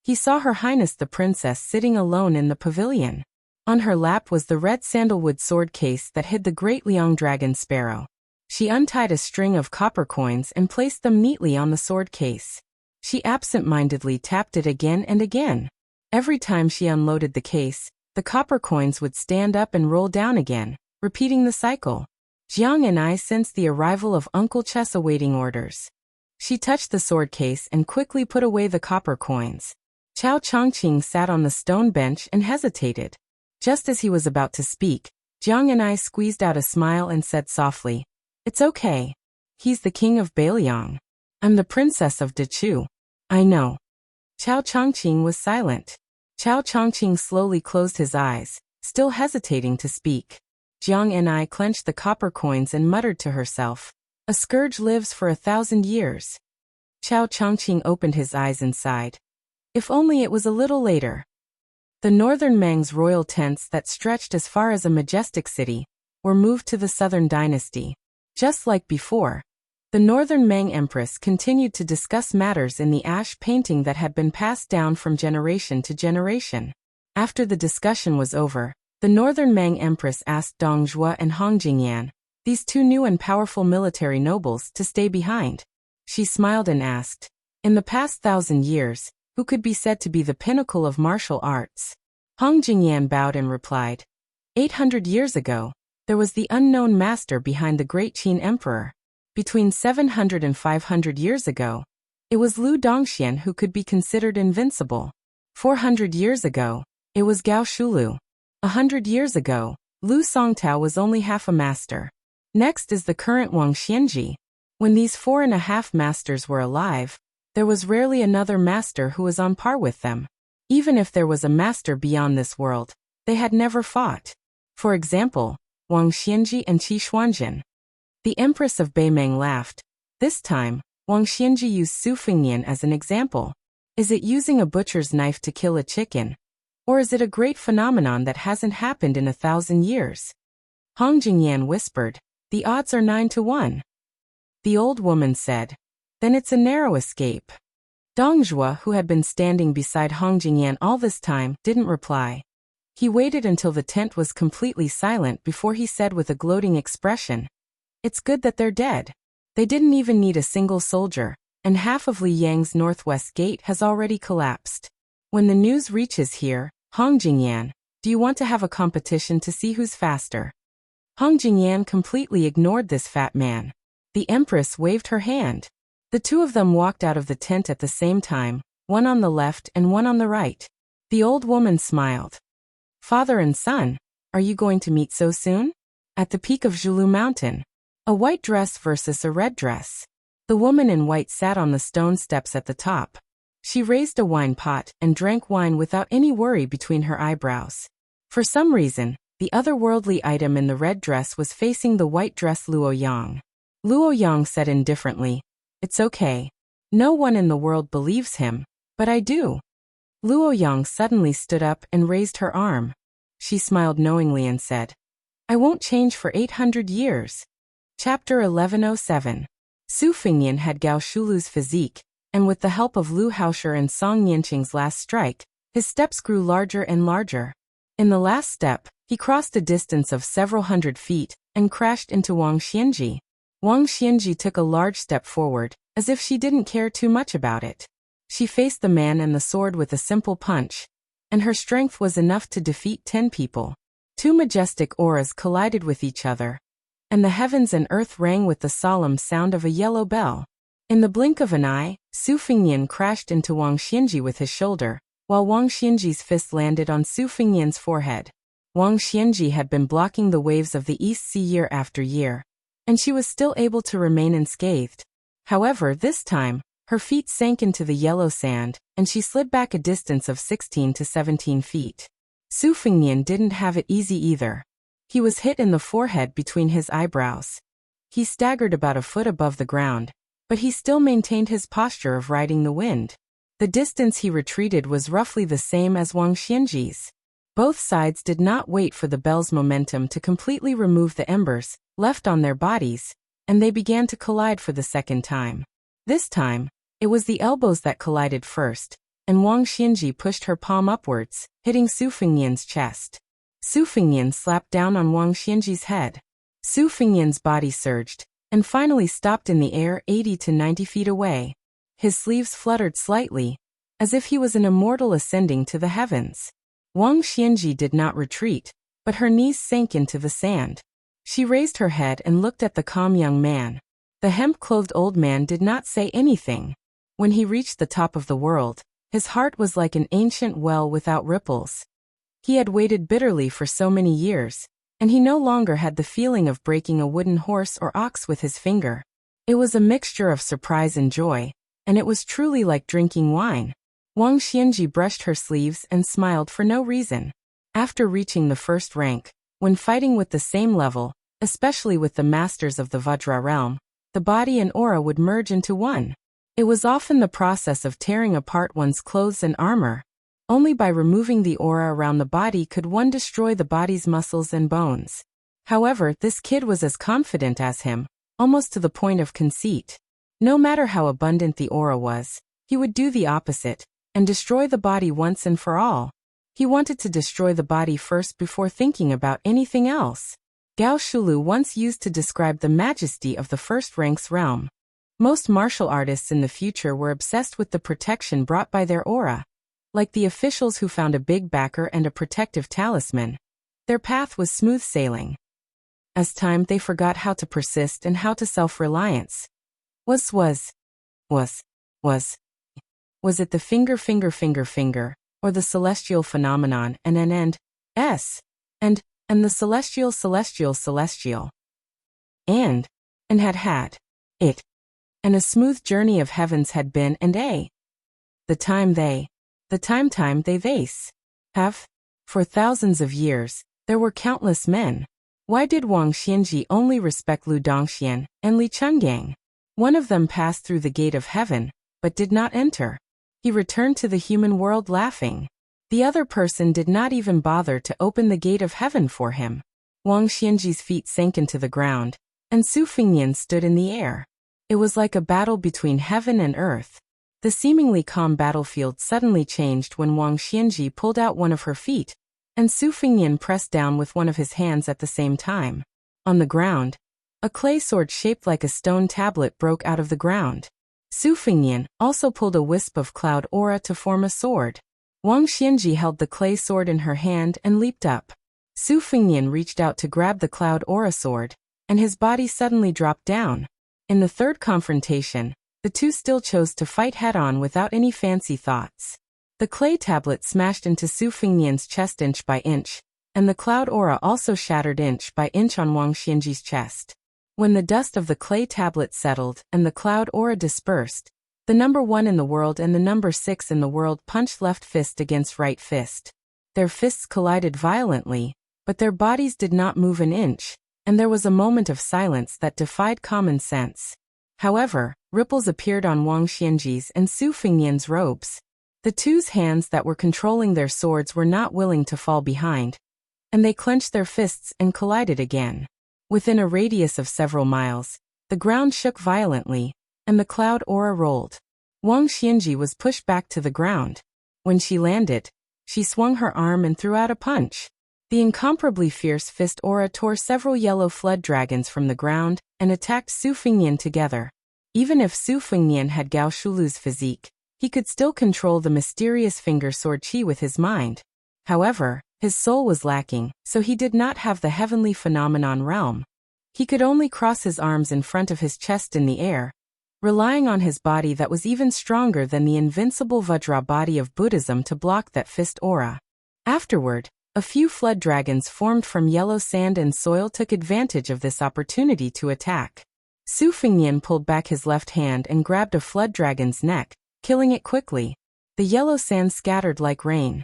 Speaker 1: He saw Her Highness the Princess sitting alone in the pavilion. On her lap was the red sandalwood sword case that hid the great Liang dragon sparrow. She untied a string of copper coins and placed them neatly on the sword case. She absent-mindedly tapped it again and again. Every time she unloaded the case, the copper coins would stand up and roll down again, repeating the cycle. Jiang and I sensed the arrival of Uncle Chess awaiting orders. She touched the sword case and quickly put away the copper coins. Chao Chongqing sat on the stone bench and hesitated. Just as he was about to speak, Jiang and I squeezed out a smile and said softly, "It's okay. He's the king of Beiliang. I'm the princess of Dechu." "I know." Chao Chongqing was silent. Chao Chongqing slowly closed his eyes, still hesitating to speak. Jiang and I clenched the copper coins and muttered to herself, "A scourge lives for 1,000 years." Chao Chongqing opened his eyes and sighed. If only it was a little later. The northern Mang's royal tents that stretched as far as a majestic city were moved to the southern dynasty. Just like before, the northern Mang empress continued to discuss matters in the ash painting that had been passed down from generation to generation. After the discussion was over, the northern Mang empress asked Dong Zhuo and Hong Jingyan, these 2 new and powerful military nobles, to stay behind. She smiled and asked, "In the past 1,000 years, who could be said to be the pinnacle of martial arts?" Hong Jingyan bowed and replied, 800 years ago, there was the unknown master behind the great Qin emperor. Between 700 and 500 years ago, it was Liu Dongxian who could be considered invincible. 400 years ago, it was Gao Shulu. 100 years ago, Liu Songtao was only half a master. Next is the current Wang Xianji. When these 4.5 masters were alive, there was rarely another master who was on par with them. Even if there was a master beyond this world, they had never fought. For example, Wang Xianji and Qi Xuanjin. The Empress of Beimeng laughed. This time, Wang Xianji used Su Fengnian as an example. Is it using a butcher's knife to kill a chicken? Or is it a great phenomenon that hasn't happened in 1,000 years? Hong Jingyan whispered, "The odds are 9 to 1. The old woman said, "Then it's a narrow escape." Dong Zhuo, who had been standing beside Hong Jingyan all this time, didn't reply. He waited until the tent was completely silent before he said with a gloating expression, "It's good that they're dead. They didn't even need a single soldier, and half of Liyang's northwest gate has already collapsed. When the news reaches here, Hong Jingyan, do you want to have a competition to see who's faster? Hong Jingyan completely ignored this fat man. The empress waved her hand. The two of them walked out of the tent at the same time, one on the left and one on the right. The old woman smiled. Father and son, are you going to meet so soon? At the peak of Zhulu Mountain. A white dress versus a red dress. The woman in white sat on the stone steps at the top. She raised a wine pot and drank wine without any worry between her eyebrows. For some reason, the otherworldly item in the red dress was facing the white dress Luo Yang. Luo Yang said indifferently, "It's okay. No one in the world believes him, but I do." Luo Yang suddenly stood up and raised her arm. She smiled knowingly and said, "I won't change for 800 years. Chapter 1107. Su Fingyan had Gao Shulu's physique, and with the help of Lu Haosher and Song Yanqing's last strike, his steps grew larger and larger. In the last step, he crossed a distance of several hundred feet and crashed into Wang Xianji. Wang Xianji took a large step forward, as if she didn't care too much about it. She faced the man and the sword with a simple punch, and her strength was enough to defeat 10 people. Two majestic auras collided with each other, and the heavens and earth rang with the solemn sound of a yellow bell. In the blink of an eye, Su Fingyan crashed into Wang Xianji with his shoulder, while Wang Xianji's fist landed on Su Fingyan's forehead. Wang Xianji had been blocking the waves of the East Sea year after year, and she was still able to remain unscathed. However, this time, her feet sank into the yellow sand, and she slid back a distance of 16 to 17 feet. Su Fingyan didn't have it easy either. He was hit in the forehead between his eyebrows. He staggered about a foot above the ground, but he still maintained his posture of riding the wind. The distance he retreated was roughly the same as Wang Xianji's. Both sides did not wait for the bell's momentum to completely remove the embers left on their bodies, and they began to collide for the second time. This time, it was the elbows that collided first, and Wang Xianji pushed her palm upwards, hitting Su Fingyan's chest. Su Fingyan slapped down on Wang Xianji's head. Su Fingyan's body surged, and finally stopped in the air 80 to 90 feet away. His sleeves fluttered slightly, as if he was an immortal ascending to the heavens. Wang Xianji did not retreat, but her knees sank into the sand. She raised her head and looked at the calm young man. The hemp-clothed old man did not say anything. When he reached the top of the world, his heart was like an ancient well without ripples. He had waited bitterly for so many years, and he no longer had the feeling of breaking a wooden horse or ox with his finger. It was a mixture of surprise and joy, and it was truly like drinking wine. Wang Xianji brushed her sleeves and smiled for no reason. After reaching the first rank, when fighting with the same level, especially with the masters of the Vajra realm, the body and aura would merge into one. It was often the process of tearing apart one's clothes and armor. Only by removing the aura around the body could one destroy the body's muscles and bones. However, this kid was as confident as him, almost to the point of conceit. No matter how abundant the aura was, he would do the opposite, and destroy the body once and for all. He wanted to destroy the body first before thinking about anything else. Gao Shulu once used to describe the majesty of the first rank's realm. Most martial artists in the future were obsessed with the protection brought by their aura. Like the officials who found a big backer and a protective talisman, their path was smooth sailing. As time, they forgot how to persist and how to self-reliance. Was it the finger, or the celestial phenomenon, and the celestial, and had it. And a smooth journey of heavens had been the time they have. For thousands of years, there were countless men. Why did Wang Xianji only respect Lu Dongxian and Li Chungang? One of them passed through the gate of heaven, but did not enter. He returned to the human world laughing. The other person did not even bother to open the gate of heaven for him. Wang Xianji's feet sank into the ground, and Su Fingyan stood in the air. It was like a battle between heaven and earth. The seemingly calm battlefield suddenly changed when Wang Xianji pulled out one of her feet, and Su Fingyan pressed down with one of his hands at the same time. On the ground, a clay sword shaped like a stone tablet broke out of the ground. Su Fengnian also pulled a wisp of cloud aura to form a sword. Wang Xianji held the clay sword in her hand and leaped up. Su Fengnian reached out to grab the cloud aura sword, and his body suddenly dropped down. In the third confrontation, the two still chose to fight head-on without any fancy thoughts. The clay tablet smashed into Su Fengnian's chest inch by inch, and the cloud aura also shattered inch by inch on Wang Xianji's chest. When the dust of the clay tablet settled and the cloud aura dispersed, the number 1 in the world and the number 6 in the world punched left fist against right fist. Their fists collided violently, but their bodies did not move an inch, and there was a moment of silence that defied common sense. However, ripples appeared on Wang Xianji's and Su Fengnian's robes. The two's hands that were controlling their swords were not willing to fall behind, and they clenched their fists and collided again. Within a radius of several miles, the ground shook violently, and the cloud aura rolled. Wang Xianji was pushed back to the ground. When she landed, she swung her arm and threw out a punch. The incomparably fierce fist aura tore several yellow flood dragons from the ground and attacked Su Fengnian together. Even if Su Fengnian had Gao Shulu's physique, he could still control the mysterious finger sword qi with his mind. However, his soul was lacking, so he did not have the heavenly phenomenon realm. He could only cross his arms in front of his chest in the air, relying on his body that was even stronger than the invincible Vajra body of Buddhism to block that fist aura. Afterward, a few flood dragons formed from yellow sand and soil took advantage of this opportunity to attack. Su Fengnian pulled back his left hand and grabbed a flood dragon's neck, killing it quickly. The yellow sand scattered like rain.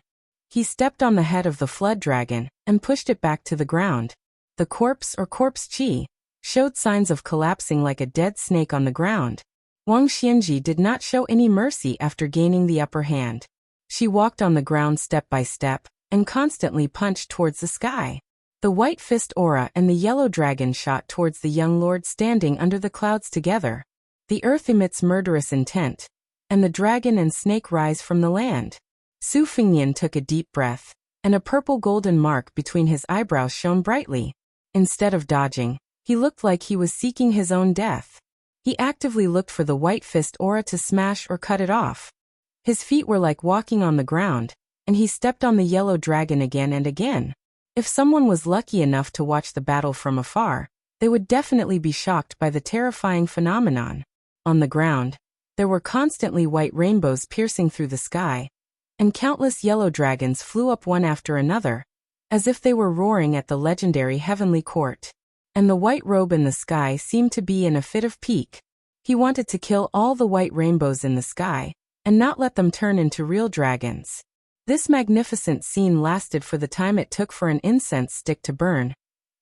Speaker 1: He stepped on the head of the flood dragon and pushed it back to the ground. The corpse or corpse qi showed signs of collapsing like a dead snake on the ground. Wang Xianji did not show any mercy after gaining the upper hand. She walked on the ground step by step and constantly punched towards the sky. The white fist aura and the yellow dragon shot towards the young lord standing under the clouds together. The earth emits murderous intent, and the dragon and snake rise from the land. Su Fengnian took a deep breath, and a purple golden mark between his eyebrows shone brightly. Instead of dodging, he looked like he was seeking his own death. He actively looked for the white fist aura to smash or cut it off. His feet were like walking on the ground, and he stepped on the yellow dragon again and again. If someone was lucky enough to watch the battle from afar, they would definitely be shocked by the terrifying phenomenon. On the ground, there were constantly white rainbows piercing through the sky, and countless yellow dragons flew up one after another, as if they were roaring at the legendary heavenly court. And the white robe in the sky seemed to be in a fit of pique. He wanted to kill all the white rainbows in the sky, and not let them turn into real dragons. This magnificent scene lasted for the time it took for an incense stick to burn,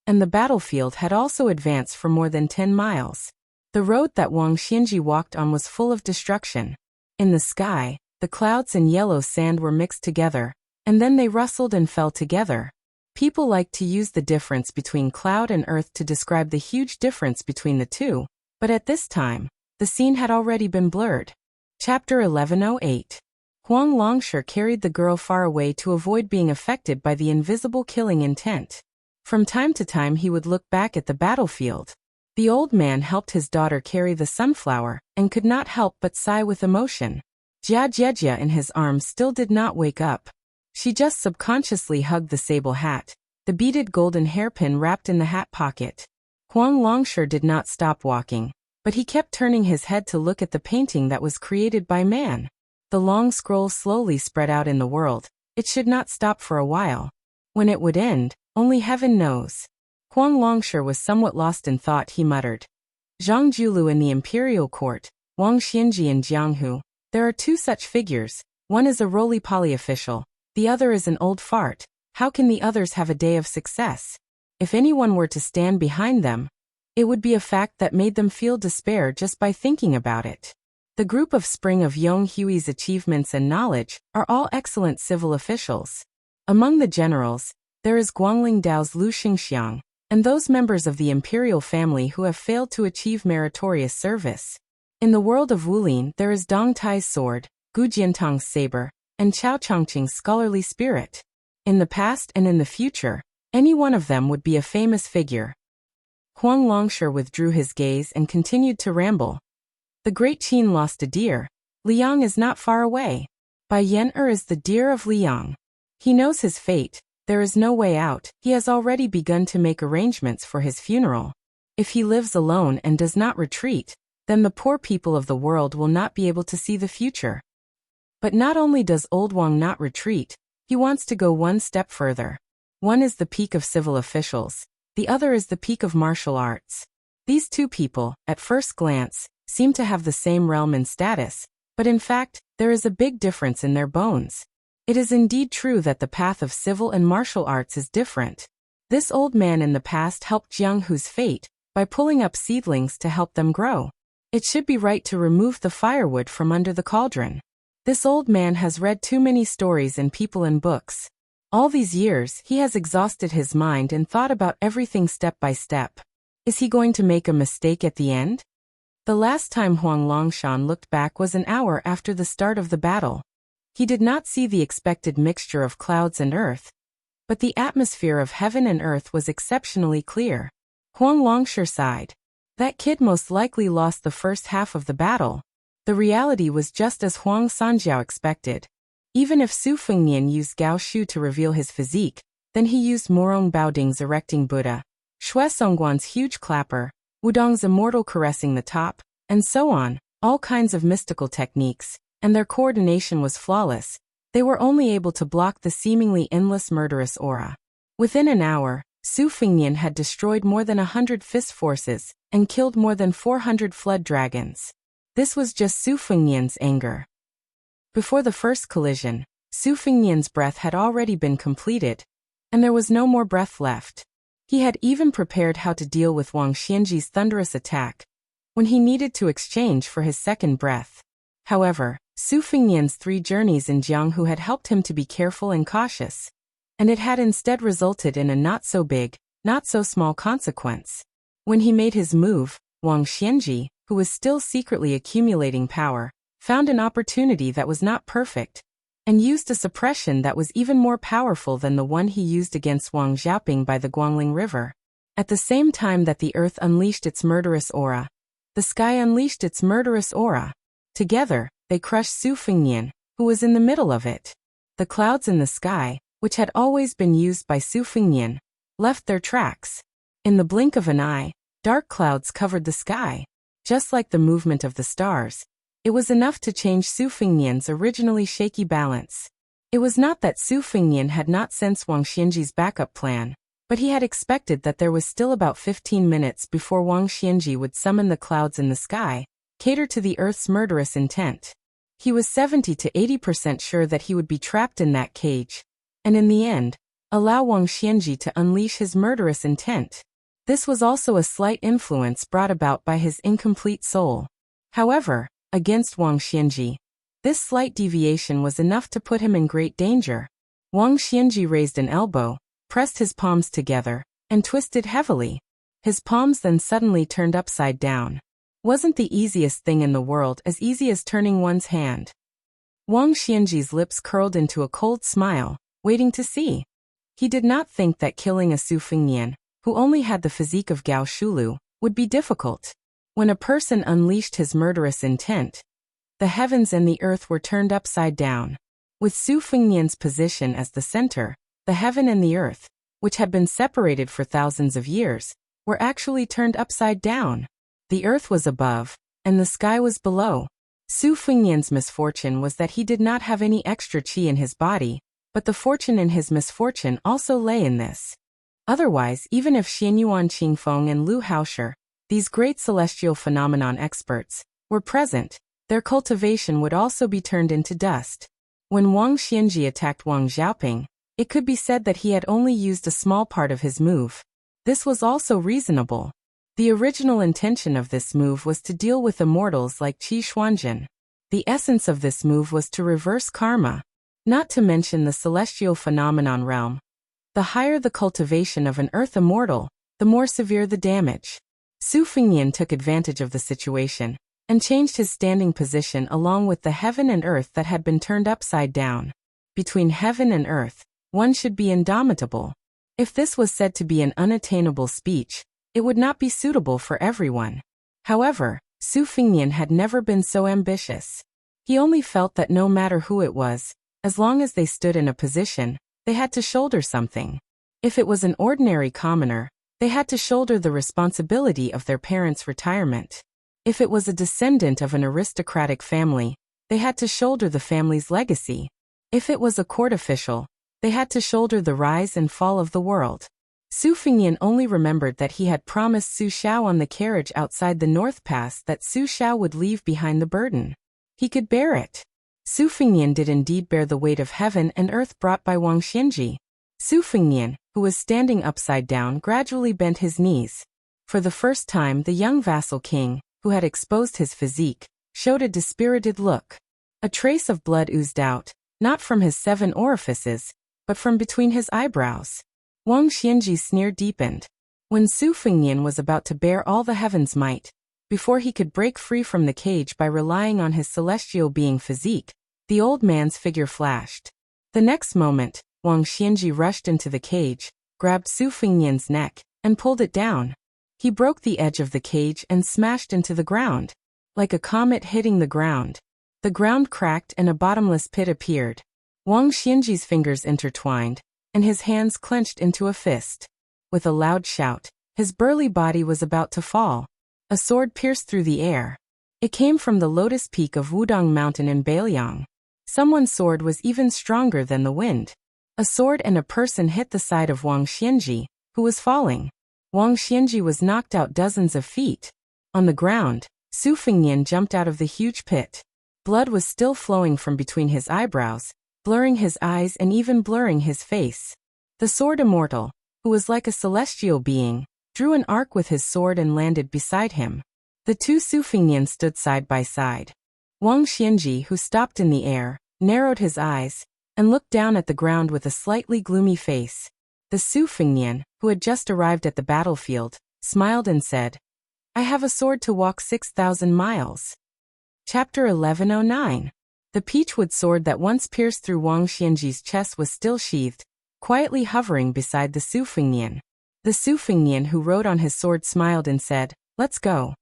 Speaker 1: and the battlefield had also advanced for more than 10 miles. The road that Wang Xianji walked on was full of destruction. In the sky, the clouds and yellow sand were mixed together, and then they rustled and fell together. People like to use the difference between cloud and earth to describe the huge difference between the two, but at this time, the scene had already been blurred. Chapter 1108. Huang Longshi carried the girl far away to avoid being affected by the invisible killing intent. From time to time he would look back at the battlefield. The old man helped his daughter carry the sunflower, and could not help but sigh with emotion. Jia Jejia in his arms still did not wake up. She just subconsciously hugged the sable hat, the beaded golden hairpin wrapped in the hat pocket. Huang Longshi did not stop walking, but he kept turning his head to look at the painting that was created by man. The long scroll slowly spread out in the world. It should not stop for a while. When it would end, only heaven knows. Huang Longshi was somewhat lost in thought. He muttered. Zhang Julu in the imperial court, Wang Xianji in Jianghu. There are two such figures. One is a roly-poly official. The other is an old fart. How can the others have a day of success? If anyone were to stand behind them, it would be a fact that made them feel despair just by thinking about it. The group of Spring of Yong Hui's achievements and knowledge are all excellent civil officials. Among the generals, there is Guangling Dao's Lu Xingxiang, and those members of the imperial family who have failed to achieve meritorious service. In the world of Wulin, there is Dong Tai's sword, Gu Jiantong's saber, and Chao Chongqing's scholarly spirit. In the past and in the future, any one of them would be a famous figure. Huang Longshi withdrew his gaze and continued to ramble. The great Qin lost a deer. Liang is not far away. Bai Yan is the deer of Liang. He knows his fate. There is no way out. He has already begun to make arrangements for his funeral. If he lives alone and does not retreat, then the poor people of the world will not be able to see the future. But not only does old Wang not retreat, he wants to go one step further. One is the peak of civil officials. The other is the peak of martial arts. These two people, at first glance, seem to have the same realm and status, but in fact, there is a big difference in their bones. It is indeed true that the path of civil and martial arts is different. This old man in the past helped Jiang Hu's fate by pulling up seedlings to help them grow. It should be right to remove the firewood from under the cauldron. This old man has read too many stories and people in books. All these years, he has exhausted his mind and thought about everything step by step. Is he going to make a mistake at the end? The last time Huang Longshan looked back was an hour after the start of the battle. He did not see the expected mixture of clouds and earth, but the atmosphere of heaven and earth was exceptionally clear. Huang Longshan sighed. That kid most likely lost the first half of the battle. The reality was just as Huang Sanjiao expected. Even if Su Fengnian used Gao Shu to reveal his physique, then he used Morong Baoding's erecting Buddha, Xue Songguan's huge clapper, Wudong's immortal caressing the top, and so on, all kinds of mystical techniques, and their coordination was flawless. They were only able to block the seemingly endless murderous aura. Within an hour, Su Fengnian had destroyed more than 100 fist forces and killed more than 400 flood dragons. This was just Su Fengnian's anger. Before the first collision, Su Fengnian's breath had already been completed, and there was no more breath left. He had even prepared how to deal with Wang Xianji's thunderous attack when he needed to exchange for his second breath. However, Su Fengnian's 3 journeys in Jianghu had helped him to be careful and cautious, and it had instead resulted in a not-so-big, not-so-small consequence. When he made his move, Wang Xianji, who was still secretly accumulating power, found an opportunity that was not perfect, and used a suppression that was even more powerful than the one he used against Wang Xiaoping by the Guangling River. At the same time that the earth unleashed its murderous aura, the sky unleashed its murderous aura. Together, they crushed Su Fengnian, who was in the middle of it. The clouds in the sky, which had always been used by Su Fengnian, left their tracks. In the blink of an eye, dark clouds covered the sky. Just like the movement of the stars, it was enough to change Su Fengnian's originally shaky balance. It was not that Su Fengnian had not sensed Wang Xianji's backup plan, but he had expected that there was still about 15 minutes before Wang Xianji would summon the clouds in the sky, cater to the earth's murderous intent. He was 70 to 80% sure that he would be trapped in that cage, and in the end, allow Wang Xianji to unleash his murderous intent. This was also a slight influence brought about by his incomplete soul. However, against Wang Xianji, this slight deviation was enough to put him in great danger. Wang Xianji raised an elbow, pressed his palms together, and twisted heavily. His palms then suddenly turned upside down. Wasn't the easiest thing in the world as easy as turning one's hand? Wang Xianji's lips curled into a cold smile, waiting to see. He did not think that killing a Su Fengnian, who only had the physique of Gao Shulu, would be difficult. When a person unleashed his murderous intent, the heavens and the earth were turned upside down. With Su Fengnian's position as the center, the heaven and the earth, which had been separated for thousands of years, were actually turned upside down. The earth was above, and the sky was below. Su Fengnian's misfortune was that he did not have any extra qi in his body, but the fortune in his misfortune also lay in this. Otherwise, even if Xianyuan Qingfeng and Lu Haosher, these great celestial phenomenon experts, were present, their cultivation would also be turned into dust. When Wang Xianji attacked Wang Xiaoping, it could be said that he had only used a small part of his move. This was also reasonable. The original intention of this move was to deal with immortals like Qi Xuanjin. The essence of this move was to reverse karma, not to mention the celestial phenomenon realm. The higher the cultivation of an earth immortal, the more severe the damage. Su Fengnian took advantage of the situation, and changed his standing position along with the heaven and earth that had been turned upside down. Between heaven and earth, one should be indomitable. If this was said to be an unattainable speech, it would not be suitable for everyone. However, Su Fingnian had never been so ambitious. He only felt that no matter who it was, as long as they stood in a position, they had to shoulder something. If it was an ordinary commoner, they had to shoulder the responsibility of their parents' retirement. If it was a descendant of an aristocratic family, they had to shoulder the family's legacy. If it was a court official, they had to shoulder the rise and fall of the world. Su Fingnian only remembered that he had promised Su Xiao on the carriage outside the North Pass that Su Xiao would leave behind the burden. He could bear it. Su Fingnian did indeed bear the weight of heaven and earth brought by Wang Xianji. Su Fingnian, who was standing upside down, gradually bent his knees. For the first time, the young vassal king, who had exposed his physique, showed a dispirited look. A trace of blood oozed out, not from his 7 orifices, but from between his eyebrows. Wang Xianji's sneer deepened. When Su Fingnian was about to bear all the heaven's might, before he could break free from the cage by relying on his celestial being physique, the old man's figure flashed. The next moment, Wang Xianji rushed into the cage, grabbed Su Fingnian's neck, and pulled it down. He broke the edge of the cage and smashed into the ground. Like a comet hitting the ground. The ground cracked and a bottomless pit appeared. Wang Xianji's fingers intertwined, and his hands clenched into a fist. With a loud shout, his burly body was about to fall. A sword pierced through the air. It came from the lotus peak of Wudong Mountain in Beiliang. Someone's sword was even stronger than the wind. A sword and a person hit the side of Wang Xianji, who was falling. Wang Xianji was knocked out dozens of feet. On the ground, Su Fingnian jumped out of the huge pit. Blood was still flowing from between his eyebrows, blurring his eyes and even blurring his face. The sword immortal, who was like a celestial being, drew an arc with his sword and landed beside him. The two Su Fingnian stood side by side. Wang Xianji, who stopped in the air, narrowed his eyes, and looked down at the ground with a slightly gloomy face. The Su Fingnian, who had just arrived at the battlefield, smiled and said, "I have a sword to walk 6,000 miles. Chapter 1109. The peachwood sword that once pierced through Wang Xianji's chest was still sheathed, quietly hovering beside the Su Fingnian. The Su Fingnian who rode on his sword smiled and said, "Let's go."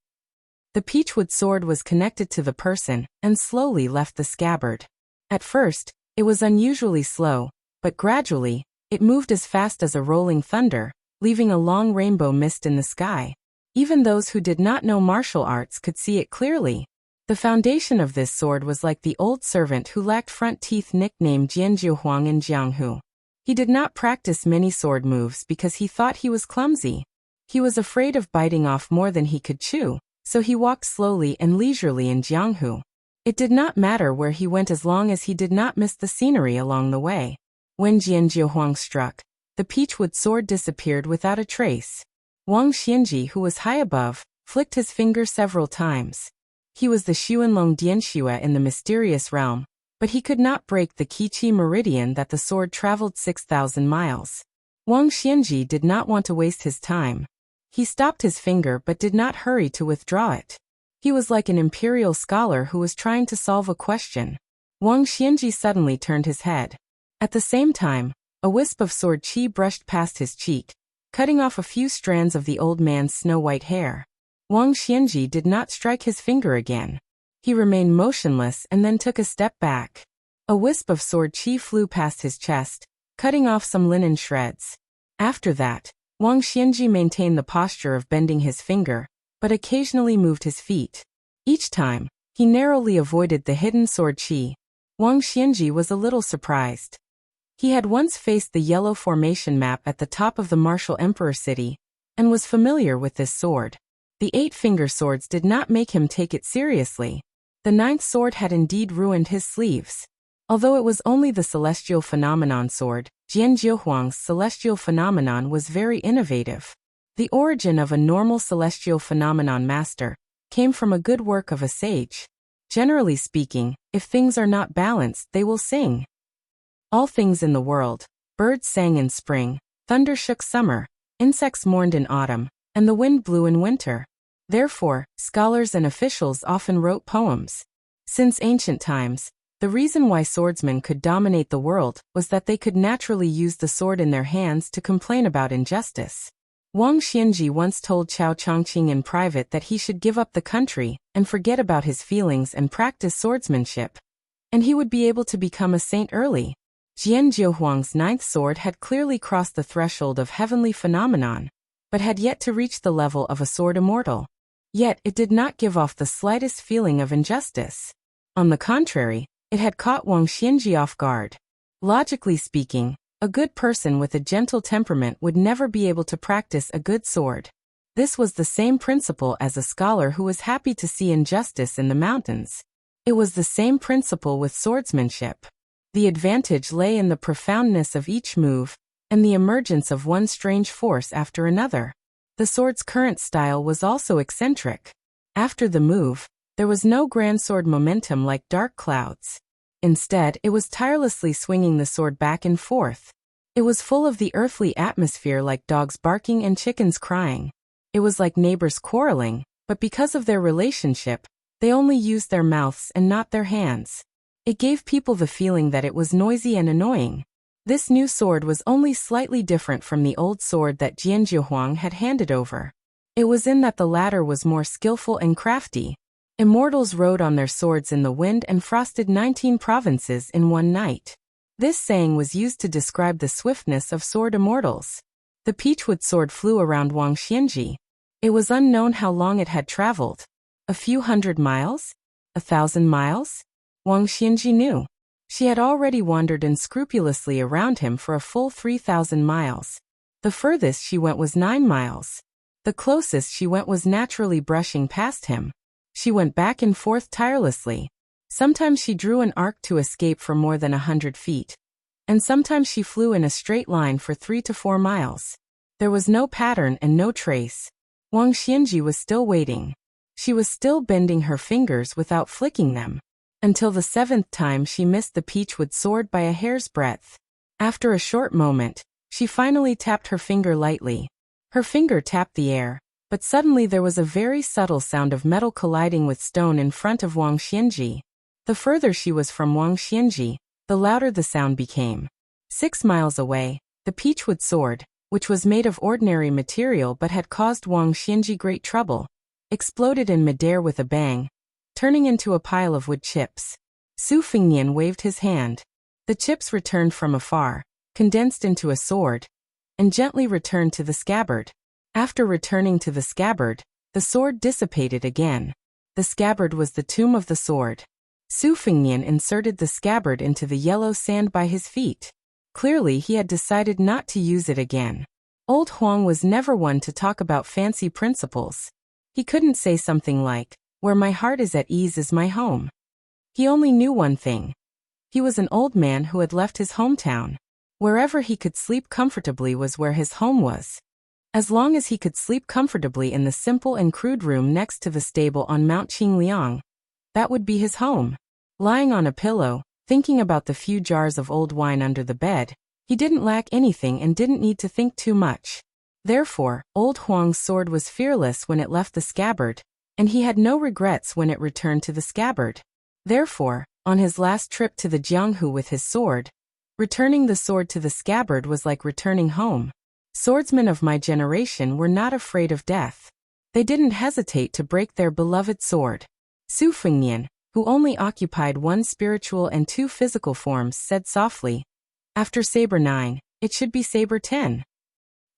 Speaker 1: The peachwood sword was connected to the person and slowly left the scabbard. At first, it was unusually slow, but gradually, it moved as fast as a rolling thunder, leaving a long rainbow mist in the sky. Even those who did not know martial arts could see it clearly. The foundation of this sword was like the old servant who lacked front teeth nicknamed Jianjiuhuang in Jianghu. He did not practice many sword moves because he thought he was clumsy. He was afraid of biting off more than he could chew, so he walked slowly and leisurely in Jianghu. It did not matter where he went as long as he did not miss the scenery along the way. When Jianjiuhuang struck, the peachwood sword disappeared without a trace. Wang Xianji, who was high above, flicked his finger several times. He was the Xuanlong Dianxue in the mysterious realm, but he could not break the Qi meridian that the sword traveled 6,000 miles. Wang Xianji did not want to waste his time. He stopped his finger but did not hurry to withdraw it. He was like an imperial scholar who was trying to solve a question. Wang Xianji suddenly turned his head. At the same time, a wisp of sword qi brushed past his cheek, cutting off a few strands of the old man's snow-white hair. Wang Xianji did not strike his finger again. He remained motionless and then took a step back. A wisp of sword qi flew past his chest, cutting off some linen shreds. After that, Wang Xianji maintained the posture of bending his finger, but occasionally moved his feet. Each time, he narrowly avoided the hidden sword qi. Wang Xianji was a little surprised. He had once faced the yellow formation map at the top of the martial emperor city, and was familiar with this sword. The 8-finger swords did not make him take it seriously. The 9th sword had indeed ruined his sleeves. Although it was only the celestial phenomenon sword, Jianjiuhuang's celestial phenomenon was very innovative. The origin of a normal celestial phenomenon master came from a good work of a sage. Generally speaking, if things are not balanced, they will sing. All things in the world, birds sang in spring, thunder shook summer, insects mourned in autumn, and the wind blew in winter. Therefore, scholars and officials often wrote poems. Since ancient times, the reason why swordsmen could dominate the world was that they could naturally use the sword in their hands to complain about injustice. Wang Xianji once told Chao Chongqing in private that he should give up the country and forget about his feelings and practice swordsmanship, and he would be able to become a saint early. Jian Jiuhuang's ninth sword had clearly crossed the threshold of heavenly phenomenon, but had yet to reach the level of a sword immortal. Yet it did not give off the slightest feeling of injustice. On the contrary, it had caught Wang Xianji off guard. Logically speaking, a good person with a gentle temperament would never be able to practice a good sword. This was the same principle as a scholar who was happy to see injustice in the mountains. It was the same principle with swordsmanship. The advantage lay in the profoundness of each move, and the emergence of one strange force after another. The sword's current style was also eccentric. After the move, there was no grand sword momentum like dark clouds. Instead, it was tirelessly swinging the sword back and forth. It was full of the earthly atmosphere like dogs barking and chickens crying. It was like neighbors quarreling, but because of their relationship, they only used their mouths and not their hands. It gave people the feeling that it was noisy and annoying. This new sword was only slightly different from the old sword that Jian Jiuhuang had handed over. It was in that the latter was more skillful and crafty. Immortals rode on their swords in the wind and frosted 19 provinces in one night. This saying was used to describe the swiftness of sword immortals. The peachwood sword flew around Wang Xianji. It was unknown how long it had traveled. A few hundred miles? 1,000 miles? Wang Xianji knew. She had already wandered unscrupulously around him for a full 3,000 miles. The furthest she went was 9 miles. The closest she went was naturally brushing past him. She went back and forth tirelessly. Sometimes she drew an arc to escape for more than 100 feet. And sometimes she flew in a straight line for 3 to 4 miles. There was no pattern and no trace. Wang Xianji was still waiting. She was still bending her fingers without flicking them. Until the 7th time she missed the peachwood sword by a hair's breadth. After a short moment, she finally tapped her finger lightly. Her finger tapped the air, but suddenly there was a very subtle sound of metal colliding with stone in front of Wang Xianji. The further she was from Wang Xianji, the louder the sound became. 6 miles away, the peachwood sword, which was made of ordinary material but had caused Wang Xianji great trouble, exploded in midair with a bang, turning into a pile of wood chips. Su Fengnian waved his hand. The chips returned from afar, condensed into a sword, and gently returned to the scabbard. After returning to the scabbard, the sword dissipated again. The scabbard was the tomb of the sword. Su Fengnian inserted the scabbard into the yellow sand by his feet. Clearly he had decided not to use it again. Old Huang was never one to talk about fancy principles. He couldn't say something like, "Where my heart is at ease is my home." He only knew one thing. He was an old man who had left his hometown. Wherever he could sleep comfortably was where his home was. As long as he could sleep comfortably in the simple and crude room next to the stable on Mount Qingliang, that would be his home. Lying on a pillow, thinking about the few jars of old wine under the bed, he didn't lack anything and didn't need to think too much. Therefore, old Huang's sword was fearless when it left the scabbard, and he had no regrets when it returned to the scabbard. Therefore, on his last trip to the Jianghu with his sword, returning the sword to the scabbard was like returning home. Swordsmen of my generation were not afraid of death. They didn't hesitate to break their beloved sword. Su Fengnian, who only occupied 1 spiritual and 2 physical forms, said softly, "After Saber 9, it should be Saber 10.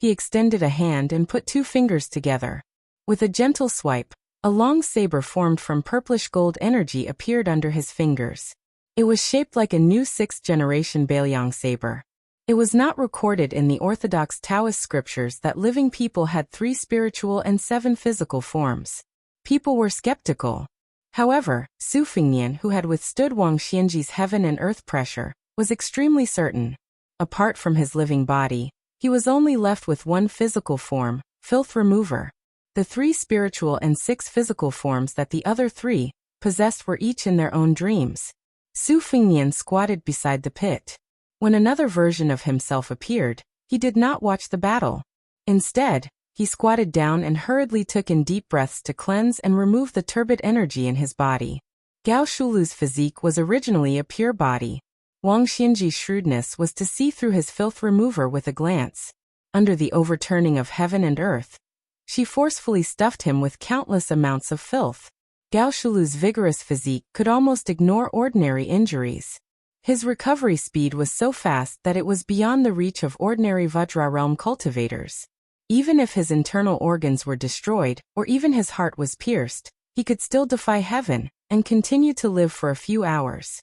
Speaker 1: He extended a hand and put 2 fingers together. With a gentle swipe, a long saber formed from purplish gold energy appeared under his fingers. It was shaped like a new 6th generation Bailiang saber. It was not recorded in the orthodox Taoist scriptures that living people had 3 spiritual and 7 physical forms. People were skeptical. However, Su Fengnian, who had withstood Wang Xianji's heaven and earth pressure, was extremely certain. Apart from his living body, he was only left with 1 physical form, filth remover. The 3 spiritual and 6 physical forms that the other 3 possessed were each in their own dreams. Su Fengnian squatted beside the pit. When another version of himself appeared, he did not watch the battle. Instead, he squatted down and hurriedly took in deep breaths to cleanse and remove the turbid energy in his body. Gao Shulu's physique was originally a pure body. Wang Xianji's shrewdness was to see through his filth remover with a glance. under the overturning of heaven and earth. She forcefully stuffed him with countless amounts of filth. Gao Shulu's vigorous physique could almost ignore ordinary injuries. His recovery speed was so fast that it was beyond the reach of ordinary Vajra realm cultivators. Even if his internal organs were destroyed, or even his heart was pierced, he could still defy heaven and continue to live for a few hours.